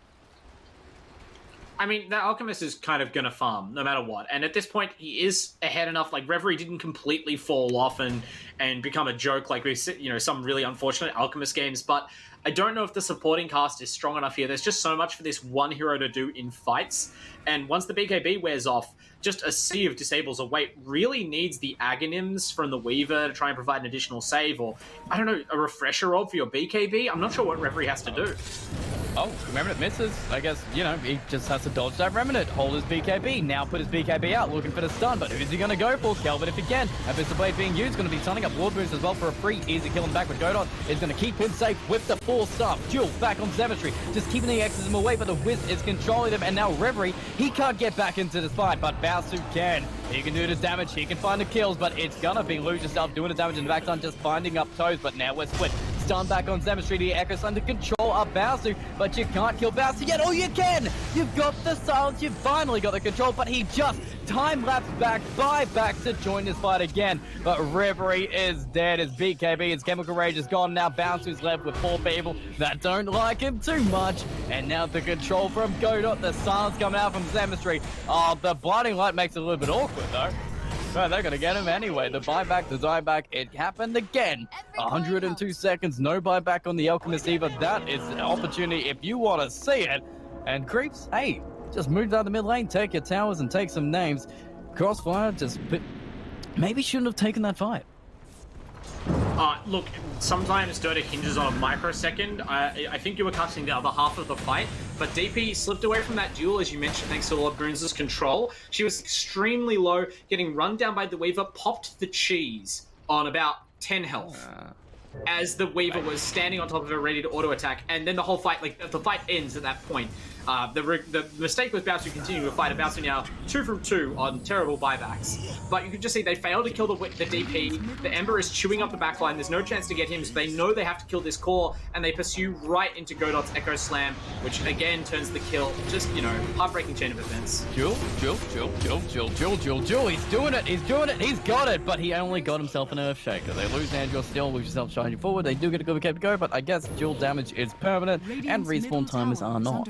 I mean, the Alchemist is kind of going to farm no matter what. And at this point, he is ahead enough. Like, Reverie didn't completely fall off and become a joke like we've seen, you know, some really unfortunate Alchemist games. But I don't know if the supporting cast is strong enough here. There's just so much for this one hero to do in fights. And once the BKB wears off, just a sea of disables await. Really needs the Aghanim's from the Weaver to try and provide an additional save, or, I don't know, a refresher roll for your BKB. I'm not sure what Reverie has to do. Oh, Remnant misses. I guess, you know, he just has to dodge that Remnant, hold his BKB, now put his BKB out, looking for the stun, but who's he going to go for? Kelvin, if he can. Abyssal Blade being used, going to be stunning up Ward Boost as well for a free easy kill in the back, but Godot is going to keep him safe with the 4-star. Duel back on Zemetry, just keeping the Exorcism away, but the Wiz is controlling him, and now Reverie, he can't get back into this fight, but Baosu can. He can do the damage, he can find the kills, but it's going to be Lose Yourself doing the damage in the backside, just finding up toes, but now we're split. Stun back on Zemetry, the Echo Sun to control up Baosu, but you can't kill Baosu yet. Oh, you can! You've got the silence, you've finally got the control, but he just time-lapsed back to join this fight again. But Reverie is dead, his BKB, his Chemical Rage is gone. Now Baosu's left with 4 people that don't like him too much. And now the control from Godot, the silence coming out from Zemetry. Oh, the Blinding Light makes it a little bit awkward though. Well, they're going to get him anyway. The buyback, the dieback, it happened again. 102 seconds, no buyback on the Alchemist either. That is an opportunity if you want to see it. And Creeps, hey, just move down the mid lane, take your towers and take some names. Crossfire just maybe shouldn't have taken that fight. Look, sometimes Dota hinges on a microsecond. I think you were cutting the other half of the fight, but DP slipped away from that duel, as you mentioned, thanks to Lord Bruins' control. She was extremely low, getting run down by the Weaver, popped the cheese on about 10 health. As the Weaver was standing on top of her ready to auto-attack, and then the whole fight, like, the fight ends at that point. The mistake was Baosu continuing to fight. Baosu now 2 from 2 on terrible buybacks. But you can just see they failed to kill the DP. The Ember is chewing up the backline. There's no chance to get him, so they know they have to kill this core, and they pursue right into Godot's Echo Slam, which again turns the kill. Just, you know, heartbreaking chain of events. Jewel. He's doing it. He's got it, but he only got himself an Earthshaker. They lose Andrew still, lose yourself charging forward. They do get a good go, but I guess dual damage is permanent, and respawn timers are not.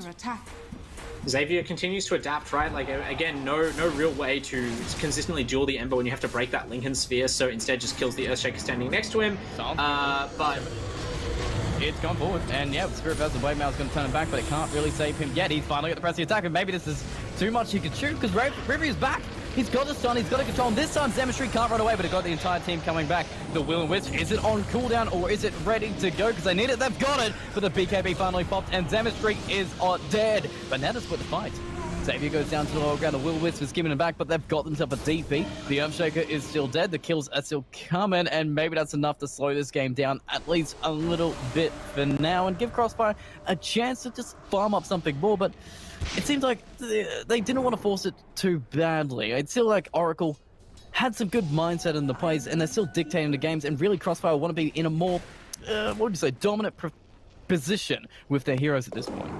Xavier continues to adapt, right? Like, again, no real way to consistently duel the Ember when you have to break that Lincoln Sphere, so instead just kills the Earthshaker standing next to him. But it's gone forward, and yeah, the Spirit Vessel Blade Mail is going to turn him back, but it can't really save him yet. He's finally got the press of the attack, and maybe this is too much he could shoot, because Reverie is back. He's got the stun, he's got a control, and this time Zemetry can't run away, but he's got the entire team coming back. The Will and Wisp, is it on cooldown, or is it ready to go? Because they need it, they've got it, but the BKB finally popped, and Zemetry is dead. But now to split the fight. Xavier goes down to the lower ground, the Will Wisp is giving him back, but they've got themselves a DP. The Earthshaker is still dead, the kills are still coming, and maybe that's enough to slow this game down at least a little bit for now, and give Crossfire a chance to just farm up something more, but it seems like they didn't want to force it too badly. It's still like Oracle had some good mindset in the plays, and they're still dictating the games, and really Crossfire want to be in a more what would you say, dominant position with their heroes at this point.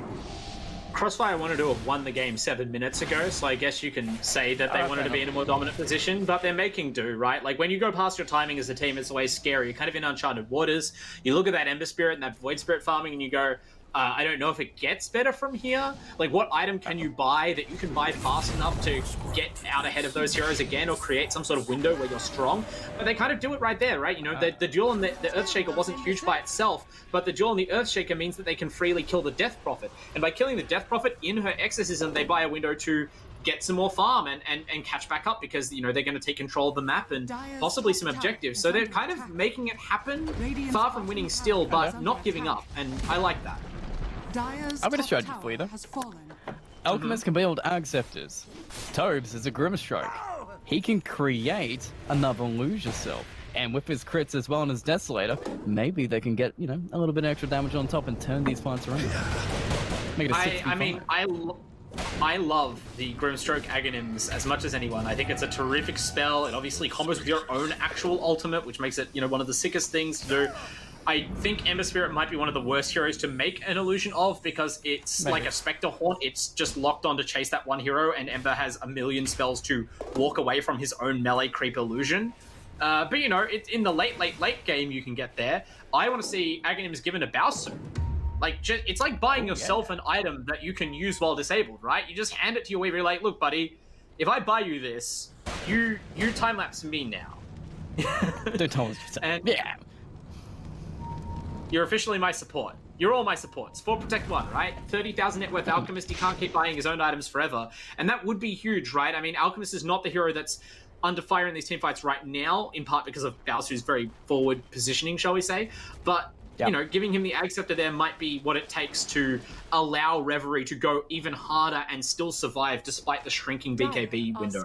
Crossfire wanted to have won the game 7 minutes ago, so I guess you can say that they wanted to be in a more dominant position, but they're making do, right? Like, when you go past your timing as a team, it's always scary. You're kind of in uncharted waters. You look at that Ember Spirit and that Void Spirit farming, and you go, I don't know if it gets better from here. Like, what item can you buy that you can buy fast enough to get out ahead of those heroes again or create some sort of window where you're strong? But they kind of do it right there, right? You know, the duel on the Earthshaker wasn't huge by itself, but the duel on the Earthshaker means that they can freely kill the Death Prophet. And by killing the Death Prophet in her exorcism, they buy a window to get some more farm and catch back up because, you know, they're going to take control of the map and possibly some objectives. So they're kind of making it happen, far from winning still, but not giving up. And I like that. I've got a strategy for you, though. Alchemist can build Ag Scepters. Tobes is a Grimstroke. He can create another Lose Yourself. And with his crits as well and his Desolator, maybe they can get, you know, a little bit extra damage on top and turn these fights around. Make it I love the Grimstroke Aghanim's as much as anyone. I think it's a terrific spell. It obviously combos with your own actual ultimate, which makes it, you know, one of the sickest things to do. I think Ember Spirit might be one of the worst heroes to make an illusion of because it's like a Spectre Haunt. It's just locked on to chase that one hero, and Ember has a million spells to walk away from his own melee creep illusion. But, you know, in the late game, you can get there. I want to see Aghanim's given a Baosu. Like, it's like buying yourself an item that you can use while disabled, right? You just hand it to your weaver, like, look, buddy, if I buy you this, you time-lapse me now. Don't tell us. Yeah. You're officially my support. You're all my supports. 4 Protect 1, right? 30,000 net worth Alchemist. He can't keep buying his own items forever. And that would be huge, right? I mean, Alchemist is not the hero that's under fire in these teamfights right now, in part because of Baosu's very forward positioning, shall we say. But, you know, giving him the Ag Scepter there might be what it takes to allow Reverie to go even harder and still survive despite the shrinking BKB window.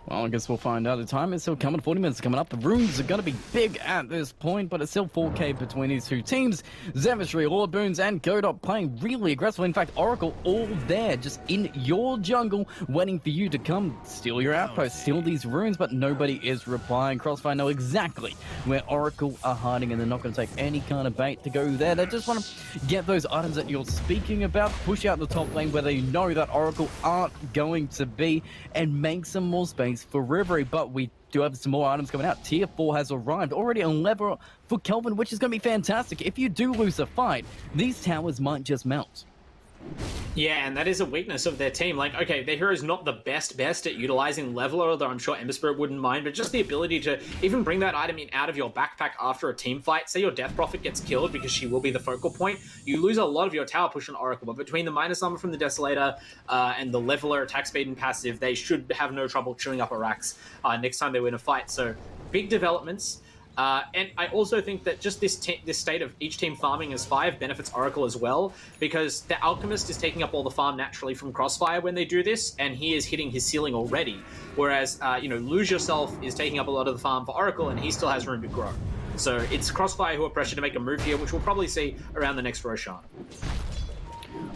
Well, I guess we'll find out. The time is still coming. 40 minutes coming up. The runes are going to be big at this point, but it's still 4K between these two teams. Zevistry, Lord Boons, and Godot playing really aggressive. In fact, Oracle all there, just in your jungle, waiting for you to come steal your outpost, steal these runes, but nobody is replying. Crossfire know exactly where Oracle are hiding, and they're not going to take any kind of bait to go there. They just want to get those items that you're speaking about, push out the top lane where they know that Oracle aren't going to be, and make some more space for Reverie. But we do have some more items coming out. Tier 4 has arrived, already on level for Kelvin, which is going to be fantastic. If you do lose a fight, these towers might just melt. Yeah, and that is a weakness of their team. Like, okay, their hero's not the best at utilizing Leveler, although I'm sure Ember Spirit wouldn't mind, but just the ability to even bring that item in out of your backpack after a team fight. Say your Death Prophet gets killed because she will be the focal point. You lose a lot of your tower push on Oracle, but between the minus number from the Desolator and the Leveler attack speed and passive, they should have no trouble chewing up a Rax next time they win a fight. So, big developments. And I also think that just this state of each team farming as 5 benefits Oracle as well, because the Alchemist is taking up all the farm naturally from Crossfire when they do this, and he is hitting his ceiling already. Whereas, you know, Lose Yourself is taking up a lot of the farm for Oracle, and he still has room to grow. So it's Crossfire who are pressured to make a move here, which we'll probably see around the next Roshan.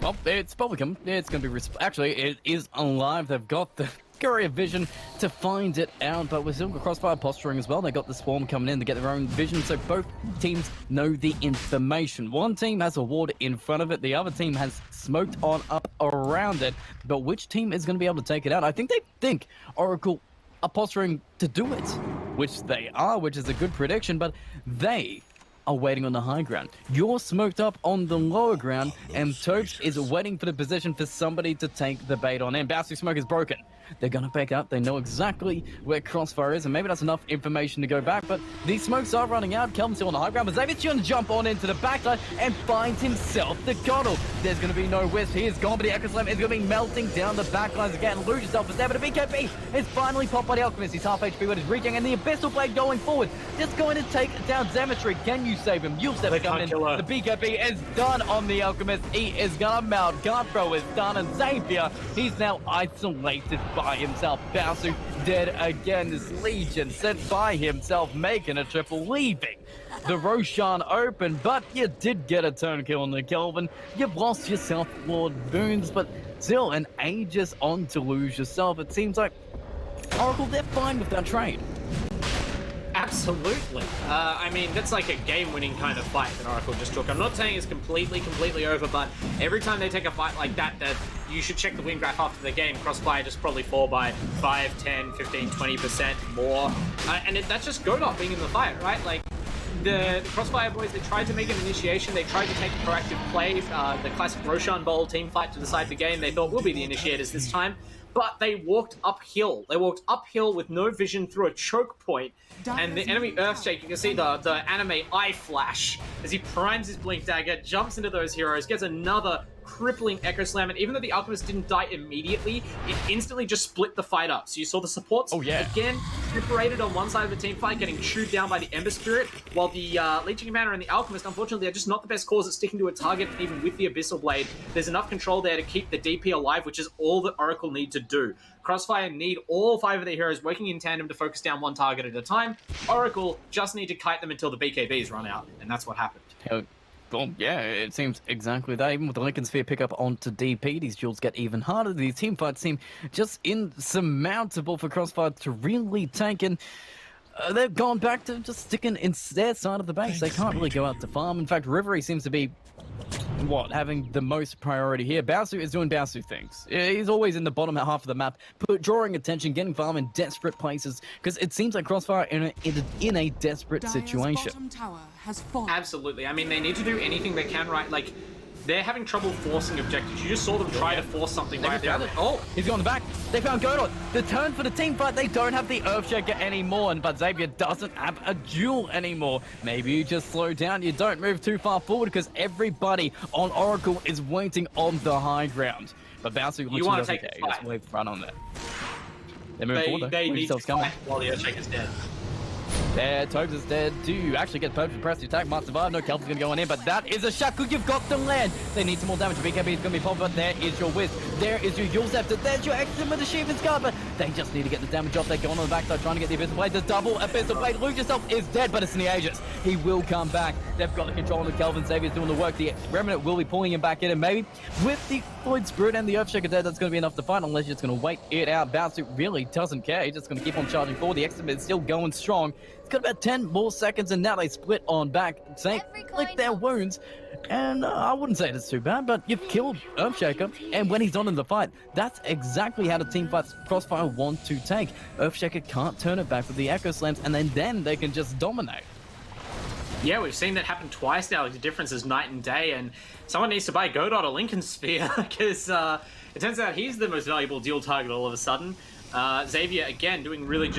Well, it's probably coming. It's going to be... Actually, it is alive. They've got the courier vision to find it out, but we're still got Crossfire posturing as well. They got the Swarm coming in to get their own vision, so both teams know the information. One team has a ward in front of it. The other team has smoked on up around it, but which team is going to be able to take it out? I think they think Oracle are posturing to do it, which they are, which is a good prediction, but they are waiting on the high ground. You're smoked up on the lower ground, and Topes is waiting for the position for somebody to take the bait on him. Bowser Smoke is broken. They're going to back up. They know exactly where Crossfire is, and maybe that's enough information to go back, but these smokes are running out. Kelvin's still on the high ground, but Xavier's going to jump on into the backside and find himself the Goddle. There's going to be no Wisp. He is gone, but the Echo Slam is going to be melting down the backlines again. Lose Yourself is there, but the BKB is finally popped by the Alchemist. He's half HP with his regen, and the Abyssal Blade going forward. Just going to take down Zemetry. Can you save him? You'll save him. The BKB is done on the Alchemist. He is going to melt. Guardbro is done, and Xavier, he's now isolated by himself. Baosu dead again. This Legion sent by himself, making a triple, leaving the Roshan open, but you did get a turn kill on the Kelvin. You've lost yourself Lord Boons, but still an Aegis on to Lose Yourself. It seems like Oracle, they're fine with that trade. Absolutely. I mean, that's like a game-winning kind of fight that Oracle just took. I'm not saying it's completely over, but every time they take a fight like that, you should check the win graph after the game. Crossfire just probably fall by 5, 10, 15, 20% more. And that's just Godot being in the fight, right? Like, the Crossfire boys, they tried to make an initiation. They tried to take proactive play, the classic Roshan Bowl team fight to decide the game. They thought we'll be the initiators this time. But they walked uphill. They walked uphill with no vision through a choke point. And the enemy Earthshake, you can see the anime eye flash as he primes his Blink Dagger, jumps into those heroes, gets another crippling Echo Slam, and even though the Alchemist didn't die immediately, it instantly just split the fight up. So you saw the supports again separated on one side of the team fight, getting chewed down by the Ember Spirit, while the Legion Commander and the Alchemist, unfortunately, are just not the best cause at sticking to a target, even with the Abyssal Blade. There's enough control there to keep the DP alive, which is all that Oracle need to do. Crossfire need all 5 of their heroes working in tandem to focus down one target at a time. Oracle just need to kite them until the BKBs run out, and that's what happened. Well, yeah, it seems exactly that. Even with the Lincoln Sphere pickup onto DP, these duels get even harder. These team fights seem just insurmountable for Crossfire to really take, and they've gone back to just sticking in their side of the base. They can't really go out to farm. In fact, Rivery seems to be having the most priority here. Baosu is doing Baosu things. He's always in the bottom half of the map, drawing attention, getting farm in desperate places, because it seems like Crossfire in a desperate situation. Absolutely. I mean, they need to do anything they can, right? Like, they're having trouble forcing objectives. You just saw them try to force something right there. Oh, he's gone back. They found Godot. The turn for the team fight. They don't have the Earthshaker anymore, but Xavier doesn't have a duel anymore. Maybe you just slow down. You don't move too far forward because everybody on Oracle is waiting on the high ground. But Baosu looks like okay. Just wave front on that. They're moving forward. They need to fight while the Earthshaker's dead. There, Tobes is dead. Do you actually get Tobes to press the attack? Might survive. No, Kelvin's going to go on in, but that is a Shaku. You've got to land. They need some more damage. BKB is going to be popped, but there is your Wisp. There is your Yule Scepter. There's your Extra with the Sheep's Guard, but they just need to get the damage off. They're going on the backside trying to get the Abyssal Blade. The double Abyssal Blade. Luke yourself is dead, but it's Neages. He will come back. They've got the control on the Kelvin. Xavier's doing the work. The Remnant will be pulling him back in, and maybe with the Void Spirit and the Earthshaker dead, that's going to be enough to fight, unless you're just going to wait it out. Baosu really doesn't care. He's just going to keep on charging forward. The Extra is still going strong. It's got about 10 more seconds, and now they split on back. Saying, lick their wounds. And I wouldn't say it's too bad, but you've killed Earthshaker, and when he's on in the fight, that's exactly how the team fights Crossfire want to take. Earthshaker can't turn it back with the Echo Slams, and then they can just dominate. Yeah, we've seen that happen twice now. The difference is night and day, and someone needs to buy Godot a Lincoln Sphere, because it turns out he's the most valuable dual target all of a sudden. Xavier, again, doing really good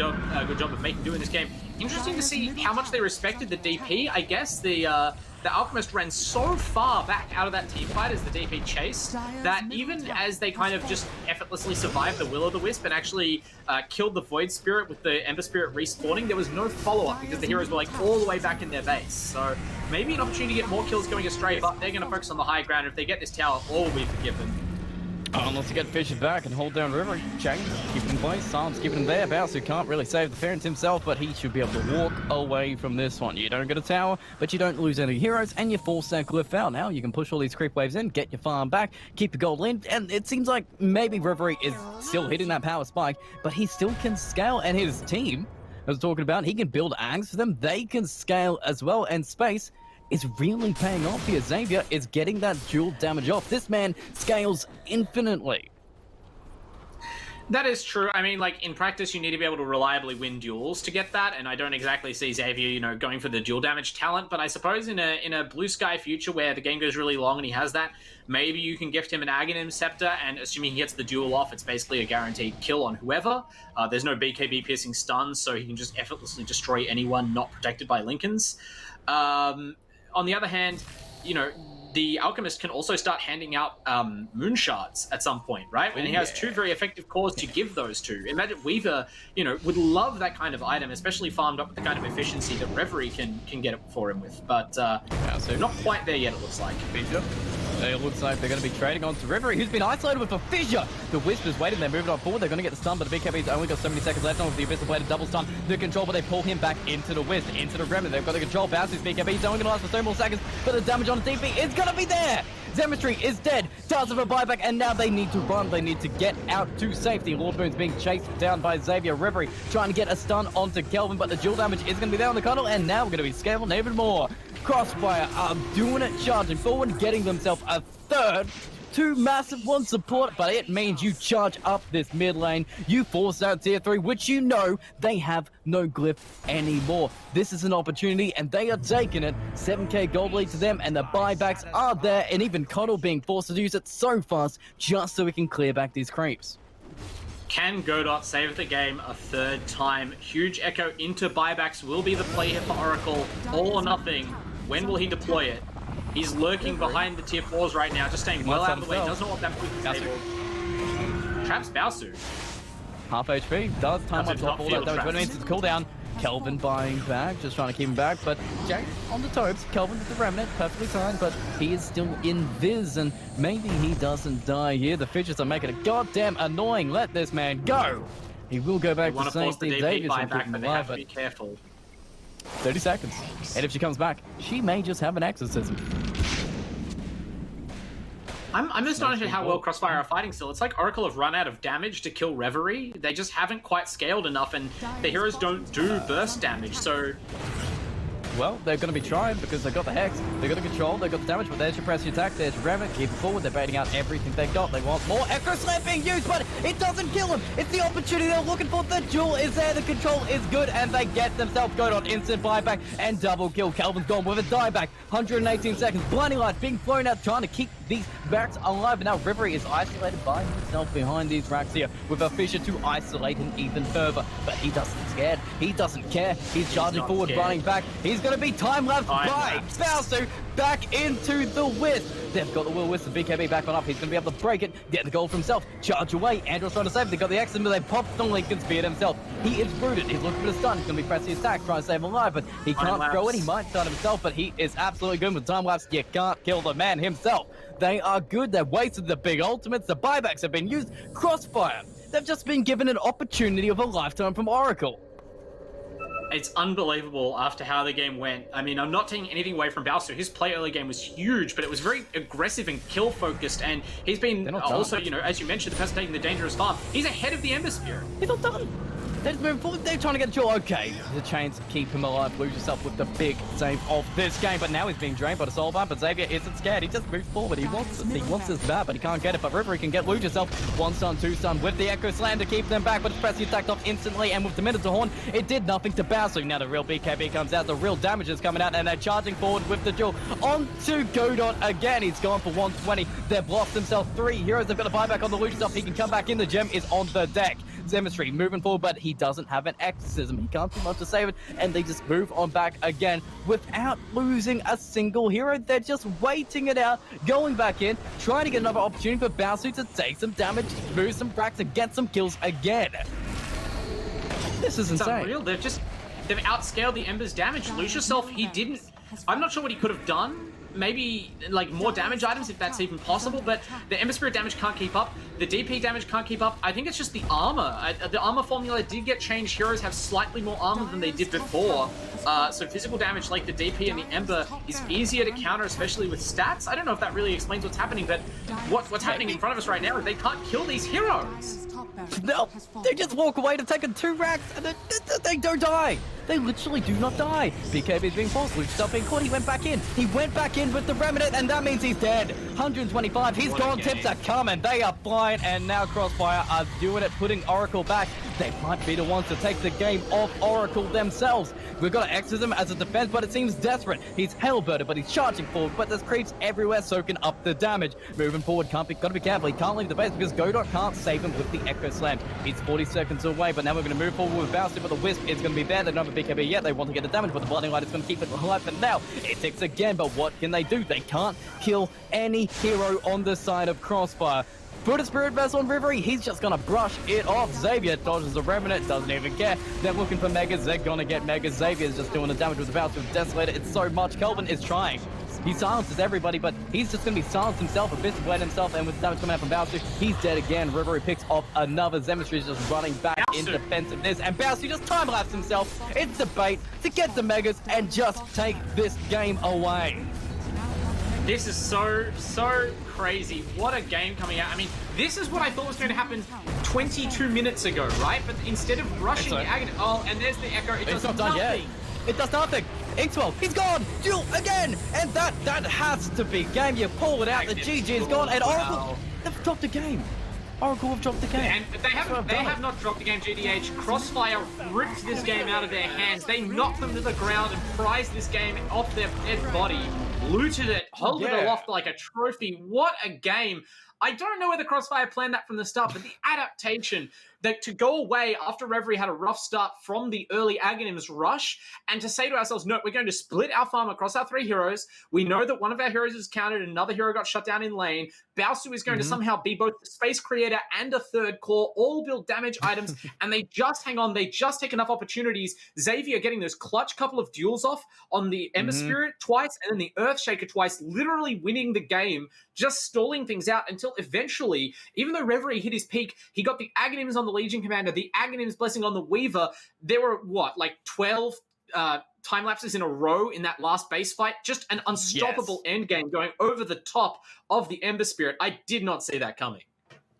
job of doing this game. Interesting to see how much they respected the DP, I guess. The Alchemist ran so far back out of that team fight as the DP chased that even as they kind of just effortlessly survived the Will-O-the-Wisp and actually killed the Void Spirit with the Ember Spirit respawning, there was no follow-up because the heroes were like all the way back in their base. So maybe an opportunity to get more kills going astray, but they're going to focus on the high ground. If they get this tower, all will be forgiven. Unless you get Fisher back and hold down River. Chains, keep it in place. Silence, keep it in there. Baosu can't really save the parents himself, but he should be able to walk away from this one. You don't get a tower, but you don't lose any heroes, and you force that glyph out. Now you can push all these creep waves in, get your farm back, keep your gold in, and it seems like maybe Reverie is still hitting that power spike, but he still can scale, and his team, I was talking about, he can build Ags for them. They can scale as well, and Space is really paying off here. Xavier is getting that dual damage off. This man scales infinitely. That is true. I mean, like, in practice, you need to be able to reliably win duels to get that, and I don't exactly see Xavier, you know, going for the dual damage talent, but I suppose in a blue sky future where the game goes really long and he has that, maybe you can gift him an Aghanim Scepter, and assuming he gets the duel off, it's basically a guaranteed kill on whoever. There's no BKB piercing stuns, so he can just effortlessly destroy anyone not protected by Lincolns. On the other hand, you know, the Alchemist can also start handing out moon shards at some point, right? And he has two very effective cores to give those to. Imagine Weaver, you know, would love that kind of item, especially farmed up with the kind of efficiency that Reverie can get it for him with. But not quite there yet, it looks like. It looks like they're going to be trading on to Reverie, who's been isolated with a fissure. The Wisp is waiting, they're moving on forward. They're going to get the stun, but the BKB's only got so many seconds left on with the Abyssal Blade double stun. The control, but they pull him back into the Wisp, into the Remnant. They've got the control. Bowser's BKB's only going to last for so more seconds, but the damage on the DP is going to be there. Zemetry is dead. Does have a buyback, and now they need to run. They need to get out to safety. Lord Moon's being chased down by Xavier. Reverie trying to get a stun onto Kelvin, but the dual damage is going to be there on the cuddle, and now we're going to be scaling even more. Crossfire are doing it, charging forward, getting themselves a third. 2 massive one support, but it means you charge up this mid lane. You force out tier 3, which you know they have no glyph anymore. This is an opportunity, and they are taking it. 7k gold lead to them, and the buybacks are there, and even Coddle being forced to use it so fast just so we can clear back these creeps. Can Godot save the game a third time? Huge echo into buybacks will be the play here for Oracle. All or nothing. When will he deploy it? He's lurking behind the tier 4s right now, just staying well out of the way. Doesn't want that quick disabled. Traps Baosu. Half HP, does time up top all that damage, but it means it's a cooldown. Kelvin buying back, just trying to keep him back, but Jake on the topes. Kelvin with the remnant, perfectly fine, but he is still in Viz, and maybe he doesn't die here. The Fidgets are making it goddamn annoying. Let this man go. He will go back to safety. Xavier's going to keep him alive, but be careful. 30 seconds. And if she comes back, she may just have an exorcism. I'm astonished at how well Crossfire are fighting still. It's like Oracle have run out of damage to kill Reverie. They just haven't quite scaled enough, and the heroes don't do burst damage, so... Well, they're going to be trying because they've got the Hex, they've got the Control, they've got the damage, but there's your press, your attack, there's your Remnant, keep it forward, they're baiting out everything they've got. They want more Echo Slam being used, but it doesn't kill them. It's the opportunity they're looking for. The duel is there, the Control is good, and they get themselves going on instant buyback and double kill. Kelvin's gone with a dieback, 118 seconds. Blinding Light being thrown out, trying to keep these backs alive, and now Reverie is isolated by himself behind these racks here, with a Fisher to isolate him even further, but he doesn't scared, he doesn't care, he's charging forward, running back, he's going to be time-lapsed by Baosu back into the Wisp. They've got the Will-O-Wisp, the BKB back on up, he's going to be able to break it, get the goal for himself, charge away, Andrew's trying to save it, they got the X, but they popped the Lincoln Spear himself. He is rooted, he's looking for the stun, he's going to be pressing his attack, trying to save him alive, but he can't throw it, he might stun himself, but he is absolutely good with time-lapse. You can't kill the man himself. They are good, they've wasted the big ultimates, the buybacks have been used. Crossfire, they've just been given an opportunity of a lifetime from Oracle. It's unbelievable after how the game went. I mean, I'm not taking anything away from Baosu. His play early game was huge, but it was very aggressive and kill-focused, and he's been also, you know, as you mentioned, the person taking the dangerous farm. He's ahead of the Ember Spear. He's not done. They're just moving forward. They're trying to get a duel. Okay, the chains keep him alive. Lose yourself with the big save of this game. But now he's being drained by the soul bomb. But Xavier isn't scared. He just moves forward. He wants it. He wants this bad, but he can't get it. But Reverie can get Lose yourself. 1 stun, 2 stun with the Echo Slam to keep them back. But it's pressing attacked off instantly. And with the Minotaur Horn, it did nothing to Baosu. Now the real BKB comes out. The real damage is coming out. And they're charging forward with the duel. On to Godot again. He's gone for 120. They've lost themselves 3 heroes. They've got a buyback on the Lose yourself. He can come back in. The gem is on the deck. Zemetry moving forward, but he doesn't have an exorcism. He can't do much to save it, and they just move on back again without losing a single hero. They're just waiting it out, going back in, trying to get another opportunity for Baosu to take some damage, move some cracks, and get some kills again. This is insane. It's unreal. They've outscaled the Ember's damage. Lose yourself, he didn't... I'm not sure what he could have done. Maybe like more damage items if that's even possible, but the Ember Spirit damage can't keep up, the DP damage can't keep up. I think it's just the armor. The armor formula did get changed. Heroes have slightly more armor than they did before, so physical damage like the DP and the Ember is easier to counter, especially with stats. I don't know if that really explains what's happening, but what's happening in front of us right now is they can't kill these heroes. No, they just walk away to take 2 racks and they don't die. They literally do not die. BKB is being forced, Luke's stuff being caught, he went back in. He went back in with the Remnant, and that means he's dead. 125, he's gone, tips are coming, they are flying, and now Crossfire are doing it, putting Oracle back. They might be the ones to take the game off Oracle themselves. We've got to Exorcism as a defense, but it seems desperate. He's hellbirded, but he's charging forward, but there's creeps everywhere soaking up the damage. Moving forward, gotta be careful, he can't leave the base because Godot can't save him with the Echo Slam. He's 40 seconds away, but now we're going to move forward with Baosu, but the Wisp is going to be there. They don't have a BKB yet, they want to get the damage, but the Blinding Light is going to keep it alive for now. It ticks again, but what can they do? They can't kill any hero on the side of Crossfire. Put a Spirit Vessel on Reverie, he's just gonna brush it off. Xavier dodges the Remnant, doesn't even care. They're looking for Megas, they're gonna get Megas. Xavier's just doing the damage with the Baosu with Desolator. It's so much. Kelvin is trying. He silences everybody, but he's just gonna be silenced himself, Abyss Blade himself, and with the damage coming out from Baosu, he's dead again. Reverie picks off another. Zemetry is just running back in defensiveness, and Baosu just time-lapses himself. It's the bait to get the Megas and just take this game away. This is so crazy. What a game coming out. I mean, this is what I thought was going to happen 22 minutes ago, right? But instead of rushing the agony... Oh, and there's the Echo. It does not done yet. nothing. It does nothing. Inkswell, he's gone. Duel again. And that has to be game. You pull it out. The GG is gone. And Oracle, they've dropped the game. Oracle have dropped the game. And they have not dropped the game, GTH. Crossfire ripped this game out of their hands. They knocked them to the ground and prized this game off their dead body. Looted it, held it aloft like a trophy. What a game. I don't know whether Crossfire planned that from the start, but the adaptation that to go away after Reverie had a rough start from the early Aghanims rush and to say to ourselves, no, we're going to split our farm across our 3 heroes. We know that one of our heroes is countered, another hero got shut down in lane. Baosu is going to somehow be both the space creator and a third core, all build damage items, and they just hang on. They just take enough opportunities. Xavier getting those clutch couple of duels off on the Ember Spirit twice and then the Earthshaker twice, literally winning the game, just stalling things out until eventually, even though Reverie hit his peak, he got the Aghanims on the Legion Commander, the Aghanims Blessing on the Weaver. There were, like 12 time lapses in a row in that last base fight. Just an unstoppable end game going over the top of the Ember Spirit. I did not see that coming.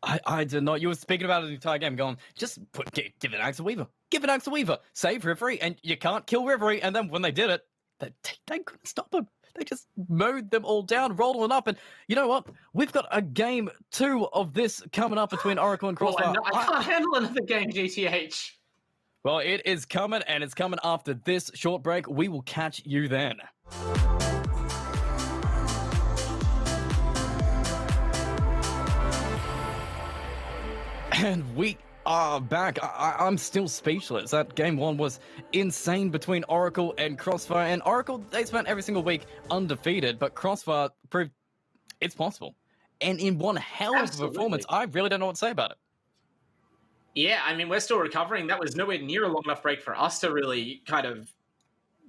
I did not. You were speaking about it the entire game, going, just give it Axe to Weaver. Give it Axe to Weaver. Save Reverie, and you can't kill Reverie. And then when they did it, they couldn't stop him. They just mowed them all down, rolled them up, and you know what? We've got a game 2 of this coming up between Oracle and Crossfire. I can't handle another game, GTH. Well, it is coming, and it's coming after this short break. We will catch you then. And we are back. I'm still speechless. That game 1 was insane between Oracle and Crossfire. And Oracle, they spent every single week undefeated, but Crossfire proved it's possible. And in one hell of a performance, I really don't know what to say about it. Yeah, I mean, we're still recovering. That was nowhere near a long enough break for us to really kind of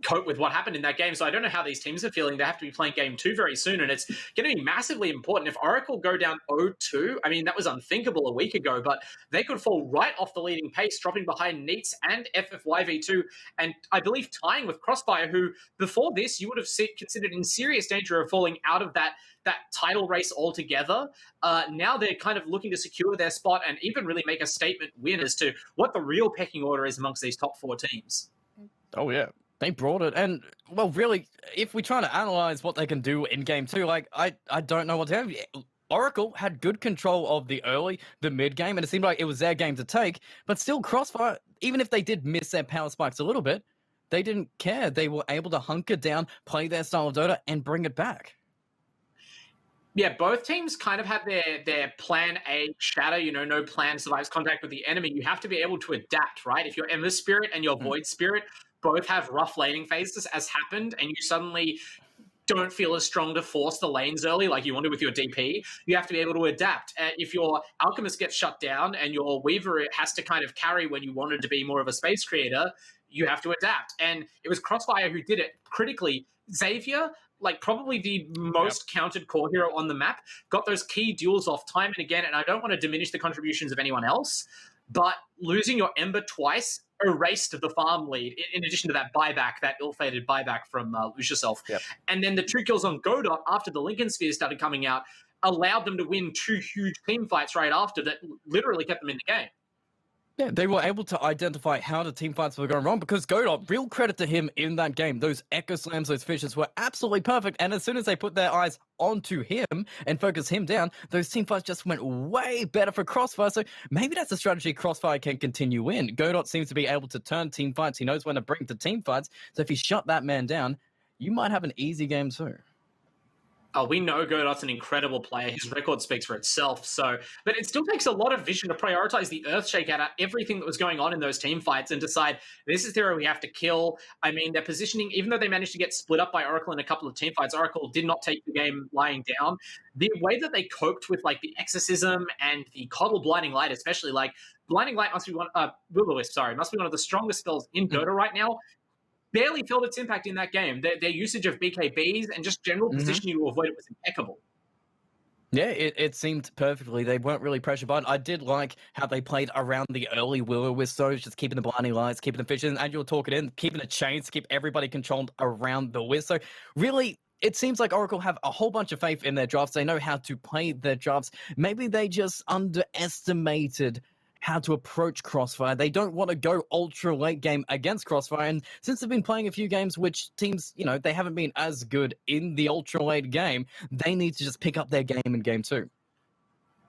cope with what happened in that game. So I don't know how these teams are feeling. They have to be playing game 2 very soon, and it's going to be massively important. If Oracle go down 0-2, I mean, that was unthinkable a week ago, but they could fall right off the leading pace, dropping behind Neats and FFYV2, and I believe tying with Crossfire, who before this you would have considered in serious danger of falling out of that title race altogether. Now they're kind of looking to secure their spot and even really make a statement win as to what the real pecking order is amongst these top 4 teams. Oh, yeah. They brought it, and, well, really, if we're trying to analyze what they can do in Game 2, like, I don't know what to have. Oracle had good control of the early, the mid-game, and it seemed like it was their game to take, but still, Crossfire, even if they did miss their power spikes a little bit, they didn't care. They were able to hunker down, play their style of Dota, and bring it back. Yeah, both teams kind of had their plan A shatter, no plan survives contact with the enemy. You have to be able to adapt, right? If your Ember Spirit and your Void Spirit both have rough laning phases, as happened, and you suddenly don't feel as strong to force the lanes early like you wanted with your DP, you have to be able to adapt. If your Alchemist gets shut down and your Weaver has to kind of carry when you wanted to be more of a space creator, you have to adapt. And it was Crossfire who did it critically. Xavier, like probably the most counted core hero on the map, got those key duels off time and again, and I don't want to diminish the contributions of anyone else, but losing your Ember twice erased the farm lead, in addition to that buyback, that ill-fated buyback from Lose Yourself. Yep. And then the 2 kills on Godot after the Lincoln Sphere started coming out allowed them to win 2 huge team fights right after that literally kept them in the game. Yeah, they were able to identify how the team fights were going wrong because Godot, real credit to him in that game. Those Echo Slams, those fishes were absolutely perfect. And as soon as they put their eyes onto him and focus him down, those team fights just went way better for Crossfire. So maybe that's a strategy Crossfire can continue in. Godot seems to be able to turn team fights. He knows when to bring to team fights. So if you shut that man down, you might have an easy game too. Oh, we know Godot's an incredible player. His record speaks for itself. But it still takes a lot of vision to prioritize the Earthshaker out of everything that was going on in those team fights and decide this is the hero we have to kill. I mean, their positioning, even though they managed to get split up by Oracle in a couple of team fights, Oracle did not take the game lying down. The way that they coped with like the Exorcism and the Coddle Blinding Light, especially like Blinding Light must be one of the strongest spells in Dota right now. Barely felt its impact in that game. Their usage of BKBs and just general positioning to avoid it was impeccable. Yeah, it seemed perfectly. They weren't really pressure button. I did like how they played around the early Will-O-Wisps, just keeping the blinding lights, keeping the fishes, and you'll talk it in, keeping the chains, keep everybody controlled around the Wisp. So really, it seems like Oracle have a whole bunch of faith in their drafts. They know how to play their drafts. Maybe they just underestimated how to approach Crossfire. They don't want to go ultra late game against Crossfire. And since they've been playing a few games, which teams, they haven't been as good in the ultra late game, they need to just pick up their game in game 2.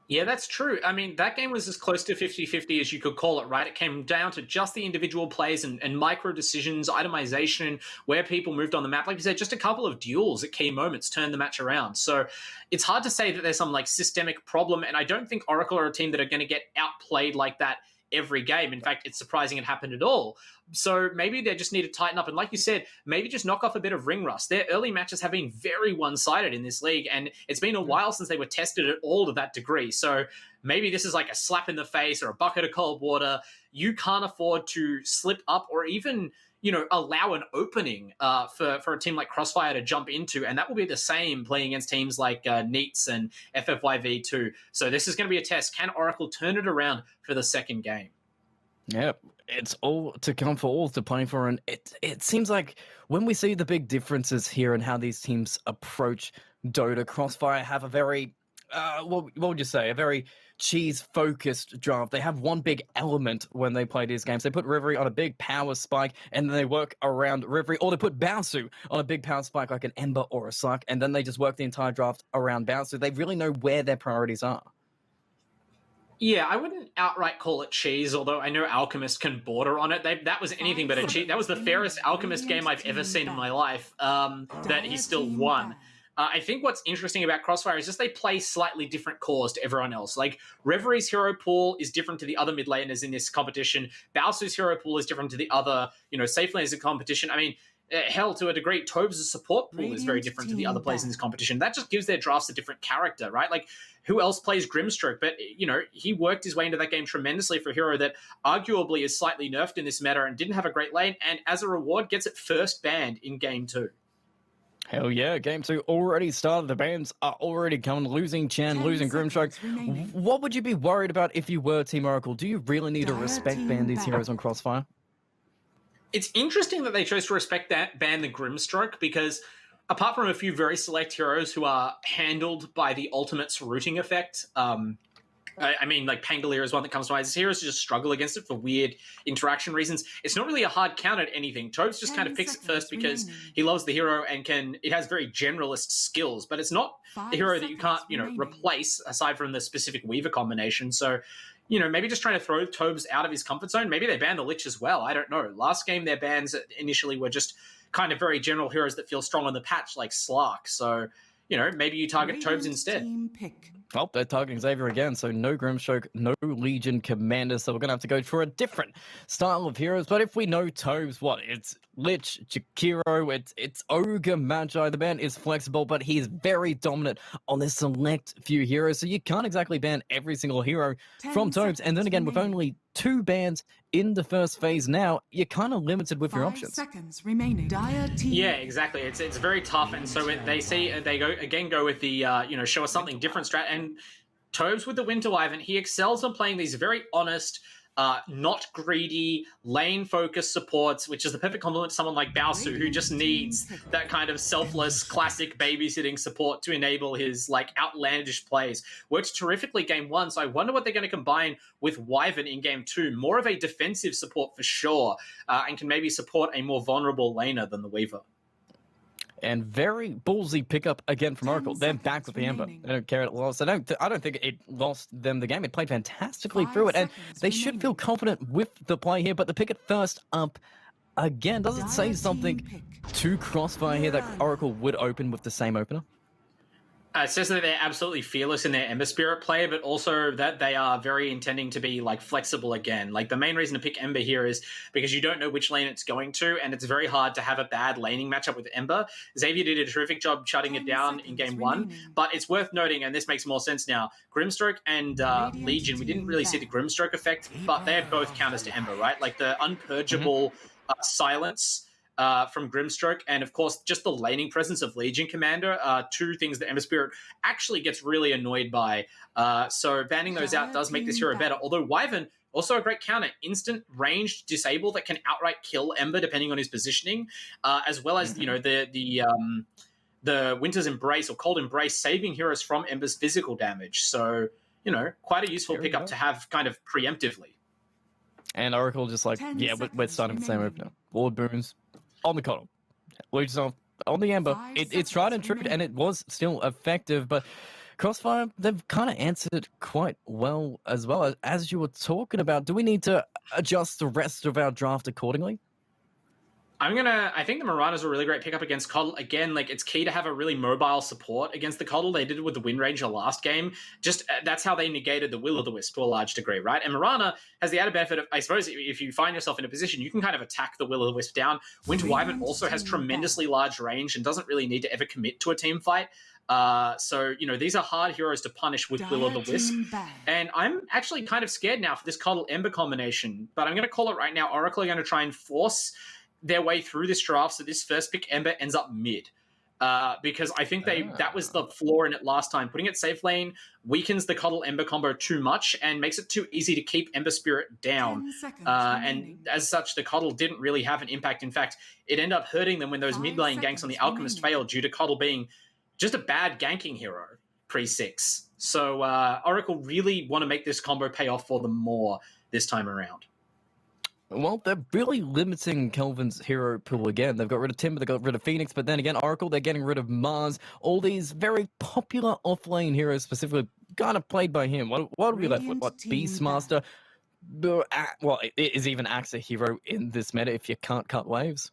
Yeah, that's true. I mean, that game was as close to 50-50 as you could call it, right? It came down to just the individual plays and micro decisions, itemization, where people moved on the map. Like you said, just a couple of duels at key moments turned the match around. So it's hard to say that there's some systemic problem. And I don't think Oracle are a team that are going to get outplayed like that every game. In fact, it's surprising it happened at all. So maybe they just need to tighten up. And like you said, maybe just knock off a bit of ring rust. Their early matches have been very one-sided in this league, and it's been a while since they were tested at all to that degree. So maybe this is like a slap in the face or a bucket of cold water. You can't afford to slip up or even allow an opening for a team like Crossfire to jump into, and that will be the same playing against teams like Neats and FFYV2. So this is going to be a test. Can Oracle turn it around for the second game? Yeah, it's all to come for all to play for, and it seems like when we see the big differences here and how these teams approach Dota, Crossfire have a very what would you say? A very cheese-focused draft. They have one big element when they play these games. They put Reverie on a big power spike, and then they work around Reverie, or they put Baosu on a big power spike like an Ember or a Suck, and then they just work the entire draft around Baosu. They really know where their priorities are. Yeah, I wouldn't outright call it cheese, although I know Alchemist can border on it. That was anything but a cheat. That was the fairest Alchemist game I've ever seen in my life, that he still won. I think what's interesting about Crossfire is just they play slightly different cores to everyone else. Like, Reverie's hero pool is different to the other mid laners in this competition. Baosu's hero pool is different to the other, safe laners in competition. I mean, hell, to a degree, Tobes' support pool is very different to the other players in this competition. That just gives their drafts a different character, right? Like, who else plays Grimstroke? But, he worked his way into that game tremendously for a hero that arguably is slightly nerfed in this meta and didn't have a great lane, and as a reward gets it first banned in game 2. Hell yeah, game 2 already started. The bans are already coming. Losing Chan, losing Grimstroke. What would you be worried about if you were Team Oracle? Do you really need to respect ban these heroes on Crossfire? It's interesting that they chose to respect that, ban the Grimstroke, because apart from a few very select heroes who are handled by the ultimate's rooting effect, I mean, like Pangolier is one that comes to mind. His heroes just struggle against it for weird interaction reasons. It's not really a hard count at anything. Tobes just kind of picks it first because he loves the hero and it has very generalist skills, but it's not a hero that you can't, replace aside from the specific Weaver combination. So, maybe just trying to throw Tobes out of his comfort zone. Maybe they ban the Lich as well. I don't know. Last game, their bans initially were just kind of very general heroes that feel strong on the patch, like Slark. So, maybe you target Tobes instead. Well, they're targeting Xavier again, so no Grimstroke, no Legion Commander, so we're going to have to go for a different style of heroes. But if we know Tobes, it's Lich, Jakiro, it's Ogre Magi. The ban is flexible, but he's very dominant on this select few heroes, so you can't exactly ban every single hero from Tobes. And then again, with only 2 bans in the first phase now, you're kind of limited with your options. 5 seconds remaining. Yeah, exactly. It's very tough, and so they go with the show us something different strat. And Tobes with the Winter Wyvern, he excels on playing these very honest, not greedy, lane-focused supports, which is the perfect complement to someone like Baosu, who just needs that kind of selfless, classic babysitting support to enable his outlandish plays. Worked terrifically game 1, so I wonder what they're going to combine with Wyvern in game 2. More of a defensive support for sure, and can maybe support a more vulnerable laner than the Weaver. And very ballsy pickup again from Oracle. They're back with the Ember. They don't care it lost. I don't think it lost them the game. It played fantastically through it, and they should feel confident with the play here. But the pick it first up again, does it say something to Crossfire here that Oracle would open with the same opener? It says that they're absolutely fearless in their Ember Spirit play, but also that they are very intending to be flexible again. The main reason to pick Ember here is because you don't know which lane it's going to, and it's very hard to have a bad laning matchup with Ember. Xavier did a terrific job shutting it down in game 1, but it's worth noting, and this makes more sense now, Grimstroke and Legion, we didn't really see the Grimstroke effect, but they're both counters to Ember, right? The unpurgeable silence from Grimstroke, and of course just the laning presence of Legion Commander, 2 things that Ember Spirit actually gets really annoyed by. So banning those out does make this hero better, although Wyvern, also a great counter, instant ranged disable that can outright kill Ember depending on his positioning, as well as the the Winter's Embrace or Cold Embrace, saving heroes from Ember's physical damage. So, you know, quite a useful pickup to have kind of preemptively. And Oracle just like, yeah, we're starting the same move now. Lord Boons on the Coddle. Lucius on the Ember. It's tried and true, and it was still effective, but Crossfire, they've kind of answered quite well as well. As you were talking about, do we need to adjust the rest of our draft accordingly? I think the Mirana's a really great pickup against Coddle. Again, like, it's key to have a really mobile support against the Coddle. They did it with the Wind Ranger last game. Just that's how they negated the Will-o'-the-Wisp to a large degree, right? And Mirana has the added benefit of, I suppose, if you find yourself in a position, you can kind of attack the Will-o'-the-Wisp down. Winter Wyvern also has tremendously large range and doesn't really need to ever commit to a team fight. So, you know, these are hard heroes to punish with Will-o'-the-Wisp. And I'm actually kind of scared now for this Coddle Ember combination, but I'm going to call it right now. Oracle are going to try and force their way through this draft so this first pick Ember ends up mid. Because I think that was the flaw in it last time. Putting it safe lane weakens the Coddle Ember combo too much and makes it too easy to keep Ember Spirit down. And as such, the Coddle didn't really have an impact. In fact, it ended up hurting them when those mid lane ganks on the Alchemist failed due to Coddle being just a bad ganking hero pre-6. So Oracle really want to make this combo pay off for them more this time around. Well, they're really limiting Kelvin's hero pool again. They've got rid of Timber, they got rid of Phoenix, but then again, Oracle, they're getting rid of Mars. All these very popular offlane heroes, specifically kind of played by him. What are we left with? What, Beastmaster? Well, is even Axe a hero in this meta if you can't cut waves?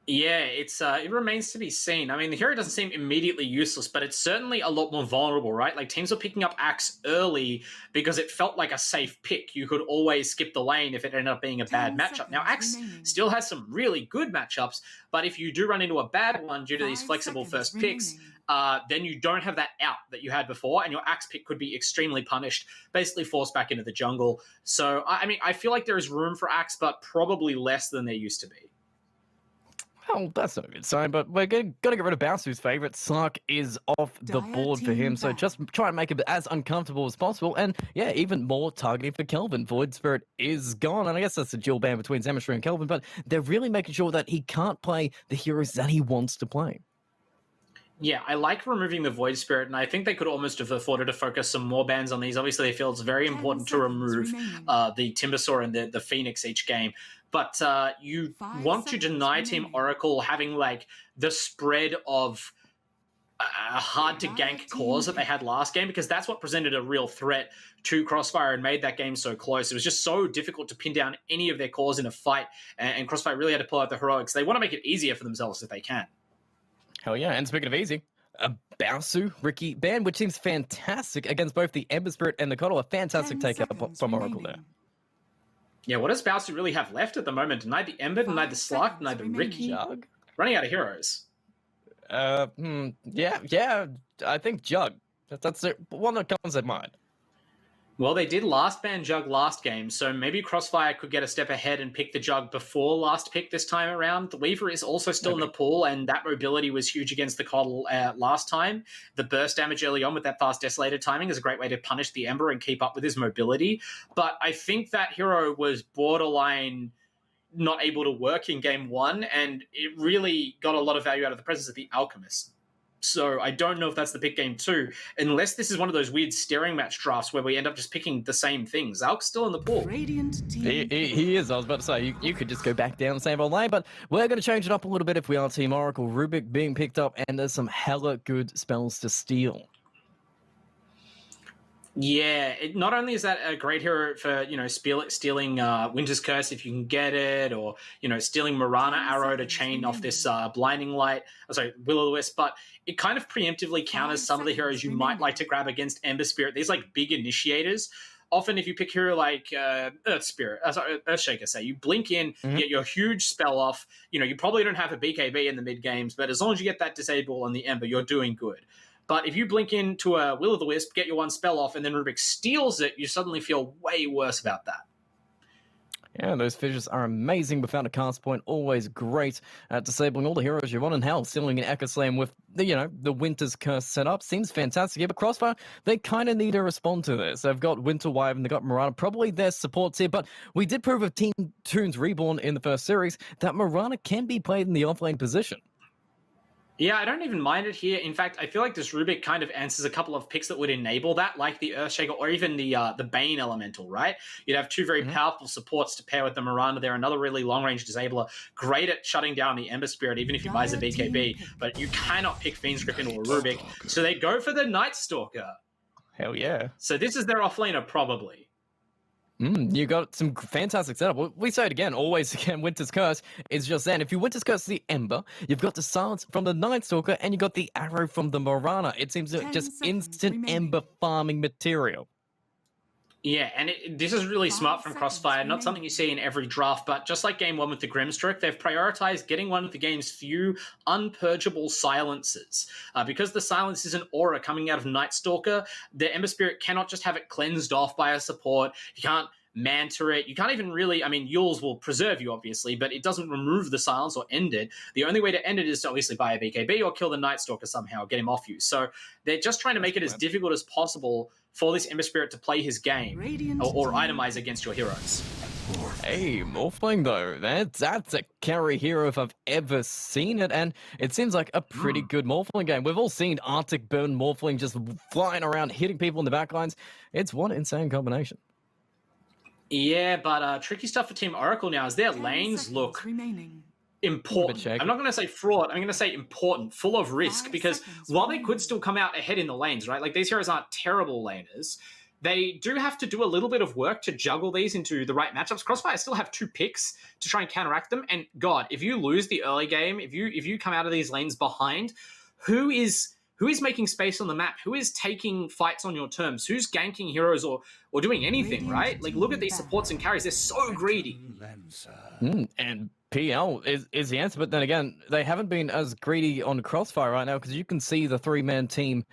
Yeah, it remains to be seen. I mean, the hero doesn't seem immediately useless, but it's certainly a lot more vulnerable, right? Like, teams are picking up Axe early because it felt like a safe pick. You could always skip the lane if it ended up being a bad matchup. Now, Axe still has some really good matchups, but if you do run into a bad one due to these flexible first picks, then you don't have that out that you had before, and your Axe pick could be extremely punished, basically forced back into the jungle. So, I mean, I feel like there is room for Axe, but probably less than there used to be. Well, that's not a good sign, but we're going to get rid of Bowsu's favourite. Sark is off the board for him, so just try and make it as uncomfortable as possible. And, yeah, even more targeting for Kelvin. Void Spirit is gone, and I guess that's a dual ban between Zemistry and Kelvin, but they're really making sure that he can't play the heroes that he wants to play. Yeah, I like removing the Void Spirit, and I think they could almost have afforded to focus some more bans on these. Obviously, they feel it's very important to remove the Timbersaw and the Phoenix each game. But you want to deny Team Oracle having, like, the spread of hard-to-gank cores that they had last game, because that's what presented a real threat to Crossfire and made that game so close. It was just so difficult to pin down any of their cores in a fight, and Crossfire really had to pull out the heroics. They want to make it easier for themselves if they can. Hell yeah, and speaking of easy, a Bowsu Ricky ban, which seems fantastic against both the Ember Spirit and the Coddle. A fantastic takeout from Oracle there. Yeah, what does Bowsu really have left at the moment? Denied the Ember, denied the Slark, denied the Ricky. Jug? Running out of heroes. Yeah, I think Jug. That's the one that comes to mind. Well, they did last ban Jug last game, so maybe Crossfire could get a step ahead and pick the Jug before last pick this time around. The Weaver is also still in the pool, and that mobility was huge against the Coddle last time. The burst damage early on with that fast Desolator timing is a great way to punish the Ember and keep up with his mobility. But I think that hero was borderline not able to work in game 1, and it really got a lot of value out of the presence of the Alchemist. So I don't know if that's the pick game 2, unless this is one of those weird staring match drafts where we end up just picking the same things. Alk's still in the pool. He is. I was about to say, you could just go back down the same old lane, but we're going to change it up a little bit if we are Team Oracle. Rubik being picked up, and there's some hella good spells to steal. Yeah, not only is that a great hero for, you know, stealing Winter's Curse if you can get it, or, you know, stealing Mirana Arrow to chain off this Blinding Light, Will-o'-the-Wisp, but it kind of preemptively counters some of the heroes you might like to grab against Ember Spirit. These, like, big initiators. Often if you pick a hero like Earthshaker, say, you blink in, get your huge spell off, you know, you probably don't have a BKB in the mid games, but as long as you get that disable on the Ember, you're doing good. But if you blink into a Will-o'-the-Wisp, get your one spell off, and then Rubik steals it, you suddenly feel way worse about that. Yeah, those fissures are amazing without a cast point. Always great at disabling all the heroes you want. And hell, stealing an Echo Slam with the Winter's Curse setup seems fantastic. Yeah, but Crossfire, they kind of need to respond to this. They've got Winter Wyvern, they've got Mirana, probably their supports here. But we did prove with Team Toons Reborn in the first series that Mirana can be played in the offlane position. Yeah, I don't even mind it here. In fact, I feel like this Rubik kind of answers a couple of picks that would enable that, like the Earthshaker or even the Bane Elemental, right? You'd have two very powerful supports to pair with the Miranda there. Another really long-range disabler, great at shutting down the Ember Spirit, even if he buys a BKB. But you cannot pick Fiend's Grip into a Rubik. So they go for the Night Stalker. Hell yeah. So this is their offlaner, probably. You got some fantastic setup. We say it again, always again, Winter's Curse is just then. If you Winter's Curse the Ember, you've got the Silence from the Night Stalker, and you got the Arrow from the Morana. It seems like just instant Ember farming material. Yeah, and this is really smart from Crossfire. Not something you see in every draft, but just like Game 1 with the Grimstroke, they've prioritized getting one of the game's few unpurgeable silences. Because the silence is an aura coming out of Night Stalker, the Ember Spirit cannot just have it cleansed off by a support. You can't Manta it. You can't even really, I mean, Yules will preserve you, obviously, but it doesn't remove the silence or end it. The only way to end it is to obviously buy a BKB or kill the Night Stalker somehow, get him off you. So they're just trying to make it as difficult as possible for this Ember Spirit to play his game or itemize against your heroes. Hey, Morphling though, that's a carry hero if I've ever seen it, and it seems like a pretty good Morphling game. We've all seen Arctic Burn Morphling just flying around, hitting people in the backlines. It's one insane combination. Yeah, but tricky stuff for Team Oracle now is their lanes look important. I'm not going to say fraud. I'm going to say important, full of risk, because while they could still come out ahead in the lanes, right? Like, these heroes aren't terrible laners. They do have to do a little bit of work to juggle these into the right matchups. Crossfire still have 2 picks to try and counteract them. And God, if you lose the early game, if you come out of these lanes behind, who is making space on the map? Who is taking fights on your terms? Who's ganking heroes or doing anything, right? Like, look at these supports and carries. They're so greedy. And PL is the answer, but then again, they haven't been as greedy on Crossfire right now, because you can see the 3-man team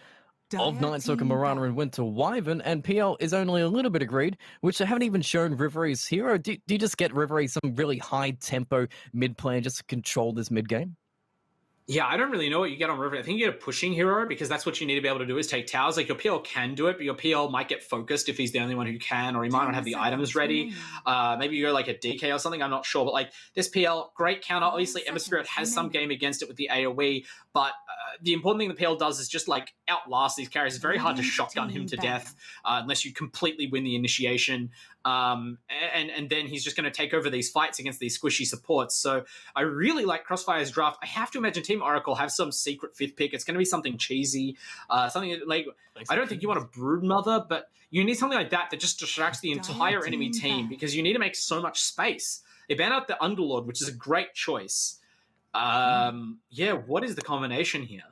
of Night Stalker, Mirana, and Winter Wyvern, and PL is only a little bit of greed, which they haven't even shown Rivery's hero. Do you just get Rivery some really high-tempo mid-plan just to control this mid-game? Yeah, I don't really know what you get on River. I think you get a pushing hero, because that's what you need to be able to do is take towers. Like, your PL can do it, but your PL might get focused if he's the only one who can, or he might not have the items ready. Maybe you go like a DK or something, I'm not sure. But like, this PL, great counter. Obviously, Ember Spirit has some game against it with the AoE, but the important thing the PL does is just like outlast these carries. It's very hard to shotgun him to death unless you completely win the initiation. And then he's just going to take over these fights against these squishy supports. So I really like Crossfire's draft. I have to imagine Team Oracle have some secret 5th pick. It's going to be something cheesy, something like, I don't think you want a Broodmother, but you need something like that just distracts the entire enemy team, because you need to make so much space. They ban out the Underlord, which is a great choice. Yeah, what is the combination here?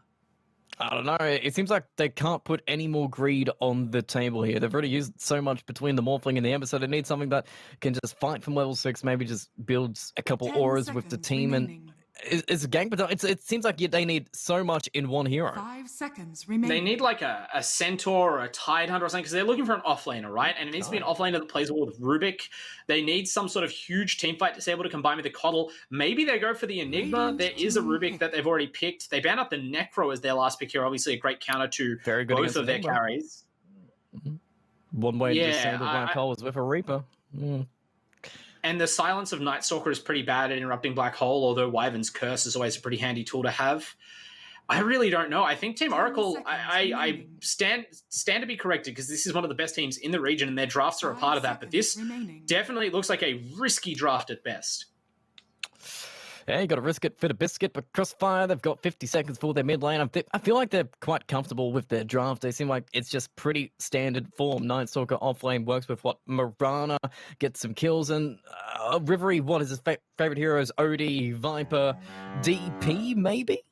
I don't know. It seems like they can't put any more greed on the table here. They've already used so much between the Morphling and the Ember, so they need something that can just fight from level 6, maybe just build a couple auras with the team, and it's a gang. But it seems like they need so much in one hero. 5 seconds remaining. They need like a Centaur or a Tidehunter or something, because they're looking for an offlaner, right? And it needs to be an offlaner that plays well with Rubik. They need some sort of huge team fight to be able to combine with the Coddle. Maybe they go for the Enigma. There is a Rubik that they've already picked. They ban out the Necro as their last pick here. Obviously, a great counter to both of their carries. One way to just send the black hole is with a Reaper. And the silence of Night Stalker is pretty bad at interrupting Black Hole, although Wyvern's Curse is always a pretty handy tool to have. I really don't know. I think Team Oracle, I stand to be corrected, because this is one of the best teams in the region, and their drafts are a part of that. But this definitely looks like a risky draft at best. Yeah, you got to risk it for the biscuit, but Crossfire, they've got 50 seconds for their mid lane. I feel like they're quite comfortable with their draft. They seem like it's just pretty standard form. Night Stalker off lane works with what Mirana gets some kills, and Rivery, what is his favorite heroes? Odie, Viper, DP, maybe?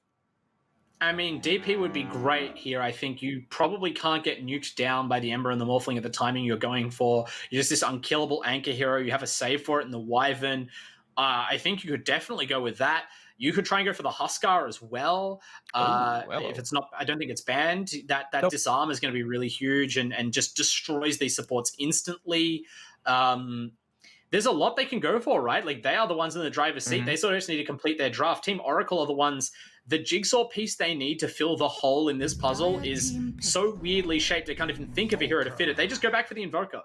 I mean, DP would be great here. I think you probably can't get nuked down by the Ember and the Morphling at the timing you're going for. You're just this unkillable anchor hero. You have a save for it in the Wyvern. I think you could definitely go with that. You could try and go for the Huskar as well. If it's not, I don't think it's banned. That disarm is going to be really huge and just destroys these supports instantly. There's a lot they can go for, right? Like, they are the ones in the driver's seat. They sort of just need to complete their draft. Team Oracle are the ones. The jigsaw piece they need to fill the hole in this puzzle is so weirdly shaped they can't even think of a hero to fit it. They just go back for the Invoker.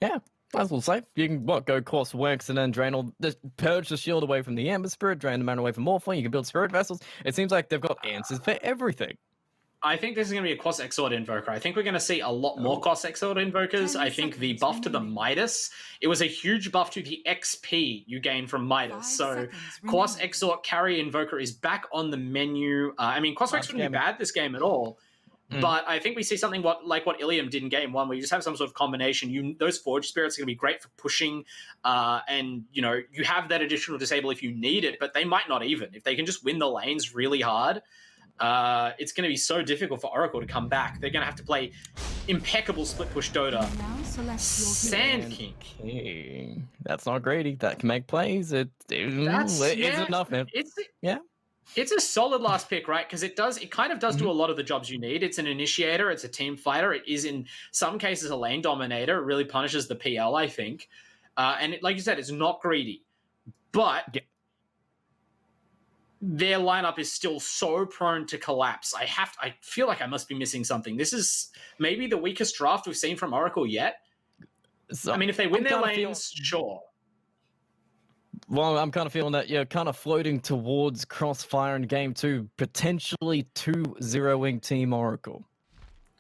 Yeah. Might as well say, you can go course works and then drain all the purge the shield away from the Ember Spirit, drain the mana away from Morphling, you can build Spirit Vessels. It seems like they've got answers for everything. I think this is going to be a Cross Exort Invoker. I think we're going to see a lot more Cross Exort Invokers. I think the buff to the Midas, it was a huge buff to the XP you gain from Midas. So Cross Exort Carry Invoker is back on the menu. I mean, Cross Exort wouldn't be bad this game at all. But I think we see something like what Ilium did in game one, where you just have some sort of combination. Those Forge Spirits are going to be great for pushing, and you have that additional disable if you need it. But they might not even if they can just win the lanes really hard. It's going to be so difficult for Oracle to come back. They're going to have to play impeccable split push Dota. Sand King. That's not greedy. That can make plays. It's enough, man. It's a solid last pick, right? Because it kind of does do a lot of the jobs you need. It's an initiator. It's a team fighter. It is in some cases a lane dominator. It really punishes the PL, I think. And like you said, it's not greedy. But their lineup is still so prone to collapse. I feel like I must be missing something. This is maybe the weakest draft we've seen from Oracle yet. So, I mean, if they win their lanes, sure. Well, I'm kind of feeling that you're kind of floating towards Crossfire in game 2, potentially 2-0ing Team Oracle.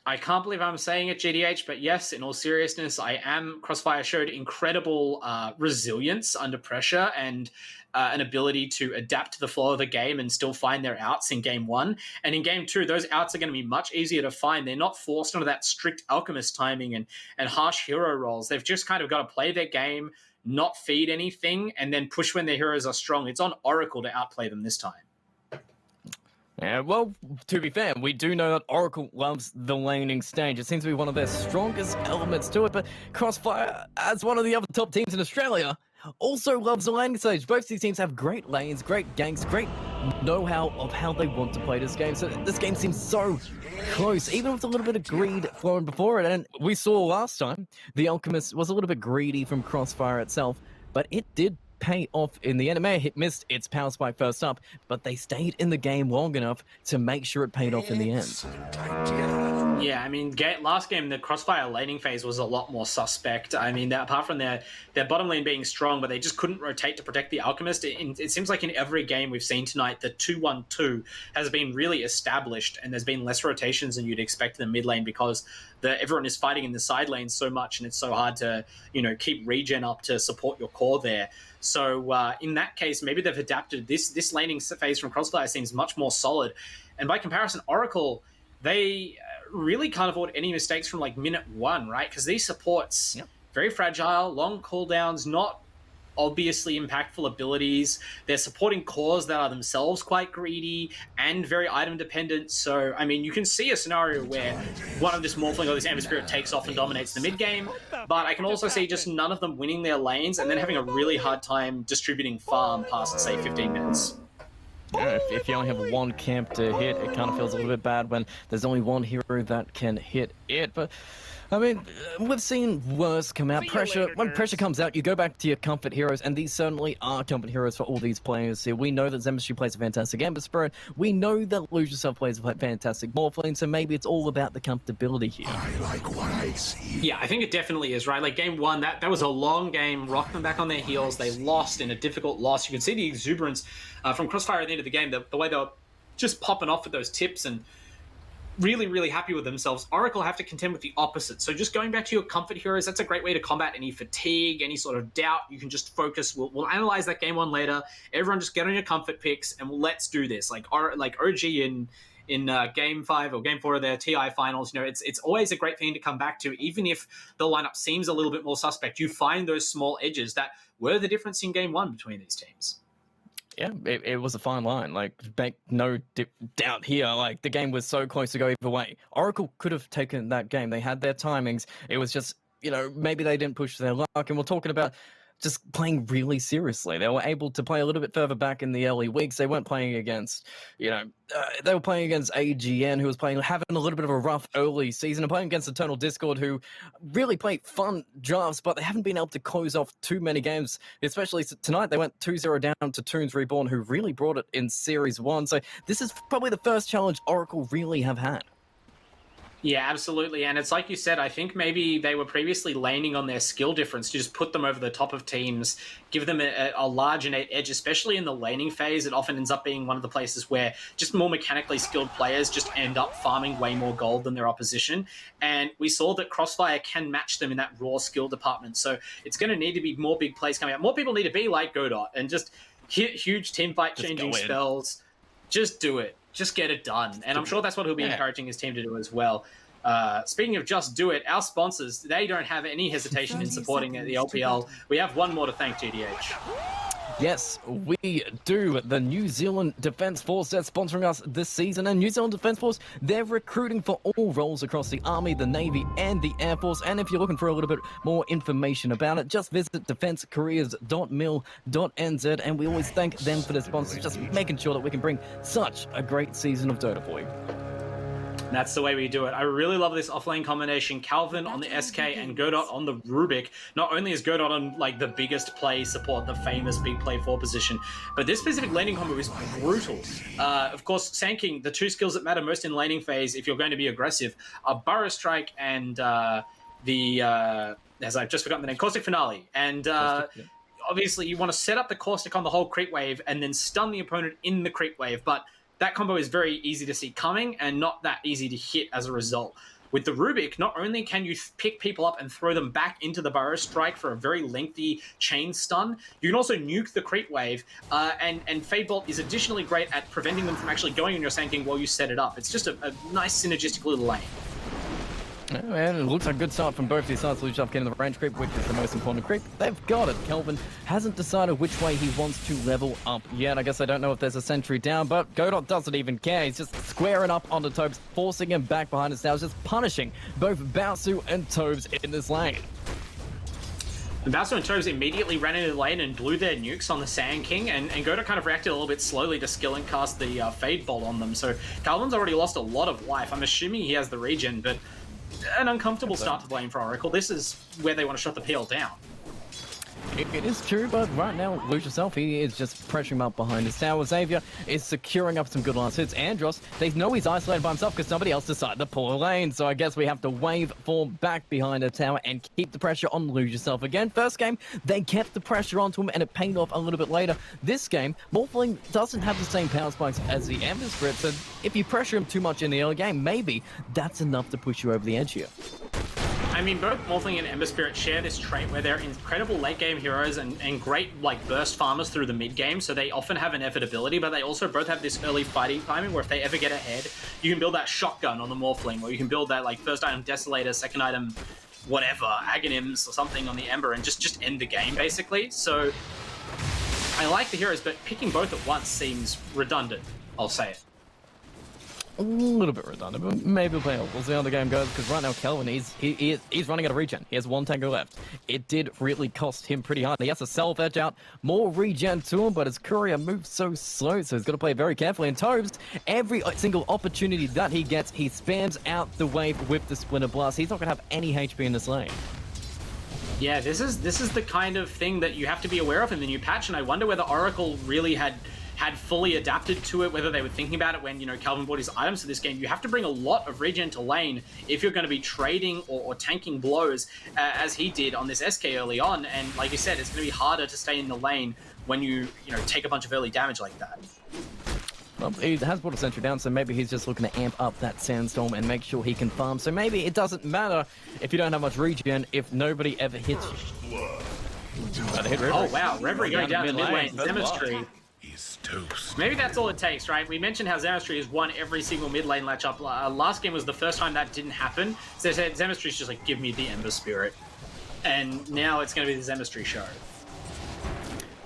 I can't believe I'm saying it, GTH, but yes, in all seriousness, Crossfire showed incredible resilience under pressure and an ability to adapt to the flow of the game and still find their outs in game 1. And in game 2, those outs are going to be much easier to find. They're not forced under that strict Alchemist timing and harsh hero roles. They've just kind of got to play their game, not feed anything, and then push when their heroes are strong. It's on Oracle to outplay them this time. Yeah, well, to be fair, we do know that Oracle loves the laning stage. It seems to be one of their strongest elements to it, but Crossfire, as one of the other top teams in Australia, also loves the laning stage. Both these teams have great lanes, great ganks, great know-how of how they want to play this game. So this game seems so close, even with a little bit of greed flowing before it. And we saw last time, the Alchemist was a little bit greedy from Crossfire itself, but it did pay off in the end. It may have missed its power spike first up, but they stayed in the game long enough to make sure it paid off in the end. Yeah, I mean, last game, the Crossfire laning phase was a lot more suspect. I mean, apart from their bottom lane being strong, but they just couldn't rotate to protect the Alchemist. It seems like in every game we've seen tonight, the 2-1-2 has been really established, and there's been less rotations than you'd expect in the mid lane because everyone is fighting in the side lane so much, and it's so hard to keep regen up to support your core there. So in that case, maybe they've adapted. This laning phase from Crossfire seems much more solid, and by comparison, Oracle, they really can't afford any mistakes from like minute 1, right? Because these supports, very fragile, long cooldowns, not obviously impactful abilities. They're supporting cores that are themselves quite greedy and very item dependent. So, I mean, you can see a scenario where one of this Morphling or this Ember Spirit takes off and dominates the mid game, but I can also see just none of them winning their lanes and then having a really hard time distributing farm past, say, 15 minutes. Yeah, if you only have one camp to hit, it kind of feels a little bit bad when there's only one hero that can hit it. But I mean, we've seen worse come out. When pressure comes out, you go back to your comfort heroes, and these certainly are comfort heroes for all these players here. We know that Zemistry plays a fantastic Ember Spirit. We know that Lose Yourself plays a fantastic Morphling, so maybe it's all about the comfortability here. I like what I see. Yeah, I think it definitely is, right? Like game 1, that was a long game, rocked them back on their heels. They lost in a difficult loss. You can see the exuberance from Crossfire at the end of the game, the way they were just popping off with those tips and really, really happy with themselves. Oracle have to contend with the opposite. So just going back to your comfort heroes, that's a great way to combat any fatigue, any sort of doubt. You can just focus. We'll analyze that game 1 later. Everyone just get on your comfort picks and let's do this. Like OG in game 5 or game 4 of their TI finals, it's always a great thing to come back to. Even if the lineup seems a little bit more suspect, you find those small edges that were the difference in game 1 between these teams. Yeah, it was a fine line. Like, make no doubt here. Like, the game was so close to go either way. Oracle could have taken that game. They had their timings. It was just, maybe they didn't push their luck. And we're talking about just playing really seriously. They were able to play a little bit further back in the early weeks. They weren't playing against, they were playing against AGN, who was having a little bit of a rough early season, and playing against Eternal Discord, who really played fun drafts, but they haven't been able to close off too many games, especially tonight. They went 2-0 down to Toons Reborn, who really brought it in Series 1. So this is probably the first challenge Oracle really have had. Yeah, absolutely. And it's like you said, I think maybe they were previously laning on their skill difference to just put them over the top of teams, give them a large innate edge, especially in the laning phase. It often ends up being one of the places where just more mechanically skilled players just end up farming way more gold than their opposition. And we saw that Crossfire can match them in that raw skill department. So it's going to need to be more big plays coming out. More people need to be like Godot and just hit huge team fight changing spells. Just do it. Just get it done. And I'm sure that's what he'll be encouraging his team to do as well. Speaking of just do it, our sponsors, they don't have any hesitation in supporting the LPL. We have one more to thank, GTH. Yes, we do. The New Zealand Defence Force that's sponsoring us this season. And New Zealand Defence Force, they're recruiting for all roles across the Army, the Navy, and the Air Force. And if you're looking for a little bit more information about it, just visit defencecareers.mil.nz. And we always thank them for their sponsors, just making sure that we can bring such a great season of Dota for you. That's the way we do it. I really love this offlane combination. Calvin on the SK and Godot on the Rubik. Not only is Godot on like the biggest play support, the famous big play 4 position, but this specific laning combo is brutal. Of course, Sand King, the two skills that matter most in laning phase, if you're going to be aggressive, are Burrow Strike and as I've just forgotten the name, Caustic Finale. And obviously you want to set up the Caustic on the whole creep wave and then stun the opponent in the creep wave, but that combo is very easy to see coming and not that easy to hit as a result. With the Rubik, not only can you pick people up and throw them back into the Burrow Strike for a very lengthy chain stun, you can also nuke the creep wave, and Fade Bolt is additionally great at preventing them from actually going on your Sand King while you set it up. It's just a nice synergistic little lane. And it looks like a good start from both these sides. Lucius getting the range creep, which is the most important creep. They've got it. Kelvin hasn't decided which way he wants to level up yet. I guess I don't know if there's a sentry down, but Godot doesn't even care. He's just squaring up onto Tobes, forcing him back behind his tails, just punishing both Baosu and Tobes in this lane. And Baosu and Tobes immediately ran into the lane and blew their nukes on the Sand King, and Godot kind of reacted a little bit slowly to skill and cast the Fade Bolt on them. So Calvin's already lost a lot of life. I'm assuming he has the regen, but an uncomfortable start to the lane for Oracle. This is where they want to shut the PL down. It is true, but right now, Lucius he is just pressuring him up behind his tower. Xavier is securing up some good last hits. Andros, they know he's isolated by himself because somebody else decided to pull a lane, so I guess we have to wave form back behind the tower and keep the pressure on Lucius again. First game, they kept the pressure onto him and it paid off a little bit later. This game, Morphling doesn't have the same power spikes as the Ember Spirit, so if you pressure him too much in the early game, maybe that's enough to push you over the edge here. I mean, both Morphling and Ember Spirit share this trait where they're incredible late-game heroes and great, like, burst farmers through the mid-game, so they often have inevitability, but they also both have this early fighting timing where if they ever get ahead, you can build that shotgun on the Morphling, or you can build that, like, first item Desolator, second item whatever, Aghanim's or something on the Ember and just end the game, basically. So I like the heroes, but picking both at once seems redundant, I'll say it. A little bit redundant, but maybe we'll play it. We'll see how the game goes, because right now Kelvin, he's running out of regen. He has one tango left. It did really cost him pretty hard. He has to self-edge out more regen to him, but his courier moves so slow, so he's got to play very carefully. And Tobes, every single opportunity that he gets, he spams out the wave with the Splinter Blast. He's not going to have any HP in this lane. Yeah, this is the kind of thing that you have to be aware of in the new patch, and I wonder whether Oracle really had fully adapted to it, whether they were thinking about it when, you know, Calvin bought his items for this game. You have to bring a lot of regen to lane if you're going to be trading or tanking blows, as he did on this SK early on. And like you said, it's going to be harder to stay in the lane when you take a bunch of early damage like that. Well, he has brought a sentry down, so maybe he's just looking to amp up that Sandstorm and make sure he can farm. So maybe it doesn't matter if you don't have much regen if nobody ever hits you. Oh wow, Reverie going down the mid lane. Zemistry. Maybe that's all it takes, right? We mentioned how Zemistry has won every single mid lane matchup. Last game was the first time that didn't happen. So Zemistry's just like, give me the Ember Spirit. And now it's going to be the Zemistry show.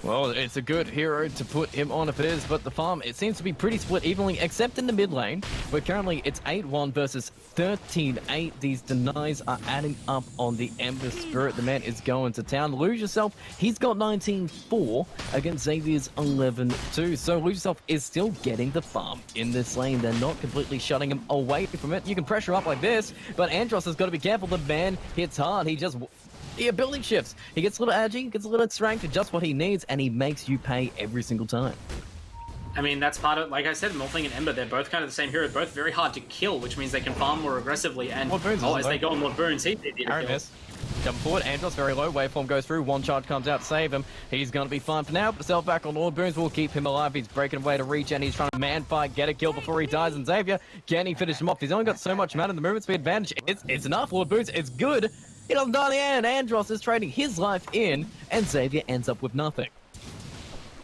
Well, it's a good hero to put him on if it is, but the farm, it seems to be pretty split evenly, except in the mid lane, where currently it's 8-1 versus 13-8. These denies are adding up on the Ember Spirit. The man is going to town. Lose Yourself, he's got 19-4 against Xavier's 11-2. So Lose Yourself is still getting the farm in this lane. They're not completely shutting him away from it. You can pressure up like this, but Andros has got to be careful. The man hits hard. He ability shifts. He gets a little agi, gets a little strength, just what he needs, and he makes you pay every single time. I mean, that's part of, like I said, Morphling and Ember, they're both kind of the same hero, both very hard to kill, which means they can farm more aggressively, and as they go on Lord Boons, he's easy to kill. Jump forward, Andros very low, waveform goes through, one charge comes out to save him. He's going to be fine for now, but the self back on Lord Boons will keep him alive. He's breaking away to reach, and he's trying to man fight, get a kill before he dies, and Xavier, can he finish him off? He's only got so much mana, the movement speed advantage, it's enough, Lord Boons, it's good. He doesn't die in the end, Andros is trading his life in, and Xavier ends up with nothing.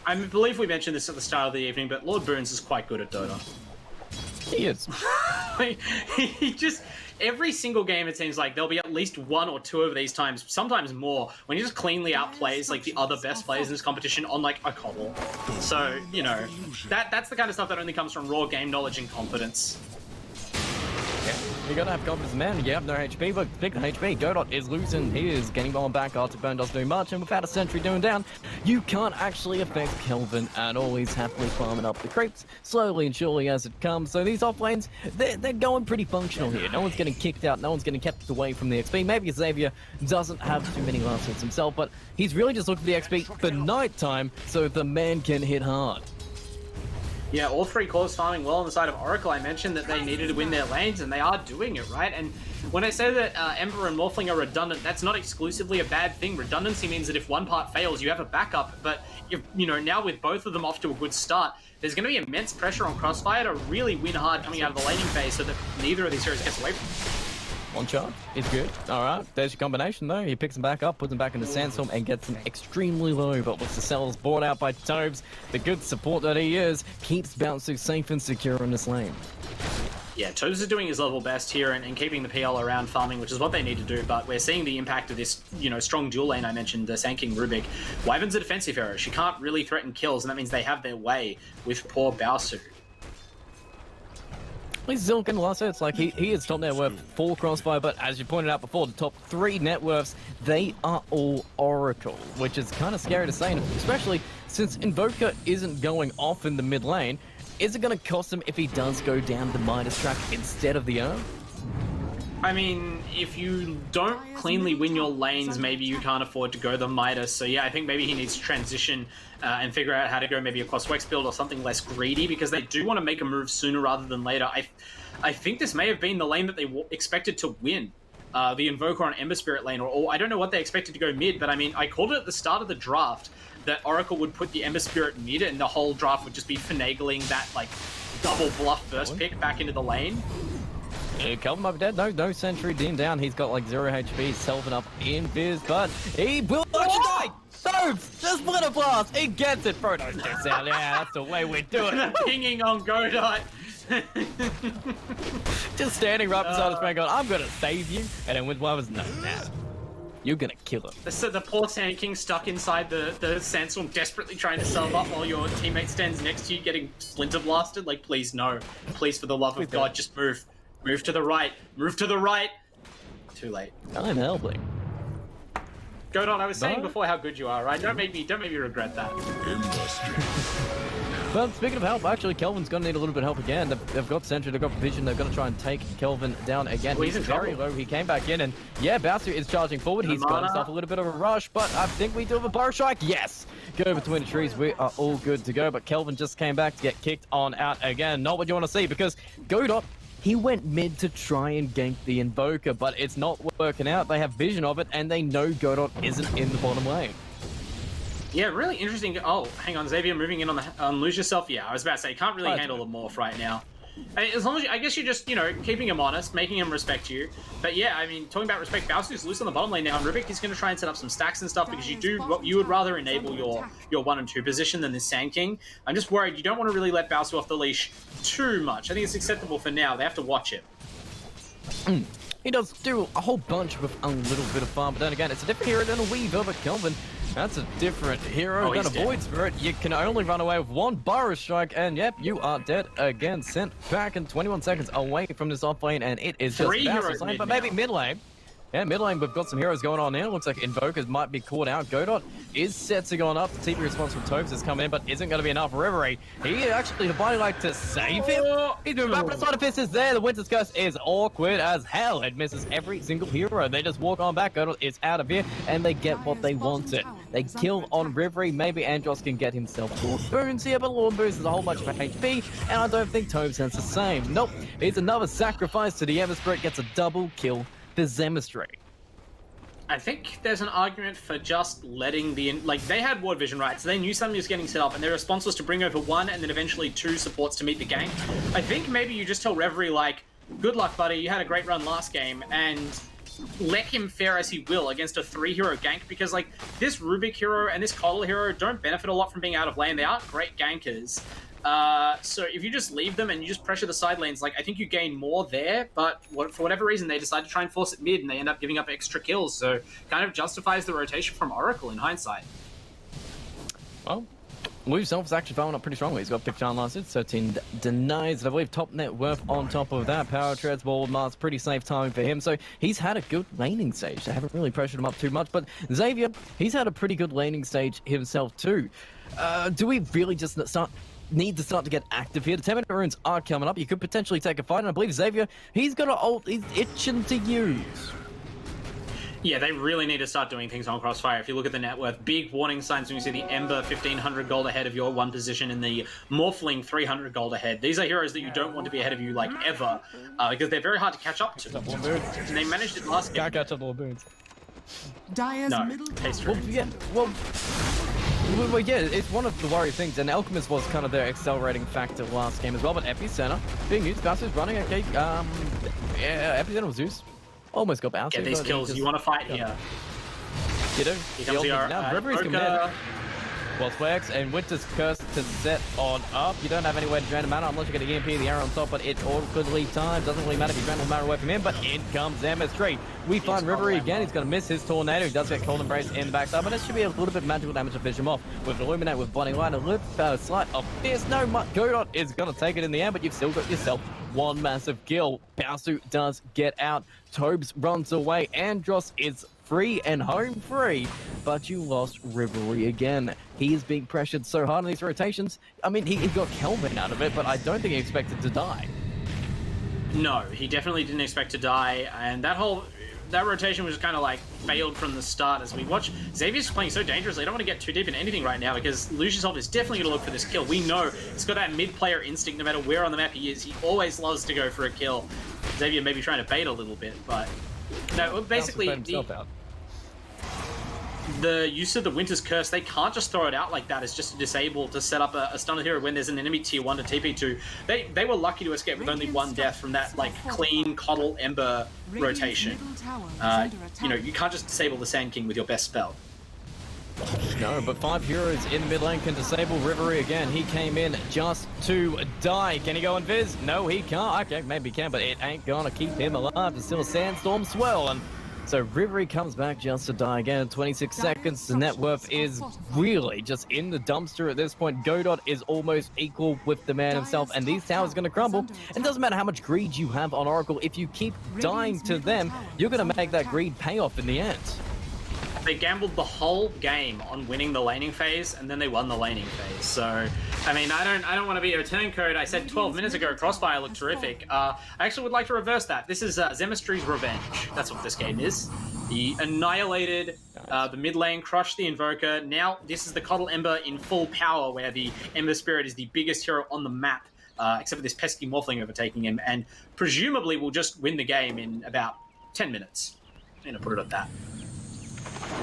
I believe we mentioned this at the start of the evening, but Lord Boons is quite good at Dota. He is. He just, every single game it seems like there'll be at least one or two of these times, sometimes more, when he just cleanly outplays like the other best players in this competition on like a cobble. So, you know, that's the kind of stuff that only comes from raw game knowledge and confidence. You gotta have confidence, man. You have no HP, but speaking of HP, Godot is losing. He is getting on back. Arctic-Burn doesn't do much, and without a sentry doing down, you can't actually affect Kelvin at all. He's happily farming up the creeps, slowly and surely as it comes. So these offlanes, they're going pretty functional here. No one's getting kicked out, no one's getting kept away from the XP. Maybe Xavier doesn't have too many last hits himself, but he's really just looking for the XP for nighttime so the man can hit hard. Yeah, all three cores farming well on the side of Oracle. I mentioned that they needed to win their lanes, and they are doing it, right? And when I say that Ember and Morphling are redundant, that's not exclusively a bad thing. Redundancy means that if one part fails, you have a backup. But, you know, now with both of them off to a good start, there's going to be immense pressure on Crossfire to really win hard coming out of the laning phase so that neither of these heroes gets away from them. One charge is good. All right, there's your combination though. He picks him back up, puts him back into Sandstorm, and gets him extremely low. But with the cells brought out by Tobes, the good support that he is, keeps Bouncer safe and secure in this lane. Yeah, Tobes is doing his level best here and keeping the PL around farming, which is what they need to do. But we're seeing the impact of this, you know, strong dual lane I mentioned, the Sand King Rubik. Wyvern's a defensive hero. She can't really threaten kills, and that means they have their way with poor Baosu. He's still getting last hits, like he is top net worth for Crossfire, but as you pointed out before, the top 3 net worths, they are all Oracle, which is kind of scary to say, especially since Invoker isn't going off in the mid lane. Is it going to cost him if he does go down the Midas track instead of the Urn? I mean, if you don't cleanly win your lanes, maybe you can't afford to go the Midas. So yeah, I think maybe he needs to transition and figure out how to go maybe a Crosswex build or something less greedy, because they do want to make a move sooner rather than later. I think this may have been the lane that they expected to win. The Invoker on Ember Spirit lane, or I don't know what they expected to go mid, but I mean, I called it at the start of the draft that Oracle would put the Ember Spirit mid and the whole draft would just be finagling that like double bluff first pick back into the lane. Yeah, Kelvin might be dead. No sentry Dean down. He's got like 0 HP. He's selfing up in Viz, but he will actually die! Tobes! The Splitter Blast! He gets it! Protos gets out. Yeah, that's the way we do it. Pinging on Godot. Just standing right beside his man going, I'm gonna save you. And then with one was no, you're gonna kill him. So the poor Sand King stuck inside the Sandstorm, desperately trying to sell up while your teammate stands next to you getting splinter blasted. Like, please no. Please, for the love of God, just move. Move to the right. Move to the right. Too late. I'm helping. Godot, I was saying before how good you are, right? Don't make me regret that. Well, speaking of help, actually, Kelvin's going to need a little bit of help again. They've got Sentry, they've got Vision, they're going to try and take Kelvin down again. Well, he's very low. He came back in, and yeah, Baosu is charging forward. He's got himself a little bit of a rush, but I think we do have a Burrow Strike. Yes! Go between the trees. We are all good to go, but Kelvin just came back to get kicked on out again. Not what you want to see, because Godot, he went mid to try and gank the Invoker, but it's not working out. They have vision of it, and they know Godot isn't in the bottom lane. Yeah, really interesting. Oh, hang on, Xavier moving in on Lose Yourself. Yeah, I was about to say, you can't really handle the morph right now. I mean, as long as I guess you're just, you know, keeping him honest, making him respect you. But yeah, I mean, talking about respect, Baosu's loose on the bottom lane now, and Rubik is going to try and set up some stacks and stuff, because you would rather enable your 1 and 2 position than this Sand King. I'm just worried you don't want to really let Baosu off the leash too much. I think it's acceptable for now. They have to watch it. He does do a whole bunch with a little bit of farm, but then again, it's a different hero than a Weaver, but Kelvin, that's a different hero than a Void Spirit. You can only run away with 1 Burrow Strike, and yep, you are dead again. Sent back in 21 seconds away from this off lane, and it is just Bowser's lane, but maybe mid lane. Yeah, mid lane, we've got some heroes going on now. Looks like Invokers might be caught out. Godot is set to go on up. The TP response from Tobes is coming in, but isn't going to be enough. Reverie, he actually, the body like to save him. He's moving up, but the side of fist is there. The Winter's Curse is awkward as hell. It misses every single hero. They just walk on back. Godot is out of here, and they get what they wanted. They kill on Reverie. Maybe Andros can get himself Lord Boons here, but Lord Boons is a whole bunch of HP, and I don't think Tobes has the same. Nope, it's another sacrifice to the Ember Spirit. Gets a double kill for Zemistry. I think there's an argument for just letting they had ward vision, right? So they knew something was getting set up, and their response was to bring over one and then eventually two supports to meet the game. I think maybe you just tell Reverie, like, good luck, buddy, you had a great run last game, and let him fare as he will against a 3-hero gank, because, like, this Rubik hero and this Coddle hero don't benefit a lot from being out of lane. They aren't great gankers. So if you just leave them and you just pressure the side lanes, like, I think you gain more there, but for whatever reason they decide to try and force it mid and they end up giving up extra kills, so kind of justifies the rotation from Oracle in hindsight. Well, Lou Self's actually following up pretty strongly. He's got 15 last hits, 13 denies. I believe top net worth on top of that. Power treads, ball mask, pretty safe timing for him. So he's had a good laning stage. They haven't really pressured him up too much, but Xavier, he's had a pretty good laning stage himself too. Do we really just need to start to get active here? The 10-minute runes are coming up. You could potentially take a fight, and I believe Xavier, he's got an ult he's itching to use. Yeah, they really need to start doing things on Crossfire. If you look at the net worth, big warning signs when you see the Ember 1500 gold ahead of your one position and the Morphling 300 gold ahead. These are heroes that you don't want to be ahead of you, like, ever, because they're very hard to catch up to. And they managed it last game. Can't catch up all boons. Dire's No, middle taste tower. Well, yeah, it's one of the worry things, and Alchemist was kind of their accelerating factor last game as well, but Epicenter being used, Bastards running, okay, yeah, Epicenter was Zeus. Almost got bounced. Get these kills, you want to fight here. You do. Here comes the Reverie's coming in. Well, Swags and Winter's Curse to set on up. You don't have anywhere to drain the mana unless you get an EMP, the arrow on top, but it awkwardly timed. Doesn't really matter if you drain the mana away from him, but in comes MS3. We find Reverie again. He's going to miss his Tornado. He does get Cold Embrace in the backside, but it should be a little bit magical damage to finish him off. With Illuminate, with Blinding Light, a slight of fierce. No, Godot is going to take it in the end, but you've still got yourself one massive kill. Baosu does get out. Tobes runs away. Andros is free and home free, but you lost Reverie again. He is being pressured so hard in these rotations. I mean, he got Kelvin out of it, but I don't think he expected to die. No, he definitely didn't expect to die, and that rotation was kind of like failed from the start as we watch. Xavier's playing so dangerously. I don't want to get too deep in anything right now because Luciusov is definitely going to look for this kill. We know he's got that mid-player instinct no matter where on the map he is. He always loves to go for a kill. Xavier may be trying to bait a little bit, but no, basically the use of the Winter's Curse, they can't just throw it out like that. It's just to disable, to set up a stunner hero when there's an enemy tier 1 to TP to. They were lucky to escape with only one death from that, like, clean Coddle Ember rotation. You know, you can't just disable the Sand King with your best spell. No, but 5 heroes in the mid lane can disable Reverie again. He came in just to die. Can he go and Viz? No, he can't. Okay, maybe he can, but it ain't gonna keep him alive. There's still a Sandstorm Swell, and so Reverie comes back just to die again. 26 seconds. The net worth is really just in the dumpster at this point. Godot is almost equal with the man himself, and these towers are going to crumble. It doesn't matter how much greed you have on Oracle. If you keep dying to them, you're going to make that greed pay off in the end. They gambled the whole game on winning the laning phase, and then they won the laning phase. So, I mean, I don't want to be a turncoat. I said 12 minutes ago, Crossfire looked terrific. I actually would like to reverse that. This is Zemistry's revenge. That's what this game is. He annihilated the mid lane, crushed the Invoker. Now, this is the Coddle Ember in full power, where the Ember Spirit is the biggest hero on the map, except for this pesky Morphling overtaking him, and presumably will just win the game in about 10 minutes. I'm going to put it at that.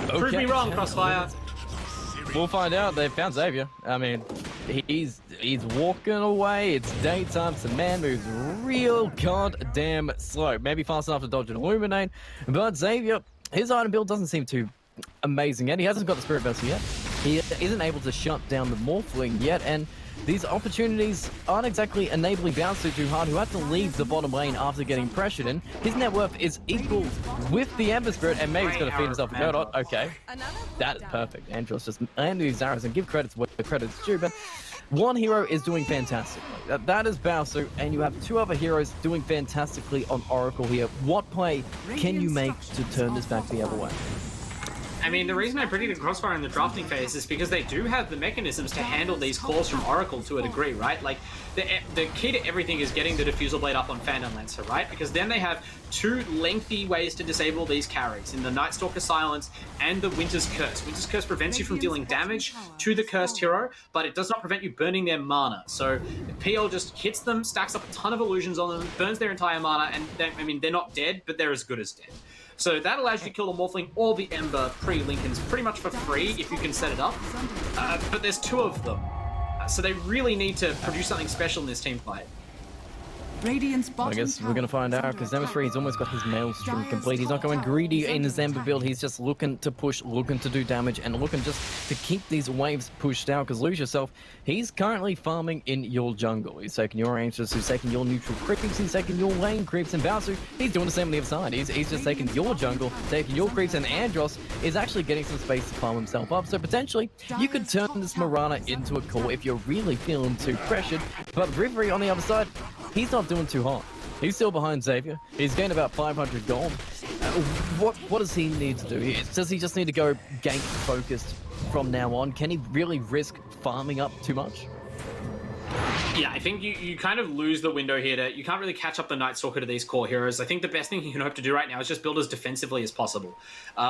Okay. Prove me wrong, Crossfire. We'll find out. They found Xavier. I mean, he's walking away. It's daytime. So man moves real goddamn slow. Maybe fast enough to dodge an Illuminate. But Xavier, his item build doesn't seem too amazing yet. He hasn't got the Spirit Vessel yet. He isn't able to shut down the Morphling yet. And these opportunities aren't exactly enabling Bouncer too hard, who had to leave the bottom lane after getting pressured in. His net worth is equal with the Ember Spirit, and maybe he's going to feed himself a Godot. Okay, that is perfect. Andros just landing these arrows, and give credit to where the credit's due, but One hero is doing fantastically. That is Baosu, and you have two other heroes doing fantastically on Oracle here. What play can you make to turn this back the other way? I mean, the reason I predicted Crossfire in the drafting phase is because they do have the mechanisms to handle these calls from Oracle to a degree, right? Like, the key to everything is getting the Diffusal Blade up on Phantom Lancer, right? Because then they have two lengthy ways to disable these carries in the Nightstalker Silence and the Winter's Curse. Winter's Curse prevents you from dealing damage to the cursed hero, but it does not prevent you burning their mana. So PL just hits them, stacks up a ton of illusions on them, burns their entire mana, and they're not dead, but they're as good as dead. So that allows you to kill the Morphling or the Ember pre-Lincolns pretty much for free if you can set it up. But there's two of them. So they really need to produce something special in this team fight. I guess we're going to find out, because Demonstry, he's almost got his Maelstrom complete. He's not going greedy in his Ember build. He's just looking to push, looking to do damage, and looking just to keep these waves pushed out, because lose yourself, he's currently farming in your jungle. He's taking your Ancient, he's taking your neutral creeps, he's taking your lane creeps, and Baosu, he's doing the same on the other side. He's just taking your jungle, taking your creeps, and Andros is actually getting some space to farm himself up. So potentially, you could turn this Mirana into a core if you're really feeling too pressured. But Rivery on the other side, he's not doing too hot. He's still behind Xavier. He's gained about 500 gold. What does he need to do? Does he just need to go gank focused from now on? Can he really risk farming up too much? Yeah, I think you kind of lose the window here. You can't really catch up the Nightstalker to these core heroes. I think the best thing you can hope to do right now is just build as defensively as possible.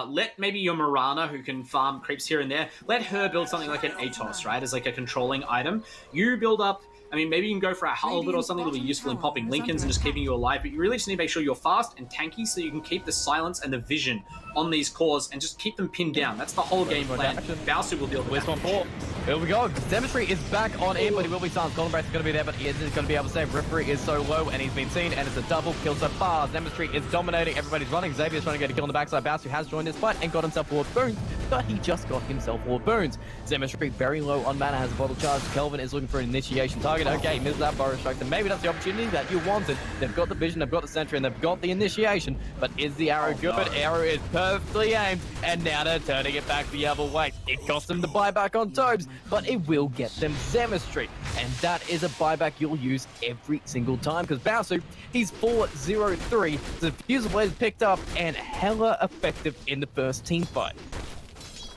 Let maybe your Mirana, who can farm creeps here and there, let her build something like an Atos, right, as like a controlling item. You build up, I mean, maybe you can go for a Halberd or something that'll be useful in popping Lincolns and just keeping you alive, but you really just need to make sure you're fast and tanky so you can keep the silence and the vision on these cores and just keep them pinned down. That's the whole game plan. Baosu will deal with that. 1-4. Here we go. Demonstry is back on in, but he will be silenced. Golden Breath is going to be there, but he isn't going to be able to save. Rippery is so low, and he's been seen, and it's a double kill so far. Demonstry is dominating. Everybody's running. Xavier's trying to get a kill on the backside. Baosu has joined this fight and got himself 4 boons, but he just got himself 4 boons. Demonstry very low on mana, has a bottle charge. Kelvin is looking for an initiation target. Okay, misses that Burrow Strike, then maybe that's the opportunity that you wanted. They've got the vision, they've got the sentry, and they've got the initiation, but is the arrow good? No. Arrow is perfectly aimed, and now they're turning it back the other way. It cost them the buyback on Tobes, but it will get them Zemistry, and that is a buyback you'll use every single time, because Baosu, he's 4-0-3, the Diffusal Blade is picked up, and hella effective in the first team fight.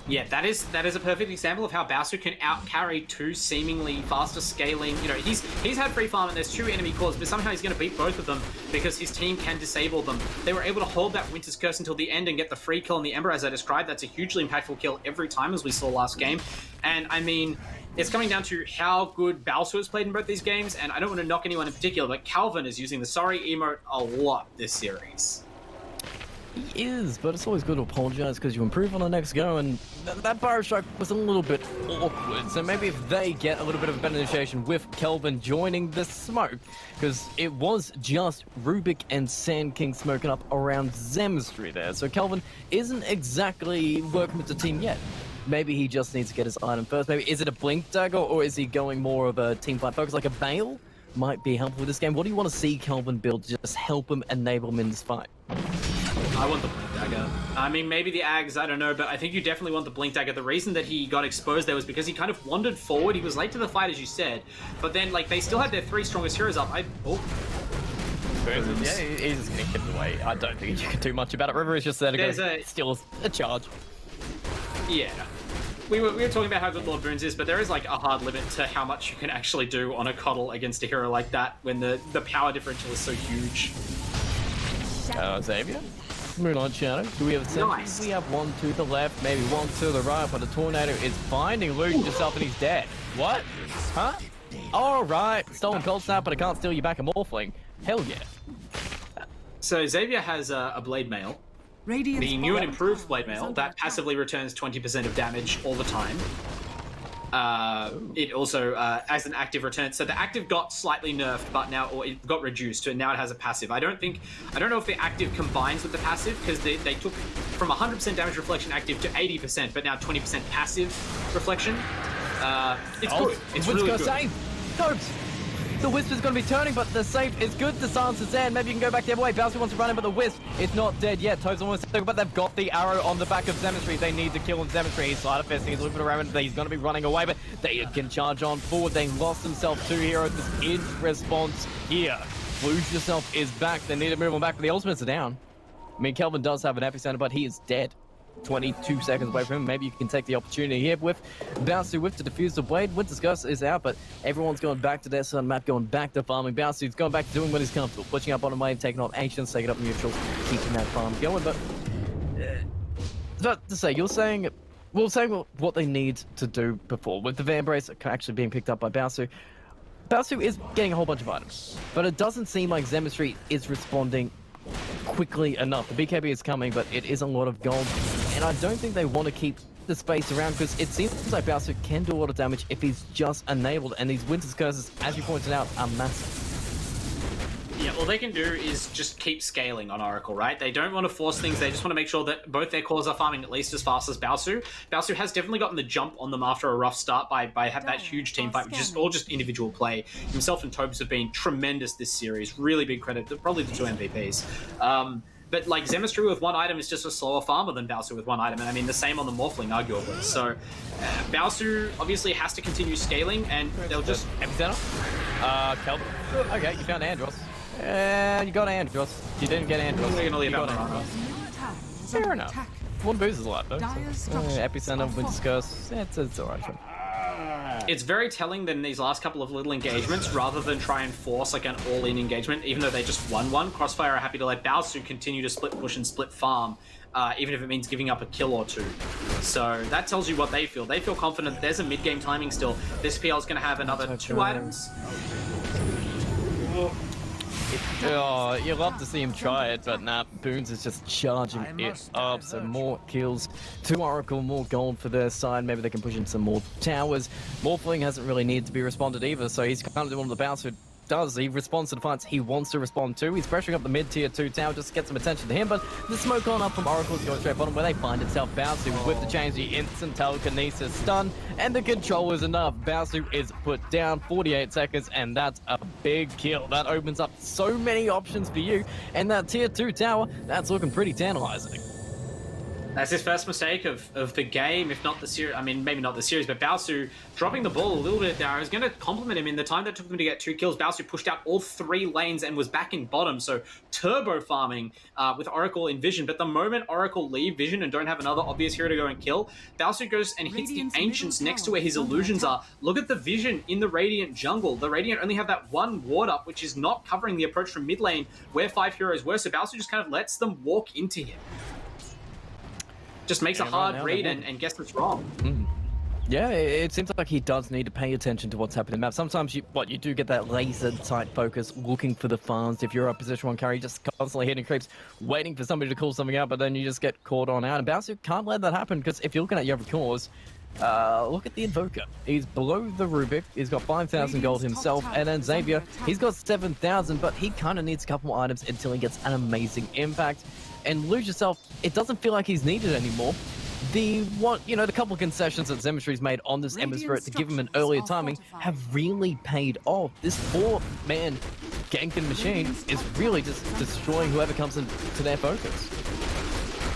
Yeah, that is a perfect example of how Baosu can out-carry two seemingly faster scaling. You know, he's had free farm and there's 2 enemy cores, but somehow he's going to beat both of them because his team can disable them. They were able to hold that Winter's Curse until the end and get the free kill on the Ember, as I described. That's a hugely impactful kill every time, as we saw last game. And I mean, it's coming down to how good Baosu has played in both these games, and I don't want to knock anyone in particular, but Calvin is using the sorry emote a lot this series. He is, but it's always good to apologize because you improve on the next go, and that Burrow Strike was a little bit awkward. So maybe if they get a little bit of a better initiation with Kelvin joining the smoke, because it was just Rubik and Sand King smoking up around Zemistry there. So Kelvin isn't exactly working with the team yet. Maybe he just needs to get his item first. Maybe is it a Blink Dagger, or is he going more of a team fight focus like a Bale? Might be helpful with this game. What do you want to see Kelvin build to just help him, enable him in this fight? I want the Blink Dagger. I mean, maybe the Ags, I don't know, but I think you definitely want the Blink Dagger. The reason that he got exposed there was because he kind of wandered forward. He was late to the fight, as you said, but then, like, they still had their 3 strongest heroes up. Yeah, he's just getting kicked away. I don't think you can do much about it. River is just there to go. Still a charge. Yeah. We were talking about how good Lord Boons is, but there is like a hard limit to how much you can actually do on a Coddle against a hero like that when the power differential is so huge. Xavier? Moonlight Shadow. Do we have a nice. We have 1 to the left, maybe 1 to the right, but the Tornado is finding Luke yourself and he's dead. What? Huh? Alright. Stolen Cold Snap, but I can't steal you back a Morphling. Hell yeah. So Xavier has a Blade Mail. The new and improved Blade Mail that passively returns 20% of damage all the time. It also as an active return. So the active got slightly nerfed, but now, or it got reduced, and now it has a passive. I don't know if the active combines with the passive, because they took from 100% damage reflection active to 80%, but now 20% passive reflection. It's good. It's really good. Save. Tobes. The Wisp is going to be turning, but the safe is good. The silence is there, and maybe you can go back the other way. Bouncy wants to run in, but the Wisp is not dead yet. Toad's almost there, but they've got the arrow on the back of Zemistry. They need to kill him. Zemistry, he's side effecting, he's looking around, he's going to be running away, but they can charge on forward. They lost themselves 2 heroes in response here. Lose Yourself is back. They need to move on back, but the ultimates are down. I mean, Kelvin does have an epicenter, but he is dead. 22 seconds away from him. Maybe you can take the opportunity here with Bouncy with the defuse the blade. Winter's Curse is out, but everyone's going back to their side map, going back to farming. Bouncy's going back to doing what he's comfortable, pushing up on a wave, taking off ancients, taking up neutrals, keeping that farm going. But to say, saying what they need to do before with the Vambrace actually being picked up by Bouncy. Bouncy is getting a whole bunch of items, but it doesn't seem like Zemistry is responding quickly enough. The BKB is coming, but it is a lot of gold, and I don't think they want to keep the space around because it seems like Bouncy can do a lot of damage if he's just enabled, and these Winter's Curses, as you pointed out, are massive. Yeah, all they can do is just keep scaling on Oracle, right? They don't want to force things. They just want to make sure that both their cores are farming at least as fast as Baosu. Baosu has definitely gotten the jump on them after a rough start by that huge team fight, which is all just individual play. Himself and Tobes have been tremendous this series. Really big credit to probably the 2 MVPs. But like Zemistry with 1 item is just a slower farmer than Baosu with 1 item, and I mean the same on the Morphling, arguably. So Baosu obviously has to continue scaling, and they'll just... Epicenter? Kelvin. Okay, you found Andros. And you got Andros. You didn't get Andros. They're gonna leave out Andros. Fair enough. One boost is a lot, though. So, Epicenter, Winter's Curse. It's alright. It's very telling that in these last couple of little engagements, rather than try and force like an all-in engagement, even though they just won one, Crossfire are happy to let Baosu continue to split push and split farm, even if it means giving up a kill or 2. So that tells you what they feel. They feel confident that there's a mid-game timing still. This PL is going to have another 2 items. Oh, you love to see him try it, but nah, Boons is just charging it up. So more kills to Oracle, more gold for their side. Maybe they can push in some more towers. Morphling hasn't really needed to be responded either, so he's kind of doing the bounce who does. He responds to the fights he wants to respond to. He's pressuring up the mid-tier 2 tower just to get some attention to him, but the smoke on up from Oracle is going straight bottom where they find itself. Bouncy with the change, the instant telekinesis stun, and the control is enough. Bouncy is put down, 48 seconds, and that's a big kill. That opens up so many options for you, and that tier 2 tower, that's looking pretty tantalizing. That's his first mistake of the game, if not the series. I mean, maybe not the series, but Baosu dropping the ball a little bit there. I was going to compliment him in the time that took him to get 2 kills. Baosu pushed out all 3 lanes and was back in bottom, so turbo farming with Oracle in vision. But the moment Oracle leave vision and don't have another obvious hero to go and kill, Baosu goes and hits the Ancients next to where his illusions are. Look at the vision in the Radiant jungle. The Radiant only have that 1 ward up, which is not covering the approach from mid lane where 5 heroes were, so Baosu just kind of lets them walk into him. Just makes a hard read and guess what's wrong. Yeah, it seems like he does need to pay attention to what's happening in the map. Sometimes you do get that laser tight focus, looking for the farms. If you're a position 1 carry, just constantly hitting creeps, waiting for somebody to call something out, but then you just get caught on out. And Baosu can't let that happen, because if you're looking at your other cores, look at the Invoker. He's below the Rubik. He's got 5,000 gold himself, and then Xavier, he's got 7,000, but he kind of needs a couple more items until he gets an amazing impact. And Lose Yourself, it doesn't feel like he's needed anymore. The couple of concessions that Zemistry's made on this Ember Spirit to give him an earlier timing have really paid off. This 4-man ganking machine is really just destroying whoever comes into their focus.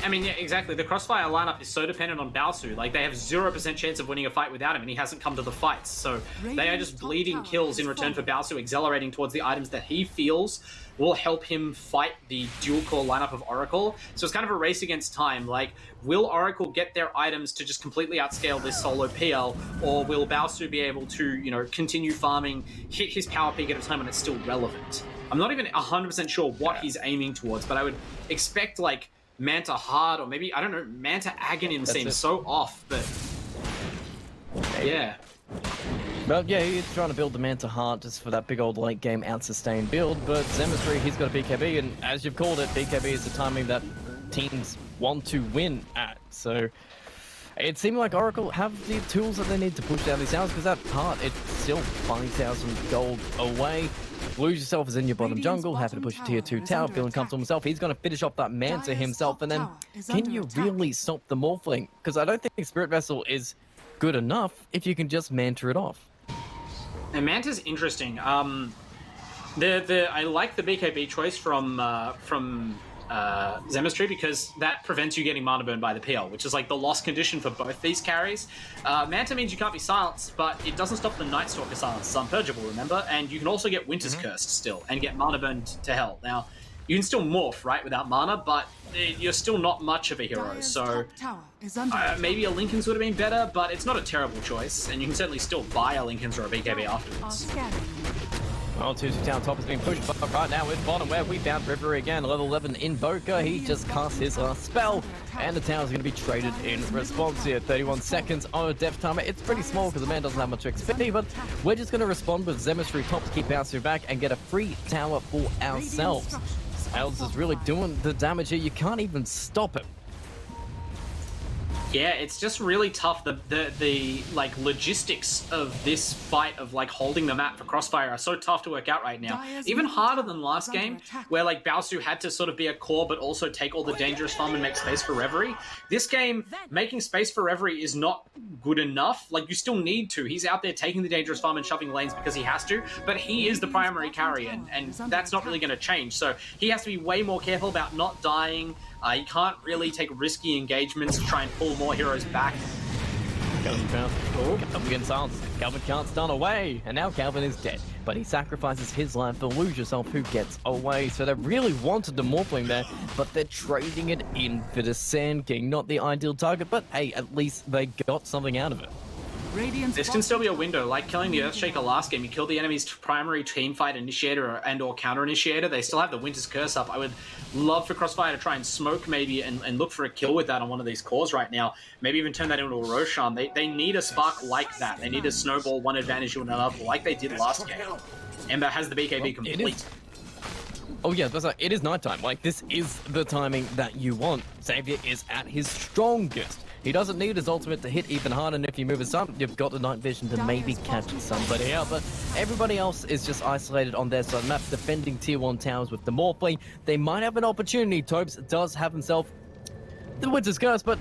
I mean, yeah, exactly. The Crossfire lineup is so dependent on Baosu. Like, they have 0% chance of winning a fight without him, and he hasn't come to the fights. So they are just bleeding kills in return for Baosu accelerating towards the items that he feels will help him fight the dual-core lineup of Oracle. So it's kind of a race against time. Like, will Oracle get their items to just completely outscale this solo PL, or will Baosu be able to, continue farming, hit his power peak at a time when it's still relevant? I'm not even 100% sure what he's aiming towards, but I would expect, like, Manta Hard, or maybe, I don't know, Manta Aghanim seems so off, but yeah. Well, yeah, he's trying to build the Manta Heart just for that big old late game out-sustained build, but Zemistry, he's got a BKB, and as you've called it, BKB is the timing that teams want to win at, so it seemed like Oracle have the tools that they need to push down these towers, because that part, it's still 5,000 gold away. Lose Yourself is in your bottom jungle, happy to push a tier 2 tower, feeling comfortable himself. He's going to finish off that Manta himself, and then can you really stop the Morphling? Because I don't think Spirit Vessel is good enough if you can just Manta it off. And Manta's interesting. I like the BKB choice from Zemistry because that prevents you getting mana burn by the PL, which is like the lost condition for both these carries. Manta means you can't be silenced, but it doesn't stop the Night Stalker silence. It's unpurgeable, remember? And you can also get Winter's Cursed still and get mana burned to hell. Now, you can still morph, right, without mana, but you're still not much of a hero, so maybe a Linken's would have been better, but it's not a terrible choice, and you can certainly still buy a Linken's or a BKB afterwards. Well, 2-2 down top has been pushed, but right now with bottom where we found River again, level 11 Invoker. He just cast his last spell, and the tower's going to be traded in response here. 31 seconds on a death timer. It's pretty small because the man doesn't have much XP, but we're just going to respond with Zemistry top to keep Bowser back and get a free tower for ourselves. Els is really doing the damage here. You can't even stop him. Yeah, it's just really tough. The like logistics of this fight of like holding the map for Crossfire are so tough to work out right now. Even harder than last game, where like Baosu had to sort of be a core but also take all the dangerous farm and make space for Reverie. This game, making space for Reverie is not good enough. Like, you still need to. He's out there taking the dangerous farm and shoving lanes because he has to, but he is the primary carry, and that's not really going to change. So he has to be way more careful about not dying. He can't really take risky engagements to try and pull more heroes back. Calvin found. Oh, Calvin getting silenced. Calvin can't stun away, and now Calvin is dead. But he sacrifices his life for Lose Yourself, who gets away. So they really wanted the Morphling there, but they're trading it in for the Sand King. Not the ideal target, but hey, at least they got something out of it. This can still be a window, like killing the Earthshaker last game. You killed the enemy's primary teamfight initiator and/or counter initiator. They still have the Winter's Curse up. I would love for Crossfire to try and smoke maybe and look for a kill with that on one of these cores right now. Maybe even turn that into a Roshan. They need a spark like that. They need a snowball one advantage to another like they did last game. Ember has the BKB complete. Oh yeah, that's like, it is nighttime. Like, this is the timing that you want. Xavier is at his strongest. He doesn't need his ultimate to hit even harder, and if you move his up, you've got the night vision to maybe catch somebody out, but everybody else is just isolated on their side of the map, defending tier 1 towers with the Morphling. They might have an opportunity. Topes does have himself the Winter's Curse, but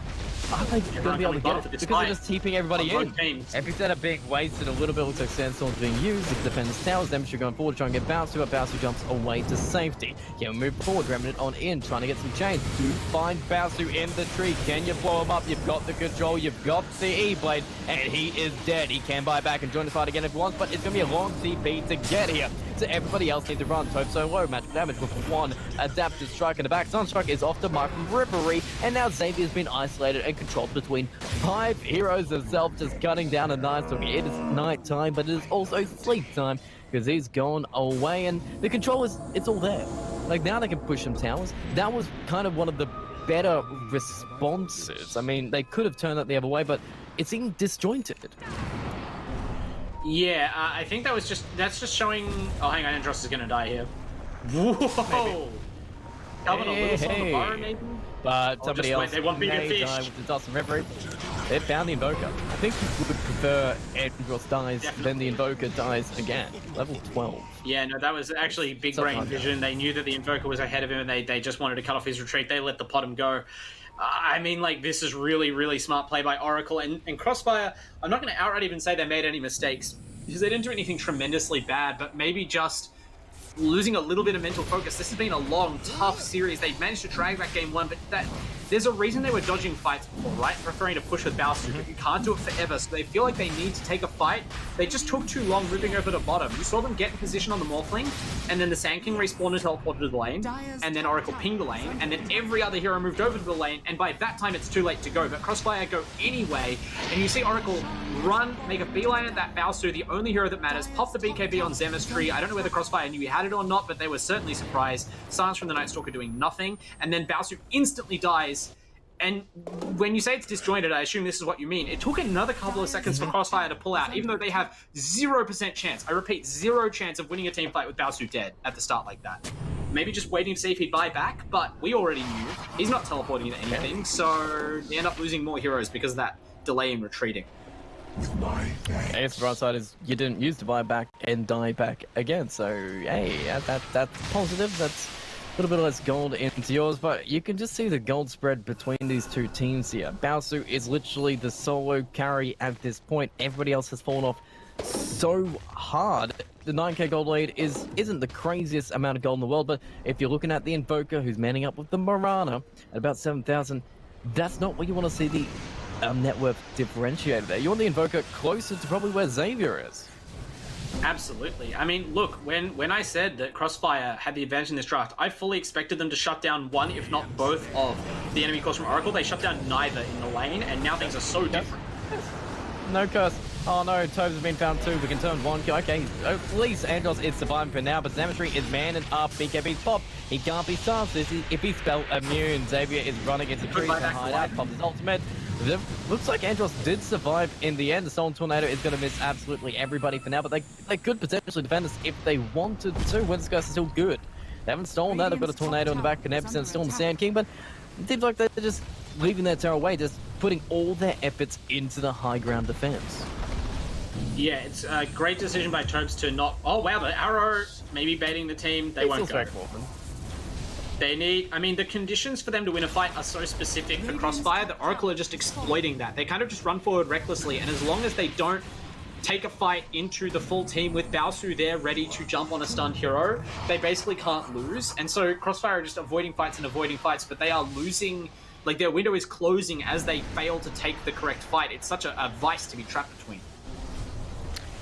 are they going to be able to get it? Because they're just keeping everybody in. Epicenter being wasted a little bit, looks like Sandstorm's being used. It defends towers, Demonstration going forward, trying to get Bowser, but Bowser jumps away to safety. Can we move forward, Remnant on in, trying to get some chains. Find Bowser in the tree. Can you blow him up? You've got the control, you've got the E-Blade, and he is dead. He can buy back and join the fight again if he wants, but it's going to be a long TP to get here. So everybody else needs to run. Tope so low, match damage with one adaptive strike in the back. Sunstrike is off to mark from Reverie, and now Xavier's been isolated and controlled between 5 heroes himself, just cutting down a nice one. It is night time, but it is also sleep time because he's gone away, and the control is, it's all there. Like, now they can push some towers. That was kind of one of the better responses. I mean, they could have turned that the other way, but it seemed disjointed. Yeah, I think that's just showing. Oh, hang on, Andros is gonna die here. Whoa! Calvin, a little on the bar, maybe. But somebody else they want bigger fish. Die with the Dust and Reverie. They found the Invoker. I think you would prefer Andros dies, then the Invoker dies again. Level 12. Yeah, no, that was actually big brain vision. They knew that the Invoker was ahead of him, and they just wanted to cut off his retreat. They let the Potom go. I mean, like, this is really, really smart play by Oracle. And Crossfire, I'm not going to outright even say they made any mistakes, because they didn't do anything tremendously bad, but maybe just losing a little bit of mental focus. This has been a long, tough series. They've managed to drag back game 1, but there's a reason they were dodging fights before, right? Preferring to push with Bowser, but you can't do it forever, so they feel like they need to take a fight. They just took too long moving over to bottom. You saw them get in position on the Morphling, and then the Sand King respawned and teleported to the lane, and then Oracle pinged the lane, and then every other hero moved over to the lane, and by that time it's too late to go, but Crossfire go anyway, and you see Oracle run, make a beeline at that Bowser, the only hero that matters, pop the BKB on Zemistry. I don't know whether Crossfire knew he had it or not, but they were certainly surprised. Silence from the Night Stalker doing nothing, and then Bowser instantly dies. And when you say it's disjointed, I assume this is what you mean. It took another couple of seconds for Crossfire to pull out, even though they have 0% chance. I repeat, 0 chance of winning a team fight with Bowser dead at the start like that. Maybe just waiting to see if he'd buy back, but we already knew. He's not teleporting to anything, so they end up losing more heroes because of that delay in retreating. I guess the bright side is you didn't use to buy back and die back again, so hey, that's positive. That's a little bit less gold into yours, but you can just see the gold spread between these two teams here. Baosu is literally the solo carry at this point. Everybody else has fallen off so hard. The 9k gold lead isn't the craziest amount of gold in the world, but if you're looking at the Invoker who's manning up with the Morana at about 7,000, that's not what you want to see the net worth differentiated there. You want the Invoker closer to probably where Xavier is. Absolutely. I mean, look, when I said that Crossfire had the advantage in this draft, I fully expected them to shut down one, if not both, of the enemy cores from Oracle. They shut down neither in the lane, and now things are so different. No curse. Oh no, Tobes has been found too. We can turn one kill. Okay, at least Andros is surviving for now, but Xametry is manning up. BKB's popped. He can't be stopped. If he's spell immune, Xavier is running into trees to hide out. Pops his ultimate. Looks like Andros did survive in the end. The Stolen Tornado is going to miss absolutely everybody for now, but they could potentially defend us if they wanted to. Winter's Curse is still good. They haven't stolen that. They've got a Tornado in the back and Epicenter still in the Sand King, but it seems like they're just leaving their terror away, just putting all their efforts into the high ground defense. Yeah, it's a great decision by Tobes to not... Oh, wow, the arrow maybe baiting the team. They won't go. They need... I mean, the conditions for them to win a fight are so specific for Crossfire that Oracle are just exploiting that. They kind of just run forward recklessly, and as long as they don't take a fight into the full team with Baosu there ready to jump on a stunned hero, they basically can't lose. And so Crossfire are just avoiding fights, but they are losing... Like, their window is closing as they fail to take the correct fight. It's such a vice to be trapped between.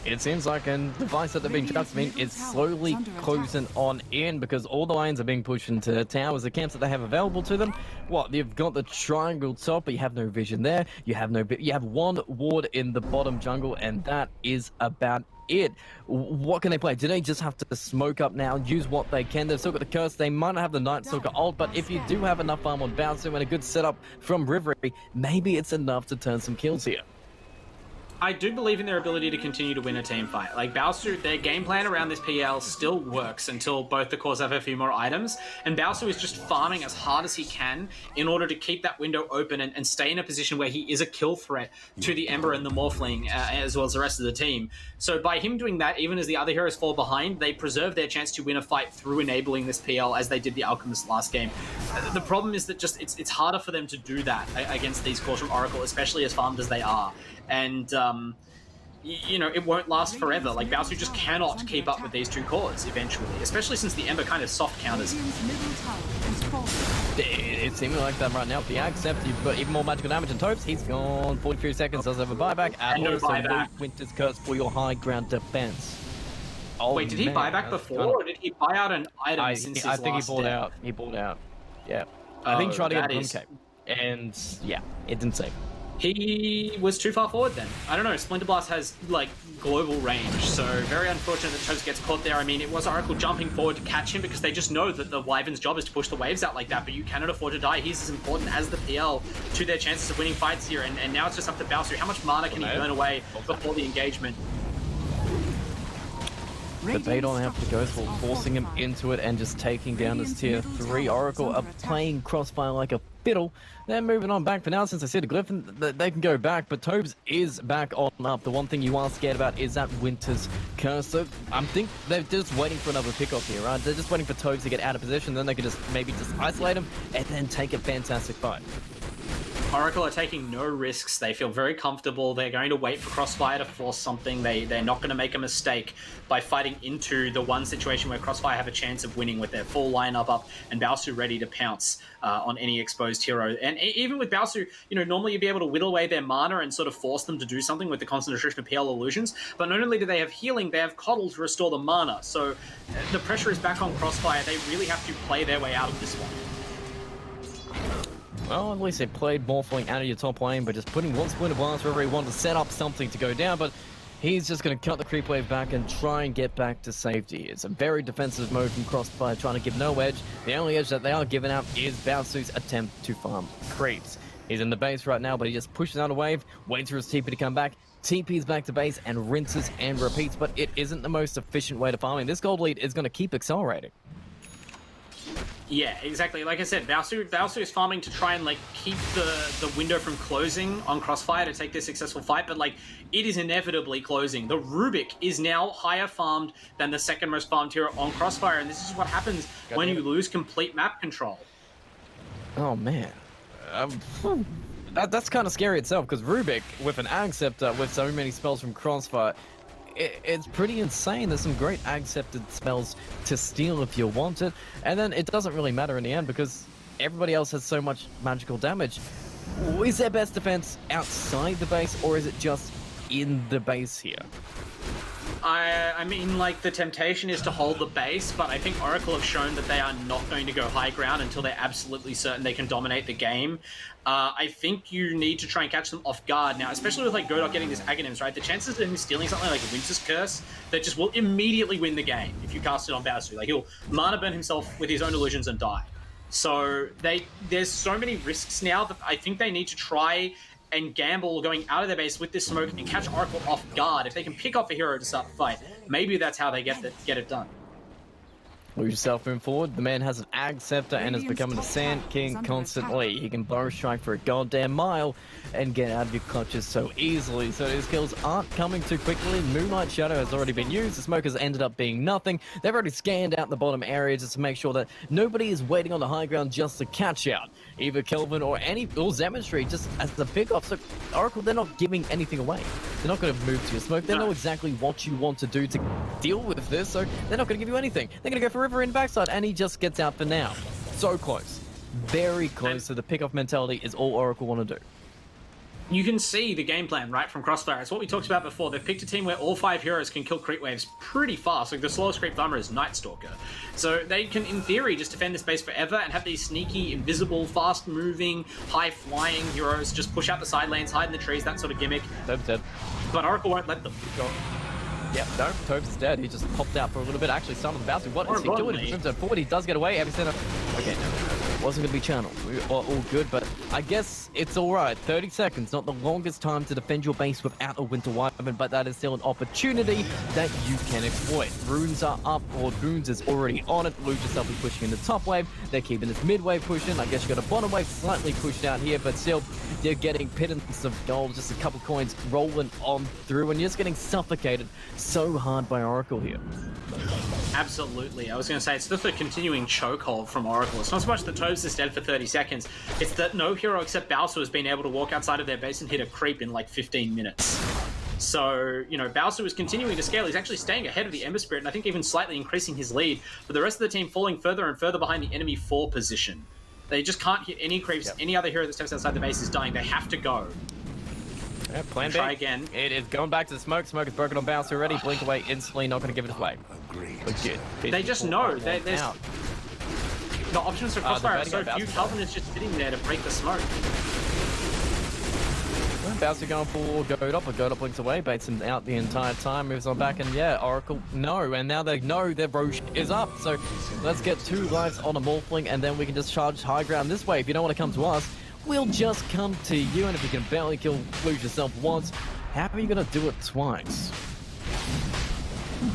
It seems like the vice that they're being trapped in is slowly closing on in because all the lanes are being pushed into towers, the camps that they have available to them. What, you've got the triangle top, but you have no vision there. You have one ward in the bottom jungle, and that is about it. What can they play? Do they just have to smoke up now, use what they can? They've still got the curse. They might not have the Night Stalker ult, but if you do have enough farm on Bouncer and a good setup from Rivery, maybe it's enough to turn some kills here. I do believe in their ability to continue to win a team fight. Like, Baosu, their game plan around this PL still works until both the cores have a few more items, and Baosu is just farming as hard as he can in order to keep that window open and stay in a position where he is a kill threat to the Ember and the Morphling, as well as the rest of the team. So by him doing that, even as the other heroes fall behind, they preserve their chance to win a fight through enabling this PL as they did the Alchemist last game. The problem is that just it's harder for them to do that against these cores from Oracle, especially as farmed as they are. And, you know, it won't last forever. Like, Baosu just cannot keep up with these two cores eventually, especially since the Ember kind of soft counters. It's seeming like that right now. The accept, you've got even more magical damage than Topes. He's gone 43 seconds, does have a buyback, and no also buyback. Winter's Curse for your high ground defense. Oh, wait, did he buy back before, or did he buy out an item since his last I think he bought day? out. He bought out. Yeah. I think he tried to get a Boomcape. And, yeah, it didn't save. He was too far forward then. I don't know, Splinter Blast has, like, global range, so very unfortunate that Topes gets caught there. I mean, it was Oracle jumping forward to catch him because they just know that the Wyvern's job is to push the waves out like that, but you cannot afford to die. He's as important as the PL to their chances of winning fights here, and now it's just up to Baosu. How much mana can he burn away before the engagement? The bait on have to go for forcing him into it and just taking down this tier 3. Oracle are playing Crossfire like a fiddle. They're moving on back for now since I see the Glyph. They can go back, but Tobes is back on up. The one thing you are scared about is that Winter's Curse. So I think they're just waiting for another pickoff here, right? They're just waiting for Tobes to get out of position, then they can just maybe just isolate him and then take a fantastic fight. Oracle are taking no risks. They feel very comfortable. They're going to wait for Crossfire to force something. They're not going to make a mistake by fighting into the one situation where Crossfire have a chance of winning with their full lineup up and Baosu ready to pounce on any exposed hero. And even with Baosu, you know, normally you'd be able to whittle away their mana and sort of force them to do something with the constant attrition of PL illusions. But not only do they have healing, they have Coddle to restore the mana. So the pressure is back on Crossfire. They really have to play their way out of this one. Well, at least they played Morphling out of your top lane, but just putting one Splinter Blast wherever he wanted to set up something to go down, but he's just going to cut the creep wave back and try and get back to safety. It's a very defensive mode from Crossfire, trying to give no edge. The only edge that they are giving out is Baosu's attempt to farm creeps. He's in the base right now, but he just pushes out a wave, waits for his TP to come back, TP's back to base, and rinses and repeats, but it isn't the most efficient way to farming. This gold lead is going to keep accelerating. Yeah, exactly. Like I said, Baosu is farming to try and like keep the window from closing on Crossfire to take this successful fight, but like it is inevitably closing. The Rubik is now higher farmed than the second most farmed hero on Crossfire, and this is what happens when you lose complete map control. Oh man, that's kind of scary itself because Rubik with an Ag Scepter with so many spells from Crossfire, it's pretty insane. There's some great accepted spells to steal if you want it, and then it doesn't really matter in the end because everybody else has so much magical damage. Is their best defense outside the base, or is it just in the base here? I mean, like, the temptation is to hold the base, but I think Oracle have shown that they are not going to go high ground until they're absolutely certain they can dominate the game. I think you need to try and catch them off guard now, especially with, like, Godot getting this Aghanims, right? The chances of him stealing something like a Winter's Curse that just will immediately win the game if you cast it on Bowser. Like, he'll mana burn himself with his own illusions and die. So there's so many risks now that I think they need to try and gamble going out of their base with this smoke and catch Oracle off guard. If they can pick off a hero to start the fight, maybe that's how they get it done. Move yourself moving forward. The man has an Ag Scepter and is becoming a Sand King constantly. He can Bow Strike for a goddamn mile and get out of your clutches so easily. So his kills aren't coming too quickly. Moonlight Shadow has already been used. The smoke has ended up being nothing. They've already scanned out the bottom area just to make sure that nobody is waiting on the high ground just to catch out. Either Kelvin or Zemetry just as the pickoff. So Oracle, they're not giving anything away. They're not going to move to your smoke. They know exactly what you want to do to deal with this, so they're not going to give you anything. They're going to go for River in backside, and he just gets out for now. So close. Very close. So the pickoff mentality is all Oracle want to do. You can see the game plan, right, from Crossfire. It's what we talked about before. They've picked a team where all 5 heroes can kill creep waves pretty fast. Like, the slowest creep farmer is Night Stalker. So they can, in theory, just defend this base forever and have these sneaky, invisible, fast-moving, high-flying heroes just push out the side lanes, hide in the trees, that sort of gimmick. Dead. But Oracle won't let them. Yep, no, Tobes is dead. He just popped out for a little bit. Actually, some of the Bowser. What is he doing? He moves forward. He does get away. Epicenter. Okay, no, wasn't going to be channeled. We are all good, but I guess it's all right. 30 seconds, not the longest time to defend your base without a Winter Wyvern, but that is still an opportunity that you can exploit. Runes are up, or Runes is already on it. Luge yourself is pushing in the top wave. They're keeping this mid wave pushing. I guess you got a bottom wave slightly pushed out here, but still, you're getting pittance of gold, just a couple coins rolling on through, and you're just getting suffocated so hard by Oracle here. Absolutely. I was going to say, it's just a continuing chokehold from Oracle. It's not so much that Tobes is dead for 30 seconds, it's that no hero except Bowser has been able to walk outside of their base and hit a creep in like 15 minutes. So, you know, Bowser is continuing to scale. He's actually staying ahead of the Ember Spirit, and I think even slightly increasing his lead, but the rest of the team falling further and further behind the enemy 4 position. They just can't hit any creeps. Yep. Any other hero that steps outside the base is dying. They have to go. Yeah, plan B. Try again. It is going back to the smoke. Smoke is broken on Bounce already. Blink away instantly. Not going to give it away. But good. They just know. There's the options for Crossfire are so few. Calvin is just sitting there to break the smoke. Bouncer going for Godot, but Godot blinks away, baits him out the entire time, moves on back, and yeah, Oracle, no, and now they know their Roche is up, so let's get 2 lives on a Morphling, and then we can just charge high ground this way. If you don't want to come to us, we'll just come to you, and if you can barely kill Luge yourself once, how are you going to do it twice?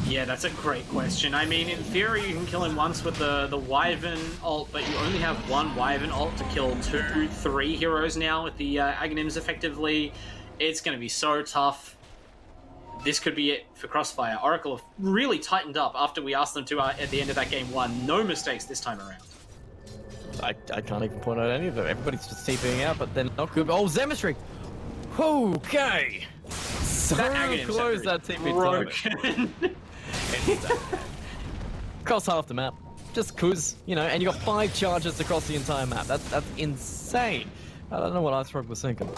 Yeah, that's a great question. I mean, in theory, you can kill him once with the Wyvern ult, but you only have 1 Wyvern ult to kill 2, 3 heroes now with the Aghanims effectively. It's going to be so tough. This could be it for Crossfire. Oracle have really tightened up after we asked them to at the end of that game 1. No mistakes this time around. I can't even point out any of them. Everybody's just TPing out, but they're not good. Oh, Zemetry! Okay! So close that TP broken. Across half the map. Just cause, you know, and you got 5 charges across the entire map. That's insane. I don't know what Icerock was thinking.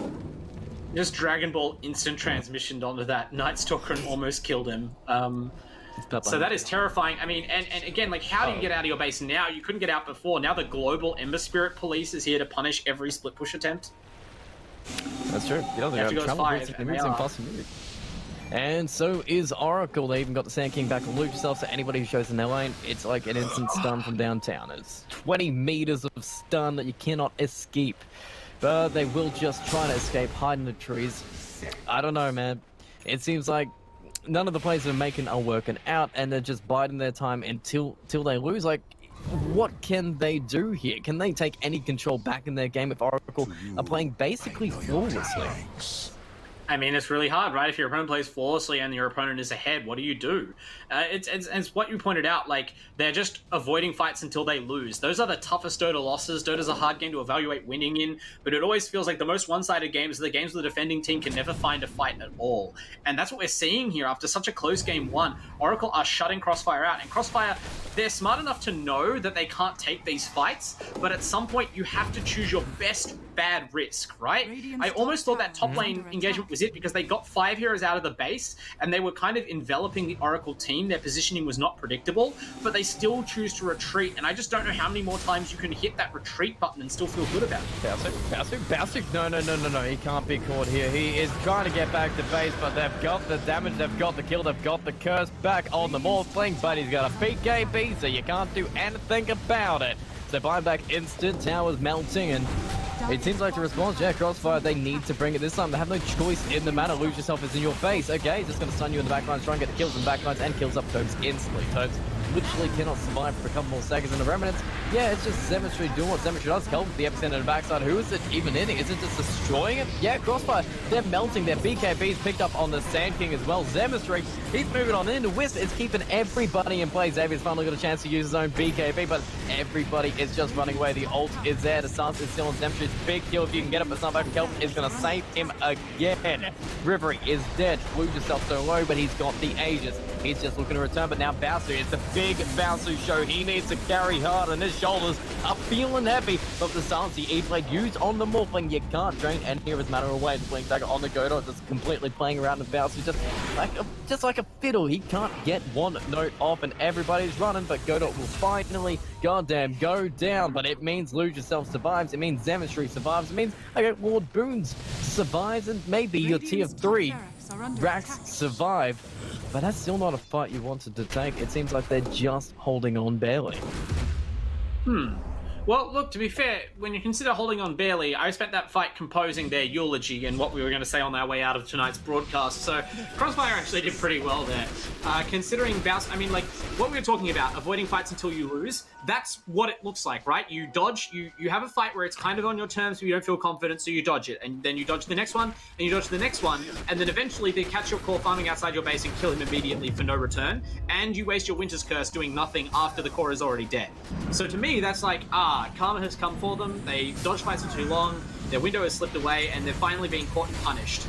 Just Dragon Ball instant transmissioned onto that Night Stalker and almost killed him. So that is terrifying. I mean, and again, like, how do you get out of your base now? You couldn't get out before. Now the global Ember Spirit Police is here to punish every split push attempt. That's true. You don't have to go 5. And so is Oracle. They even got the Sand King back on Luke yourself, so anybody who shows in their lane, it's like an instant stun from downtown. It's 20 meters of stun that you cannot escape. But they will just try to escape, hide in the trees. I don't know, man. It seems like none of the plays they're making are working out, and they're just biding their time until they lose. Like, what can they do here? Can they take any control back in their game if Oracle are playing basically flawlessly? I mean, it's really hard, right? If your opponent plays flawlessly and your opponent is ahead, what do you do? It's what you pointed out, like, they're just avoiding fights until they lose. Those are the toughest Dota losses. Dota's a hard game to evaluate winning in, but it always feels like the most one-sided games are the games where the defending team can never find a fight at all. And that's what we're seeing here after such a close game one. Oracle are shutting Crossfire out, and Crossfire, they're smart enough to know that they can't take these fights, but at some point you have to choose your best bad risk, right? I almost thought that top lane engagement was it because they got 5 heroes out of the base and they were kind of enveloping the Oracle team. Their positioning was not predictable, but they still choose to retreat, and I just don't know how many more times you can hit that retreat button and still feel good about it. Basic, no, he can't be caught here. He is trying to get back to base, but they've got the damage, they've got the kill, they've got the curse back on the Morphling, but he's got a BKB, so you can't do anything about it. So buyback instant, towers melting, and it seems like the response, yeah, Crossfire, they need to bring it this time. They have no choice in the matter. Lose yourself is in your face. Okay, just going to stun you in the backlines, try and get the kills in the backlines, and kills up Toads instantly. Toads literally cannot survive for a couple more seconds in the remnants. Yeah, it's just Zemetry doing what Zemetry does. Kelvin the epicenter in the backside. Who is it even hitting? Is it just destroying it? Yeah, Crossfire, they're melting. Their BKB's picked up on the Sand King as well. Zemetry, he's moving on into Wisp. It's keeping everybody in play. Xavier's finally got a chance to use his own BKB, but everybody is just running away. The ult is there. The stance is still on Zemetry's big kill. If you can get it, but it's not back. Kelvin is going to save him again. Rivery is dead. Blew yourself so low, but he's got the Aegis. He's just looking to return, but now Bowser, it's a big Bowser show. He needs to carry hard, and his shoulders are feeling heavy. But the stance the E-Blade used on the Morphling, you can't drain any of his mana away. The Blink Dagger on the Godot, just completely playing around with Bowser, just like a fiddle. He can't get one note off, and everybody's running, but Godot will finally, goddamn, go down. But it means Lose Yourself survives, it means Zemetry survives, it means, okay, Lord Boons survives, and maybe your tier 3 Rax survive. But that's still not a fight you wanted to take. It seems like they're just holding on barely. Well, look, to be fair, when you consider holding on barely, I spent that fight composing their eulogy and what we were going to say on our way out of tonight's broadcast. So Crossfire actually did pretty well there. Considering Bounce, I mean, like, what we were talking about, avoiding fights until you lose, that's what it looks like, right? You dodge, you have a fight where it's kind of on your terms, but you don't feel confident, so you dodge it. And then you dodge the next one, and you dodge the next one, and then eventually they catch your core farming outside your base and kill him immediately for no return, and you waste your Winter's Curse doing nothing after the core is already dead. So to me, that's like, karma has come for them, they dodged fights for too long, their window has slipped away, and they're finally being caught and punished.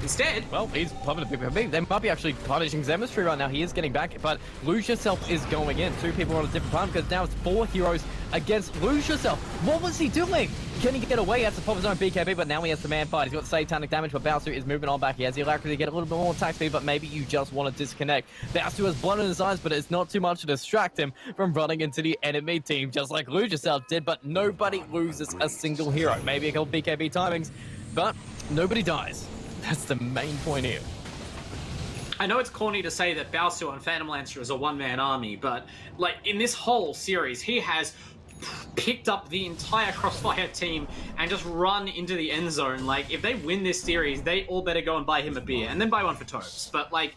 Instead, well, he's popping a big. They might be actually punishing Zemetry right now. He is getting back, but Lose Yourself is going in. 2 people on a different time because now it's 4 heroes against Lose Yourself. What was he doing? Can he get away? He has to pop his own BKB, but now he has the man fight. He's got satanic damage, but Bowser is moving on back. He has the alacrity to get a little bit more attack speed, but maybe you just want to disconnect. Bowser has blood in his eyes, but it's not too much to distract him from running into the enemy team, just like Lose Yourself did, but nobody loses a single hero. Maybe a couple BKB timings, but nobody dies. That's the main point here. I know it's corny to say that Baosu and Phantom Lancer is a one-man army, but like in this whole series, he has picked up the entire Crossfire team and just run into the end zone. Like, if they win this series, they all better go and buy him a beer, and then buy one for Tobes. But like,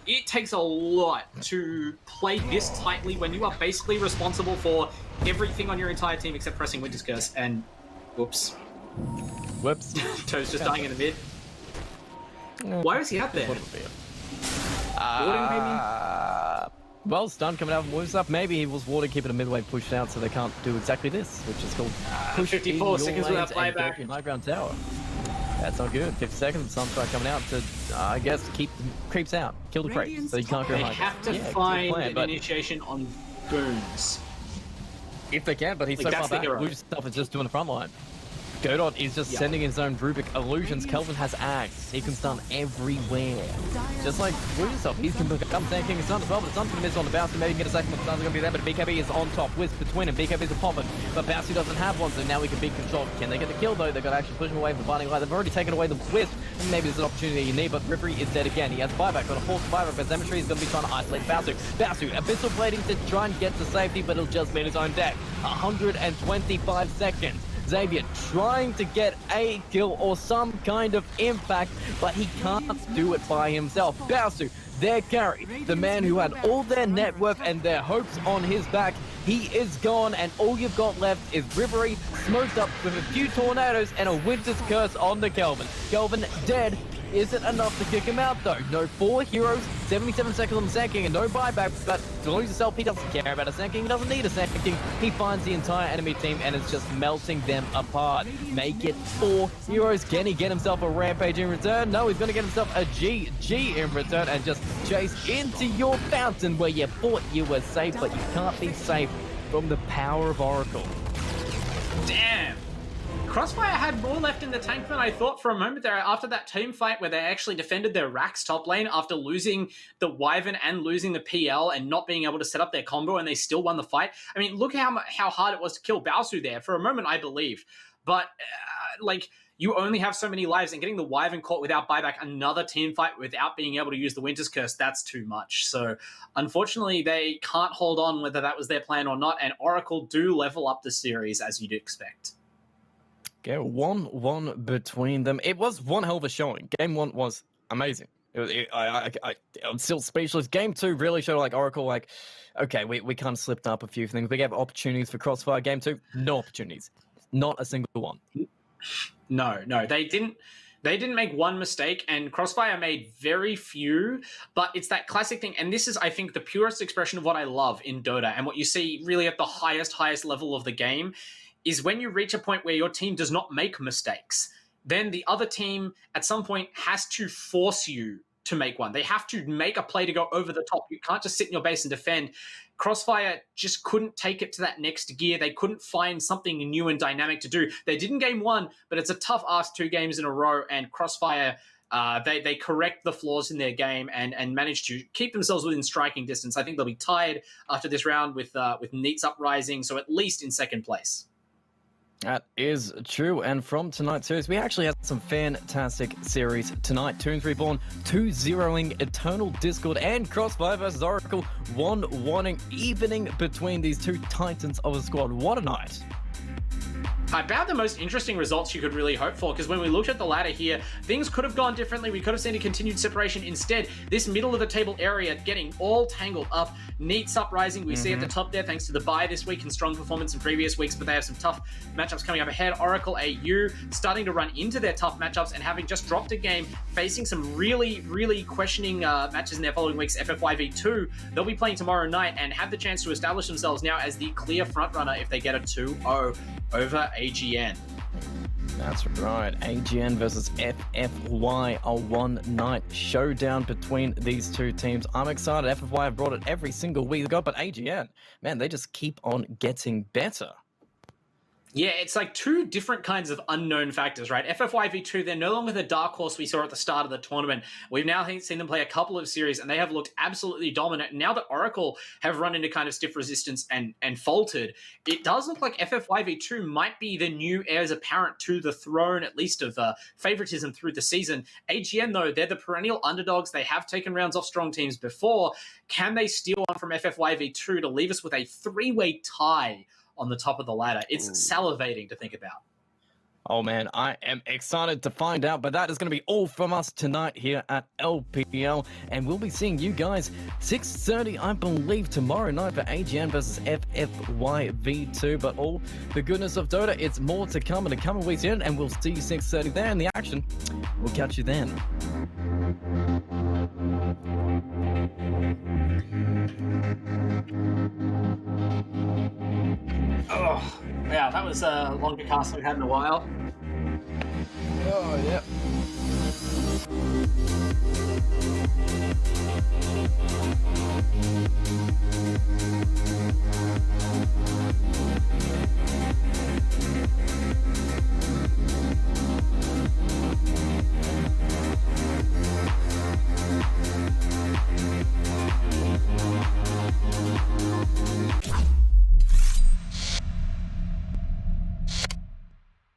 it takes a lot to play this tightly when you are basically responsible for everything on your entire team except pressing Winter's Curse and whoops. Toes just dying in the mid. Why was he out there? Well, stun coming out from Wolves up. Maybe he was warding, keeping a midway pushed out so they can't do exactly this, which is called push 54 seconds without playback. High ground tower. That's not good. 50 seconds, Sunstrike coming out to, I guess, keep the creeps out. Kill the creeps, so you can't go high. They have to find an initiation on Boons. If they can, but he's like, so far back. Lose Yourself is just doing the front line. Godot is just sending his own Rubik illusions. Kelvin has Axe. He can stun everywhere. Just like Lose Yourself, he can become Sand King and stun as well, but the stun's going to miss on the bounce. Maybe he can get a second, but the stun's going to be there, but BKB is on top. Wisp between him. BKB's a popping, but Bouncy doesn't have one, so now we can be controlled. Can they get the kill though? They've got to actually push him away from the binding line. They've already taken away the Wisp, and maybe there's an opportunity you need, but Rivery is dead again. He has buyback, got a force buyback, but Zemetry is going to be trying to isolate Bowser. Bowser, Abyssal Plating to try and get to safety, but it'll just mean his own death. 125 seconds. Xavier trying to get a kill or some kind of impact, but he can't do it by himself. Bowser, their carry, the man who had all their net worth and their hopes on his back, he is gone, and all you've got left is Rivery smoked up with a few tornadoes and a Winter's Curse on the Kelvin. Kelvin dead. Is it enough to kick him out though? No, 4 heroes, 77 seconds on the Sand King, and no buyback, but to lose himself, he doesn't care about a Sand King, he doesn't need a Sand King. He finds the entire enemy team and it's just melting them apart. Make it 4 heroes. Can he get himself a Rampage in return? No, he's gonna get himself a GG in return and just chase into your fountain where you thought you were safe, but you can't be safe from the power of Oracle. Damn. Crossfire had more left in the tank than I thought for a moment there after that team fight where they actually defended their Rax top lane after losing the Wyvern and losing the PL and not being able to set up their combo, and they still won the fight. I mean, look how hard it was to kill Baosu there. For a moment, I believed. But, like, you only have so many lives, and getting the Wyvern caught without buyback, another team fight without being able to use the Winter's Curse, that's too much. So, unfortunately, they can't hold on whether that was their plan or not, and Oracle do level up the series, as you'd expect. Okay, 1-1 between them. It was one hell of a showing. Game 1 was amazing. I'm still speechless. Game 2 really showed like Oracle, like, okay, we kind of slipped up a few things. We gave opportunities for Crossfire. Game 2, no opportunities. Not a single one. No, they didn't make one mistake, and Crossfire made very few, but it's that classic thing, and this is, I think, the purest expression of what I love in Dota, and what you see really at the highest level of the game, is when you reach a point where your team does not make mistakes, then the other team at some point has to force you to make one. They have to make a play to go over the top. You can't just sit in your base and defend. Crossfire just couldn't take it to that next gear. They couldn't find something new and dynamic to do. They did in game 1, but it's a tough ask 2 games in a row, and Crossfire, they correct the flaws in their game and manage to keep themselves within striking distance. I think they'll be tied after this round with Neats Uprising, so at least in second place. That is true, and from tonight's series, we actually had some fantastic series tonight. Toons Reborn 2-0ing Eternal Discord and Crossfire versus Oracle 1-1ing, evening between these two titans of a squad. What a night. About the most interesting results you could really hope for, because when we looked at the ladder here, things could have gone differently. We could have seen a continued separation. Instead, this middle of the table area getting all tangled up. Neats Uprising, we see at the top there, thanks to the bye this week and strong performance in previous weeks, but they have some tough matchups coming up ahead. Oracle AU starting to run into their tough matchups and having just dropped a game, facing some really questioning matches in their following weeks. FFYV2, they'll be playing tomorrow night and have the chance to establish themselves now as the clear frontrunner if they get a 2-0 over AGN. That's right. AGN versus FFY, a one-night showdown between these two teams. I'm excited. FFY have brought it every single week ago, but AGN, man, they just keep on getting better. Yeah, it's like two different kinds of unknown factors, right? FFYV2, they're no longer the dark horse we saw at the start of the tournament. We've now seen them play a couple of series, and they have looked absolutely dominant. And now that Oracle have run into kind of stiff resistance and faltered, it does look like FFYV2 might be the new heirs apparent to the throne, at least of favoritism through the season. AGN, though, they're the perennial underdogs. They have taken rounds off strong teams before. Can they steal one from FFYV2 to leave us with a three-way tie on the top of the ladder? It's salivating to think about. Oh man, I am excited to find out, but that is going to be all from us tonight here at LPL, and we'll be seeing you guys 6:30, I believe, tomorrow night for AGN versus FFYV2, but all the goodness of Dota, it's more to come in the coming weeks in, and we'll see you 6:30 there in the action. We'll catch you then. Oh, yeah, that was a longer cast we've had in a while. Oh, yeah.